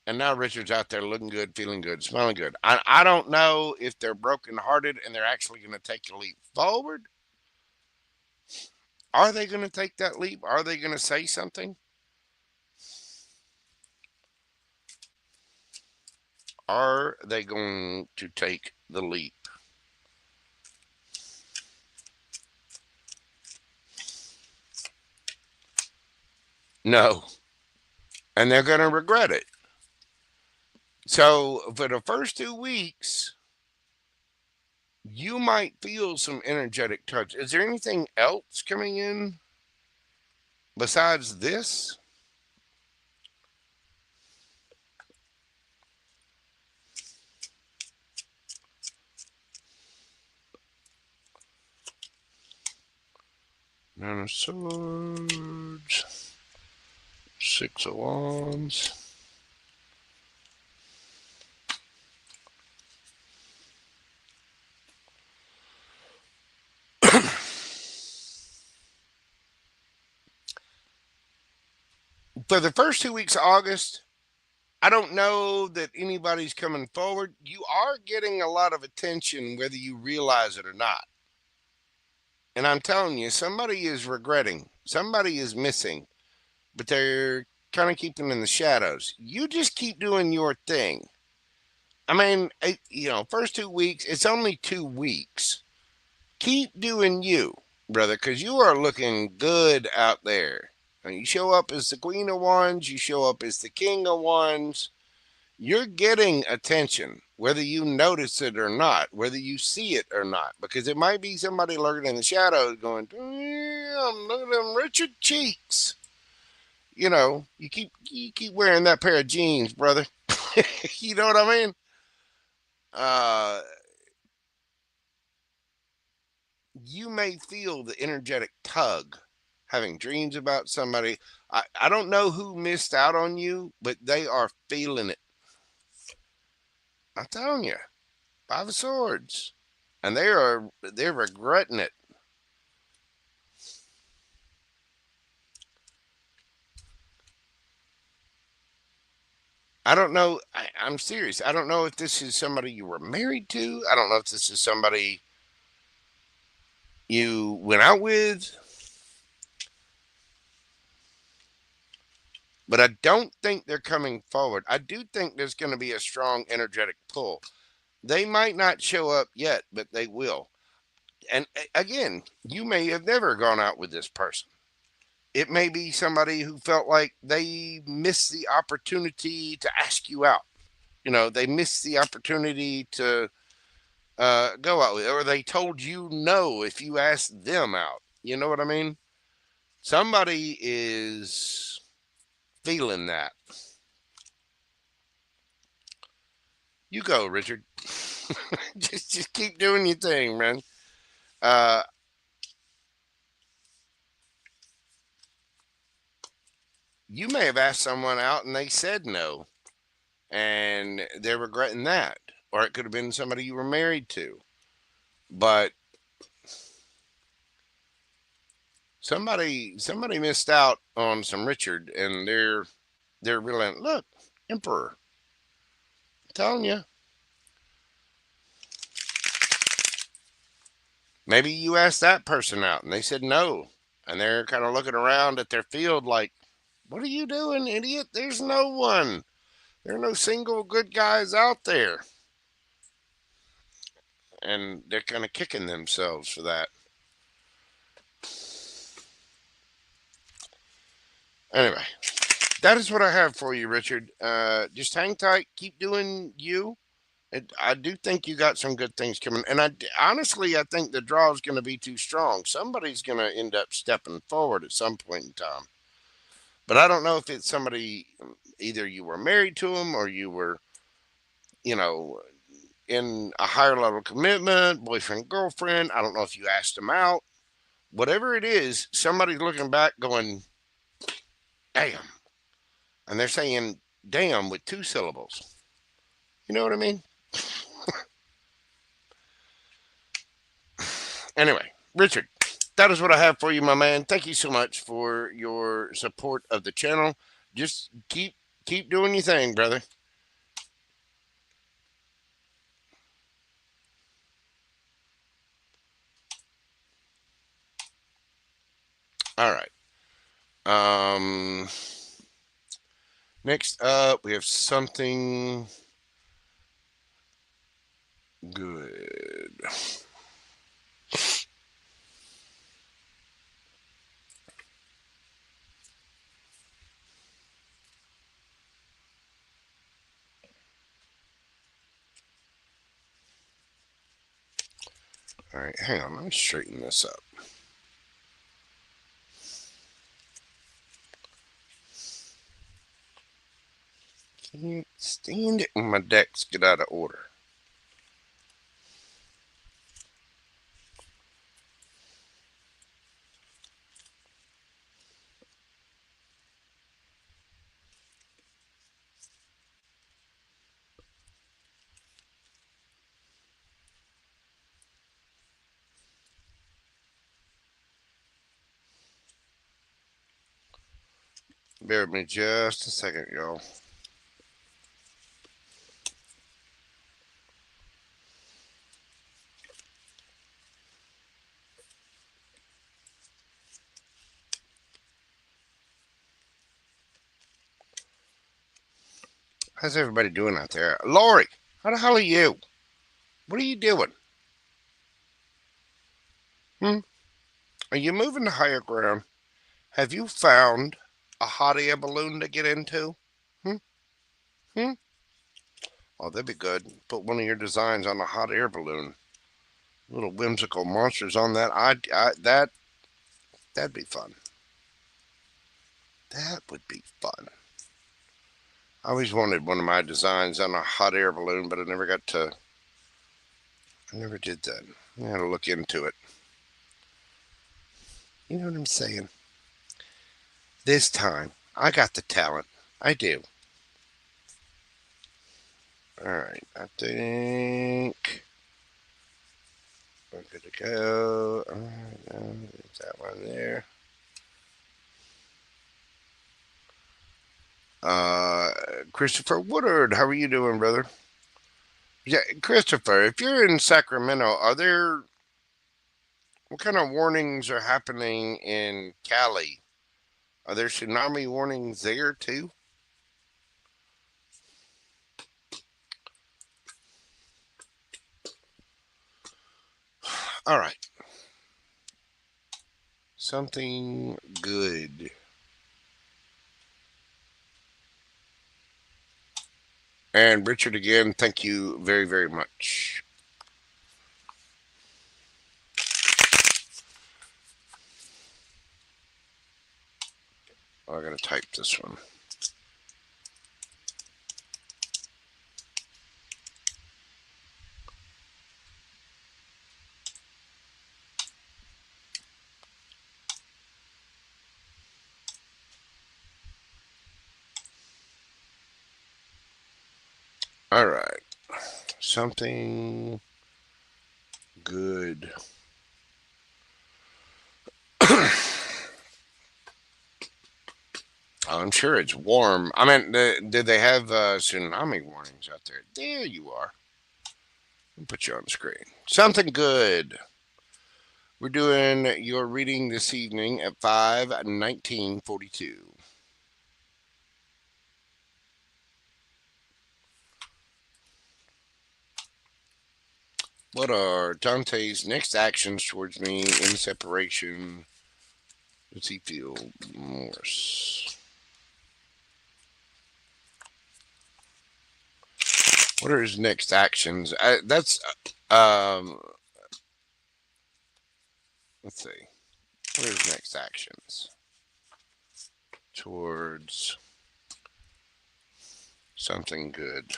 And now Richard's out there looking good, feeling good, smelling good. I don't know if they're brokenhearted and they're actually going to take a leap forward. Are they going to take that leap? Are they going to say something? Are they going to take the leap? No. And they're going to regret it. So for the first 2 weeks, You might feel some energetic touch. Is there anything else coming in besides this? Nine of Swords, Six of Wands. For the first 2 weeks of August, I don't know that anybody's coming forward. You are getting a lot of attention, whether you realize it or not. And I'm telling you, somebody is regretting, somebody is missing, but they're kind of keeping in the shadows. You just keep doing your thing. I mean, first 2 weeks, it's only 2 weeks. Keep doing you, brother, because you are looking good out there. And you show up as the Queen of Wands, you show up as the King of Wands. You're getting attention, whether you notice it or not, whether you see it or not, because it might be somebody lurking in the shadows going, damn, look at them Richard cheeks. You keep wearing that pair of jeans, brother. You know what I mean? You may feel the energetic tug, having dreams about somebody. I don't know who missed out on you, but they are feeling it. I'm telling you, Five of Swords, and they're regretting it. I don't know. I'm serious. I don't know if this is somebody you were married to. I don't know if this is somebody you went out with. But I don't think they're coming forward. I do think there's going to be a strong energetic pull. They might not show up yet, but they will. And again, you may have never gone out with this person. It may be somebody who felt like they missed the opportunity to ask you out. They missed the opportunity to go out with, or they told you no if you asked them out. You know what I mean? Somebody is feeling that. You go, Richard. just keep doing your thing, man. You may have asked someone out and they said no, and they're regretting that. Or it could have been somebody you were married to. But somebody missed out on some Richard, and they're really, look, Emperor. I'm telling you. Maybe you asked that person out and they said no. And they're kind of looking around at their field like, what are you doing, idiot? There's no one. There are no single good guys out there. And they're kind of kicking themselves for that. Anyway, that is what I have for you, Richard. Just hang tight. Keep doing you. I do think you got some good things coming. And honestly, I think the draw is going to be too strong. Somebody's going to end up stepping forward at some point in time. But I don't know if it's somebody, either you were married to them or you were, in a higher level commitment, boyfriend, girlfriend. I don't know if you asked them out. Whatever it is, somebody's looking back going, damn. And they're saying damn with 2 syllables. You know what I mean? Anyway, Richard, that is what I have for you, my man. Thank you so much for your support of the channel. Just keep doing your thing, brother. All right. Next up, we have something good. All right, hang on. Let me straighten this up. Can't stand it when my decks get out of order. Bear with me just a second, y'all. How's everybody doing out there? Lori, how the hell are you? What are you doing? Are you moving to higher ground? Have you found a hot air balloon to get into? Hmm? Hmm? Oh, that'd be good. Put one of your designs on a hot air balloon. Little whimsical monsters on that. That'd be fun. That would be fun. I always wanted one of my designs on a hot air balloon, but I never got to. I never did that. I had to look into it. You know what I'm saying? This time, I got the talent. I do. Alright, I think we're good to go. Alright, there's that one there. Christopher Woodard, how are you doing, brother? Yeah, Christopher, if you're in Sacramento, what kind of warnings are happening in Cali? Are there tsunami warnings there too? All right. Something good. And Richard, again, thank you very, very much. Oh, I gotta type this one. All right. Something good. I'm sure it's warm. I mean, did they have tsunami warnings out there? There you are. I'll put you on the screen. Something good. We're doing your reading this evening at 5/19/42. What are Dante's next actions towards me in separation? Does he feel remorse? What are his next actions? Let's see. What are his next actions towards something good?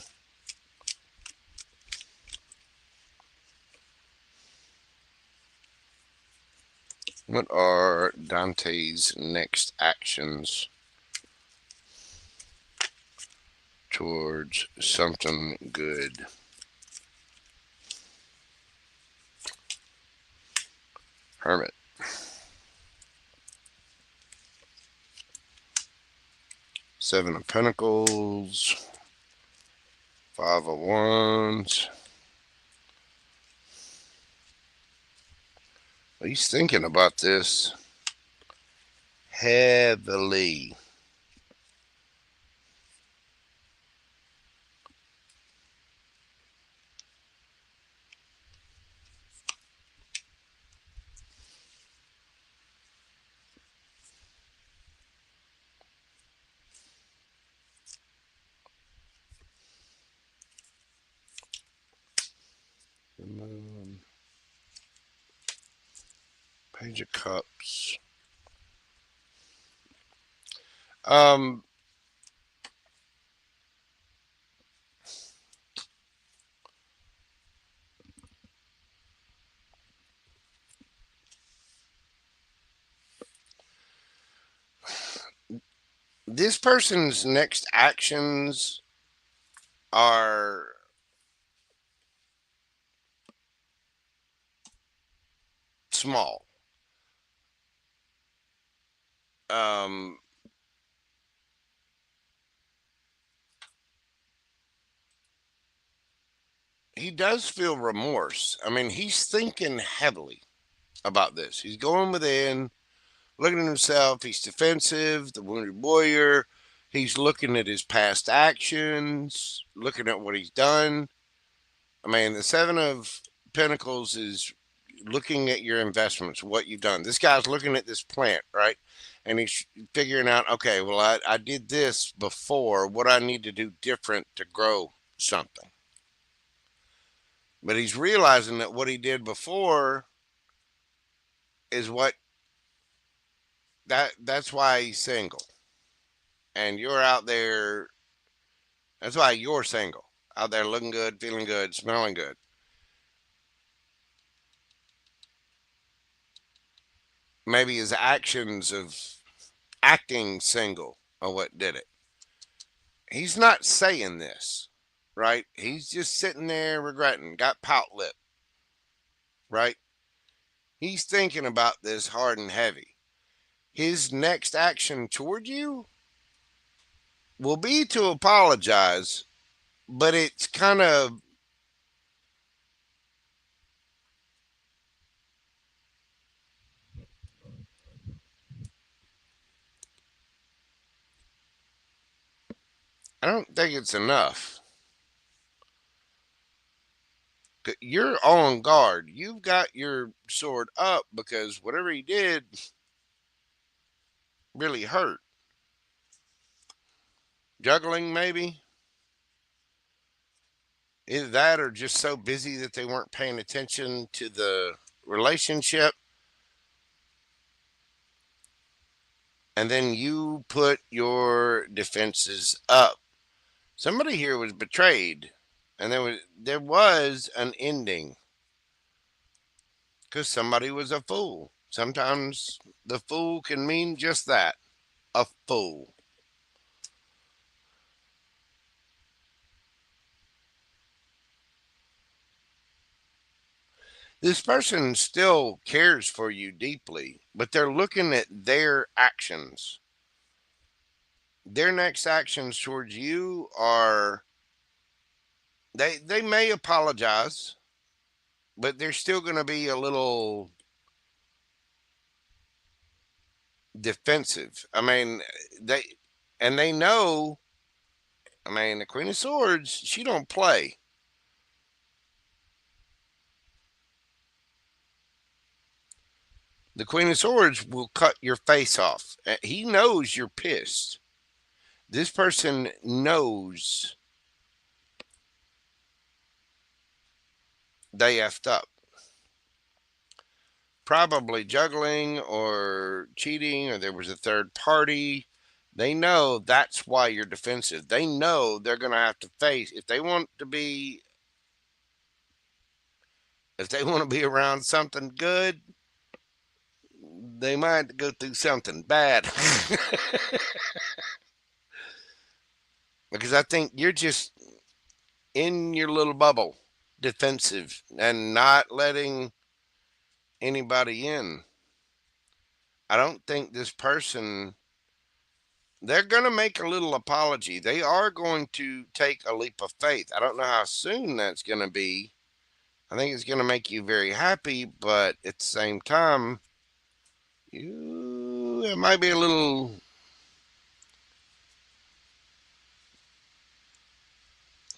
What are Dante's next actions towards something good? Hermit. Seven of Pentacles. Five of Wands. He's thinking about this heavily. The moon. Page of Cups. This person's next actions are small. He does feel remorse. I mean, he's thinking heavily about this. He's going within, looking at himself. He's defensive, the wounded warrior. He's looking at his past actions, looking at what he's done. I mean, the Seven of Pentacles is looking at your investments, what you've done. This guy's looking at this plant, right? And he's figuring out, okay, well, I did this before. What I need to do different to grow something. But he's realizing that what he did before is that's why he's single. And you're out there. That's why you're single. Out there looking good, feeling good, smelling good. Maybe his actions of acting single are what did it. He's not saying this, right? He's just sitting there regretting, got pout lip, right? He's thinking about this hard and heavy. His next action toward you will be to apologize, but it's kind of I don't think it's enough. You're on guard. You've got your sword up because whatever he did really hurt. Juggling, maybe. Either that or just so busy that they weren't paying attention to the relationship. And then you put your defenses up. Somebody here was betrayed. And there was an ending. Because somebody was a fool. Sometimes the fool can mean just that. A fool. This person still cares for you deeply, but they're looking at their actions. Their next actions towards you are they may apologize, but they're still going to be a little defensive. I mean, they know. I mean, the Queen of Swords, she don't play. The Queen of Swords will cut your face off. He knows you're pissed. This person knows they effed up. Probably juggling or cheating, or there was a third party. They know that's why you're defensive. They know they're going to have to face, if they want to be around something good, they might go through something bad. Because I think you're just in your little bubble, defensive, and not letting anybody in. I don't think this person, they're going to make a little apology. They are going to take a leap of faith. I don't know how soon that's going to be. I think it's going to make you very happy, but at the same time, it might be a little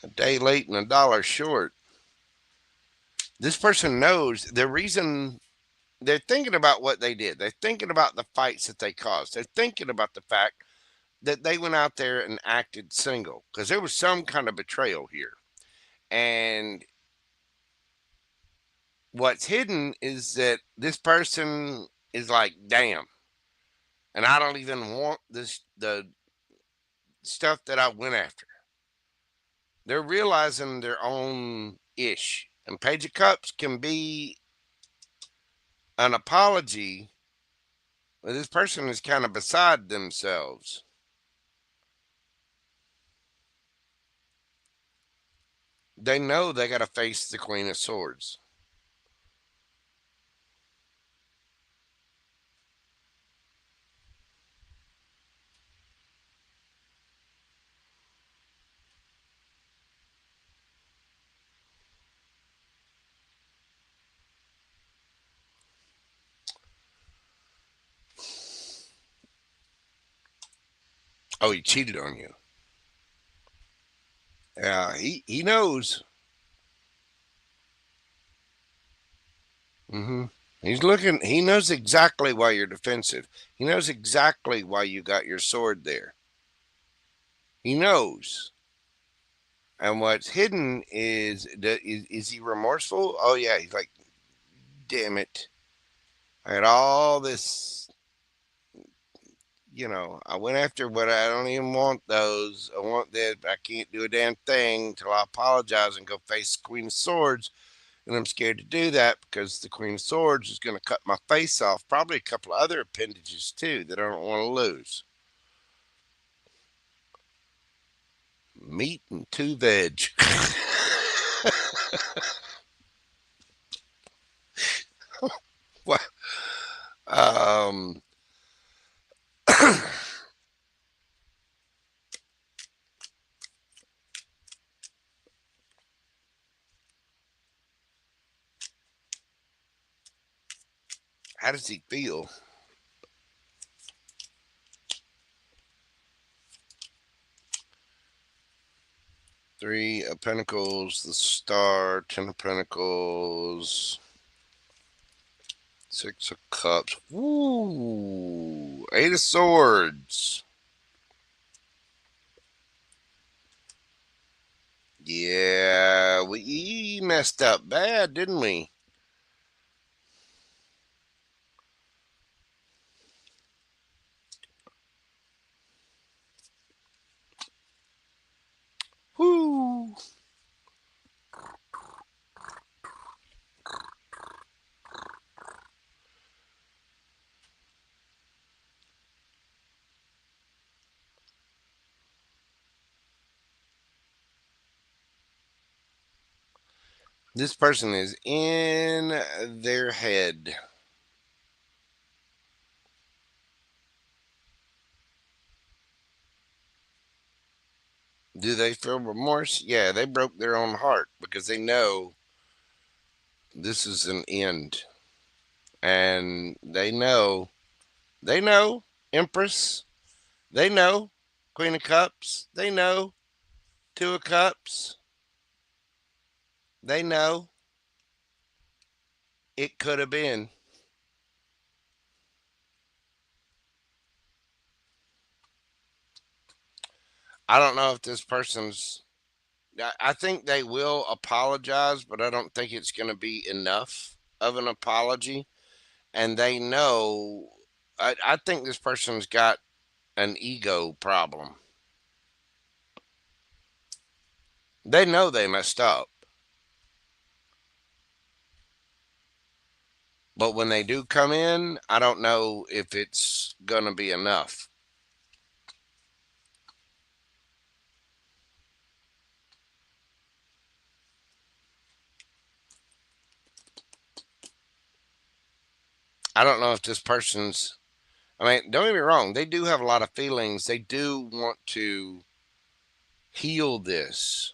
a day late and a dollar short. This person knows the reason. They're thinking about what they did. They're thinking about the fights that they caused. They're thinking about the fact that they went out there and acted single because there was some kind of betrayal here. And what's hidden is that this person is like, damn. And I don't even want the stuff that I went after. They're realizing their own ish. And Page of Cups can be an apology. Well, this person is kind of beside themselves. They know they got to face the Queen of Swords. Oh, he cheated on you. Yeah, he knows. He's looking. He knows exactly why you're defensive. He knows exactly why you got your sword there. He knows. And what's hidden is he remorseful? Oh yeah, he's like, damn it! I had all this. I went after what I don't even want those. I want that, but I can't do a damn thing until I apologize and go face the Queen of Swords. And I'm scared to do that because the Queen of Swords is going to cut my face off. Probably a couple of other appendages too that I don't want to lose. Meat and 2 veg. Well, how does he feel? Three of Pentacles, the Star, 10 of Pentacles, 6 of Cups. Woo! 8 of Swords. Yeah, we messed up bad, didn't we? Whoo! This person is in their head. Do they feel remorse? Yeah, they broke their own heart because they know this is an end. And they know, Empress, they know, Queen of Cups, they know, 2 of Cups, they know it could have been. I don't know if this person's, I think they will apologize, but I don't think it's going to be enough of an apology. And they know, I think this person's got an ego problem. They know they messed up. But when they do come in, I don't know if it's going to be enough. I don't know if this person's, I mean, don't get me wrong. They do have a lot of feelings. They do want to heal this.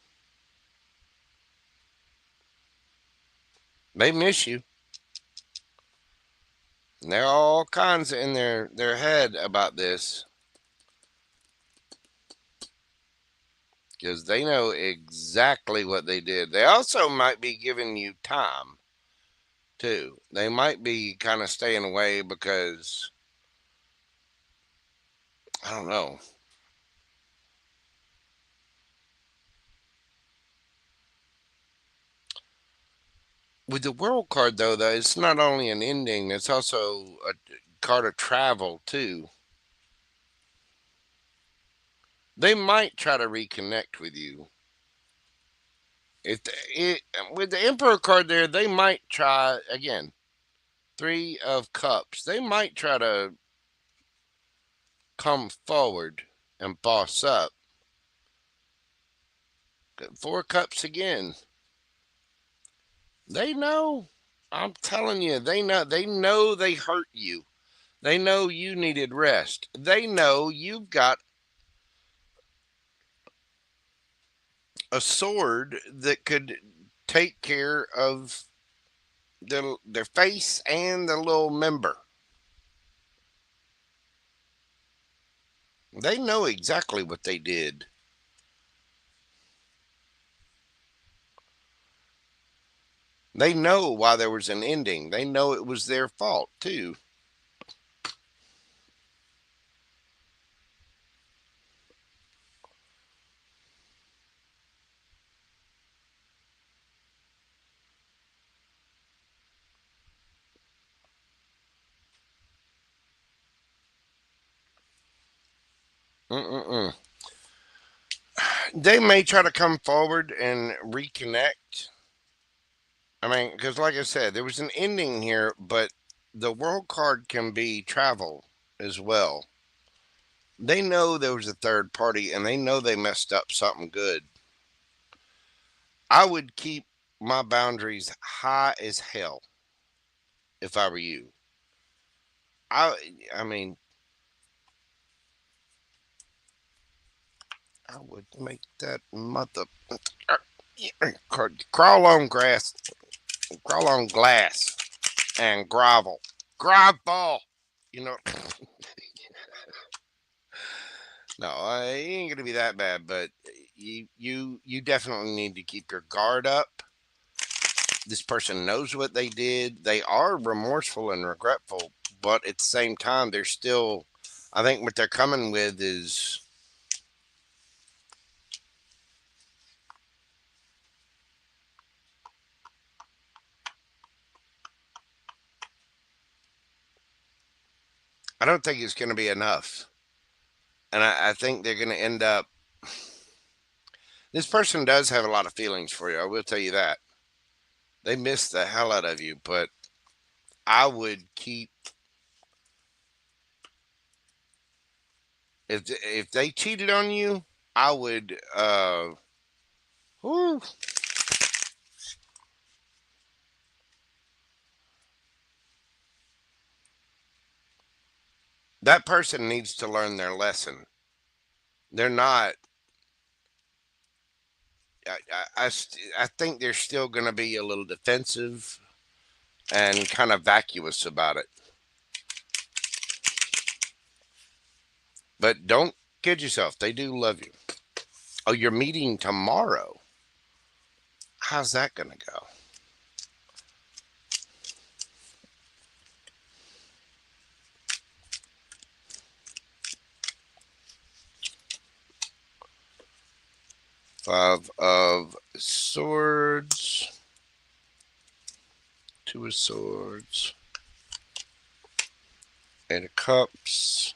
They miss you. And they're all kinds in their head about this. Because they know exactly what they did. They also might be giving you time, too. They might be kind of staying away because, I don't know. With the world card, though, it's not only an ending, it's also a card of travel, too. They might try to reconnect with you. If with the Emperor card there, they might try again. Three of Cups. They might try to come forward and boss up. Four Cups again. They know. I'm telling you, they know. They know they hurt you. They know you needed rest. They know you've got a sword that could take care of their face and the little member. They know exactly what they did. They know why there was an ending. They know it was their fault, too. Mm-mm-mm. They may try to come forward and reconnect. I mean, because like I said, there was an ending here, but the world card can be travel as well. They know there was a third party and they know they messed up something good. I would keep my boundaries high as hell if I were you. I mean, I would make that mother crawl on grass, crawl on glass, and grovel, grovel. You know, no, it ain't gonna be that bad, but you definitely need to keep your guard up. This person knows what they did. They are remorseful and regretful, but at the same time, they're still. I think what they're coming with is. I don't think it's going to be enough. And I think they're going to end up. This person does have a lot of feelings for you. I will tell you that. They miss the hell out of you, but I would keep. If they cheated on you, I would. Whew, that person needs to learn their lesson. They're not. I think they're still going to be a little defensive and kind of vacuous about it. But don't kid yourself. They do love you. Oh, you're meeting tomorrow. How's that going to go? Five of Swords. Two of Swords. Eight of Cups.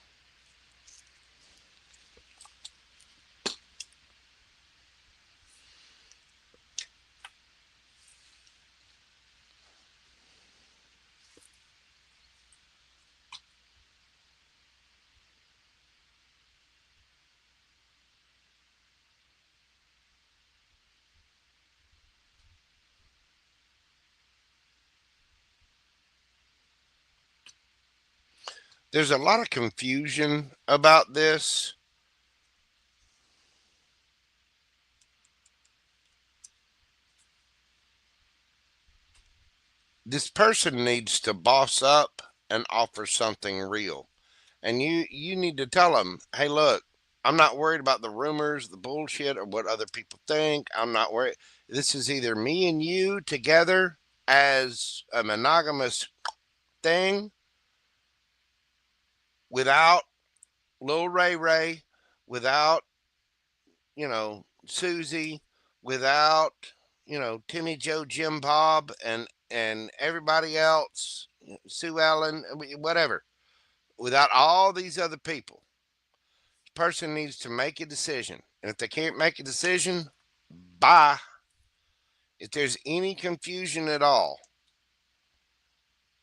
There's a lot of confusion about this. This person needs to boss up and offer something real. And you need to tell them, hey, look, I'm not worried about the rumors, the bullshit, or what other people think. I'm not worried. This is either me and you together as a monogamous thing without Lil Ray Ray, without, Susie, without, Timmy Joe Jim Bob and and everybody else, Sue Ellen, whatever, without all these other people. The person needs to make a decision. And if they can't make a decision, bye. If there's any confusion at all,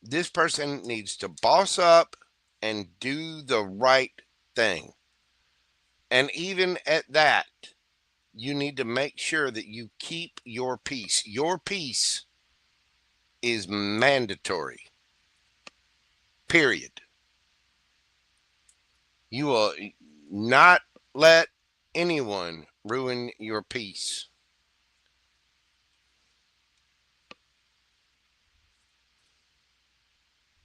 this person needs to boss up and do the right thing. And even at that, you need to make sure that you keep your peace. Your peace is mandatory. Period. You will not let anyone ruin your peace.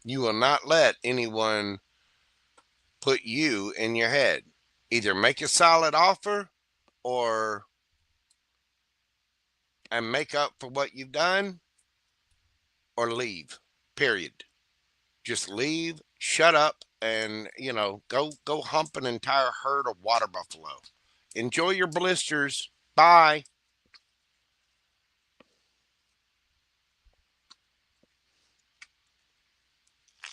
You will not let anyone put you in your head. Either make a solid offer and make up for what you've done, or leave. Period. Just leave, shut up, and go hump an entire herd of water buffalo. Enjoy your blisters. Bye.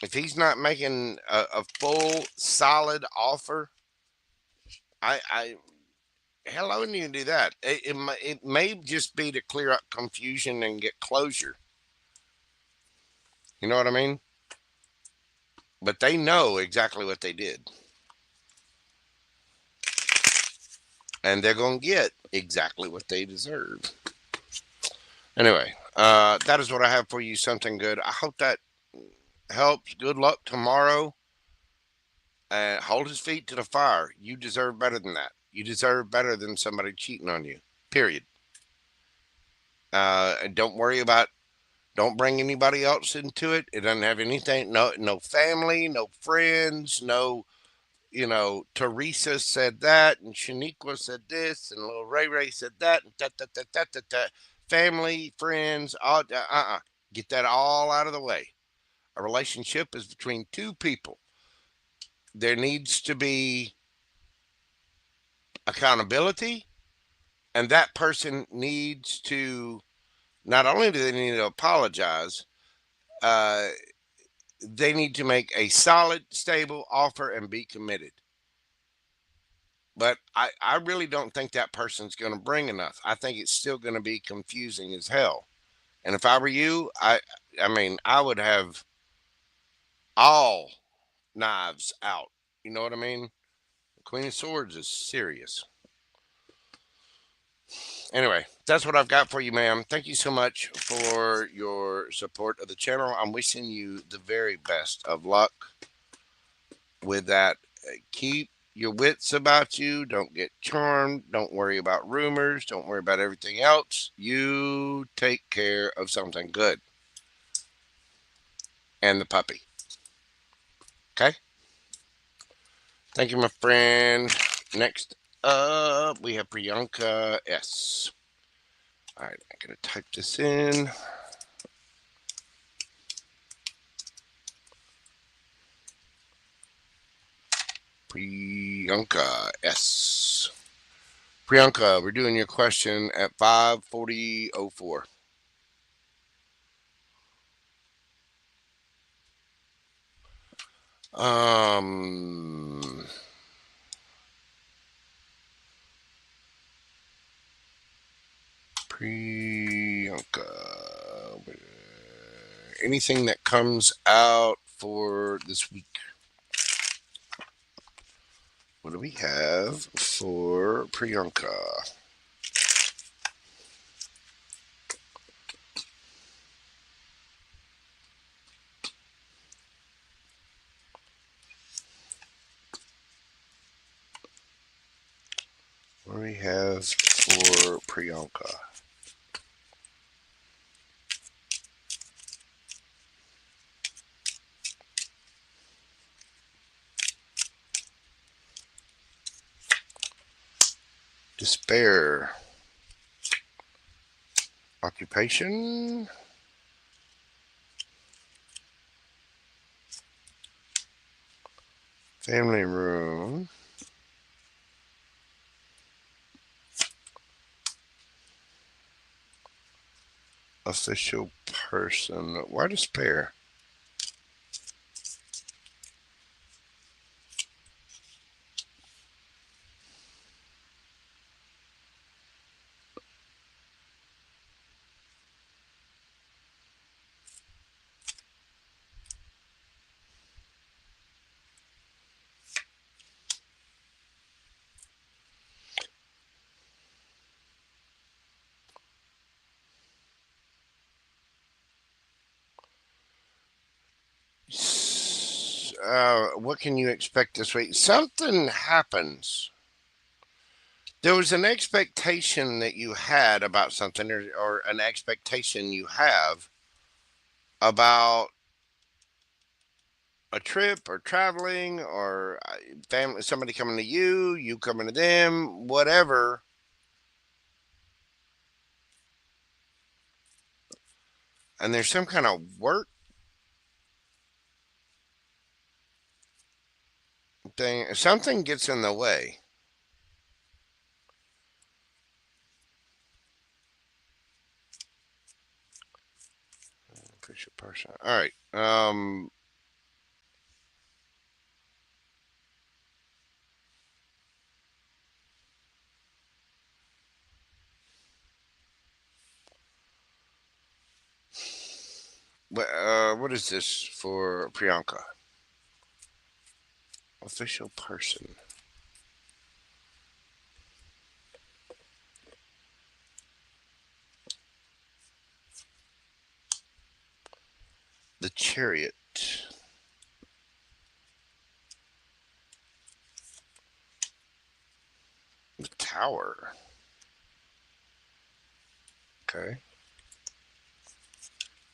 If he's not making a full solid offer, hell, I wouldn't even do that. It may just be to clear up confusion and get closure. You know what I mean? But they know exactly what they did. And they're going to get exactly what they deserve. Anyway, that is what I have for you. Something good. I hope that helps. Good luck tomorrow. And hold his feet to the fire. You deserve better than that. You deserve better than somebody cheating on you. Period. And don't bring anybody else into it. It doesn't have anything. No family, no friends, no. Teresa said that, and Shaniqua said this, and little Ray Ray said that, and that. Family, friends, all. Get that all out of the way. A relationship is between two people. There needs to be accountability, and that person needs to. Not only do they need to apologize, they need to make a solid, stable offer and be committed. But I really don't think that person's going to bring enough. I think it's still going to be confusing as hell. And if I were you, I would have all knives out. You know what I mean? The Queen of Swords is serious. Anyway, that's what I've got for you, ma'am. Thank you so much for your support of the channel. I'm wishing you the very best of luck with that. Keep your wits about you. Don't get charmed. Don't worry about rumors. Don't worry about everything else. You take care of something good. And the puppy. Okay? Thank you, my friend. Next up, we have Priyanka S. All right, I'm going to type this in. Priyanka S. Priyanka, we're doing your question at 5:40:04. Priyanka, anything that comes out for this week? What do we have for Priyanka? What do we have for Priyanka? Despair. Occupation. Family room. Official person. Why despair? What can you expect this week? Something happens. There was an expectation that you had about something, or an expectation you have about a trip or traveling or family, somebody coming to you, you coming to them, whatever. And there's some kind of work thing. Something gets in the way. Official person. All right. What is this for Priyanka? Official person. The Chariot. The Tower. Okay.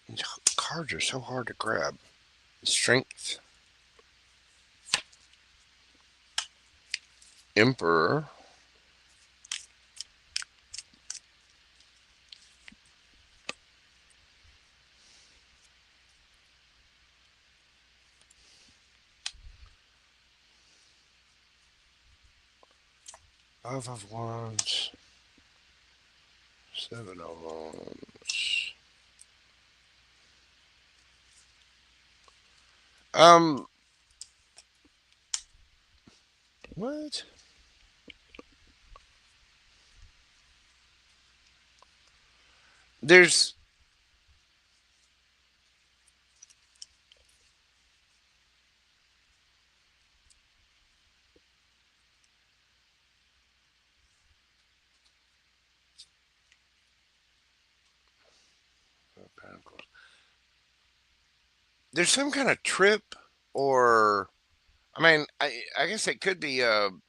These cards are so hard to grab. Strength. Emperor. Five of Wands. Seven of Wands. What? There's some kind of trip, or I mean, I guess it could be an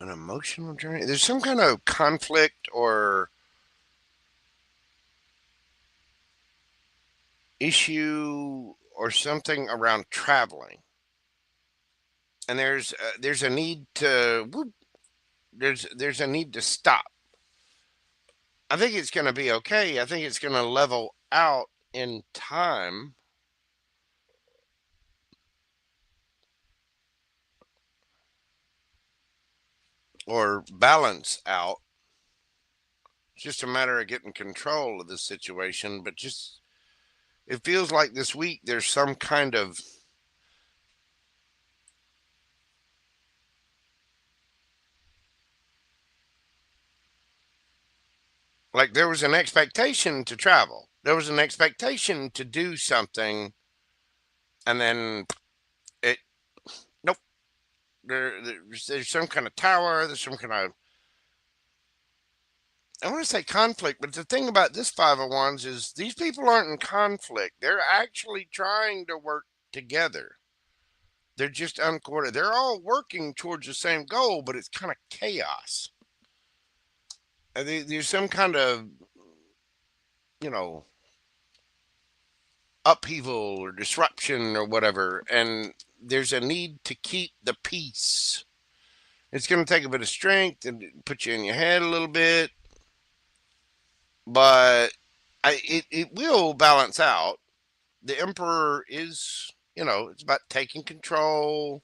emotional journey. There's some kind of conflict or issue or something around traveling, and there's a need to there's a need to stop. I think it's going to be okay. I think it's going to level out in time. Or balance out. It's just a matter of getting control of the situation, but just it feels like this week there's some kind of like there was an expectation to travel. There was an expectation to do something, and then it nope. There's some kind of tower. There's some kind of, I want to say conflict, but the thing about this Five of Wands is these people aren't in conflict. They're actually trying to work together. They're just uncoordinated. They're all working towards the same goal, but it's kind of chaos. There's some kind of, you know, upheaval or disruption or whatever, and there's a need to keep the peace. It's going to take a bit of strength and put you in your head a little bit, but it will balance out. The Emperor is, it's about taking control,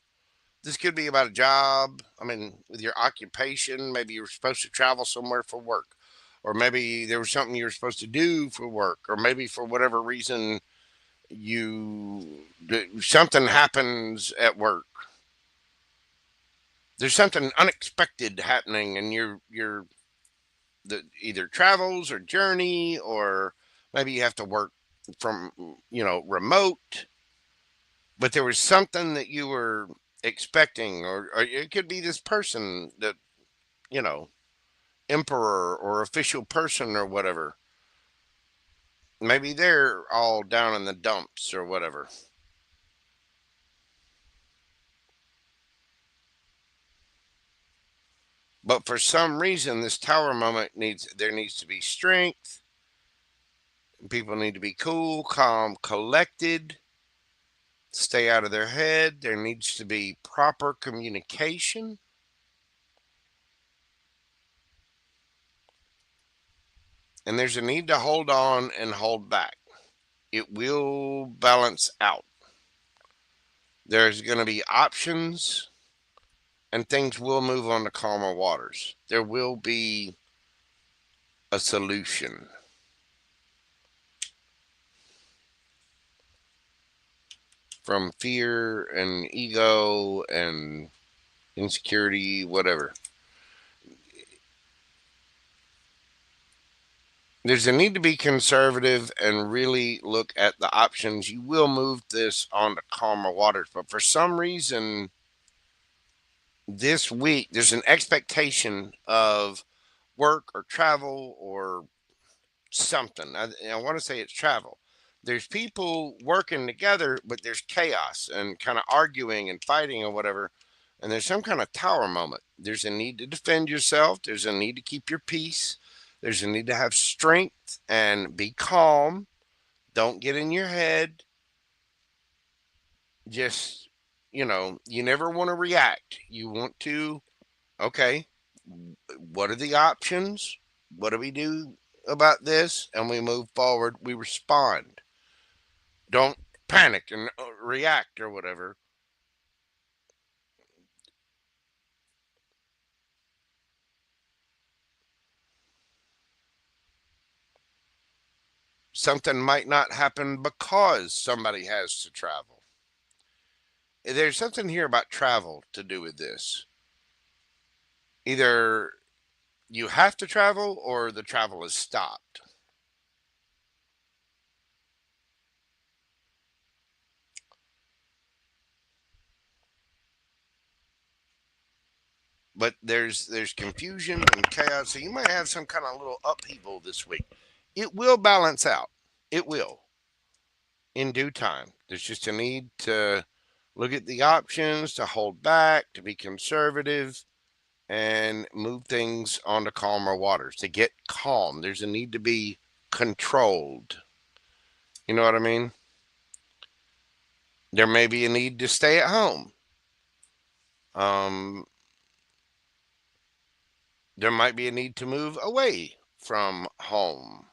This could be about a job. I mean, with your occupation, maybe you were supposed to travel somewhere for work, or maybe there was something you were supposed to do for work, or maybe for whatever reason something happens at work. There's something unexpected happening, and you're either travels or journey, or maybe you have to work from remote. But there was something that you were expecting, or it could be this person that you know emperor or official person or whatever. Maybe they're all down in the dumps or whatever. But for some reason, this tower moment there needs to be strength. People need to be cool, calm, collected, stay out of their head. There needs to be proper communication. And there's a need to hold on and hold back. It will balance out. There's going to be options, and things will move on to calmer waters. There will be a solution. From fear and ego and insecurity, whatever. There's a need to be conservative and really look at the options. You will move this on to calmer waters, but for some reason, this week there's an expectation of work or travel or something. I want to say it's travel. There's people working together, but there's chaos and kind of arguing and fighting or whatever. And there's some kind of tower moment. There's a need to defend yourself. There's a need to keep your peace. There's a need to have strength and be calm. Don't get in your head. Just, you never want to react. You want to, okay, what are the options? What do we do about this? And we move forward. We respond. Don't panic and react or whatever. Something might not happen because somebody has to travel. There's something here about travel to do with this. Either you have to travel or the travel is stopped. But there's confusion and chaos. So you might have some kind of little upheaval this week. It will balance out. It will. In due time. There's just a need to look at the options, to hold back, to be conservative, and move things onto calmer waters. To get calm. There's a need to be controlled. You know what I mean? There may be a need to stay at home. There might be a need to move away from home.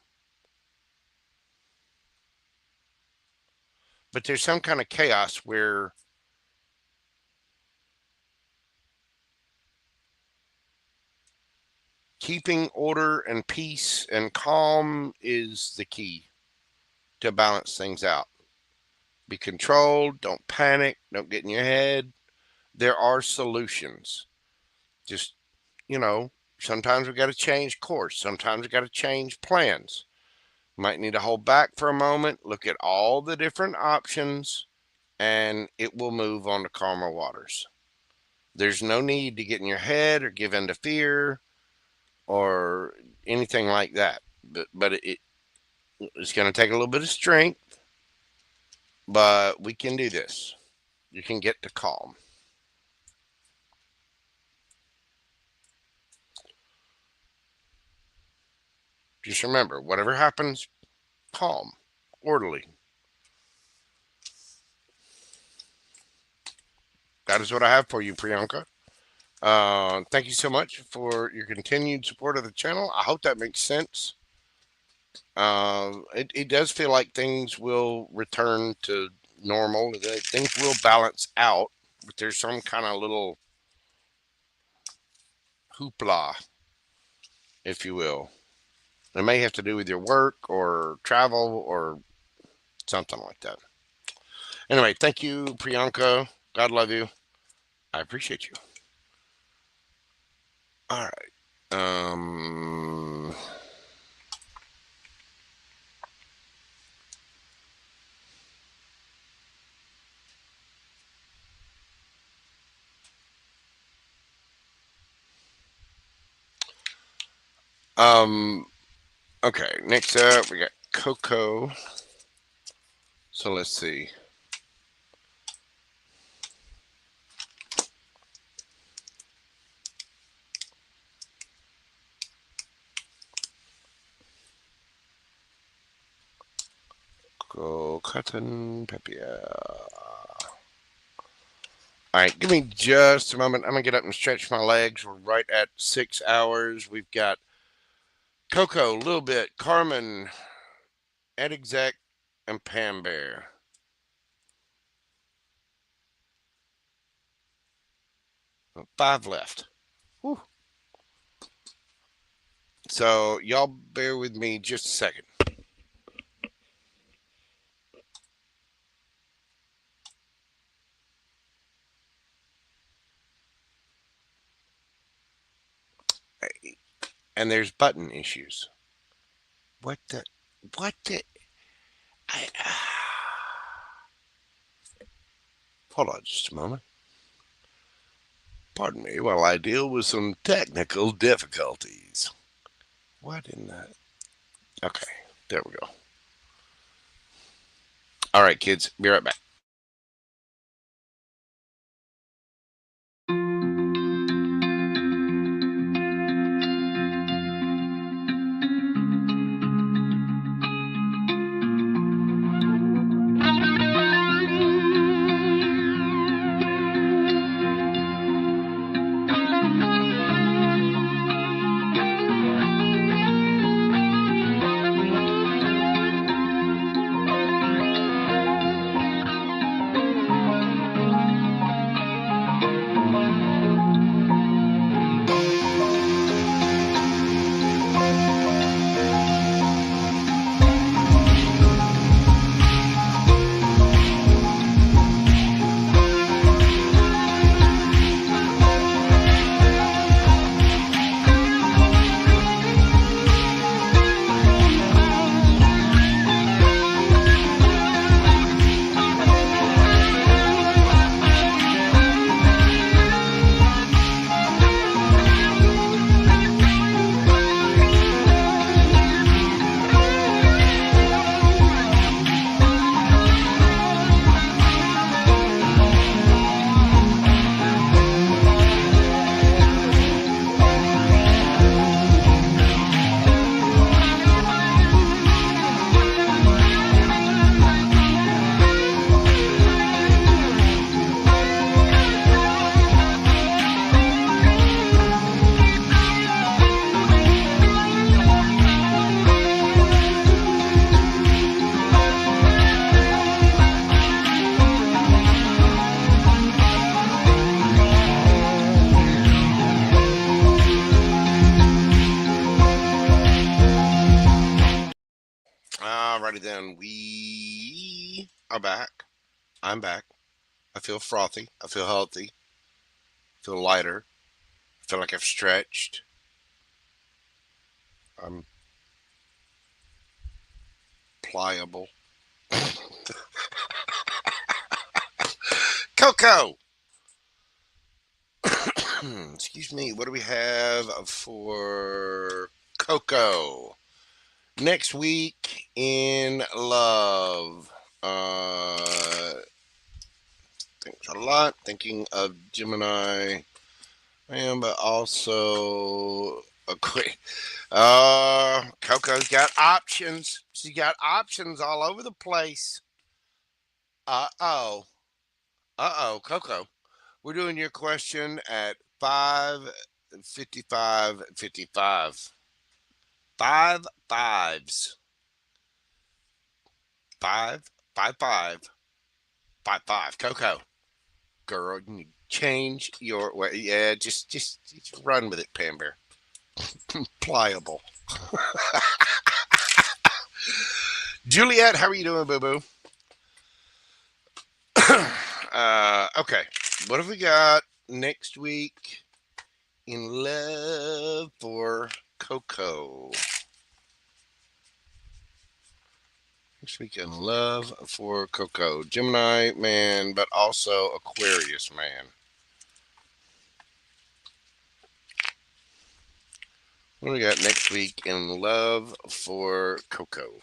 But there's some kind of chaos where keeping order and peace and calm is the key to balance things out. Be controlled. Don't panic. Don't get in your head. There are solutions. Just, sometimes we got to change course. Sometimes we got to change plans. Might need to hold back for a moment, look at all the different options, and it will move on to calmer waters. There's no need to get in your head or give in to fear or anything like that. But it's going to take a little bit of strength, but we can do this. You can get to calm. Just remember, whatever happens, calm, orderly. That is what I have for you, Priyanka. Thank you so much for your continued support of the channel. I hope that makes sense. It does feel like things will return to normal. Things will balance out. but there's some kind of little hoopla, if you will. It may have to do with your work or travel or something like that. Anyway, thank you, Priyanka. God love you. I appreciate you. All right. Okay, next up we got Coco. So let's see. COCOTTENPAPIER. All right, give me just a moment. I'm going to get up and stretch my legs. We're right at 6 hours. We've got Coco, Lil Bit, Carmen, edexc, and Pam Bear. Five left. Whew. So y'all bear with me just a second. And there's button issues. What the? Hold on just a moment. Pardon me while I deal with some technical difficulties. What in the? Okay, there we go. All right, kids, be right back. Alrighty then, we are back. I'm back. I feel frothy. I feel healthy. I feel lighter. I feel like I've stretched. I'm pliable. Coco! Excuse me. What do we have for Coco? Next week in love. Thanks a lot. Thinking of Gemini. But also Coco's got options. She's got options all over the place. Coco. We're doing your question at 5:55:55. 5 5s. 5 5 5 5 5. Coco. girl. You change your way. Yeah, just run with it, Pam Bear. Pliable. Juliet, how are you doing, boo-boo? Okay. What have we got next week in love for Coco? Next week in love for Coco. Gemini man, but also Aquarius man. What do we got next week in love for Coco?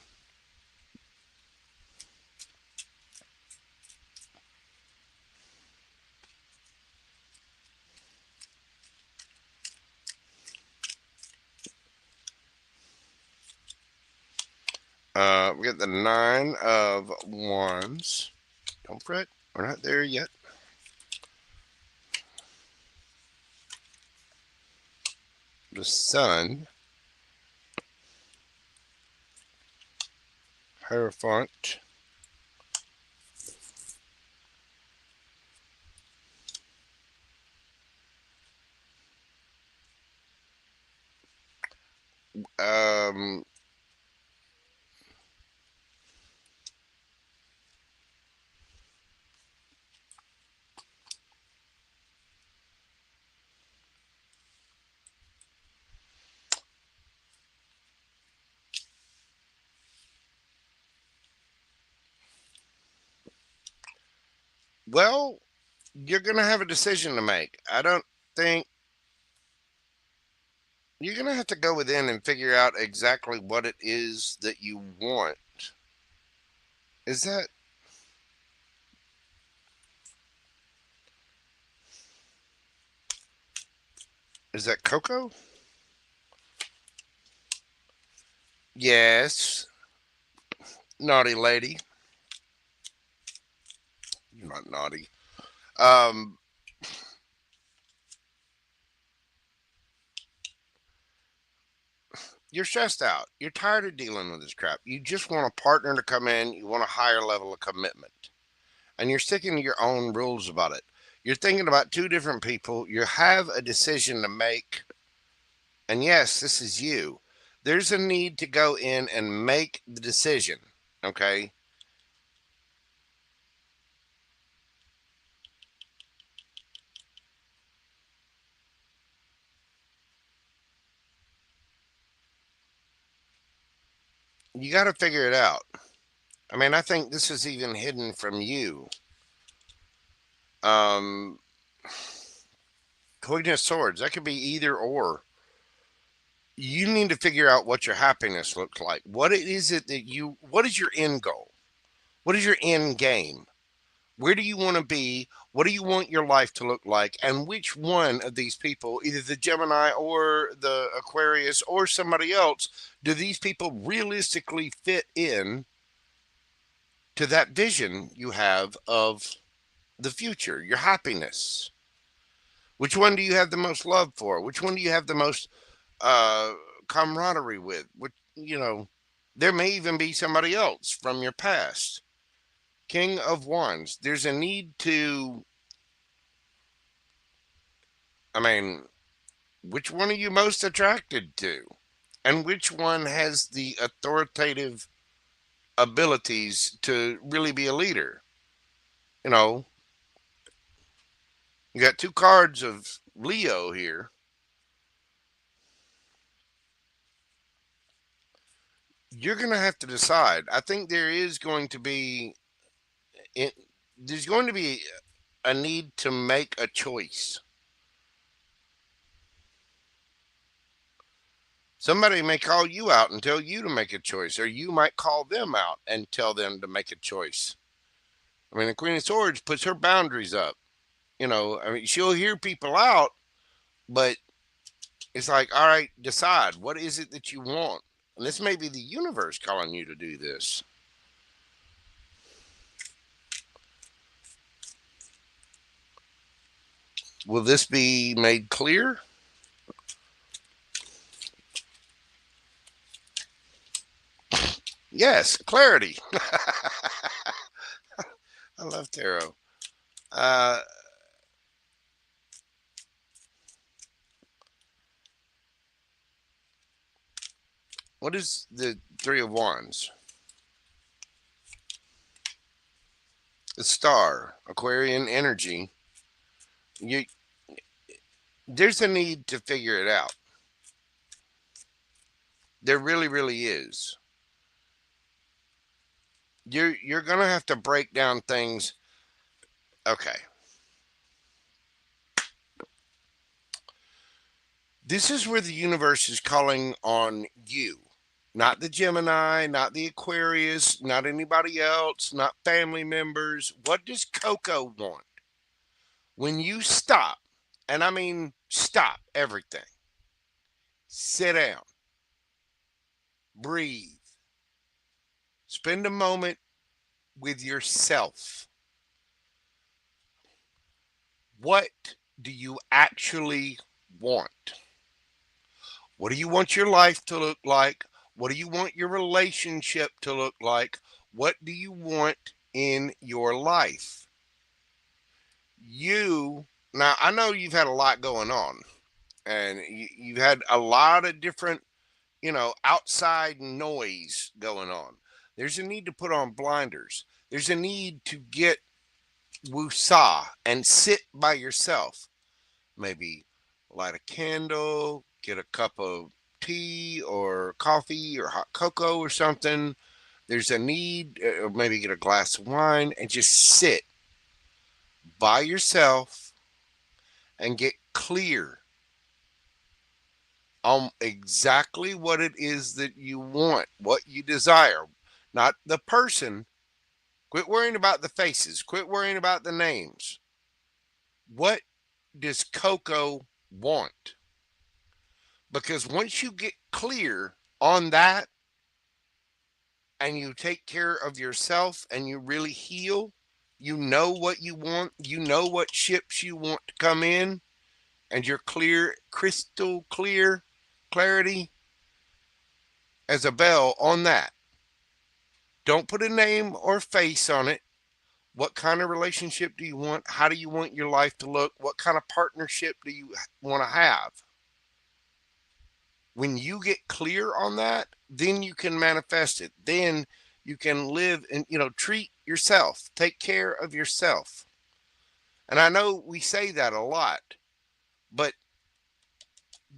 We got the 9 of Wands. Don't fret, we're not there yet. The Sun. Hierophant. Well, you're going to have a decision to make. I don't think you're going to have to go within and figure out exactly what it is that you want. Is that Coco? Yes. Naughty lady. You're not naughty. You're stressed out. You're tired of dealing with this crap. You just want a partner to come in. You want a higher level of commitment. And you're sticking to your own rules about it. You're thinking about two different people. You have a decision to make. And yes, this is you. There's a need to go in and make the decision. Okay? You got to figure it out. I mean, I think this is even hidden from you. Queen of Swords, that could be either or. You need to figure out what your happiness looks like. What is it that what is your end goal? What is your end game? Where do you want to be? What do you want your life to look like? And which one of these people, either the Gemini or the Aquarius or somebody else, do these people realistically fit in to that vision you have of the future, your happiness? Which one do you have the most love for? Which one do you have the most camaraderie with? Which, there may even be somebody else from your past. King of Wands. There's a need to, which one are you most attracted to? And which one has the authoritative abilities to really be a leader? You got two cards of Leo here. You're going to have to decide. I think there's going to be a need to make a choice. Somebody may call you out and tell you to make a choice, or you might call them out and tell them to make a choice. The Queen of Swords puts her boundaries up. She'll hear people out, but it's like, all right, decide. What is it that you want? And this may be the universe calling you to do this. Will this be made clear? Yes, clarity. I love tarot. What is the Three of Wands? The Star, Aquarian energy. There's a need to figure it out. There really, really is. You're going to have to break down things. Okay. This is where the universe is calling on you. Not the Gemini, not the Aquarius, not anybody else, not family members. What does Coco want? When you stop, and I mean stop everything, sit down, breathe, spend a moment with yourself. What do you actually want? What do you want your life to look like? What do you want your relationship to look like? What do you want in your life? Now I know you've had a lot going on, and you've had a lot of different, outside noise going on. There's a need to put on blinders. There's a need to get woosah and sit by yourself. Maybe light a candle, get a cup of tea or coffee or hot cocoa or something. There's a need, or maybe get a glass of wine and just sit by yourself and get clear on exactly what it is that you want, what you desire, not the person. Quit worrying about the faces. Quit worrying about the names. What does Coco want? Because once you get clear on that and you take care of yourself and you really heal, you know what you want, you know what ships you want to come in, and you're clear, crystal clear, clarity as a bell on that. Don't put a name or face on it. What kind of relationship do you want? How do you want your life to look? What kind of partnership do you want to have? When you get clear on that, then you can manifest it. Then you can live and, treat yourself. Take care of yourself. And I know we say that a lot, but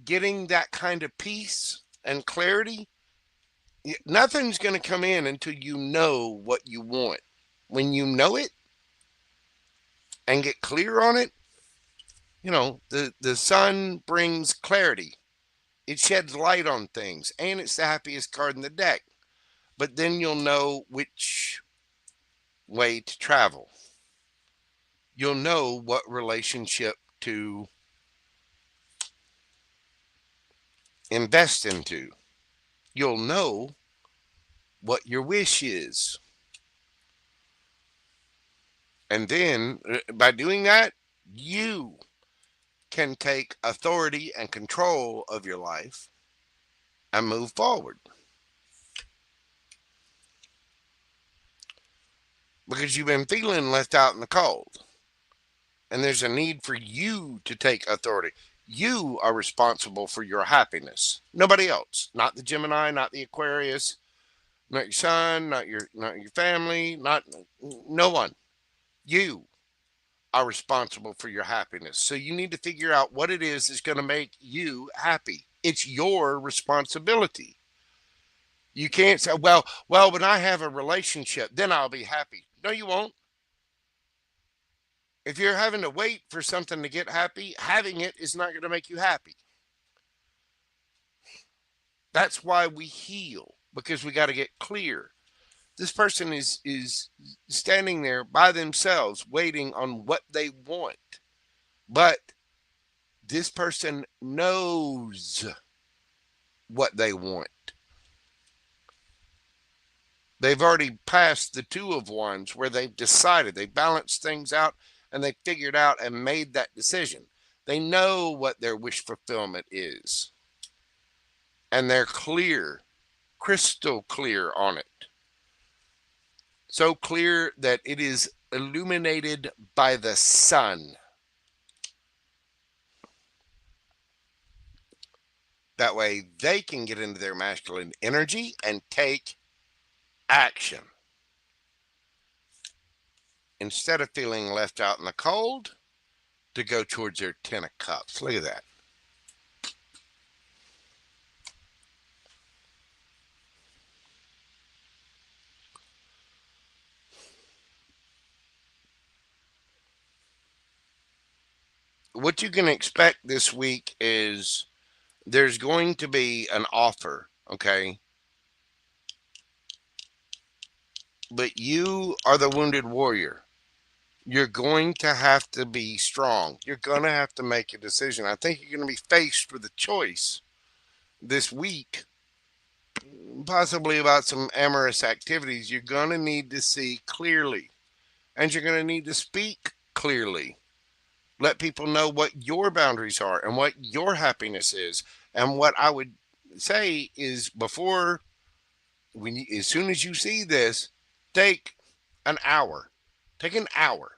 getting that kind of peace and clarity, nothing's going to come in until you know what you want. When you know it and get clear on it, the sun brings clarity. It sheds light on things, and it's the happiest card in the deck. But then you'll know which way to travel. You'll know what relationship to invest into. You'll know what your wish is. And then by doing that, you can take authority and control of your life and move forward. Because you've been feeling left out in the cold. And there's a need for you to take authority. You are responsible for your happiness. Nobody else. Not the Gemini, not the Aquarius, not your son, not your family, no one. You are responsible for your happiness. So you need to figure out what it is that's going to make you happy. It's your responsibility. You can't say, well, when I have a relationship, then I'll be happy. No, you won't. If you're having to wait for something to get happy, having it is not going to make you happy. That's why we heal, because we got to get clear. This person is standing there by themselves waiting on what they want. But this person knows what they want. They've already passed the Two of Wands where they've decided, they balanced things out and they figured out and made that decision. They know what their wish fulfillment is. And they're clear, crystal clear on it. So clear that it is illuminated by the sun. That way they can get into their masculine energy and take action. Instead of feeling left out in the cold, to go towards their 10 of cups. Look at that. What you can expect this week is there's going to be an offer, okay? But you are the wounded warrior. You're going to have to be strong. You're going to have to make a decision. I think you're going to be faced with a choice this week, possibly about some amorous activities. You're going to need to see clearly, and you're going to need to speak clearly. Let people know what your boundaries are and what your happiness is. And what I would say is, before, as soon as you see this, take an hour. Take an hour.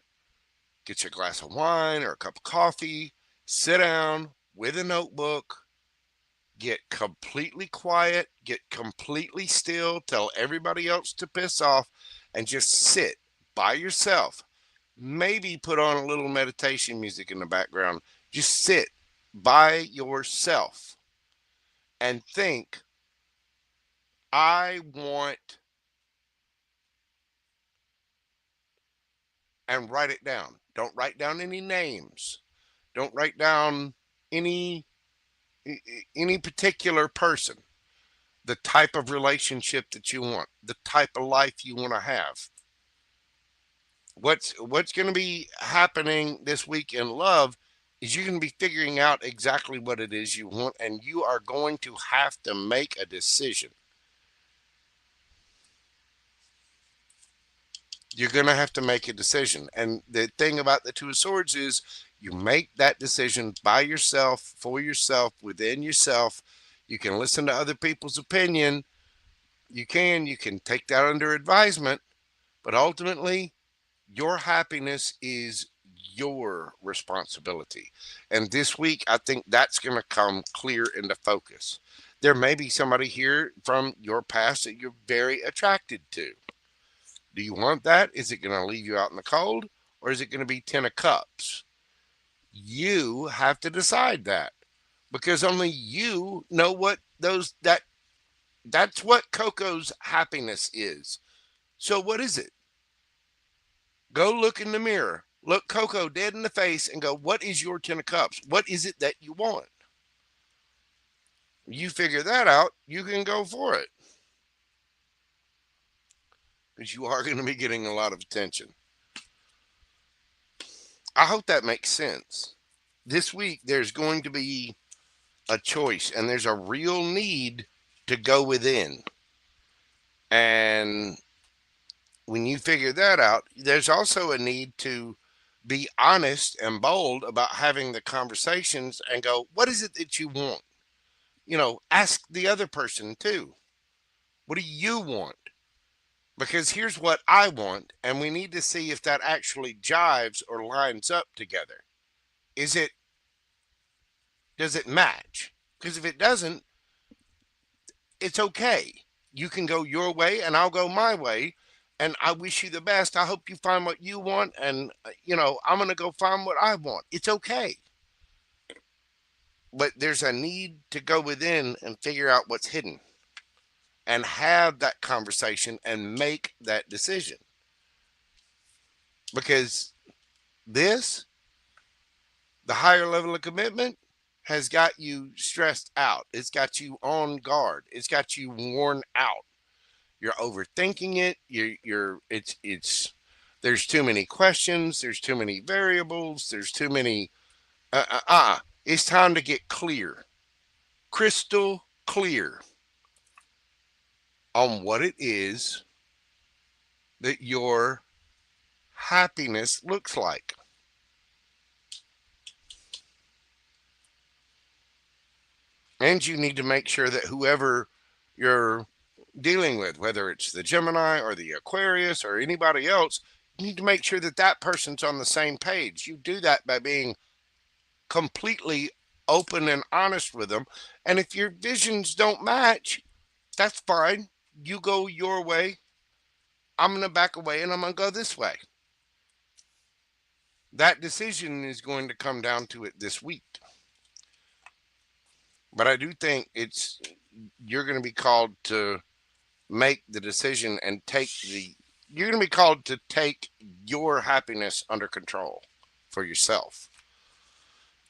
Get your glass of wine or a cup of coffee. Sit down with a notebook. Get completely quiet. Get completely still. Tell everybody else to piss off. And just sit by yourself. Maybe put on a little meditation music in the background. Just sit by yourself and think, I want, and write it down. Don't write down any names. Don't write down any particular person. The type of relationship that you want. The type of life you want to have. What's going to be happening this week in love is you're going to be figuring out exactly what it is you want, and you are going to have to make a decision. You're going to have to make a decision. And the thing about the Two of Swords is you make that decision by yourself, for yourself, within yourself. You can listen to other people's opinion. You can take that under advisement, but ultimately, your happiness is your responsibility. And this week, I think that's going to come clear into focus. There may be somebody here from your past that you're very attracted to. Do you want that? Is it going to leave you out in the cold? Or is it going to be 10 of cups? You have to decide that. Because only you know what that's what Coco's happiness is. So what is it? Go look in the mirror. Look Coco dead in the face and go, what is your 10 of cups? What is it that you want? You figure that out, you can go for it. Because you are going to be getting a lot of attention. I hope that makes sense. This week, there's going to be a choice, and there's a real need to go within. And when you figure that out, there's also a need to be honest and bold about having the conversations and go, what is it that you want? You know, ask the other person too. What do you want? Because here's what I want, and we need to see if that actually jives or lines up together. Does it match? Because if it doesn't, it's okay. You can go your way and I'll go my way. And I wish you the best. I hope you find what you want. And, I'm going to go find what I want. It's okay. But there's a need to go within and figure out what's hidden. And have that conversation and make that decision. Because the higher level of commitment, has got you stressed out. It's got you on guard. It's got you worn out. You're overthinking it. There's too many questions. There's too many variables. There's too many. It's time to get clear. Crystal clear on what it is that your happiness looks like. And you need to make sure that whoever you're dealing with, whether it's the Gemini or the Aquarius or anybody else, you need to make sure that that person's on the same page. You do that by being completely open and honest with them. And if your visions don't match, that's fine. You go your way. I'm going to back away and I'm going to go this way. That decision is going to come down to it this week. But I do think you're going to be called to make the decision and you're going to be called to take your happiness under control for yourself.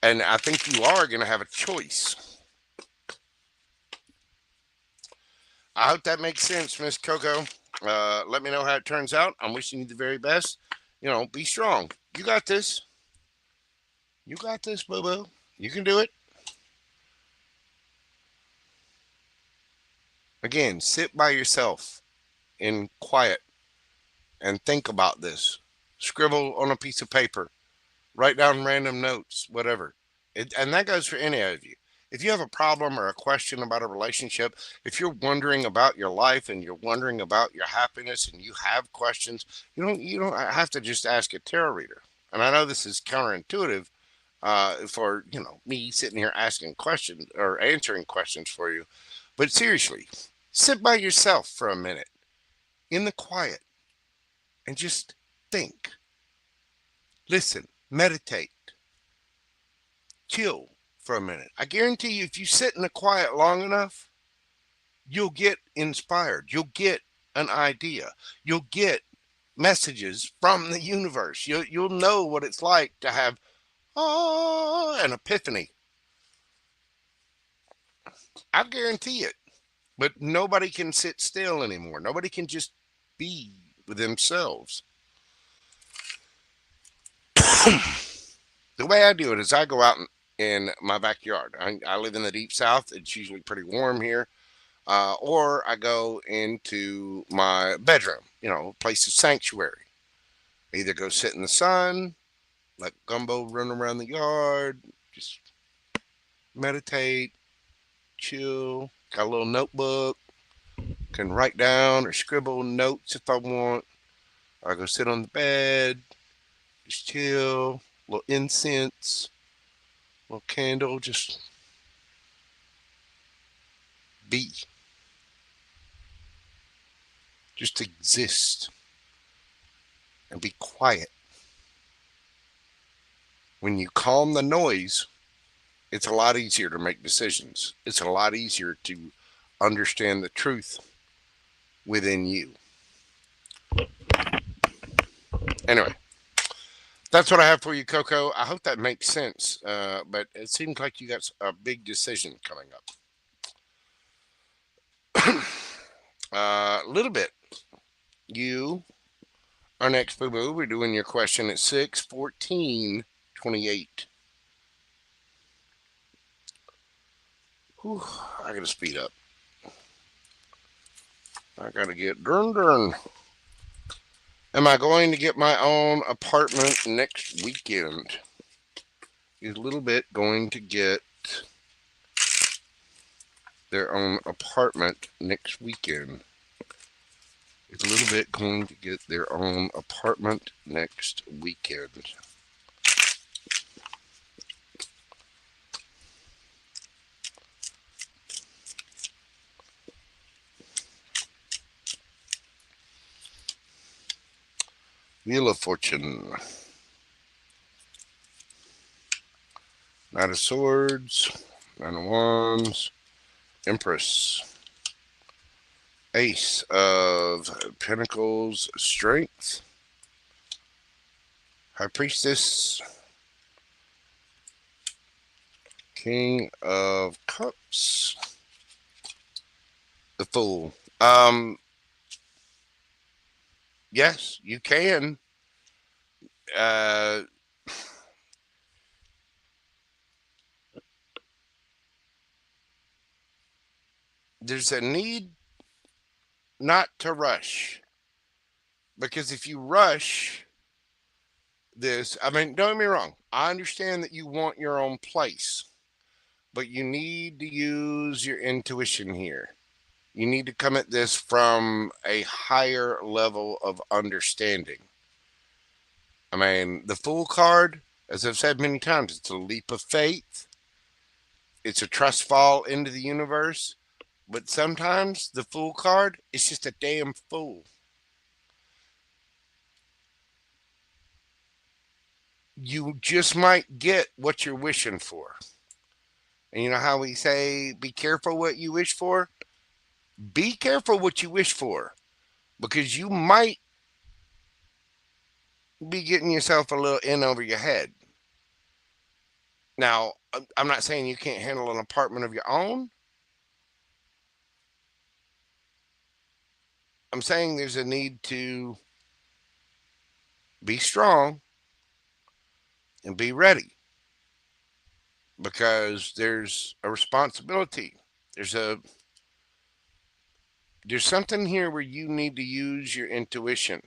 And I think you are going to have a choice. I hope that makes sense, Miss Coco. Let me know how it turns out. I'm wishing you the very best. Be strong. You got this. You got this, boo-boo. You can do it. Again, sit by yourself in quiet and think about this. Scribble on a piece of paper. Write down random notes, whatever. And that goes for any of you. If you have a problem or a question about a relationship, if you're wondering about your life and you're wondering about your happiness and you have questions, you don't have to just ask a tarot reader. And I know this is counterintuitive for me sitting here asking questions or answering questions for you, but seriously, sit by yourself for a minute in the quiet and just think, listen, meditate, chill for a minute. I guarantee you, if you sit in the quiet long enough, you'll get inspired. You'll get an idea. You'll get messages from the universe. You'll know what it's like to have an epiphany. I guarantee it. But nobody can sit still anymore. Nobody can just be with themselves. The way I do it is I go out in my backyard. I live in the deep south. It's usually pretty warm here. Or I go into my bedroom, a place of sanctuary. I either go sit in the sun, let Gumbo run around the yard, just meditate, chill. Got a little notebook, can write down or scribble notes if I want. Or I go sit on the bed, just chill, a little incense, a little candle, just be. Just exist and be quiet. When you calm the noise, it's a lot easier to make decisions. It's a lot easier to understand the truth within you. Anyway, that's what I have for you, Coco. I hope that makes sense. But it seems like you got a big decision coming up. Little Bit. You are next, boo-boo. We're doing your question at 6/14/28. Whew, I gotta speed up. I gotta get dern. Am I going to get my own apartment next weekend? Is Little Bit going to get their own apartment next weekend? Is Little Bit going to get their own apartment next weekend? Wheel of Fortune. Knight of Swords. Nine of Wands. Empress. Ace of Pentacles. Strength. High Priestess. King of Cups. The Fool. Yes, you can. There's a need not to rush. Because if you rush this, don't get me wrong. I understand that you want your own place. But you need to use your intuition here. You need to come at this from a higher level of understanding. The Fool card, as I've said many times, it's a leap of faith. It's a trust fall into the universe. But sometimes the fool card is just a damn fool. You just might get what you're wishing for. And you know how we say, be careful what you wish for? Be careful what you wish for, because you might be getting yourself a little in over your head. Now, I'm not saying you can't handle an apartment of your own. I'm saying there's a need to be strong and be ready, because there's a responsibility. There's something here where you need to use your intuition.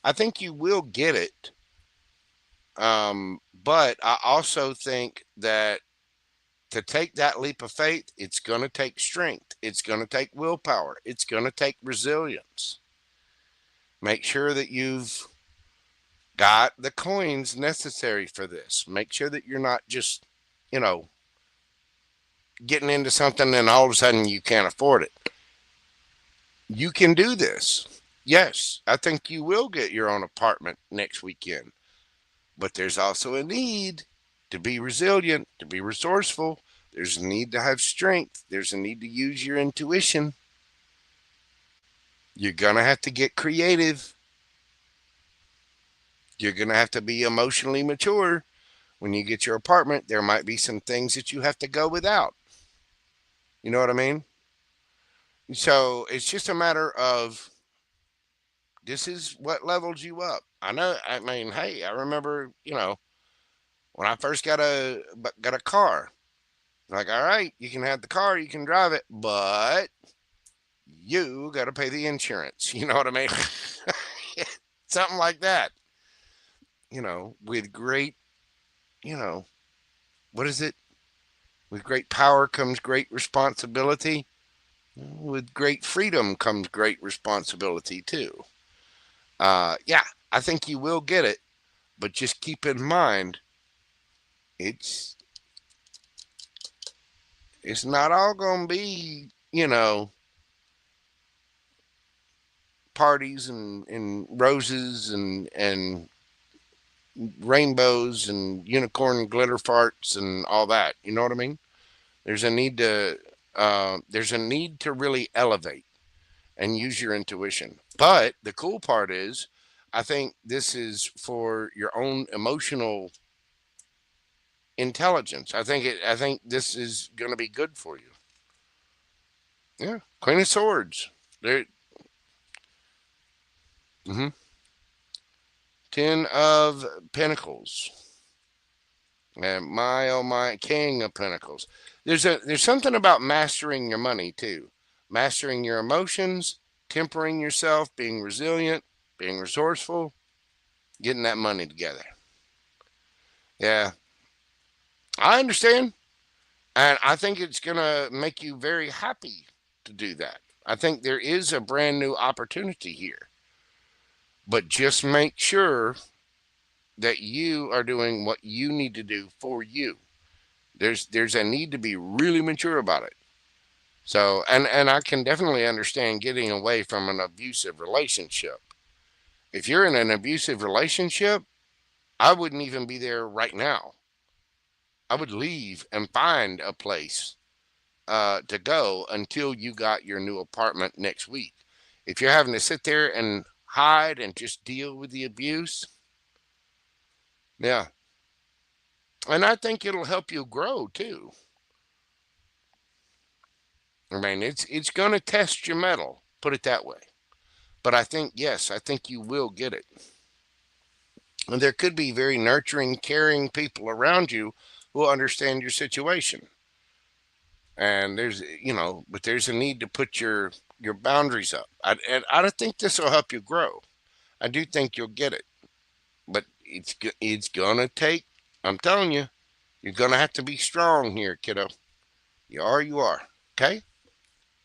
I think you will get it. But I also think that to take that leap of faith, it's going to take strength. It's going to take willpower. It's going to take resilience. Make sure that you've got the coins necessary for this. Make sure that you're not just, getting into something and all of a sudden you can't afford it. You can do this. Yes, I think you will get your own apartment next weekend. But there's also a need to be resilient, to be resourceful. There's a need to have strength. There's a need to use your intuition. You're going to have to get creative. You're going to have to be emotionally mature. When you get your apartment, there might be some things that you have to go without. You know what I mean? So it's just a matter of, this is what levels you up. I mean, hey, I remember, when I first got a car, like, all right, you can have the car, you can drive it, but you got to pay the insurance. You know what I mean? Something like that. With great, what is it? With great power comes great responsibility. With great freedom comes great responsibility too. Yeah, I think you will get it, but just keep in mind, it's not all going to be, parties and roses and rainbows and unicorn glitter farts and all that. You know what I mean? There's a need to really elevate and use your intuition. But the cool part is, I think this is for your own emotional intelligence. I think this is going to be good for you. Yeah, Queen of Swords. There. Mm-hmm. 10 of Pentacles. And my King of Pentacles. There's something about mastering your money too. Mastering your emotions, tempering yourself, being resilient, being resourceful, getting that money together. Yeah. I understand. And I think it's going to make you very happy to do that. I think there is a brand new opportunity here. But just make sure that you are doing what you need to do for you. There's a need to be really mature about it. So, and I can definitely understand getting away from an abusive relationship. If you're in an abusive relationship, I wouldn't even be there right now. I would leave and find a place to go until you got your new apartment next week. If you're having to sit there and hide and just deal with the abuse, yeah. And I think it'll help you grow too. I mean, it's going to test your mettle, put it that way. But I think you will get it. And there could be very nurturing, caring people around you who understand your situation. And but there's a need to put your boundaries up. And I think this will help you grow. I do think you'll get it. But it's going to take, I'm telling you, you're going to have to be strong here, kiddo. You are. Okay?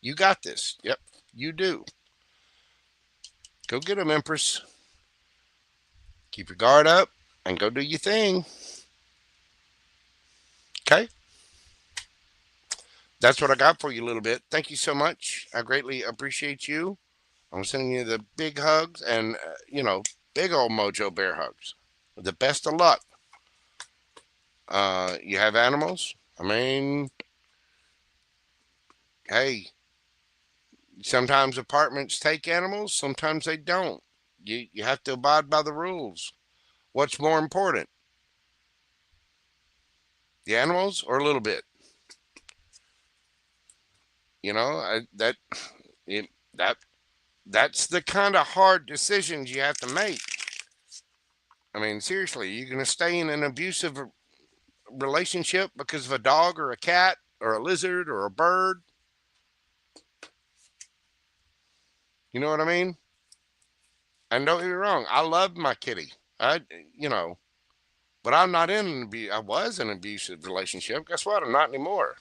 You got this. Yep, you do. Go get them, Empress. Keep your guard up and go do your thing. Okay? That's what I got for you, Little Bit. Thank you so much. I greatly appreciate you. I'm sending you the big hugs and, big old Mojo bear hugs. The best of luck. You have animals? I mean, hey, sometimes apartments take animals, sometimes they don't. You have to abide by the rules. What's more important, the animals or a little bit? You know, it, that that's the kind of hard decisions you have to make. I mean, seriously, you're going to stay in an abusive relationship because of a dog or a cat or a lizard or a bird? You know what I mean? And don't get me wrong, I love my kitty. I, you know, but I'm not in an I was in an abusive relationship. Guess what? I'm not anymore.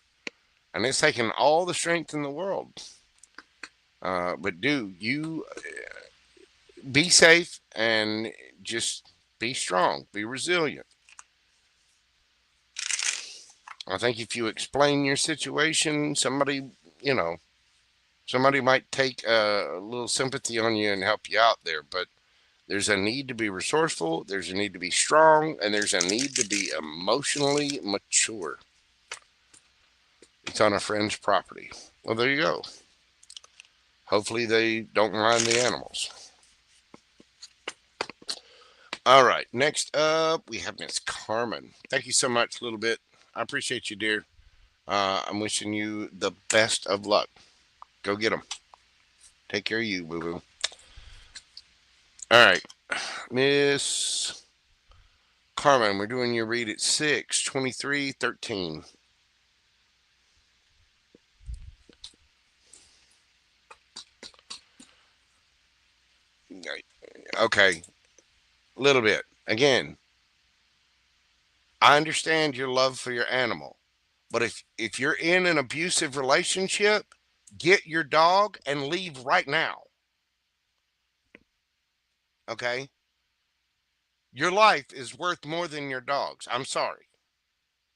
And it's taken all the strength in the world. But dude, you be safe and just be strong, be resilient. I think if you explain your situation, you know, somebody might take a little sympathy on you and help you out there. But there's a need to be resourceful, there's a need to be strong, and there's a need to be emotionally mature. It's on a friend's property. Well, there you go. Hopefully they don't mind the animals. All right, next up we have Miss Carmen. Thank you so much, Little Bit. I appreciate you, dear. I'm wishing you the best of luck. Go get them. Take care of you, boo-boo. All right, Miss Carmen, we're doing your read at 6/23/13. Okay, Little Bit. Again, I understand your love for your animal, but if you're in an abusive relationship, get your dog and leave right now. Okay? Your life is worth more than your dog's. I'm sorry.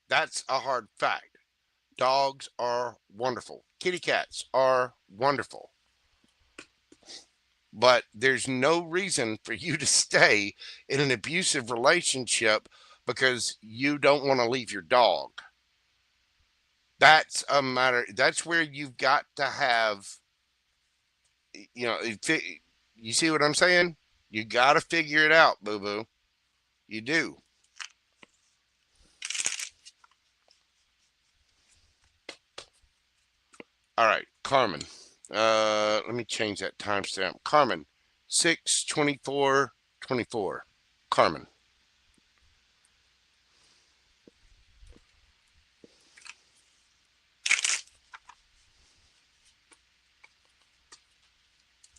That's a hard fact. Dogs are wonderful. Kitty cats are wonderful. But there's no reason for you to stay in an abusive relationship because you don't want to leave your dog. That's a matter. That's where you've got to have, you see what I'm saying? You got to figure it out, boo boo. You do. All right, Carmen. Let me change that timestamp. Carmen, 6/24/24. Carmen.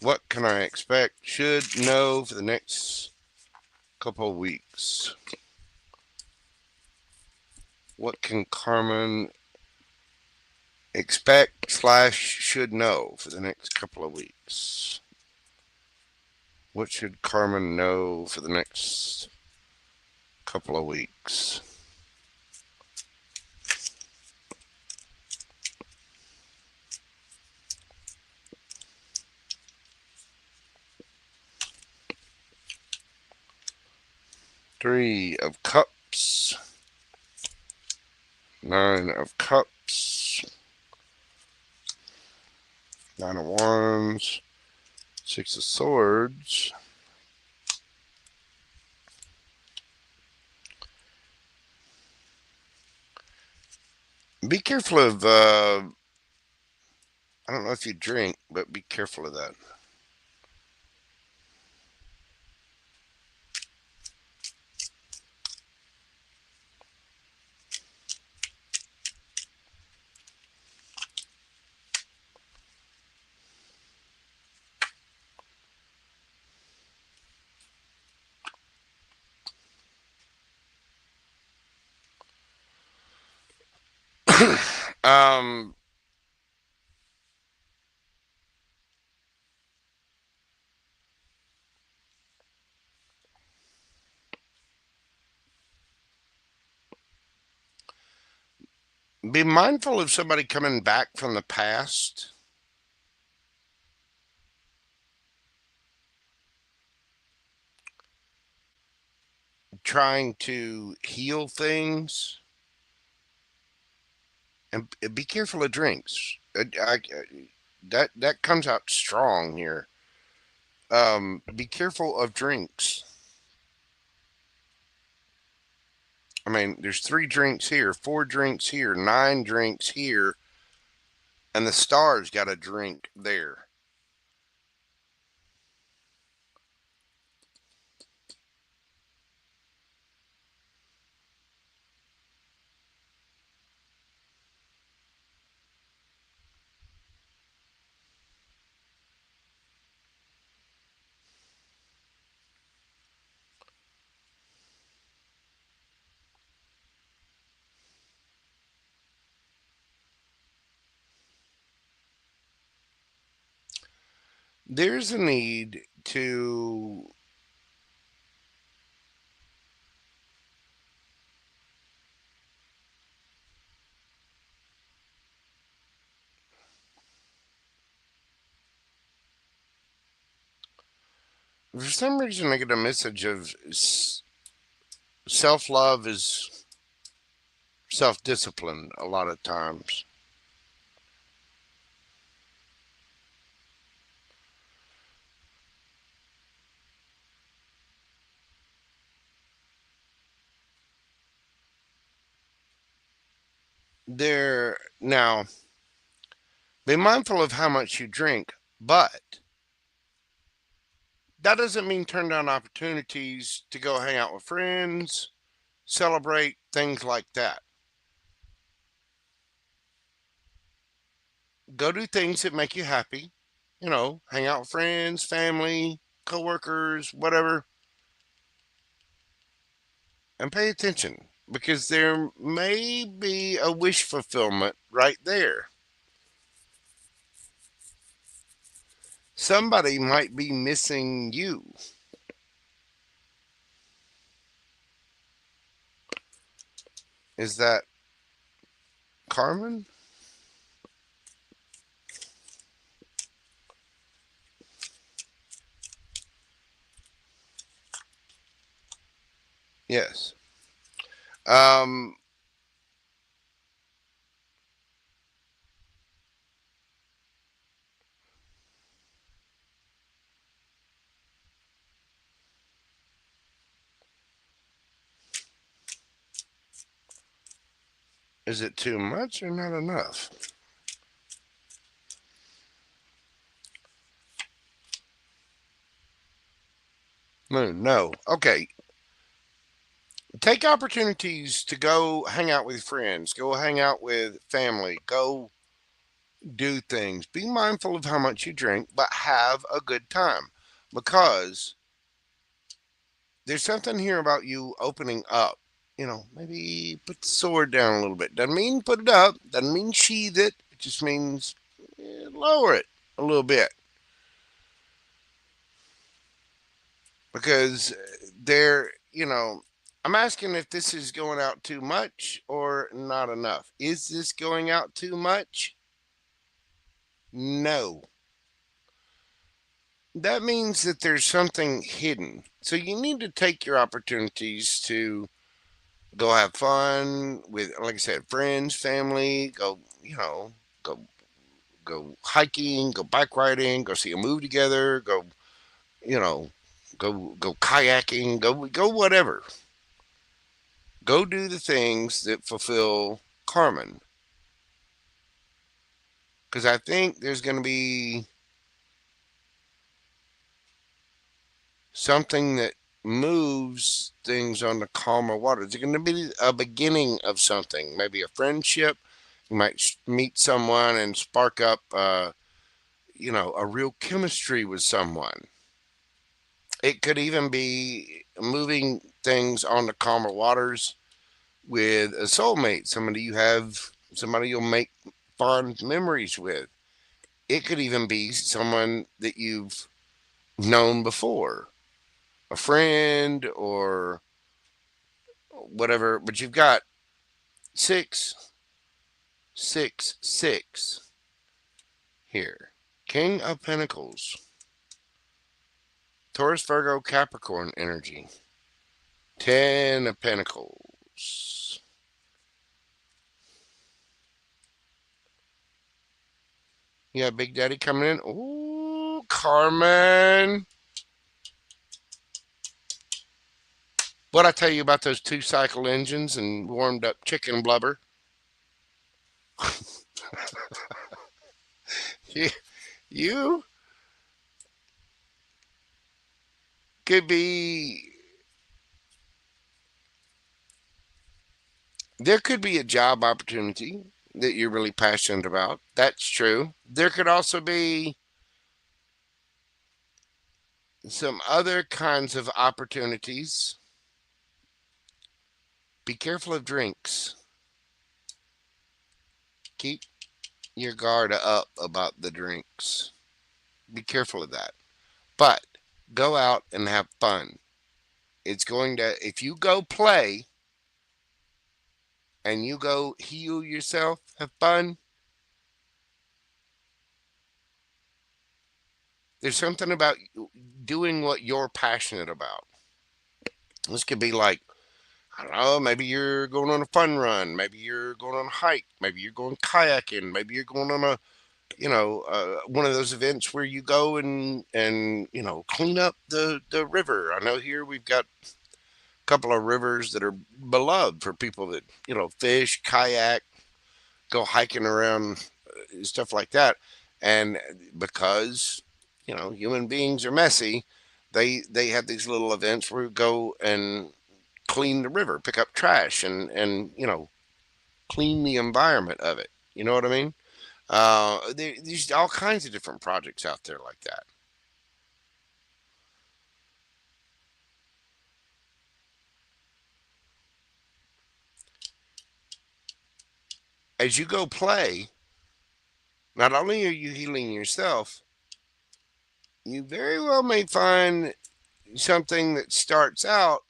What can I expect? Should know for the next couple of weeks. What can Carmen expect / should know for the next couple of weeks? What should Carmen know for the next couple of weeks? Three of Cups, Nine of Cups, Nine of Wands, Six of Swords, be careful of, I don't know if you drink, but be careful of that. um, Be mindful of somebody coming back from the past. Trying to heal things. And be careful of drinks. That comes out strong here. Be careful of drinks. I mean, there's 3 drinks here, 4 drinks here, 9 drinks here, and the star's got a drink there. There's a need to for some reason I get a message of self-love is self-discipline a lot of times. There now, be mindful of how much you drink, but that doesn't mean turn down opportunities to go hang out with friends, celebrate, things like that. Go do things that make you happy. Hang out with friends, family, coworkers, whatever, and pay attention because there may be a wish fulfillment right there. Somebody might be missing you. Is that Carmen? Yes. Um, is it too much or not enough? No. Okay. Take opportunities to go hang out with friends, go hang out with family, go do things. Be mindful of how much you drink, but have a good time because there's something here about you opening up. Maybe put the sword down a little bit. Doesn't mean put it up, doesn't mean sheathe it. It just means lower it a little bit. Because I'm asking if this is going out too much or not enough. Is this going out too much? No. That means that there's something hidden. So you need to take your opportunities to go have fun with, like I said, friends, family, go, go hiking, go bike riding, go see a movie together, go, go kayaking, go whatever. Go do the things that fulfill Carmen. Because I think there's going to be something that moves things on the calmer waters. It's going to be a beginning of something, maybe a friendship. You might meet someone and spark up, a real chemistry with someone. It could even be moving things on the calmer waters with a soulmate, somebody you'll make fond memories with. It could even be someone that you've known before, a friend or whatever, but you've got 6, 6, 6 here. King of Pentacles. Taurus, Virgo, Capricorn energy. 10 of Pentacles. Yeah, Big Daddy coming in. Ooh, Carmen. What'd I tell you about those 2-cycle engines and warmed up chicken blubber? You could be, there could be a job opportunity that you're really passionate about. That's true. There could also be some other kinds of opportunities. Be careful of drinks. Keep your guard up about the drinks. Be careful of that. But go out and have fun. It's going to, if you go play and you go heal yourself, have fun, there's something about doing what you're passionate about. This could be like, I don't know, maybe you're going on a fun run. Maybe you're going on a hike. Maybe you're going kayaking. Maybe you're going on a, one of those events where you go and clean up the river. I know here we've got a couple of rivers that are beloved for people that, fish, kayak, go hiking around, stuff like that. And because, human beings are messy, they have these little events where we go and clean the river, pick up trash, and clean the environment of it. You know what I mean? There's all kinds of different projects out there like that. As you go play, not only are you healing yourself, you very well may find something that starts out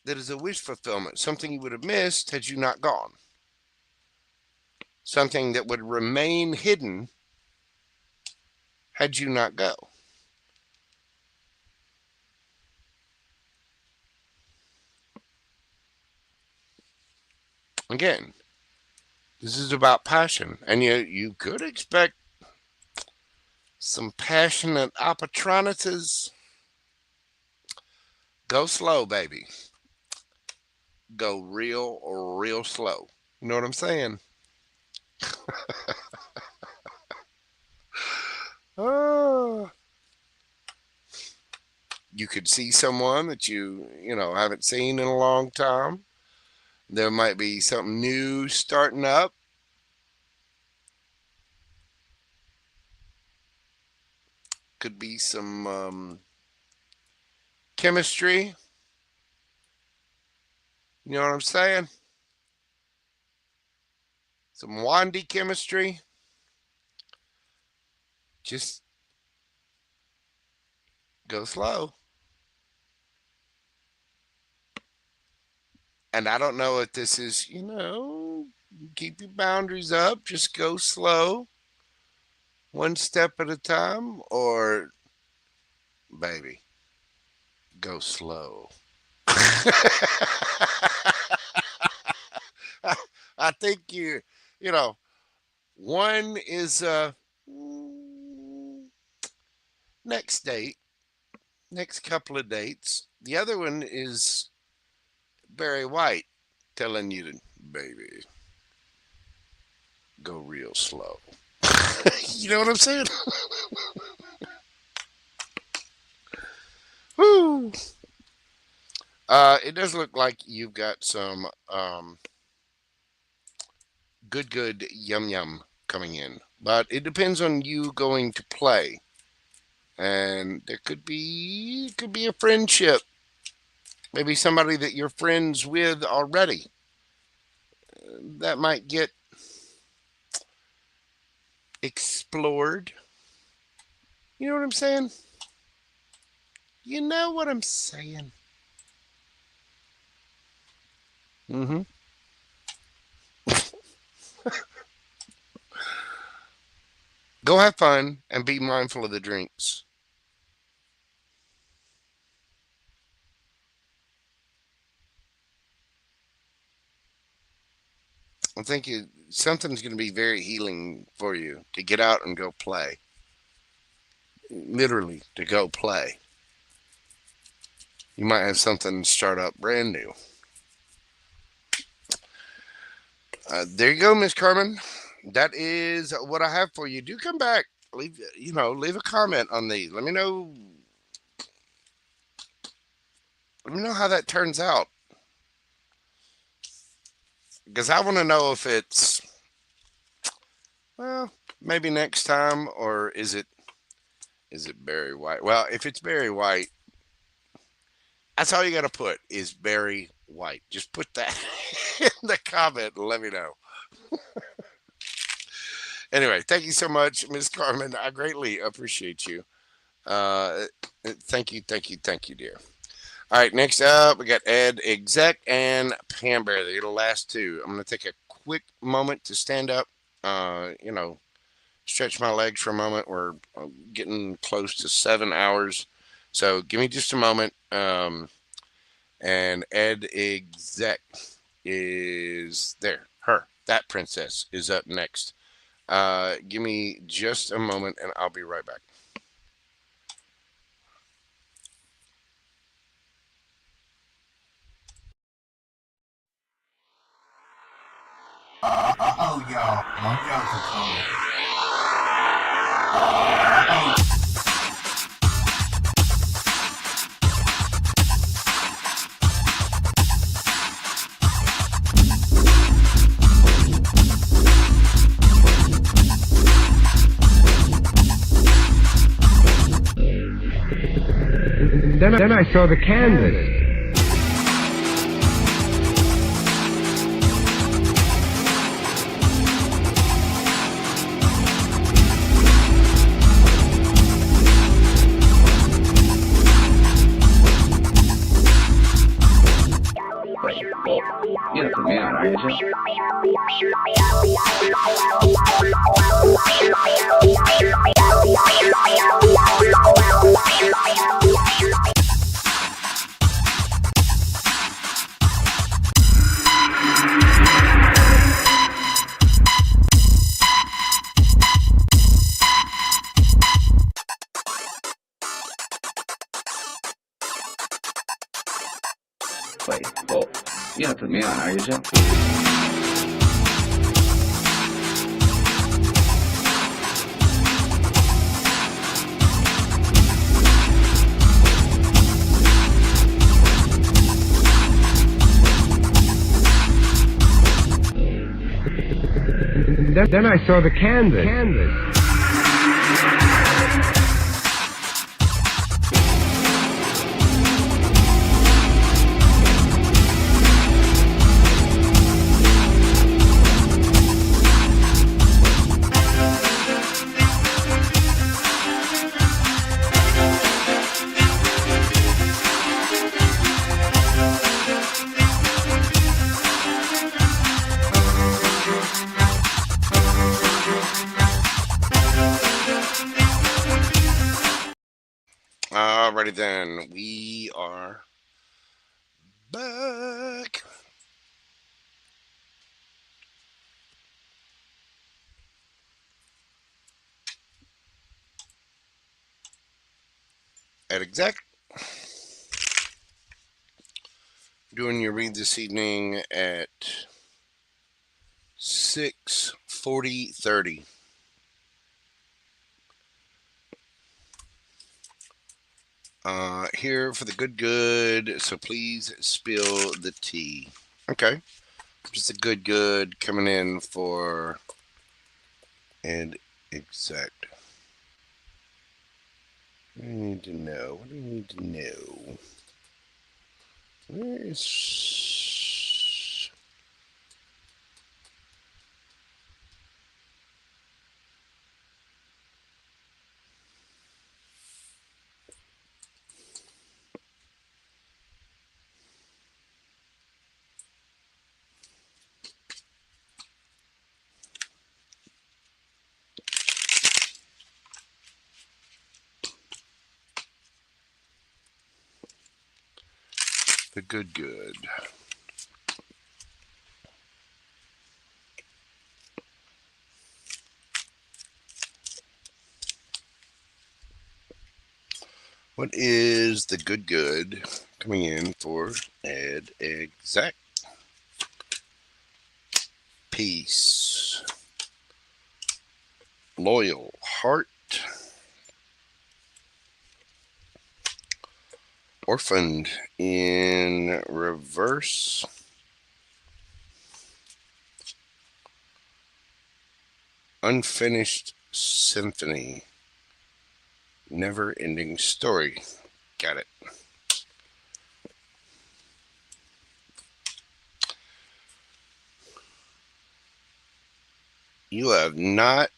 that is a wish fulfillment, something you would have missed had you not gone. Something that would remain hidden had you not go. Again, this is about passion, and you could expect some passionate opportunities. Go slow, baby. Go real slow. You know what I'm saying? Oh. You could see someone that you haven't seen in a long time. There might be something new starting up. Could be some chemistry. You know what I'm saying? Some wandy chemistry. Just go slow. And I don't know if this is, keep your boundaries up. Just go slow. One step at a time. Or, baby, go slow. I think one is next date, next couple of dates. The other one is Barry White telling you to, baby, go real slow. You know what I'm saying? Woo. It does look like you've got some good yum coming in, but it depends on you going to play, and there could be a friendship, maybe somebody that you're friends with already that might get explored. You know what I'm saying? You know what I'm saying? Go have fun and be mindful of the drinks. I think something's going to be very healing for you to get out and go play. Literally, to go play. You might have something start up brand new. There you go, Miss Carmen. That is what I have for you. Do come back. Leave a comment on these. Let me know. Let me know how that turns out. Because I want to know if it's, well, maybe next time, or is it Barry White? Well, if it's Barry White, that's all you got to put is Barry White. Just put that in the comment and let me know. Anyway, thank you so much, Miss Carmen. I greatly appreciate you. Thank you, dear. All right, next up, we got edexc and Pamber. They're the last two. I'm going to take a quick moment to stand up, stretch my legs for a moment. We're getting close to 7 hours. So give me just a moment. And edexc is there. That princess is up next. Give me just a moment and I'll be right back. Oh, y'all. Mojo could come. Then I saw the canvas. You're the man, are you? Wait, well, you're not putting me on, are you, Jim? Then I saw the canvas. Alrighty then, we are back. edexc. Doing your read this evening at 6:40:30. Here for the good, so please spill the tea. Okay. Just a good coming in for edexc. What do you need to know? Where is... The good. What is the good coming in for edexc? Peace. Loyal heart. Orphaned in reverse. Unfinished symphony. Never-ending story. Got it. You have not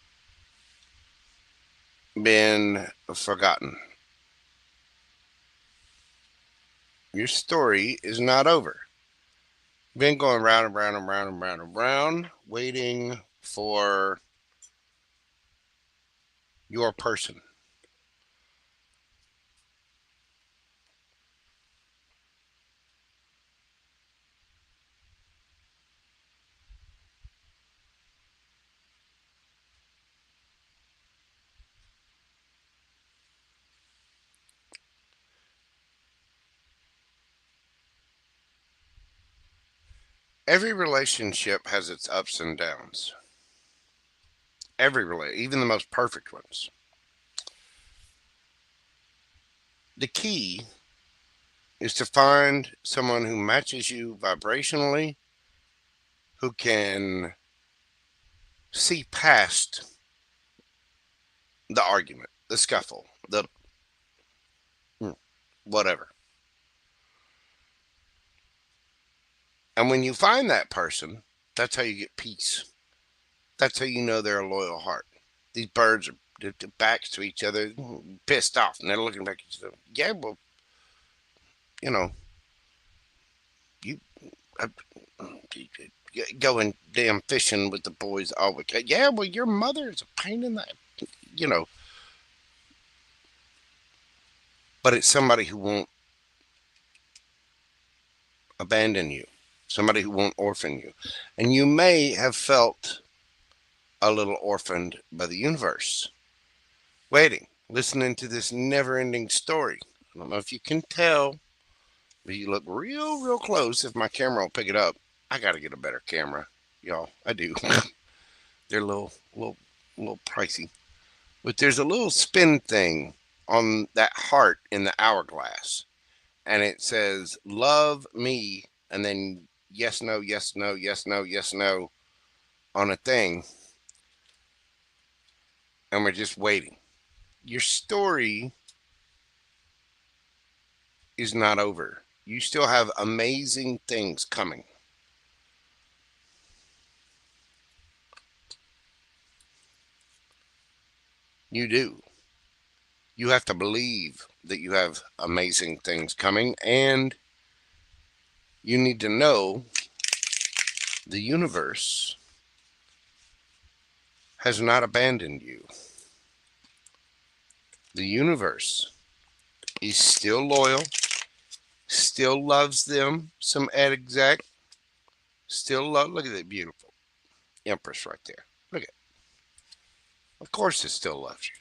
been forgotten. Your story is not over. You've been going round and round and round and round and round, waiting for your person. Every relationship has its ups and downs. Every relationship, even the most perfect ones. The key is to find someone who matches you vibrationally, who can see past the argument, the scuffle, the whatever. And when you find that person, that's how you get peace. That's how you know they're a loyal heart. These birds are their backs to each other, pissed off, and they're looking back at each other. Yeah, well, you know, you going damn fishing with the boys all weekend. Yeah, well, your mother is a pain in the, you know. But it's somebody who won't abandon you, somebody who won't orphan you. And you may have felt a little orphaned by the universe, waiting, listening to this never-ending story. I don't know if you can tell, but you look real close. If my camera will pick it up, I got to get a better camera, y'all. I do. They're a little pricey, but there's a little spin thing on that heart in the hourglass, and it says love me, and then yes, no, yes, no, yes, no, yes, no on a thing, and we're just waiting. Your story is not over. You still have amazing things coming. You do. You have to believe that you have amazing things coming, and you need to know the universe has not abandoned you. The universe is still loyal, still loves them, some edexc, still love. Look at that beautiful Empress right there. Look at it. Of course it still loves you.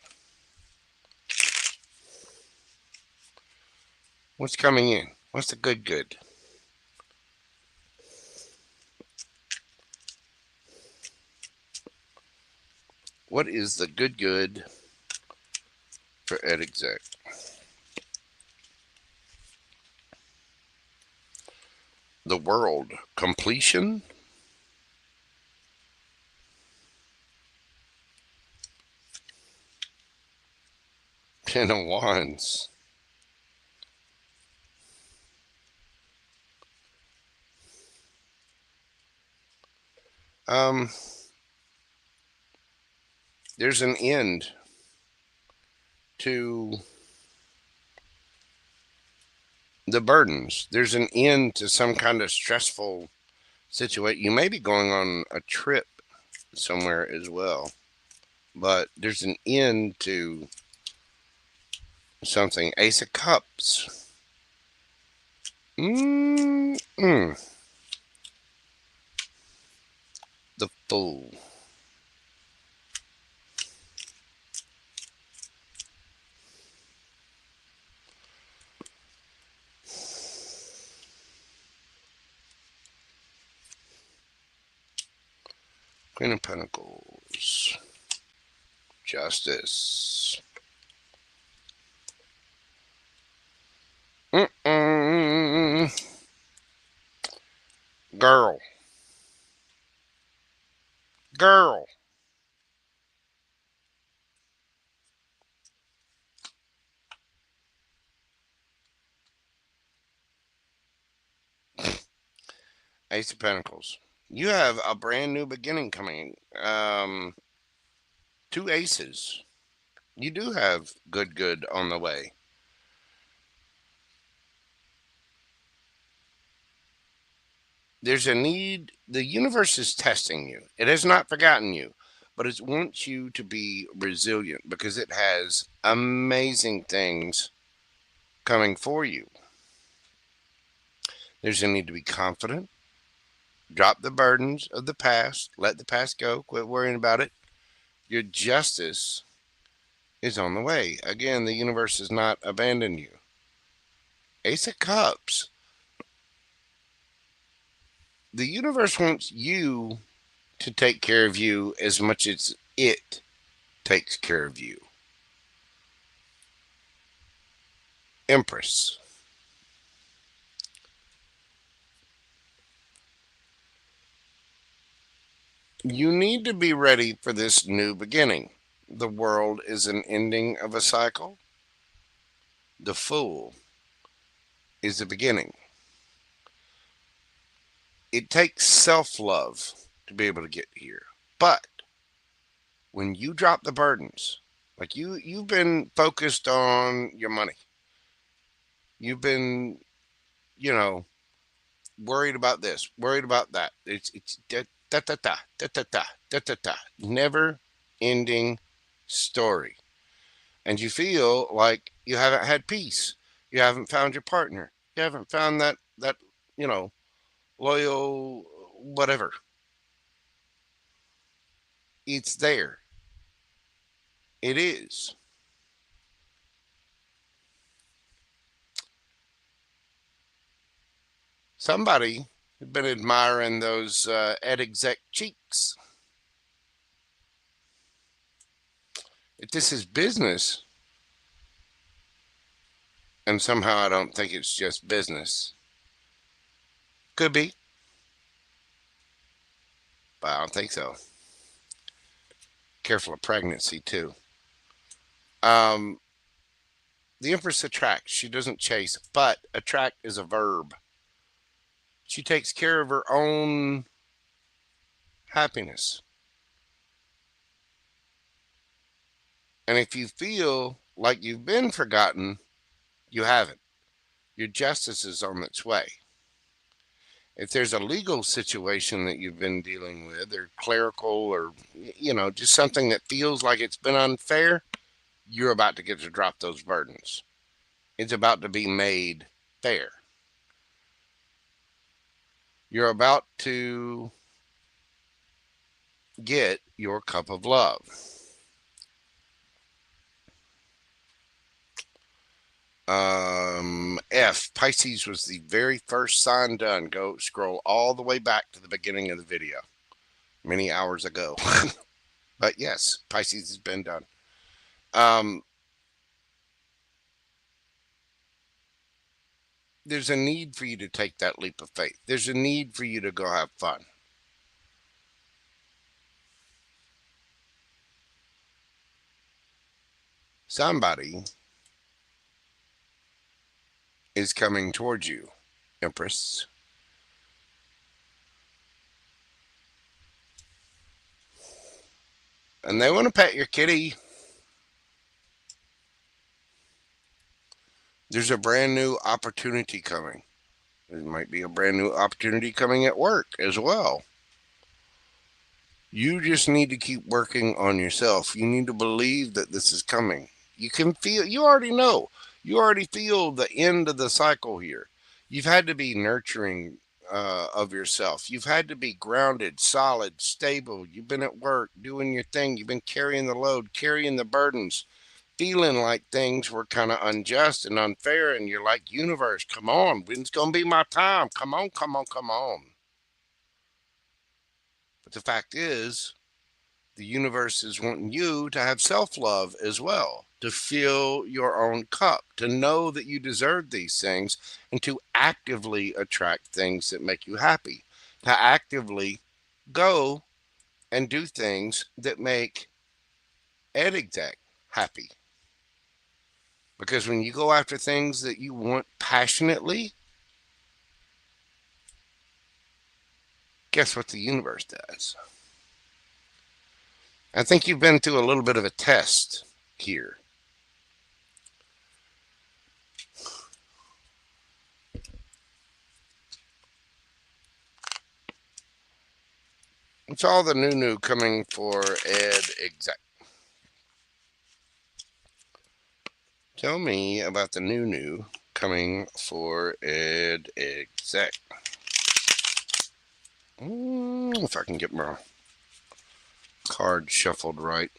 What's coming in? What's the good? What is the good for edexc? The world. Completion. Ten of Wands. There's an end to the burdens. There's an end to some kind of stressful situation. You may be going on a trip somewhere as well, but there's an end to something. Ace of Cups. The Fool. Queen of Pentacles. Justice. Girl. Girl. Ace of Pentacles. You have a brand new beginning coming. 2 aces. You do have good on the way. There's a need. The universe is testing you. It has not forgotten you, but it wants you to be resilient because it has amazing things coming for you. There's a need to be confident. Drop the burdens of the past. Let the past go. Quit worrying about it. Your justice is on the way. Again, the universe has not abandoned you. Ace of Cups. The universe wants you to take care of you as much as it takes care of you. Empress. You need to be ready for this new beginning. The world is an ending of a cycle. The Fool is the beginning. It takes self-love to be able to get here. But when you drop the burdens, like you've been focused on your money. You've been, worried about this, worried about that. It's never ending story. And you feel like you haven't had peace. You haven't found your partner. You haven't found that loyal whatever. It's there. It is. Somebody has been admiring those edexc cheeks. If this is business, and somehow I don't think it's just business, could be, but I don't think so. Careful of pregnancy too. The Empress attracts. She doesn't chase, but attract is a verb. She takes care of her own happiness. And if you feel like you've been forgotten, you haven't. Your justice is on its way. If there's a legal situation that you've been dealing with, or clerical, or, just something that feels like it's been unfair, you're about to get to drop those burdens. It's about to be made fair. You're about to get your cup of love. F, Pisces was the very first sign done. Go scroll all the way back to the beginning of the video, many hours ago. But yes, Pisces has been done. There's a need for you to take that leap of faith. There's a need for you to go have fun. Somebody is coming towards you, Empress. And they want to pet your kitty. There's a brand new opportunity coming. There might be a brand new opportunity coming at work as well. You just need to keep working on yourself. You need to believe that this is coming. You can feel, you already know. You already feel the end of the cycle here. You've had to be nurturing of yourself. You've had to be grounded, solid, stable. You've been at work doing your thing. You've been carrying the load, carrying the burdens, feeling like things were kind of unjust and unfair. And you're like, universe, come on. When's going to be my time? Come on, come on, come on. But the fact is, the universe is wanting you to have self love as well, to fill your own cup, to know that you deserve these things, and to actively attract things that make you happy, to actively go and do things that make edexc happy. Because when you go after things that you want passionately, guess what the universe does? I think you've been through a little bit of a test here. It's all the new coming for edexc. Tell me about the new coming for edexc. If I can get my card shuffled right.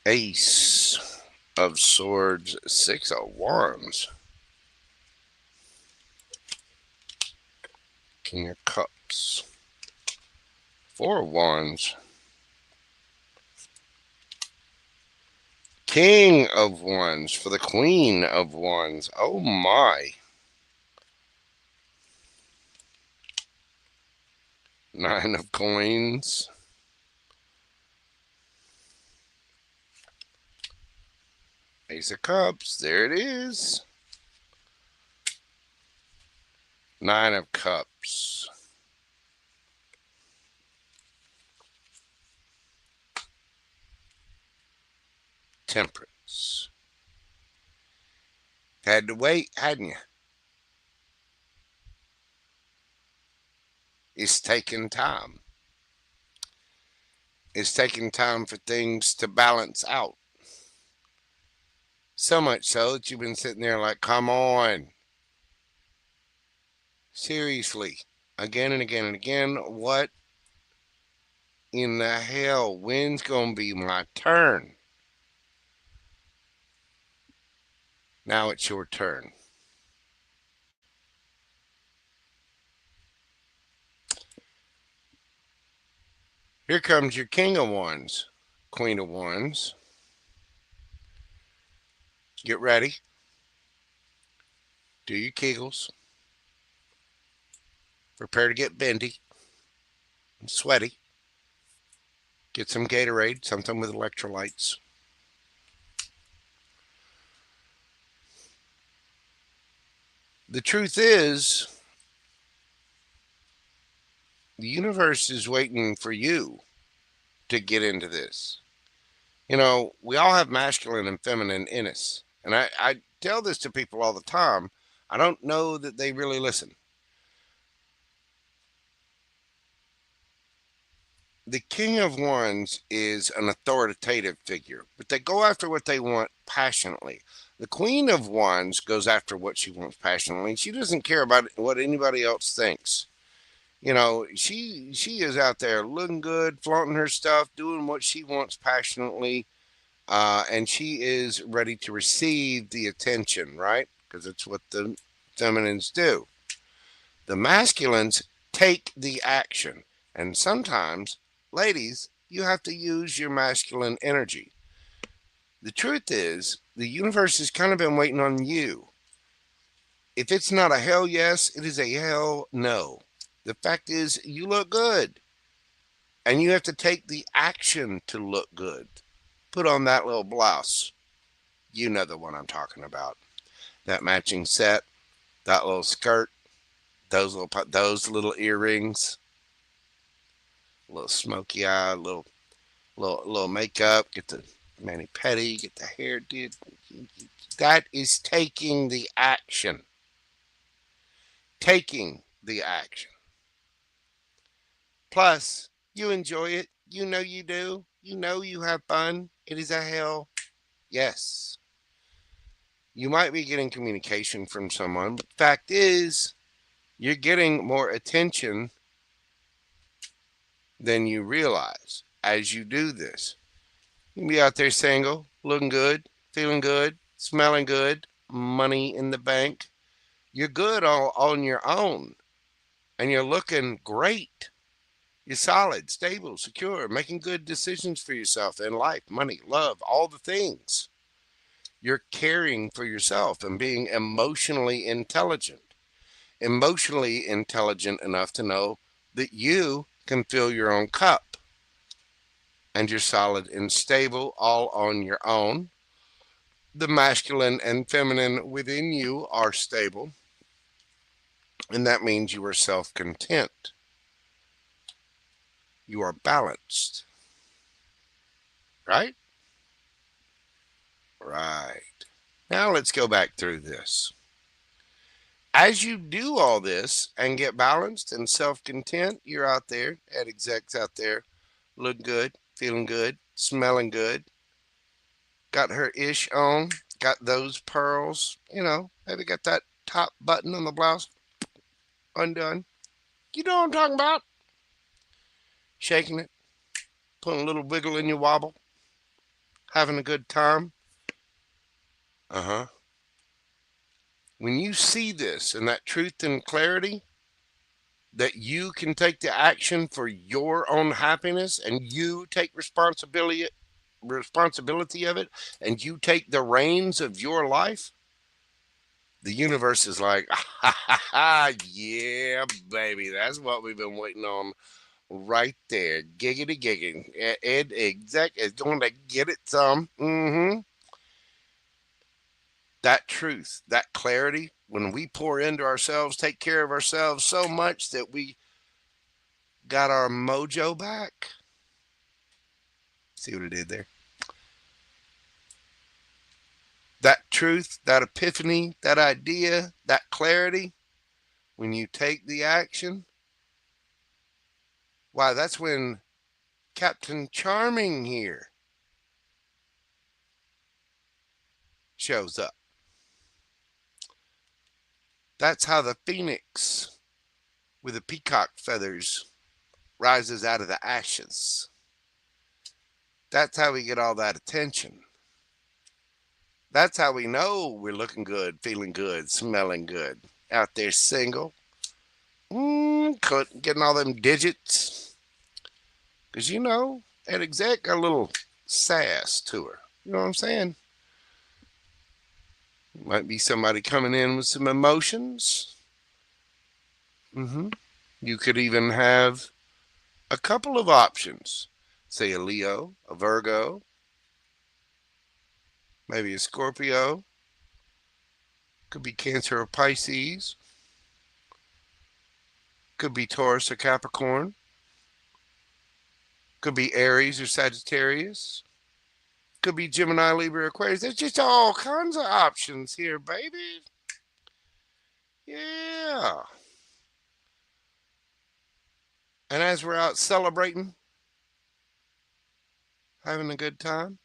Ace of Swords, Six of Wands, King of Cups, Four of Wands, King of Wands for the Queen of Wands. Oh my. Nine of Coins. Ace of Cups. There it is. Nine of Cups. Temperance. Had to wait, hadn't you? It's taking time. It's taking time for things to balance out. So much so that you've been sitting there like, come on. Seriously. Again and again and again. What in the hell? When's going to be my turn? Now it's your turn. Here comes your King of Wands, Queen of Wands. Get ready. Do your kegels. Prepare to get bendy and sweaty. Get some Gatorade, something with electrolytes. The truth is, the universe is waiting for you to get into this. You know, we all have masculine and feminine in us. And I tell this to people all the time. I don't know that they really listen. The King of Wands is an authoritative figure, but they go after what they want passionately. The Queen of Wands goes after what she wants passionately. She doesn't care about what anybody else thinks. You know, she is out there looking good, flaunting her stuff, doing what she wants passionately, and she is ready to receive the attention, right? Because it's what the feminines do. The masculines take the action, and sometimes, ladies, you have to use your masculine energy. The truth is, the universe has kind of been waiting on you. If it's not a hell yes, it is a hell no. The fact is, you look good. And you have to take the action to look good. Put on that little blouse. You know the one I'm talking about. That matching set, that little skirt, those little earrings, a little smoky eye, little makeup, get the mani-pedi, get the hair did. That is taking the action. Taking the action. Plus, you enjoy it. You know you do. You know you have fun. It is a hell yes. You might be getting communication from someone, but the fact is, you're getting more attention than you realize as you do this. You can be out there single, looking good, feeling good, smelling good, money in the bank. You're good all on your own, and you're looking great. You're solid, stable, secure, making good decisions for yourself in life, money, love, all the things. You're caring for yourself and being emotionally intelligent enough to know that you can fill your own cup, and you're solid and stable all on your own. The masculine and feminine within you are stable, and that means you are self-content. You are balanced, right? Right. Now let's go back through this. As you do all this and get balanced and self-content, you're out there, edexc's out there, look good, feeling good, smelling good, got her ish on, got those pearls, maybe got that top button on the blouse undone. You know what I'm talking about? Shaking it, putting a little wiggle in your wobble, having a good time. When you see this and that truth and clarity, that you can take the action for your own happiness and you take responsibility of it, and you take the reins of your life, the universe is like, yeah, baby, that's what we've been waiting on right there. Giggity gigging. Edexc is going to get it some. That truth, that clarity, when we pour into ourselves, take care of ourselves so much that we got our mojo back. See what I did there? That truth, that epiphany, that idea, that clarity, when you take the action, why, that's when Captain Charming here shows up. That's how the phoenix with the peacock feathers rises out of the ashes. That's how we get all that attention. That's how we know we're looking good, feeling good, smelling good. Out there single. Getting all them digits. Because edexc got a little sass to her. You know what I'm saying? Might be somebody coming in with some emotions. You could even have a couple of options. Say a Leo, a Virgo, maybe a Scorpio. Could be Cancer or Pisces. Could be Taurus or Capricorn. Could be Aries or Sagittarius. Could be Gemini, Libra, Aquarius. There's just all kinds of options here, baby. Yeah. And as we're out celebrating, having a good time,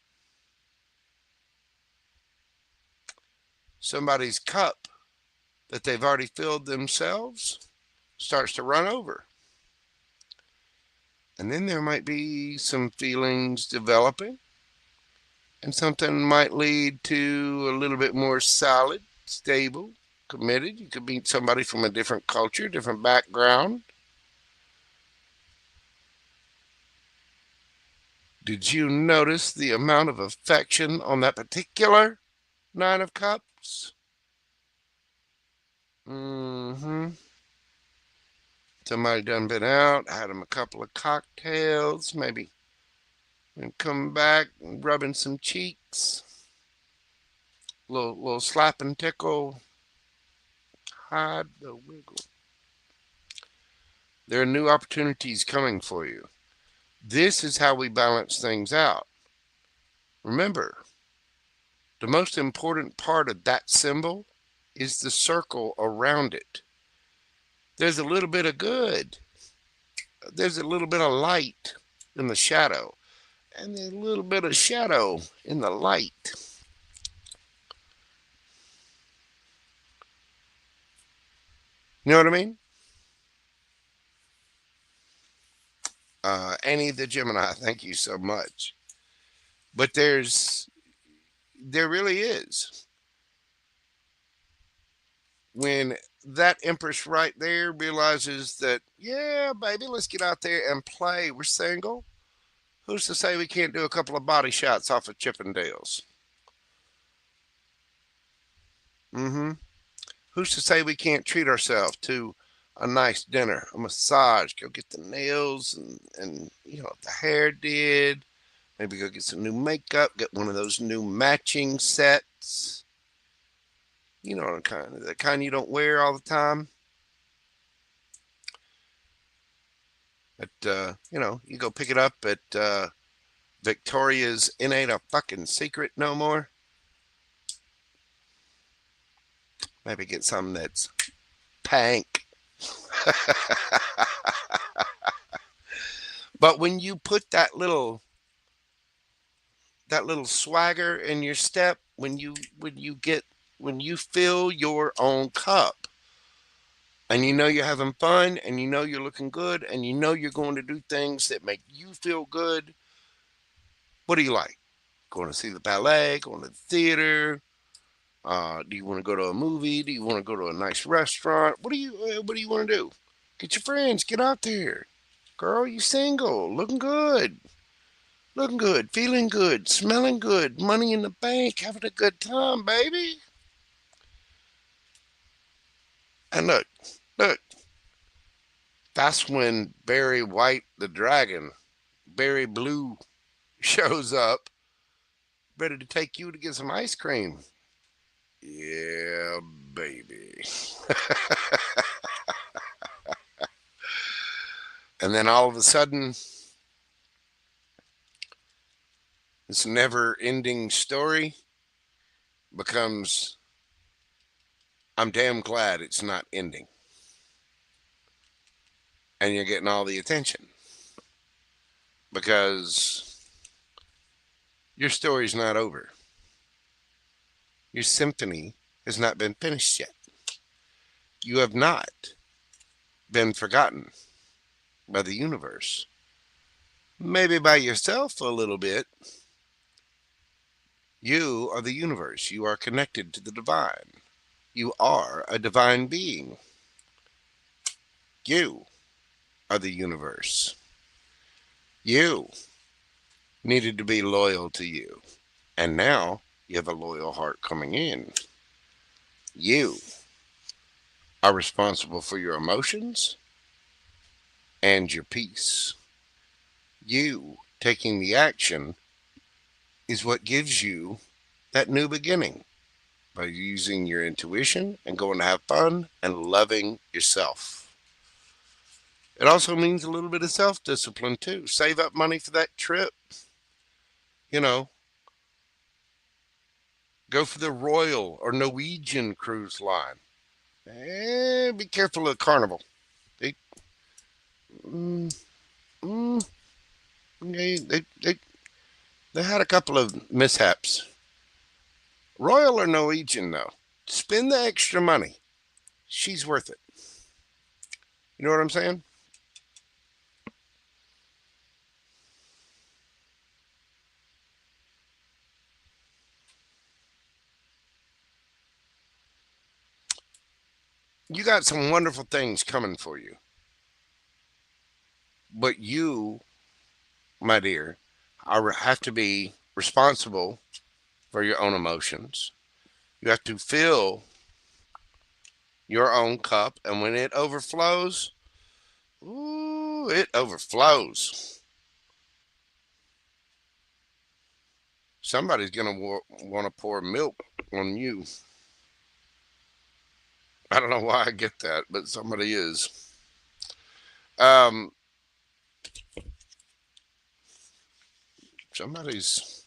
somebody's cup that they've already filled themselves starts to run over. And then there might be some feelings developing, and something might lead to a little bit more solid, stable, committed. You could meet somebody from a different culture, different background. Did you notice the amount of affection on that particular Nine of Cups? Somebody done been out, had them a couple of cocktails, maybe, and come back and rubbing some cheeks. Little slap and tickle. Hide the wiggle. There are new opportunities coming for you. This is how we balance things out. Remember, the most important part of that symbol is the circle around it. There's a little bit of good there's a little bit of light in the shadow, and there's a little bit of shadow in the light. You know what I mean? Annie the Gemini, thank you so much. But there really is. When that Empress right there realizes that, yeah, baby, let's get out there and play. We're single. Who's to say we can't do a couple of body shots off of Chippendales? Mm-hmm. Who's to say we can't treat ourselves to a nice dinner, a massage, go get the nails and the hair did. Maybe go get some new makeup, get one of those new matching sets. You know, the kind you don't wear all the time. But, you go pick it up at Victoria's. It ain't a fucking secret no more. Maybe get something that's pink. But when you put that little swagger in your step, when you fill your own cup, and you know you're having fun, and you know you're looking good, and you know you're going to do things that make you feel good, what do you like? Going to see the ballet, going to the theater? Do you want to go to a movie? Do you want to go to a nice restaurant? What do you want to do? Get your friends, get out there. Girl, you single, looking good, feeling good, smelling good, money in the bank, having a good time, baby. And look, that's when Barry White the dragon, Barry Blue, shows up, ready to take you to get some ice cream. Yeah, baby. And then all of a sudden, this never-ending story becomes, I'm damn glad it's not ending. And you're getting all the attention. Because your story's not over. Your symphony has not been finished yet. You have not been forgotten by the universe. Maybe by yourself a little bit. You are the universe. You are connected to the divine. You are a divine being. You are the universe. You needed to be loyal to you. And now you have a loyal heart coming in. You are responsible for your emotions and your peace. You taking the action is what gives you that new beginning by using your intuition and going to have fun and loving yourself. It also means a little bit of self-discipline too. Save up money for that trip. Go for the Royal or Norwegian cruise line. Be careful of Carnival. They had a couple of mishaps. Royal or Norwegian, though, spend the extra money. She's worth it. You know what I'm saying? You got some wonderful things coming for you. But you, my dear, have to be responsible for your own emotions. You have to fill your own cup, and when it overflows, ooh, it overflows. Somebody's going to want to pour milk on you. I don't know why I get that, but somebody is. Somebody's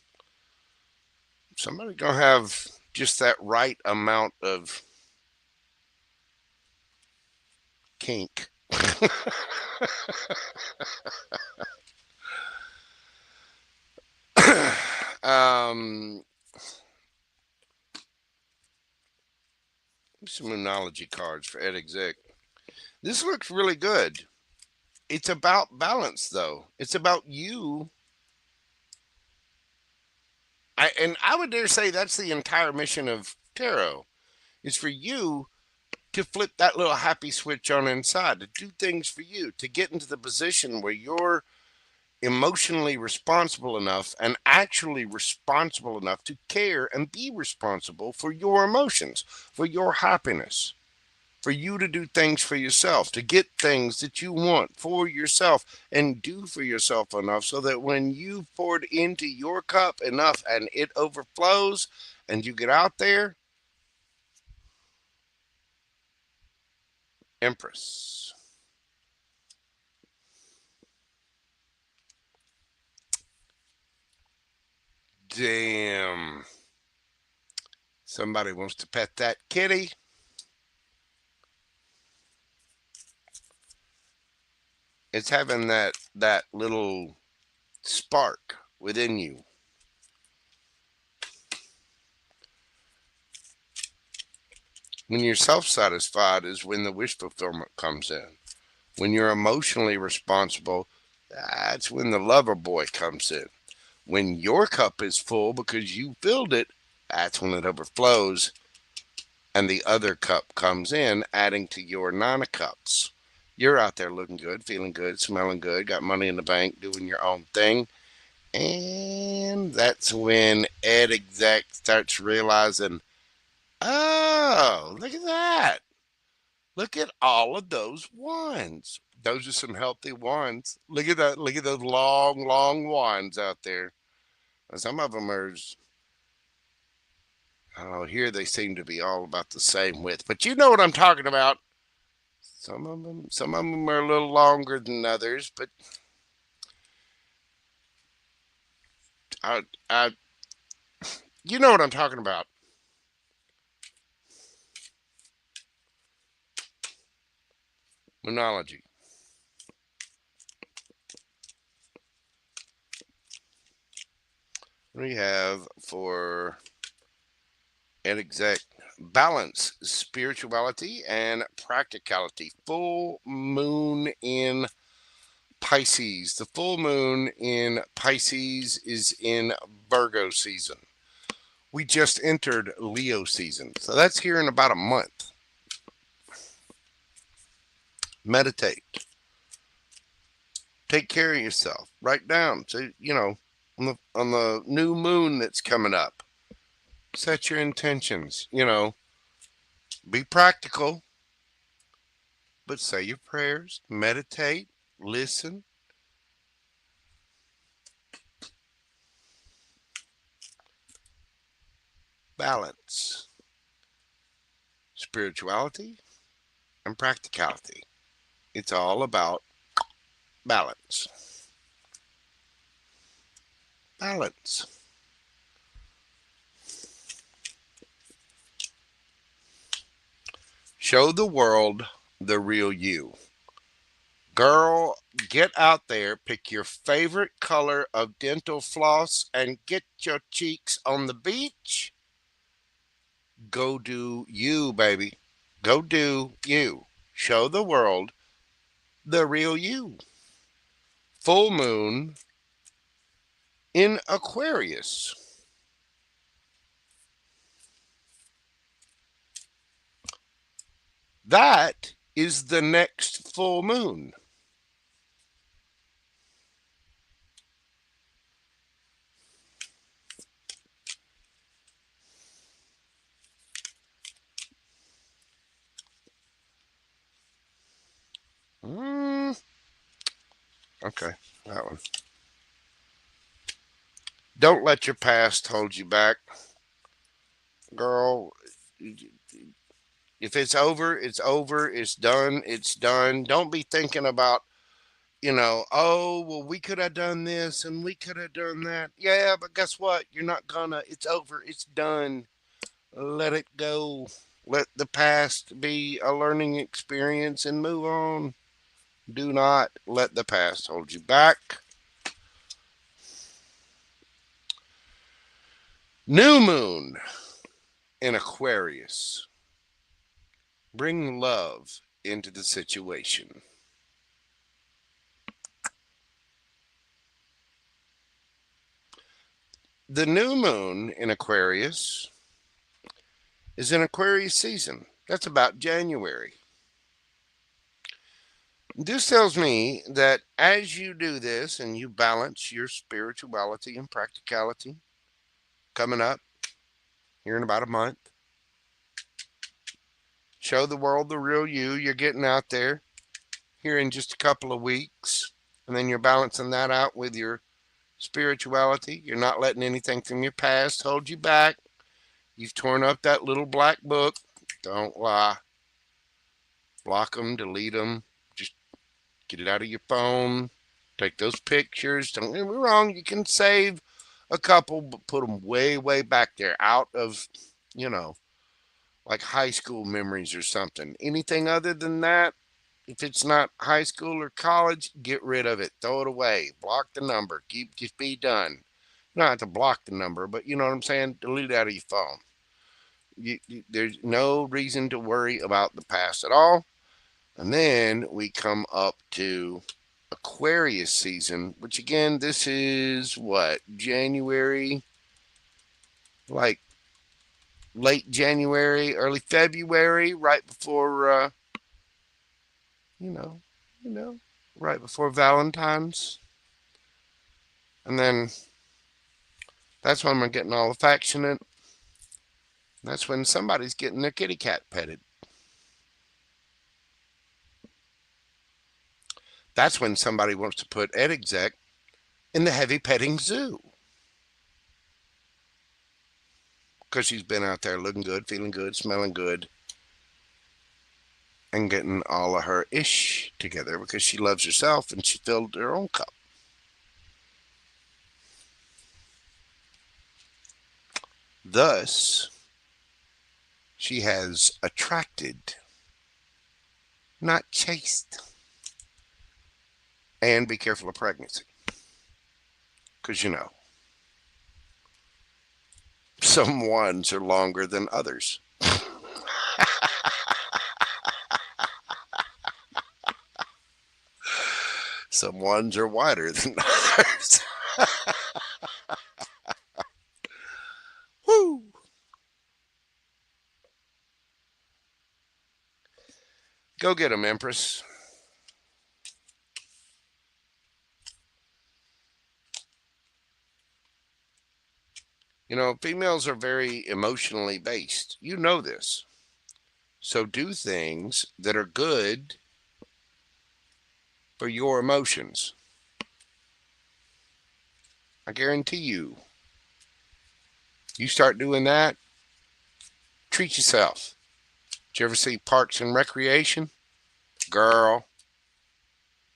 gonna have just that right amount of kink. um, some Moonology cards for edexc. This looks really good. It's about balance, though. It's about you. And I would dare say that's the entire mission of tarot, is for you to flip that little happy switch on inside, to do things for you, to get into the position where you're emotionally responsible enough and actually responsible enough to care and be responsible for your emotions, for your happiness, for you to do things for yourself, to get things that you want for yourself and do for yourself enough so that when you poured into your cup enough and it overflows and you get out there, Empress. Damn. Somebody wants to pet that kitty. It's having that little spark within you. When you're self-satisfied is when the wish fulfillment comes in. When you're emotionally responsible, that's when the lover boy comes in. When your cup is full because you filled it, that's when it overflows and the other cup comes in, adding to your 9 of cups. You're out there looking good, feeling good, smelling good, got money in the bank, doing your own thing. And that's when edexc starts realizing, oh, look at that. Look at all of those wands. Those are some healthy wands. Look at that. Look at those long, long wands out there. Some of them are, I don't know, here they seem to be all about the same width. But you know what I'm talking about. Some of them are a little longer than others, but you know what I'm talking about. Moonology. We have for edexc balance, spirituality, and practicality. Full moon in Pisces. The full moon in Pisces is in Virgo season. We just entered Leo season, so that's here in about a month. Meditate. Take care of yourself. Write down. So, you know, on the new moon that's coming up, set your intentions. You know, be practical, but say your prayers, meditate, listen. Balance, spirituality, and practicality. It's all about balance. Balance. Show the world the real you. Girl, get out there, pick your favorite color of dental floss and get your cheeks on the beach. Go do you, baby. Go do you. Show the world the real you. Full moon in Aquarius. That is the next full moon. Okay, that one. Don't let your past hold you back. Girl, if it's over, it's over. It's done. It's done. Don't be thinking about, oh, well, we could have done this and we could have done that. Yeah, but guess what? You're not gonna. It's over. It's done. Let it go. Let the past be a learning experience and move on. Do not let the past hold you back. New moon in Aquarius. Bring love into the situation. The new moon in Aquarius is in Aquarius season. That's about January. This tells me that as you do this and you balance your spirituality and practicality, coming up here in about a month, show the world the real you. You're getting out there here in just a couple of weeks, and then you're balancing that out with your spirituality. You're not letting anything from your past hold you back. You've torn up that little black book. Don't lie. Block them, delete them. Just get it out of your phone. Take those pictures. Don't get me wrong. You can save a couple, but put them way, way back there out of, like high school memories or something. Anything other than that, if it's not high school or college, get rid of it. Throw it away. Block the number. Just be done. You don't have to block the number, but you know what I'm saying? Delete it out of your phone. There's no reason to worry about the past at all. And then we come up to Aquarius season, which again, this is what? January? Like late January, early February, right before, right before Valentine's. And then that's when we're getting all affectionate. That's when somebody's getting their kitty cat petted. That's when somebody wants to put edexc in the heavy petting zoo. Because she's been out there looking good, feeling good, smelling good, and getting all of her ish together because she loves herself and she filled her own cup. Thus, she has attracted, not chased. And be careful of pregnancy. Because, some ones are longer than others. Some ones are wider than others. Woo! Go get 'em, Empress. Females are very emotionally based. You know this. So do things that are good for your emotions. I guarantee you, you start doing that, treat yourself. Did you ever see Parks and Recreation? Girl,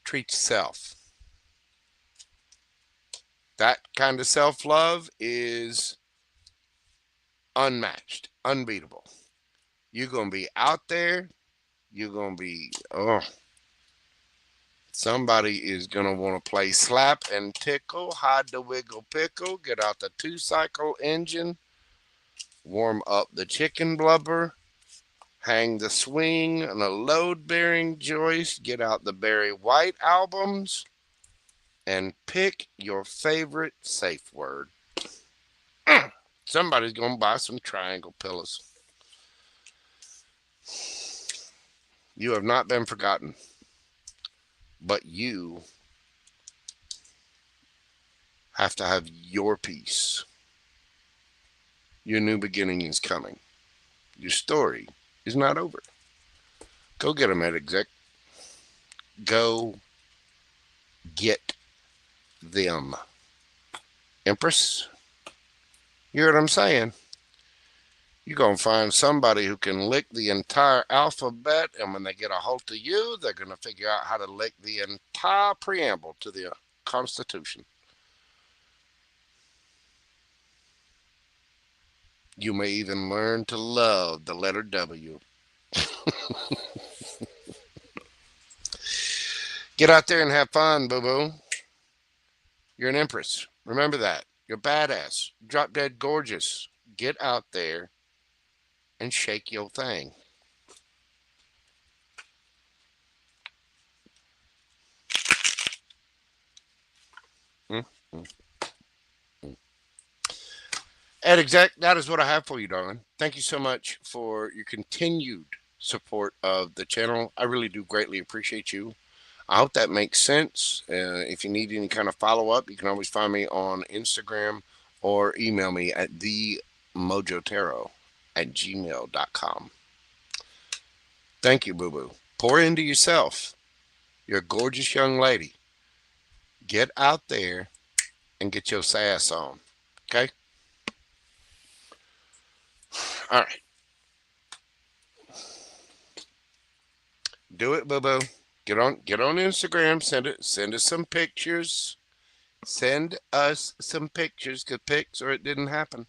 treat yourself. That kind of self-love is unmatched, unbeatable. You're going to be out there. You're going to be, somebody is going to want to play slap and tickle, hide the wiggle pickle, get out the 2-cycle engine, warm up the chicken blubber, hang the swing on a load-bearing joist, get out the Barry White albums, and pick your favorite safe word. Somebody's going to buy some triangle pillows. You have not been forgotten, but you have to have your peace. Your new beginning is coming. Your story is not over. Go get them, edexc. Go get them. Empress, you hear what I'm saying? You're going to find somebody who can lick the entire alphabet, and when they get a hold of you, they're going to figure out how to lick the entire preamble to the Constitution. You may even learn to love the letter W. Get out there and have fun, boo-boo. You're an empress. Remember that. You're badass. Drop dead gorgeous. Get out there and shake your thing. Edexc, that is what I have for you, darling. Thank you so much for your continued support of the channel. I really do greatly appreciate you. I hope that makes sense. If you need any kind of follow-up, you can always find me on Instagram or email me at themojotaro@gmail.com. Thank you, boo-boo. Pour into yourself. You're a gorgeous young lady. Get out there and get your sass on. Okay? All right. Do it, boo-boo. Get on Instagram. Send us some pictures. Send us some pictures, because pics or it didn't happen.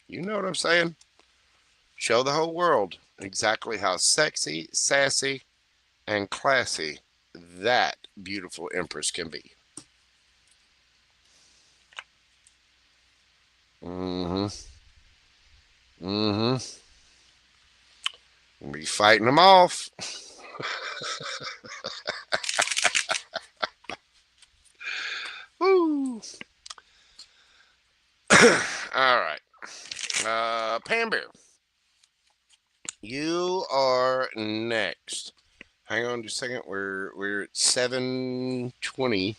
You know what I'm saying? Show the whole world exactly how sexy, sassy, and classy that beautiful empress can be. We'll be fighting them off. Woo. All right. Pamber, you are next. Hang on just a second. We're at 7:20.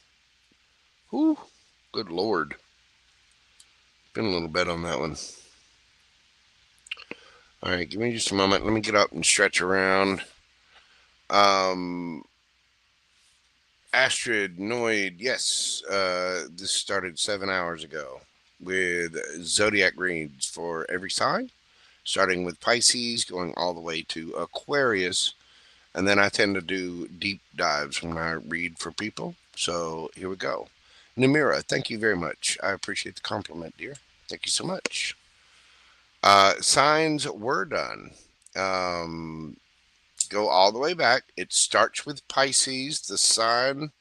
Whew. Good Lord. Been a little bit on that one. All right, give me just a moment. Let me get up and stretch around. Astrid Noid, yes, this started 7 hours ago with Zodiac Readings for every sign, starting with Pisces, going all the way to Aquarius, and then I tend to do deep dives when I read for people. So here we go. Namira, thank you very much. I appreciate the compliment, dear. Thank you so much. Signs were done. Go all the way back. It starts with Pisces. The sign,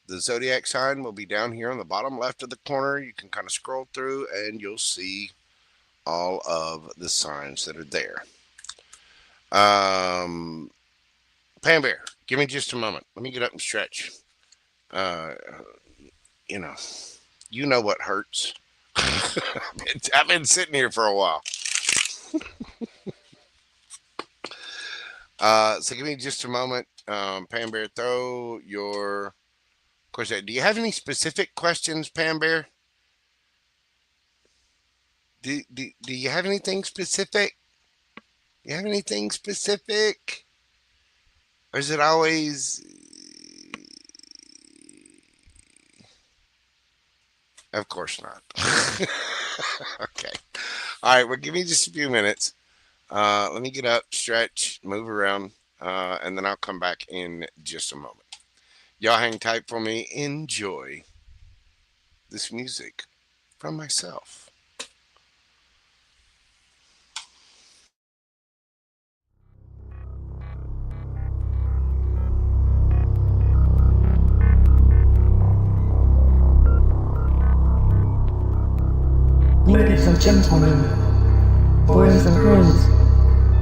the zodiac sign, will be down here on the bottom left of the corner. You can kind of scroll through and you'll see all of the signs that are there. Pam Bear, give me just a moment. Let me get up and stretch. You know what hurts. I've been sitting here for a while. So give me just a moment. Pam Bear, throw your question. Do you have any specific questions, Pam Bear? Do you have anything specific? You have anything specific? Or is it always... Of course not. Okay. All right. Well, give me just a few minutes. Let me get up, stretch, move around, and then I'll come back in just a moment. Y'all hang tight for me. Enjoy this music from myself. Ladies and gentlemen, boys and girls,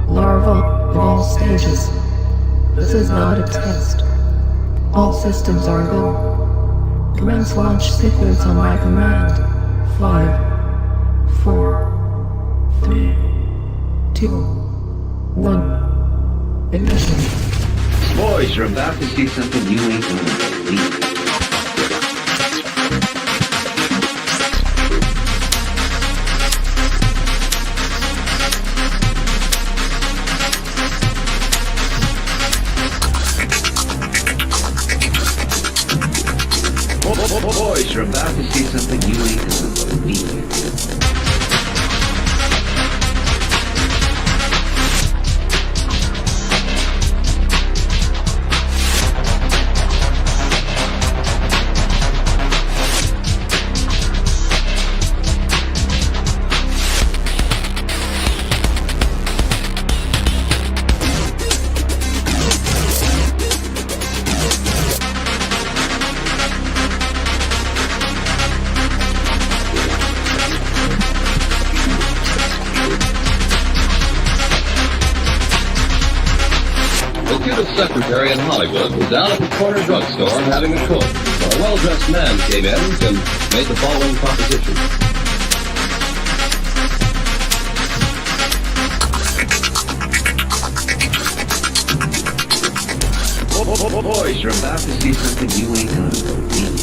larvae of all stages, this is not a test. All systems are go. Commence launch sequence on my command. 5, 4, 3, 2, 1. Ignition. Boys, you're about to see something you ain't gonna believe. Boys, you're about to see something you ain't gonna believe. The cutest secretary in Hollywood was down at the corner drugstore having a coke. A well-dressed man came in and made the following proposition. Boys, you're about to see something you ain't gonna believe.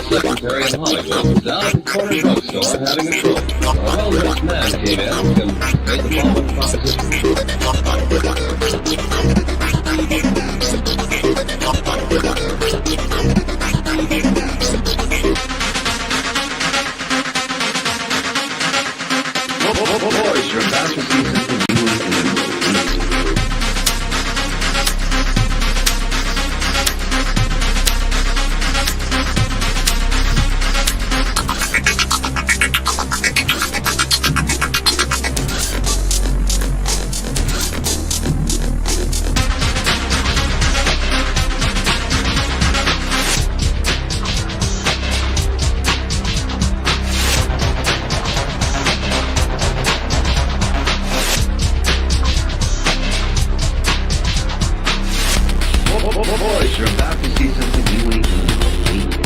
Secretary in Hollywood was down at the corner drugstore having a coke. A well-dressed man came in and made the following proposition. Boys, you're about to see something you ain't gonna believe. Boys, you're about to see something you ain't gonna believe.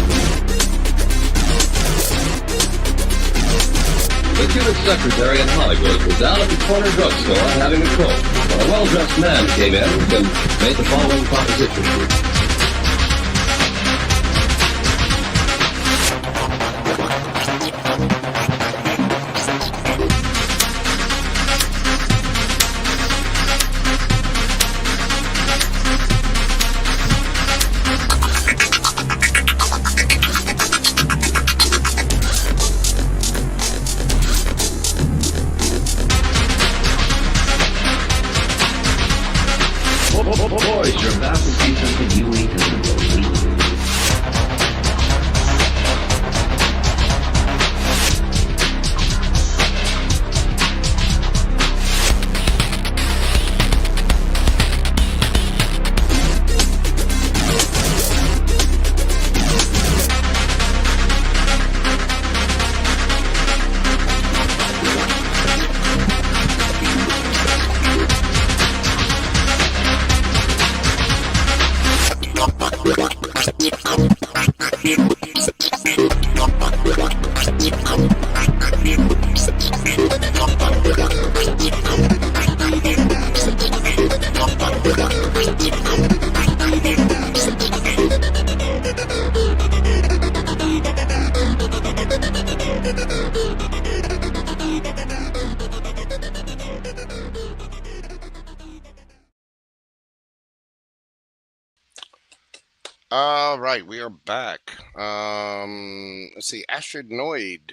The cutest secretary in Hollywood was down at the corner drugstore having a coke. A well-dressed man came in and made the following proposition. Boys, you're about to see something you ain't gonna believe. All right, we are back. Let's see, Astronoid.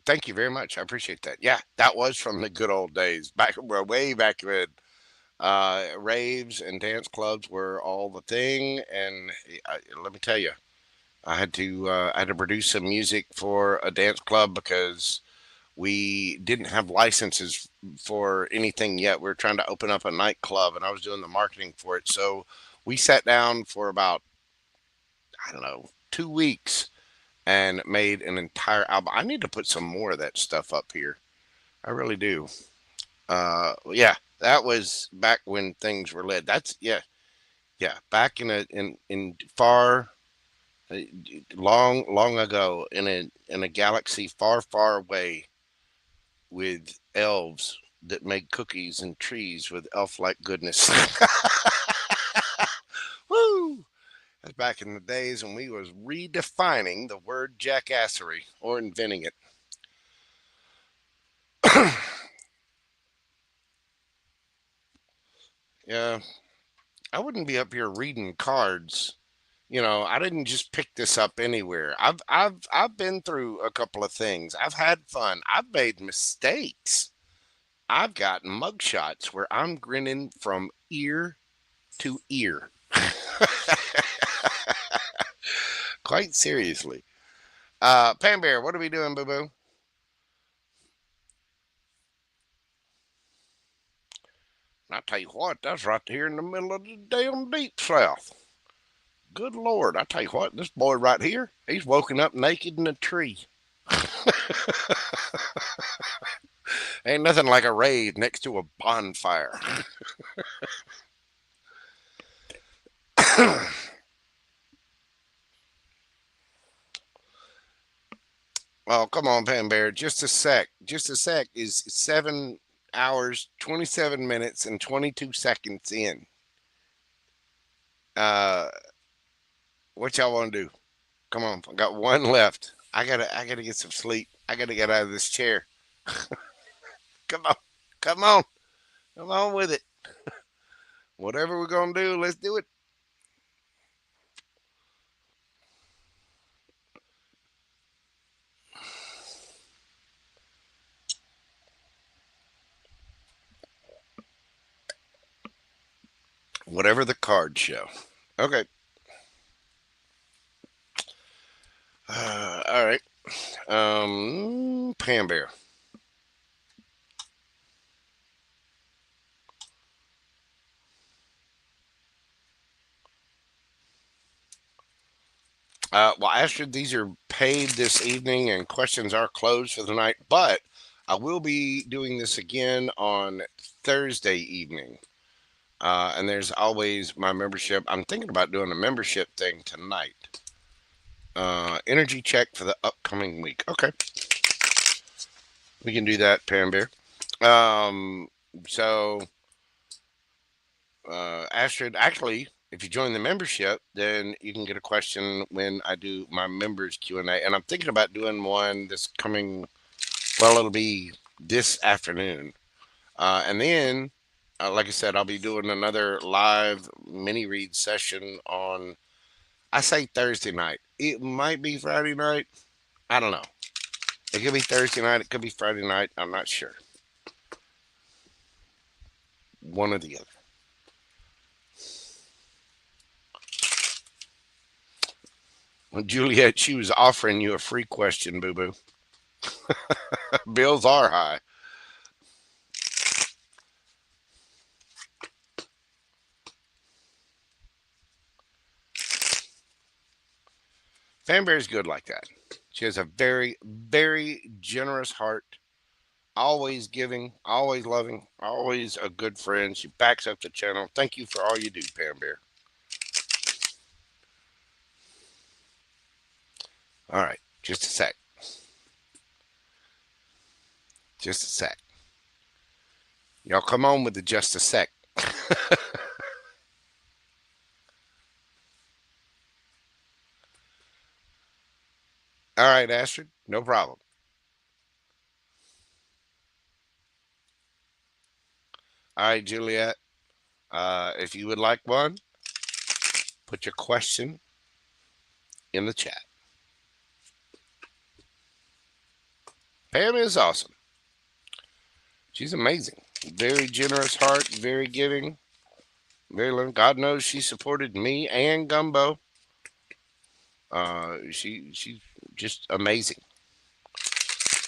Thank you very much. I appreciate that. Yeah, that was from the good old days, back way back when raves and dance clubs were all the thing. And let me tell you, I had to produce some music for a dance club because we didn't have licenses for anything yet. We were trying to open up a nightclub, and I was doing the marketing for it. So we sat down for about, I don't know, 2 weeks and made an entire album. I need to put some more of that stuff up here. I really do. Yeah, that was back when things were lit. That's yeah, back in far long ago in a galaxy far away with elves that make cookies and trees with elf-like goodness. Woo! That's back in the days when we was redefining the word jackassery or inventing it. Yeah, I wouldn't be up here reading cards You know, I didn't just pick this up anywhere. I've been through a couple of things. I've had fun. I've made mistakes. I've got mugshots where I'm grinning from ear to ear. Quite seriously. Pam Bear, what are we doing, boo boo? I tell you what, that's right here in the middle of the damn deep south. Good Lord, I tell you what, this boy right here, he's woken up naked in a tree. Ain't nothing like a raid next to a bonfire. Oh, come on, Pam Bear. Just a sec. Just a sec is 7 hours, 27 minutes, and 22 seconds in. Uh, what y'all want to do? Come on. I got one left. I gotta get some sleep. I gotta get out of this chair. Come on. Come on. Come on with it. Whatever we're gonna do, let's do it. Whatever the cards show. Okay. All right. Pam Bear. Well, Astrid, these are paid this evening and questions are closed for the night, but I will be doing this again on Thursday evening. And there's always my membership. I'm thinking about doing a membership thing tonight. Energy check for the upcoming week. Okay. We can do that, Pam Bear. So, Astrid, actually, if you join the membership, then you can get a question when I do my members Q&A. And I'm thinking about doing one this coming, well, it'll be this afternoon. And then, like I said, I'll be doing another live mini read session on, I say Thursday night. It might be Friday night. I don't know. It could be Thursday night. It could be Friday night. I'm not sure. One or the other. Well, Juliet, she was offering you a free question, boo boo. Bills are high. Fanbear's good like that. She has a very, very generous heart. Always giving, always loving, always a good friend. She backs up the channel. Thank you for all you do, Pam Bear. All right, just a sec. Just a sec. Y'all come on with the just a sec. All right, Astrid, no problem. All right, Juliet, if you would like one, put your question in the chat. Pam is awesome. She's amazing. Very generous heart, very giving, very loving. God knows she supported me and Gumbo. She's just amazing.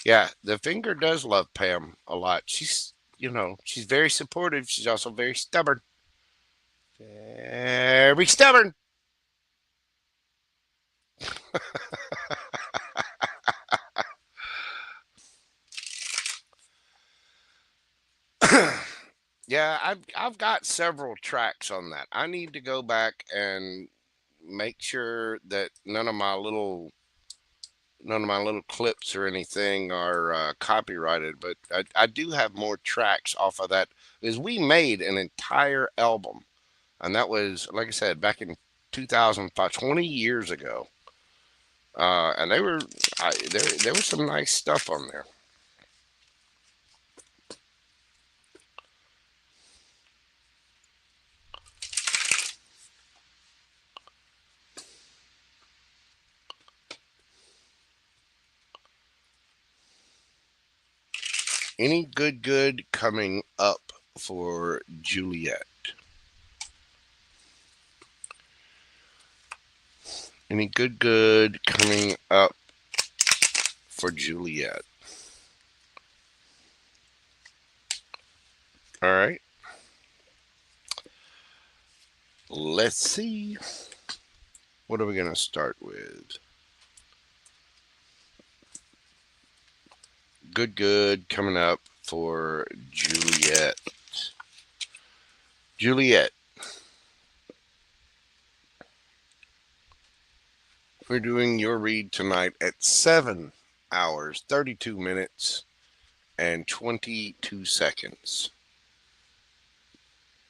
Yeah, the finger does love Pam a lot. She's, she's very supportive. She's also very stubborn. Very stubborn. Yeah, I've got several tracks on that. I need to go back and make sure that none of my little clips or anything are copyrighted, but I do have more tracks off of that because we made an entire album, and that was, like I said, back in 2005, 20 years ago. And there was some nice stuff on there. Any good coming up for Juliet? Any good coming up for Juliet? All right. Let's see. What are we going to start with? Good coming up for Juliet. Juliet. We're doing your read tonight at 7 hours, 32 minutes, and 22 seconds.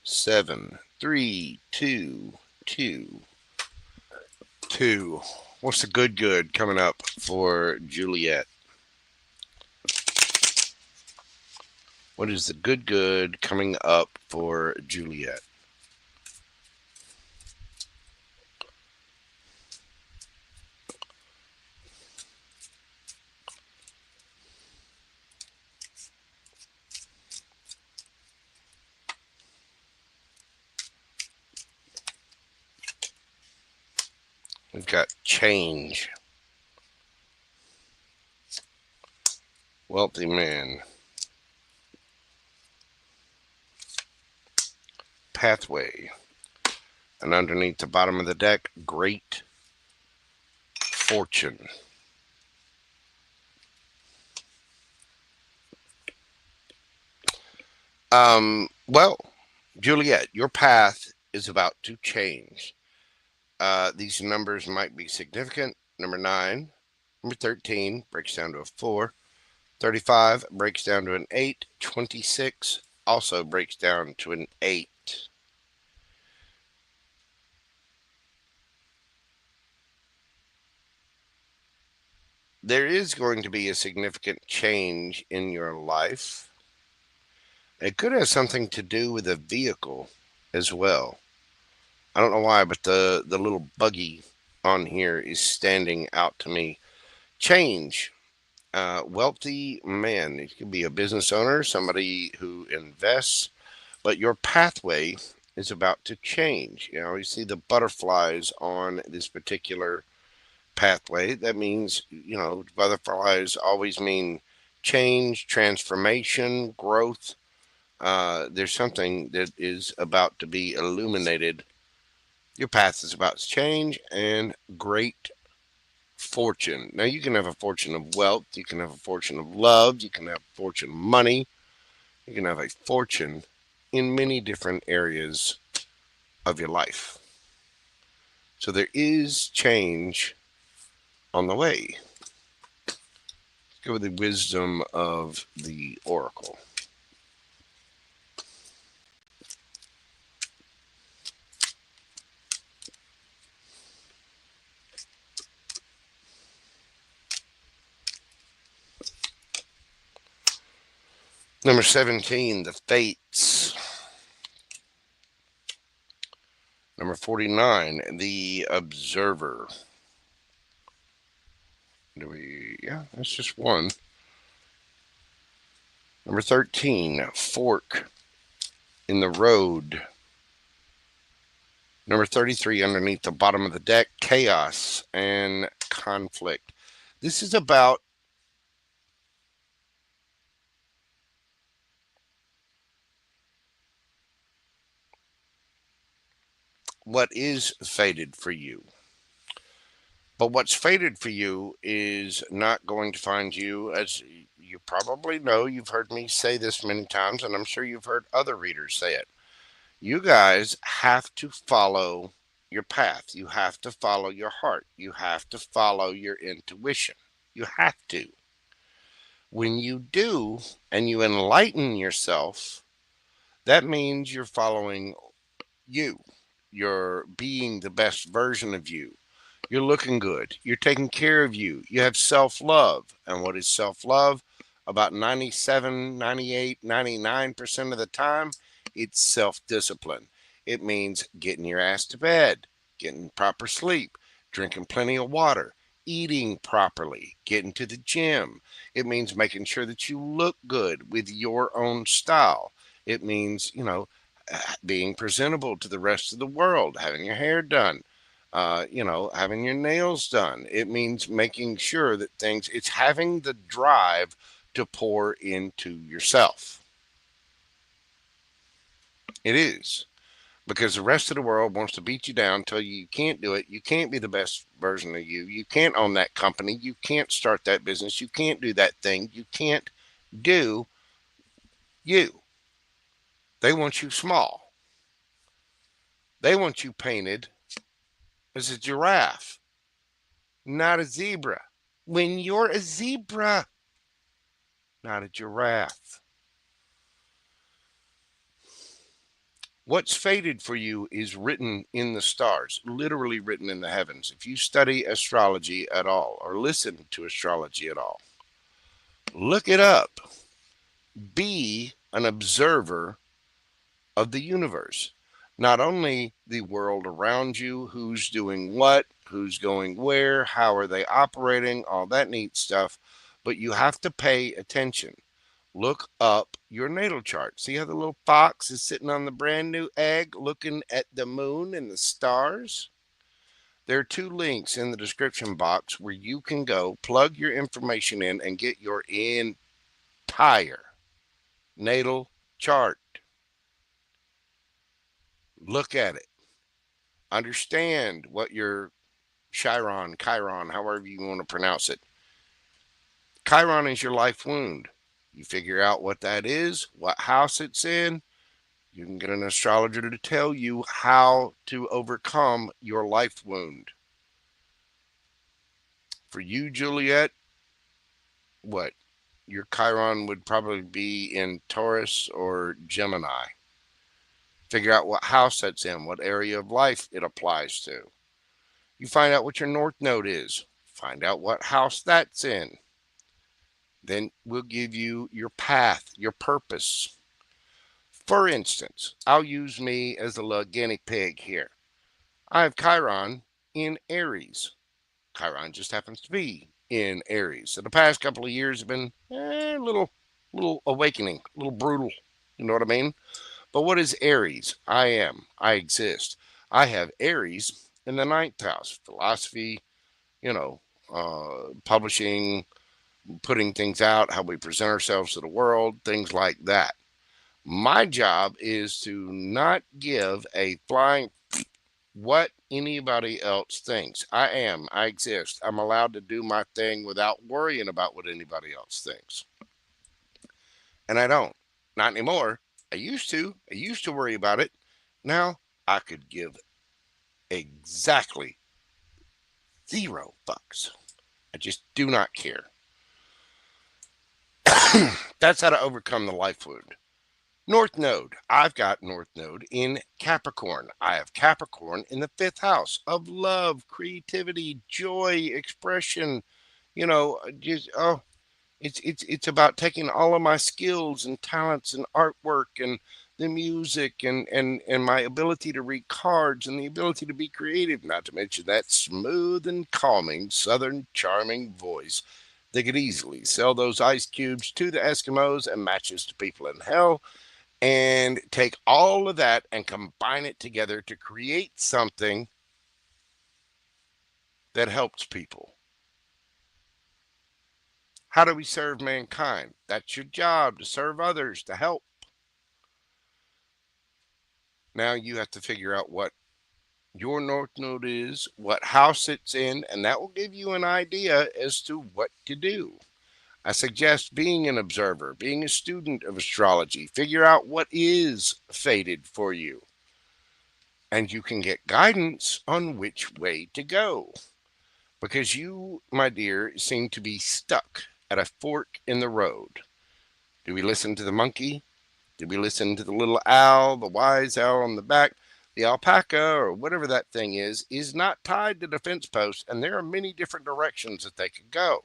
7, 3, 2, 2, 2. What's the good coming up for Juliet? What is the good coming up for Juliet? We've got change. Wealthy man. Pathway. And underneath the bottom of the deck, great fortune. Well, Juliet, your path is about to change. These numbers might be significant. Number 9, number 13 breaks down to a 4, 35 breaks down to an 8, 26 also breaks down to an 8. There is going to be a significant change in your life. It could have something to do with a vehicle as well. I don't know why, but the little buggy on here is standing out to me. Change. Wealthy man. It could be a business owner, somebody who invests, but your pathway is about to change. You know, you see the butterflies on this particular pathway. That means, you know, butterflies always mean change, transformation, growth. There's something that is about to be illuminated. Your path is about to change, and great fortune. Now, you can have a fortune of wealth, you can have a fortune of love, you can have a fortune of money, you can have a fortune in many different areas of your life. So there is change on the way. Let's go with the wisdom of the oracle. Number 17, the fates. Number 49, the observer. Yeah, that's just one. Number 13, fork in the road. Number 33, underneath the bottom of the deck, chaos and conflict. This is about what is fated for you. But what's fated for you is not going to find you, as you probably know. You've heard me say this many times, and I'm sure you've heard other readers say it. You guys have to follow your path. You have to follow your heart. You have to follow your intuition. You have to. When you do, and you enlighten yourself, that means you're following you. You're being the best version of you. You're looking good. You're taking care of you. You have self-love. And what is self-love? About 97, 98, 99% of the time, it's self-discipline. It means getting your ass to bed, getting proper sleep, drinking plenty of water, eating properly, getting to the gym. It means making sure that you look good with your own style. It means, being presentable to the rest of the world, having your hair done, having your nails done. It means making sure that it's having the drive to pour into yourself. It is. Because the rest of the world wants to beat you down, tell you can't do it. You can't be the best version of you. You can't own that company. You can't start that business. You can't do that thing. You can't do you. They want you small. They want you painted as a giraffe, not a zebra. When you're a zebra, not a giraffe. What's fated for you is written in the stars, literally written in the heavens. If you study astrology at all or listen to astrology at all, look it up. Be an observer of the universe. Not only the world around you, who's doing what, who's going where, how are they operating, all that neat stuff, but you have to pay attention. Look up your natal chart. See how the little fox is sitting on the brand new egg looking at the moon and the stars? There are 2 links in the description box where you can go plug your information in and get your entire natal chart. Look at it. Understand what your Chiron, however you want to pronounce it. Chiron is your life wound. You figure out what that is, what house it's in. You can get an astrologer to tell you how to overcome your life wound. For you, Juliet, what? Your Chiron would probably be in Taurus or Gemini. Figure out what house that's in, what area of life it applies to. You find out what your North Node is. Find out what house that's in. Then we'll give you your path, your purpose. For instance, I'll use me as a little guinea pig here. I have Chiron in Aries. Chiron just happens to be in Aries. So the past couple of years have been a little awakening, a little brutal. You know what I mean? But what is Aries? I exist. I have Aries in the 9th house. Philosophy, publishing, putting things out, how we present ourselves to the world, things like that. My job is to not give a flying what anybody else thinks. I exist. I'm allowed to do my thing without worrying about what anybody else thinks. And I don't. Not anymore. I used to worry about it. Now I could give exactly 0 fucks. I just do not care. That's how to overcome the life wound. North Node. I've got North Node in Capricorn. I have Capricorn in the 5th house of love, creativity, joy, expression. It's about taking all of my skills and talents and artwork and the music and my ability to read cards and the ability to be creative, not to mention that smooth and calming, southern charming voice. They could easily sell those ice cubes to the Eskimos and matches to people in hell, and take all of that and combine it together to create something that helps people. How do we serve mankind? That's your job, to serve others, to help. Now you have to figure out what your North Node is, what house it's in, and that will give you an idea as to what to do. I suggest being an observer, being a student of astrology, figure out what is fated for you. And you can get guidance on which way to go. Because you, my dear, seem to be stuck at a fork in the road. Do we listen to the monkey? Do we listen to the little owl, the wise owl on the back? The alpaca, or whatever that thing is not tied to the fence post, and there are many different directions that they could go.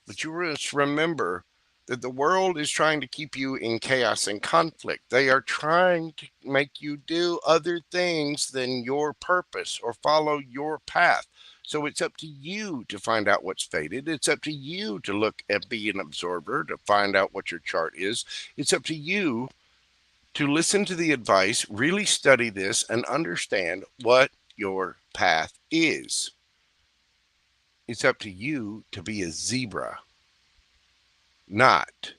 But you must remember that the world is trying to keep you in chaos and conflict. They are trying to make you do other things than your purpose or follow your path. So it's up to you to find out what's fated. It's up to you to look and be an observer to find out what your chart is. It's up to you to listen to the advice, really study this, and understand what your path is. It's up to you to be a zebra, not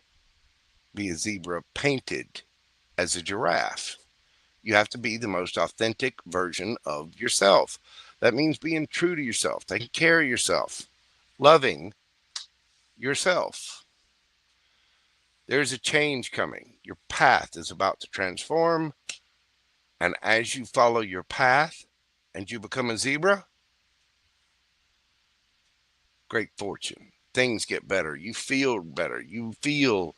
be a zebra painted as a giraffe. You have to be the most authentic version of yourself. That means being true to yourself, taking care of yourself, loving yourself. There's a change coming. Your path is about to transform. And as you follow your path and you become a zebra, great fortune. Things get better. You feel better. You feel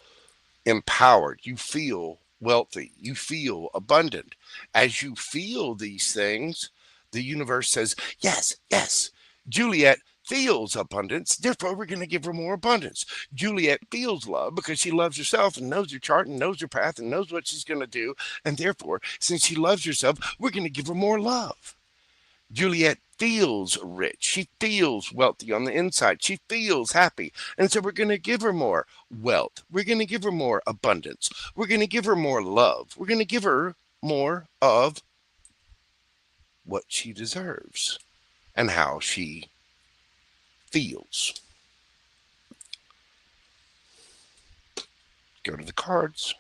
empowered. You feel wealthy. You feel abundant. As you feel these things, the universe says, yes, yes, Juliet feels abundance, therefore we're going to give her more abundance. Juliet feels love because she loves herself and knows her chart and knows her path and knows what she's going to do, and therefore, since she loves herself, we're going to give her more love. Juliet feels rich. She feels wealthy on the inside. She feels happy. And so we're going to give her more wealth. We're going to give her more abundance. We're going to give her more love. We're going to give her more of what she deserves and how she feels. Go to the cards.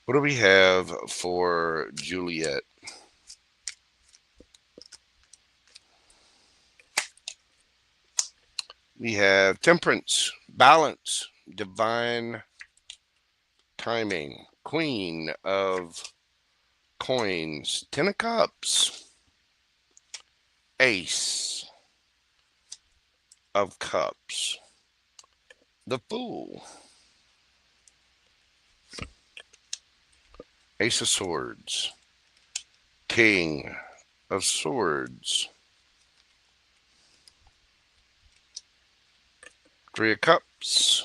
What do we have for Juliet? We have temperance, balance, divine timing, queen of coins, 10 of cups, ace of cups, the fool, ace of swords, king of swords, 3 of cups,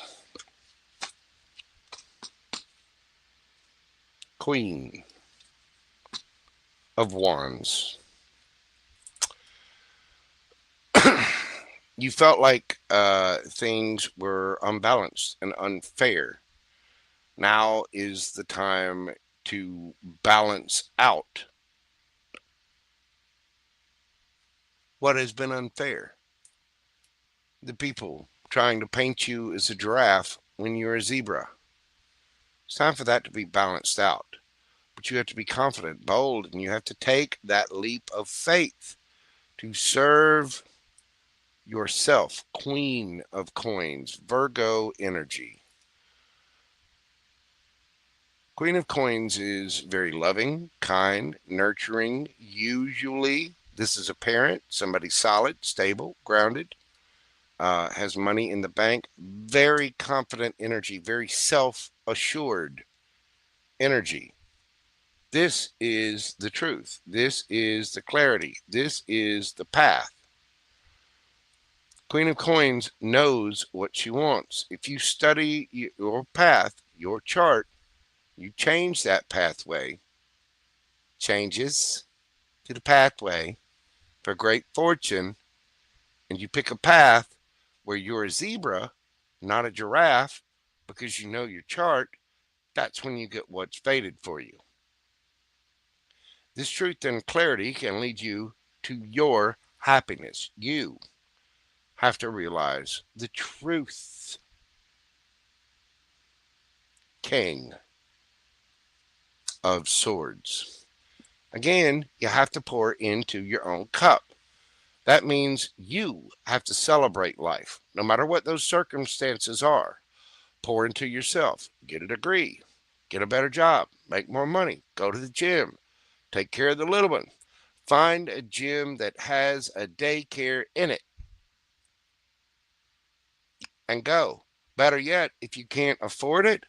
queen of wands. You felt like things were unbalanced and unfair. Now is the time to balance out what has been unfair. The people trying to paint you as a giraffe when you're a zebra. It's time for that to be balanced out. But you have to be confident, bold, and you have to take that leap of faith to serve yourself. Queen of coins, Virgo energy. Queen of coins is very loving, kind, nurturing. Usually, this is a parent, somebody solid, stable, grounded, has money in the bank, very confident energy, very self-assured energy. This is the truth. This is the clarity. This is the path. Queen of coins knows what she wants. If you study your path, your chart, you change that pathway, changes to the pathway for great fortune, and you pick a path where you're a zebra, not a giraffe, because you know your chart, that's when you get what's fated for you. This truth and clarity can lead you to your happiness. You have to realize the truth. King of swords. Again, you have to pour into your own cup. That means you have to celebrate life, no matter what those circumstances are. Pour into yourself, get a degree, get a better job, make more money, go to the gym, take care of the little one. Find a gym that has a daycare in it and go. Better yet, if you can't afford it,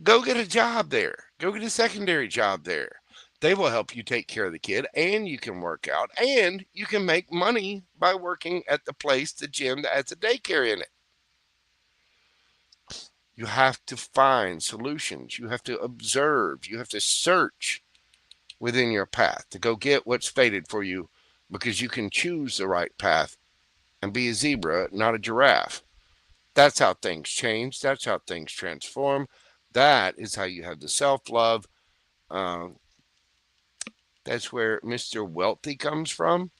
go get a job there. Go get a secondary job there. They will help you take care of the kid, and you can work out, and you can make money by working at the place, the gym that has a daycare in it. You have to find solutions. You have to observe. You have to search within your path to go get what's fated for you, because you can choose the right path and be a zebra, not a giraffe. That's how things change. That's how things transform. That is how you have the self-love. That's where Mr. Wealthy comes from.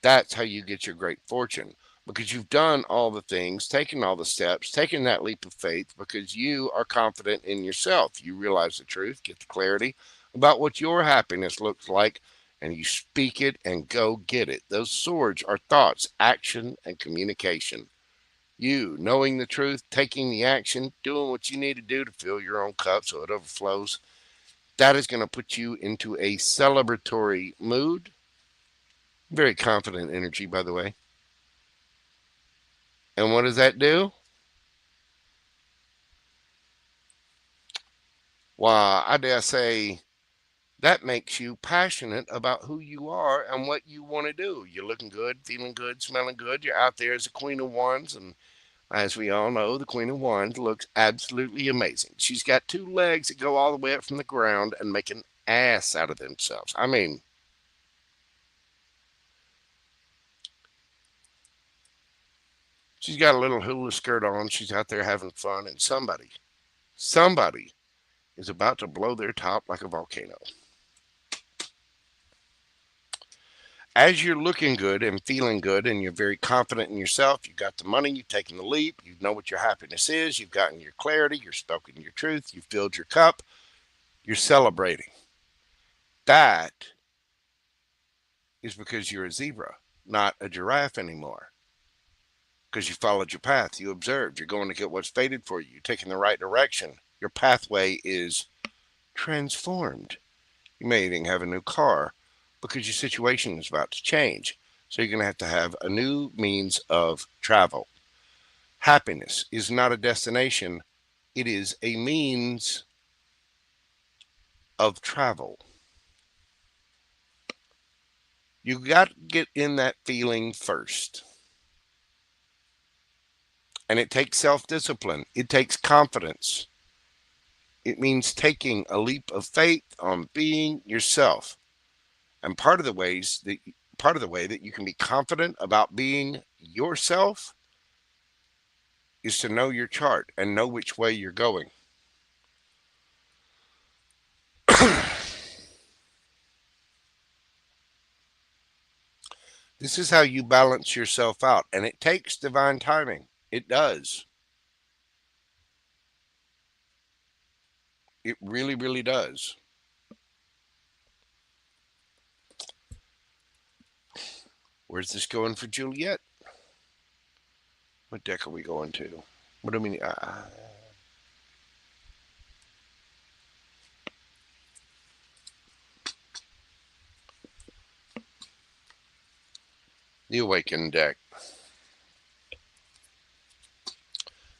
That's how you get your great fortune, because you've done all the things, taken all the steps, taken that leap of faith, because you are confident in yourself. You realize the truth, get the clarity about what your happiness looks like, and you speak it and go get it. Those swords are thoughts, action, and communication. You knowing the truth, taking the action, doing what you need to do to fill your own cup so it overflows. That is going to put you into a celebratory mood. Very confident energy, by the way. And what does that do? Why, I dare say that makes you passionate about who you are and what you want to do. You're looking good, feeling good, smelling good. You're out there as a Queen of Wands. And as we all know, the Queen of Wands looks absolutely amazing. She's got two legs that go all the way up from the ground and make an ass out of themselves. I mean, she's got a little hula skirt on. She's out there having fun. And somebody is about to blow their top like a volcano. As you're looking good and feeling good and you're very confident in yourself, you've got the money, you've taken the leap, you know what your happiness is, you've gotten your clarity, you're spoken your truth, you've filled your cup, you're celebrating. That is because you're a zebra, not a giraffe anymore. Because you followed your path, you observed, you're going to get what's fated for you, you're taking the right direction. Your pathway is transformed. You may even have a new car, because your situation is about to change. So you're going to have a new means of travel. Happiness is not a destination. It is a means of travel. You got to get in that feeling first. And it takes self-discipline. It takes confidence. It means taking a leap of faith on being yourself. And part of the way that you can be confident about being yourself is to know your chart and know which way you're going. This is how you balance yourself out, and it takes divine timing. It does. It really, really does. Where's this going for Juliet? What deck are we going to? What do I mean? The Awakened deck.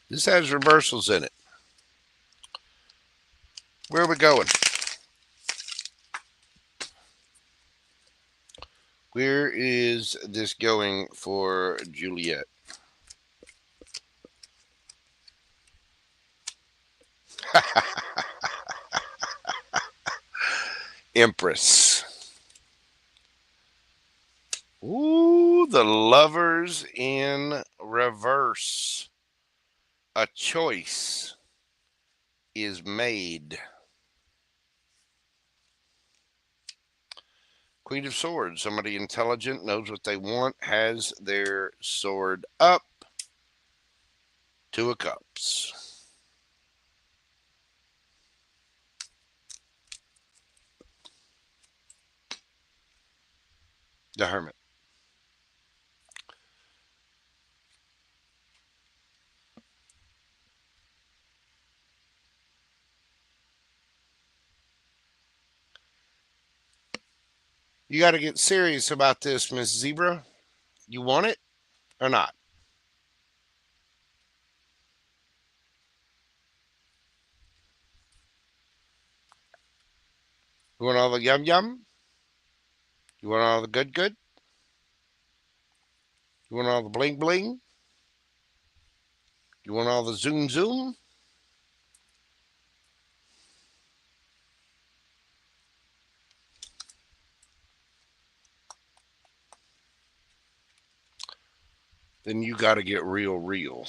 This has reversals in it. Where are we going? Where is this going for Juliet? Empress. Ooh, the Lovers in reverse. A choice is made. Queen of Swords. Somebody intelligent, knows what they want, has their sword up. Two of Cups. The Hermit. You got to get serious about this, Miss Zebra. You want it or not? You want all the yum yum? You want all the good good? You want all the bling bling? You want all the zoom zoom? Then you got to get real real.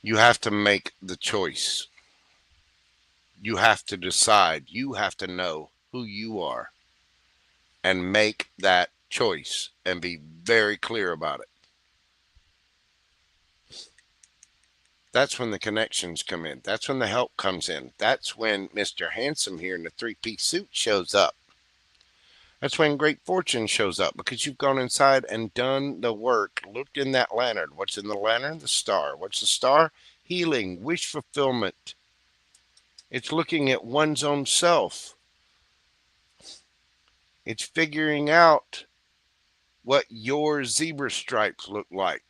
You have to make the choice. You have to decide. You have to know who you are and make that choice and be very clear about it. That's when the connections come in. That's when the help comes in. That's when Mr. Handsome here in the three-piece suit shows up. That's when great fortune shows up, because you've gone inside and done the work, looked in that lantern. What's in the lantern? The star. What's the star? Healing, wish fulfillment. It's looking at one's own self. It's figuring out what your zebra stripes look like,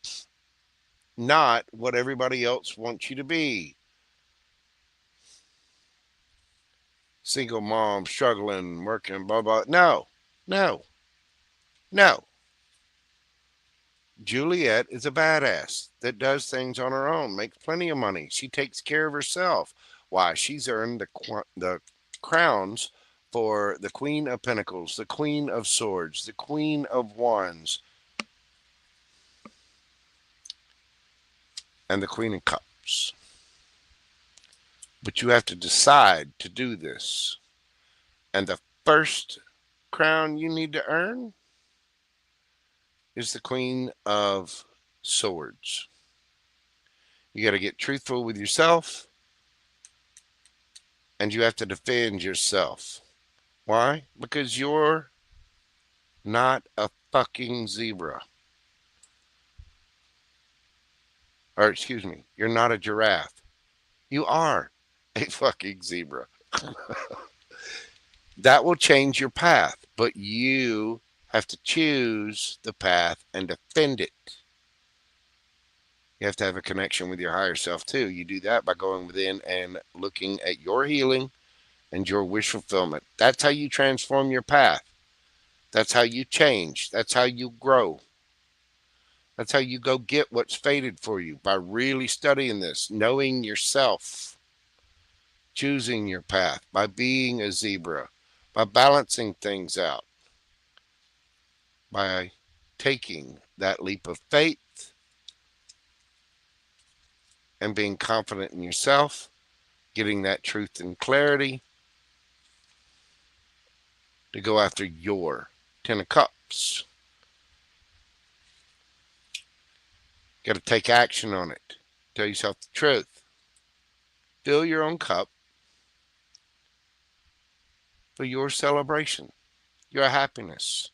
not what everybody else wants you to be. Single mom, struggling, working, blah, blah. No, no, no. Juliet is a badass that does things on her own, makes plenty of money. She takes care of herself. Why? She's earned the crowns for the Queen of Pentacles, the Queen of Swords, the Queen of Wands, and the Queen of Cups. But you have to decide to do this. And the first crown you need to earn is the Queen of Swords. You got to get truthful with yourself, and you have to defend yourself. Why? Because you're not a fucking zebra. Or excuse me, you're not a giraffe. You are a fucking zebra. That will change your path, but you have to choose the path and defend it. You have to have a connection with your higher self too. You do that by going within and looking at your healing and your wish fulfillment. That's how you transform your path. That's how you change. That's how you grow. That's how you go get what's fated for you, by really studying this, knowing yourself, choosing your path, by being a zebra, by balancing things out, by taking that leap of faith and being confident in yourself, getting that truth and clarity to go after your 10 of Cups. Got to take action on it. Tell yourself the truth. Fill your own cup for your celebration, your happiness.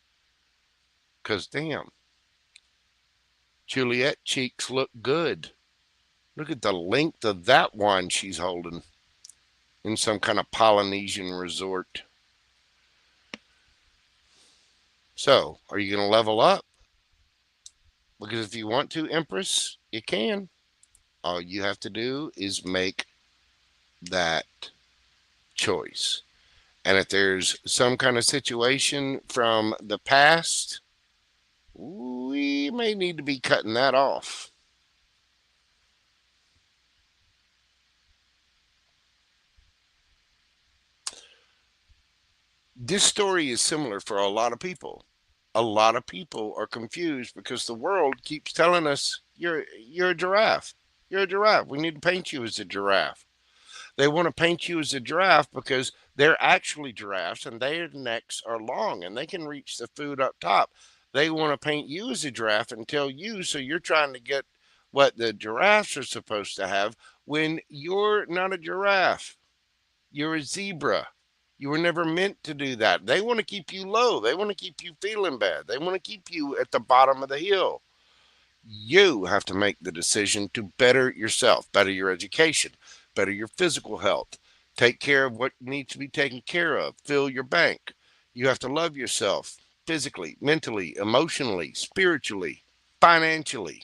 Because damn, Juliet cheeks look good. Look at the length of that wine she's holding in some kind of Polynesian resort. So, are you going to level up? Because if you want to, Empress, you can. All you have to do is make that choice. And if there's some kind of situation from the past, we may need to be cutting that off. This story is similar for a lot of people. A lot of people are confused because the world keeps telling us you're a giraffe. You're a giraffe. We need to paint you as a giraffe. They want to paint you as a giraffe because they're actually giraffes and their necks are long and they can reach the food up top. They want to paint you as a giraffe and tell you, so you're trying to get what the giraffes are supposed to have when you're not a giraffe. You're a zebra. You were never meant to do that. They want to keep you low. They want to keep you feeling bad. They want to keep you at the bottom of the hill. You have to make the decision to better yourself, better your education, better your physical health, take care of what needs to be taken care of, fill your bank. You have to love yourself physically, mentally, emotionally, spiritually, financially.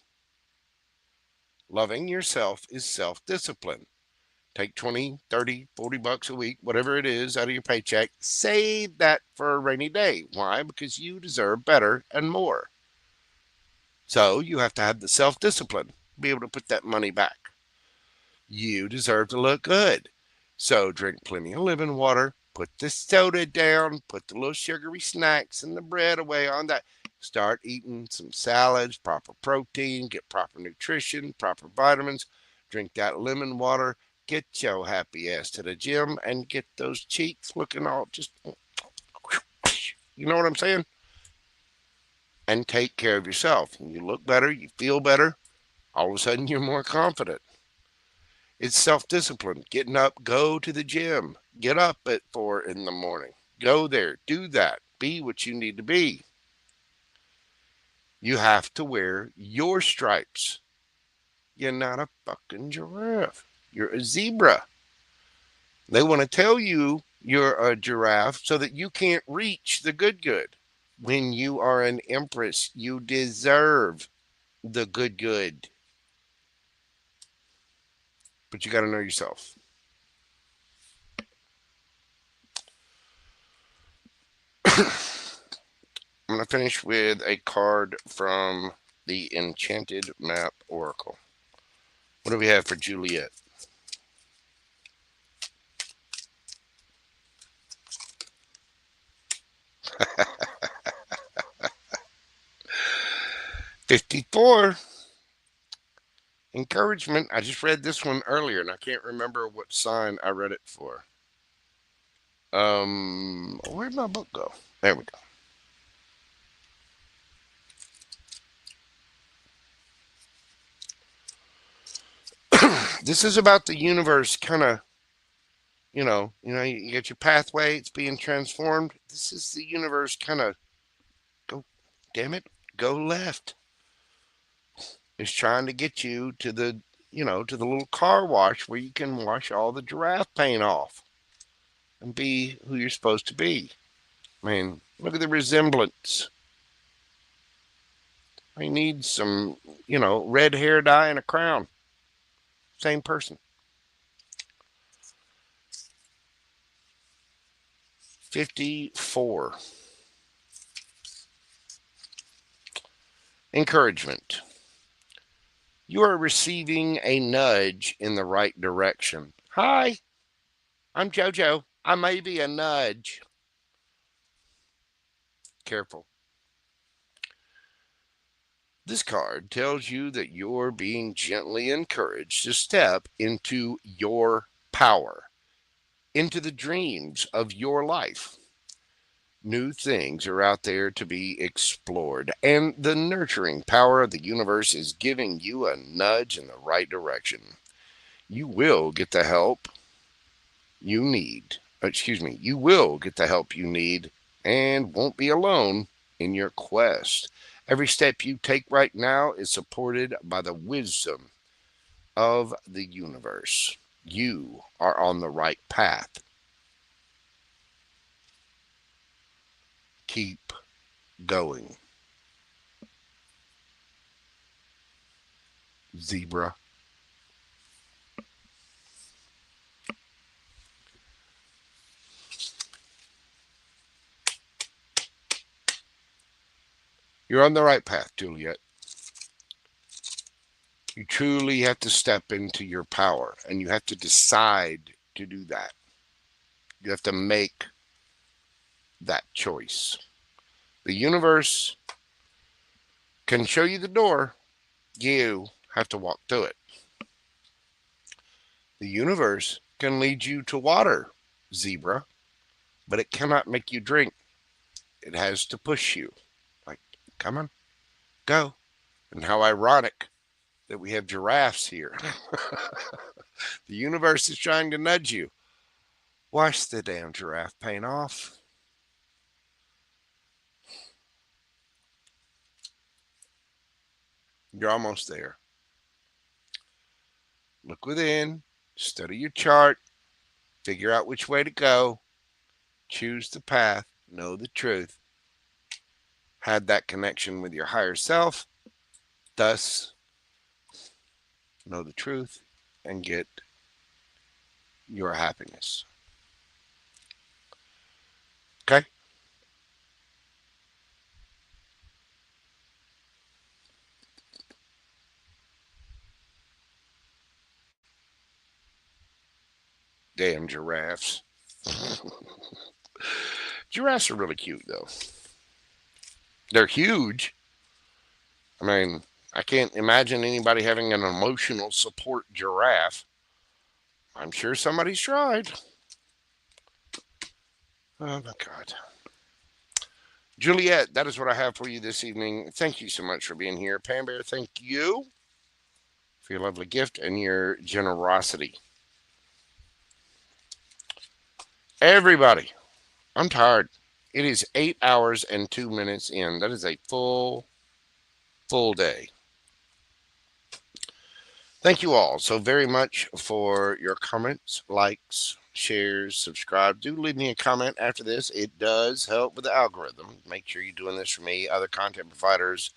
Loving yourself is self-discipline. Take 20, 30, 40 bucks a week, whatever it is, out of your paycheck. Save that for a rainy day. Why? Because you deserve better and more. So you have to have the self-discipline to be able to put that money back. You deserve to look good. So drink plenty of living water. Put the soda down. Put the little sugary snacks and the bread away on that. Start eating some salads, proper protein, get proper nutrition, proper vitamins. Drink that lemon water. Get your happy ass to the gym and get those cheeks looking all just, you know what I'm saying? And take care of yourself. You look better, you feel better. All of a sudden, you're more confident. It's self-discipline. Getting up, go to the gym. Get up at 4 in the morning. Go there, do that. Be what you need to be. You have to wear your stripes. You're not a fucking giraffe. You're a zebra. They want to tell you you're a giraffe so that you can't reach the good. When you are an empress, you deserve the good. But you got to know yourself. I'm going to finish with a card from the Enchanted Map Oracle. What do we have for Juliet? $54. Encouragement. I just read this one earlier, and I can't remember what sign I read it for. Where'd my book go? There we go. This is about the universe kind of, you get your pathway, it's being transformed. This is the universe kind of, go left. It's trying to get you to the, to the little car wash where you can wash all the giraffe paint off and be who you're supposed to be. I mean, look at the resemblance. I need some, red hair dye and a crown. Same person. 54. Encouragement. You are receiving a nudge in the right direction. Hi, I'm JoJo. I may be a nudge. Careful. This card tells you that you're being gently encouraged to step into your power, into the dreams of your life. New things are out there to be explored, and the nurturing power of the universe is giving you a nudge in the right direction. You will get the help you need. You will get the help you need and won't be alone in your quest. Every step you take right now is supported by the wisdom of the universe. You are on the right path. Keep going. Zebra. You're on the right path, Juliet. You truly have to step into your power, and you have to decide to do that. You have to make that choice. The universe can show you the door. You have to walk through it. The universe can lead you to water, zebra, but it cannot make you drink. It has to push you. Like, come on, go. And how ironic that we have giraffes here. The universe is trying to nudge you. Wash the damn giraffe paint off. You're almost there. Look within, study your chart, figure out which way to go, choose the path, know the truth, have that connection with your higher self, thus know the truth and get your happiness. Okay? Damn giraffes. Giraffes are really cute, though. They're huge. I mean, I can't imagine anybody having an emotional support giraffe. I'm sure somebody's tried. Oh, my God. Juliet, that is what I have for you this evening. Thank you so much for being here. Pam Bear, thank you for your lovely gift and your generosity. Everybody, I'm tired. It is 8 hours and 2 minutes in. That is a full day. Thank you all so very much for your comments, likes, shares, subscribe. Do leave me a comment after this. It does help with the algorithm. Make sure you're doing this for me, other content providers,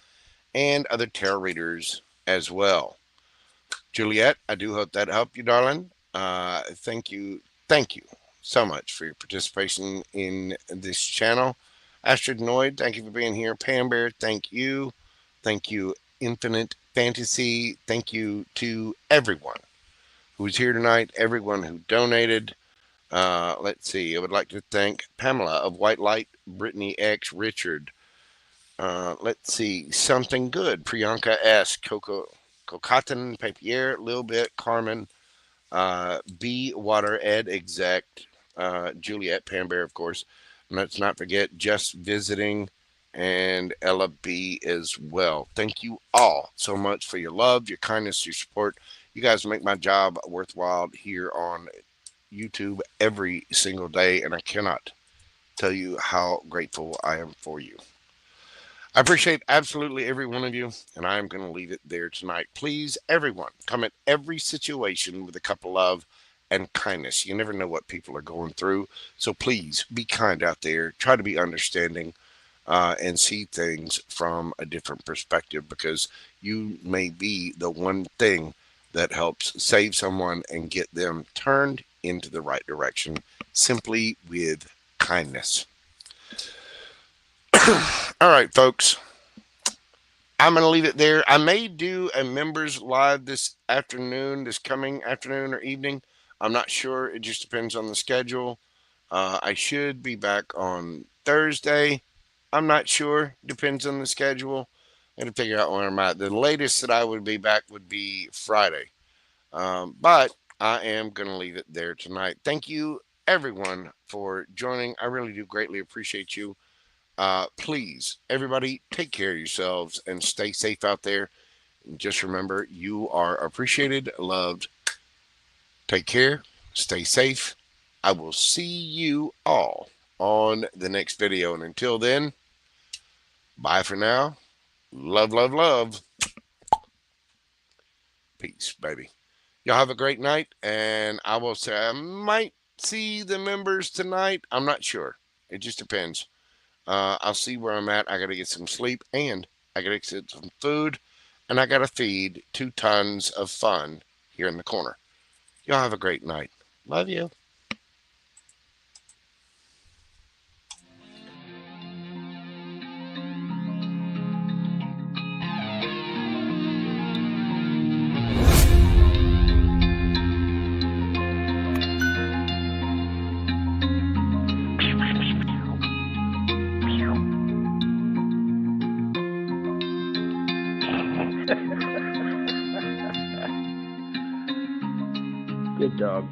and other tarot readers as well. Juliet, I do hope that helped you, darling. Thank you so much for your participation in this channel. Astrodnoid, thank you for being here. Pam Bear, thank you. Thank you, Infinite Fantasy. Thank you to everyone who was here tonight, everyone who donated. Let's see. I would like to thank PamelaofWhite-Light, Brittany X, Richard. Let's see. Something Good, Priyanka S, COCOTTENPAPIER, Lil Bit, Carmen, B Water, edexc, Juliet, Pam Bear, of course. And let's not forget Just Visiting and Ella B as well. Thank you all so much for your love, your kindness, your support. You guys make my job worthwhile here on YouTube every single day, and I cannot tell you how grateful I am for you. I appreciate absolutely every one of you, and I'm going to leave it there tonight. Please, everyone, come at every situation with a cup of love and kindness. You never know what people are going through, so please be kind out there. Try to be understanding and see things from a different perspective, because you may be the one thing that helps save someone and get them turned into the right direction simply with kindness. All right, folks. I'm going to leave it there. I may do a members live this afternoon, this coming afternoon or evening. I'm not sure. It just depends on the schedule. I should be back on Thursday. I'm not sure. Depends on the schedule. I got to figure out where I'm at. The latest that I would be back would be Friday. But I am going to leave it there tonight. Thank you, everyone, for joining. I really do greatly appreciate you. Please, everybody, take care of yourselves and stay safe out there. And just remember, you are appreciated, loved. Take care. Stay safe. I will see you all on the next video. And until then, bye for now. Love, love, love. Peace, baby. Y'all have a great night. And I will say I might see the members tonight. I'm not sure. It just depends. I'll see where I'm at. I got to get some sleep, and I got to get some food, and I got to feed 2 tons of fun here in the corner. Y'all have a great night. Love you. Good dog.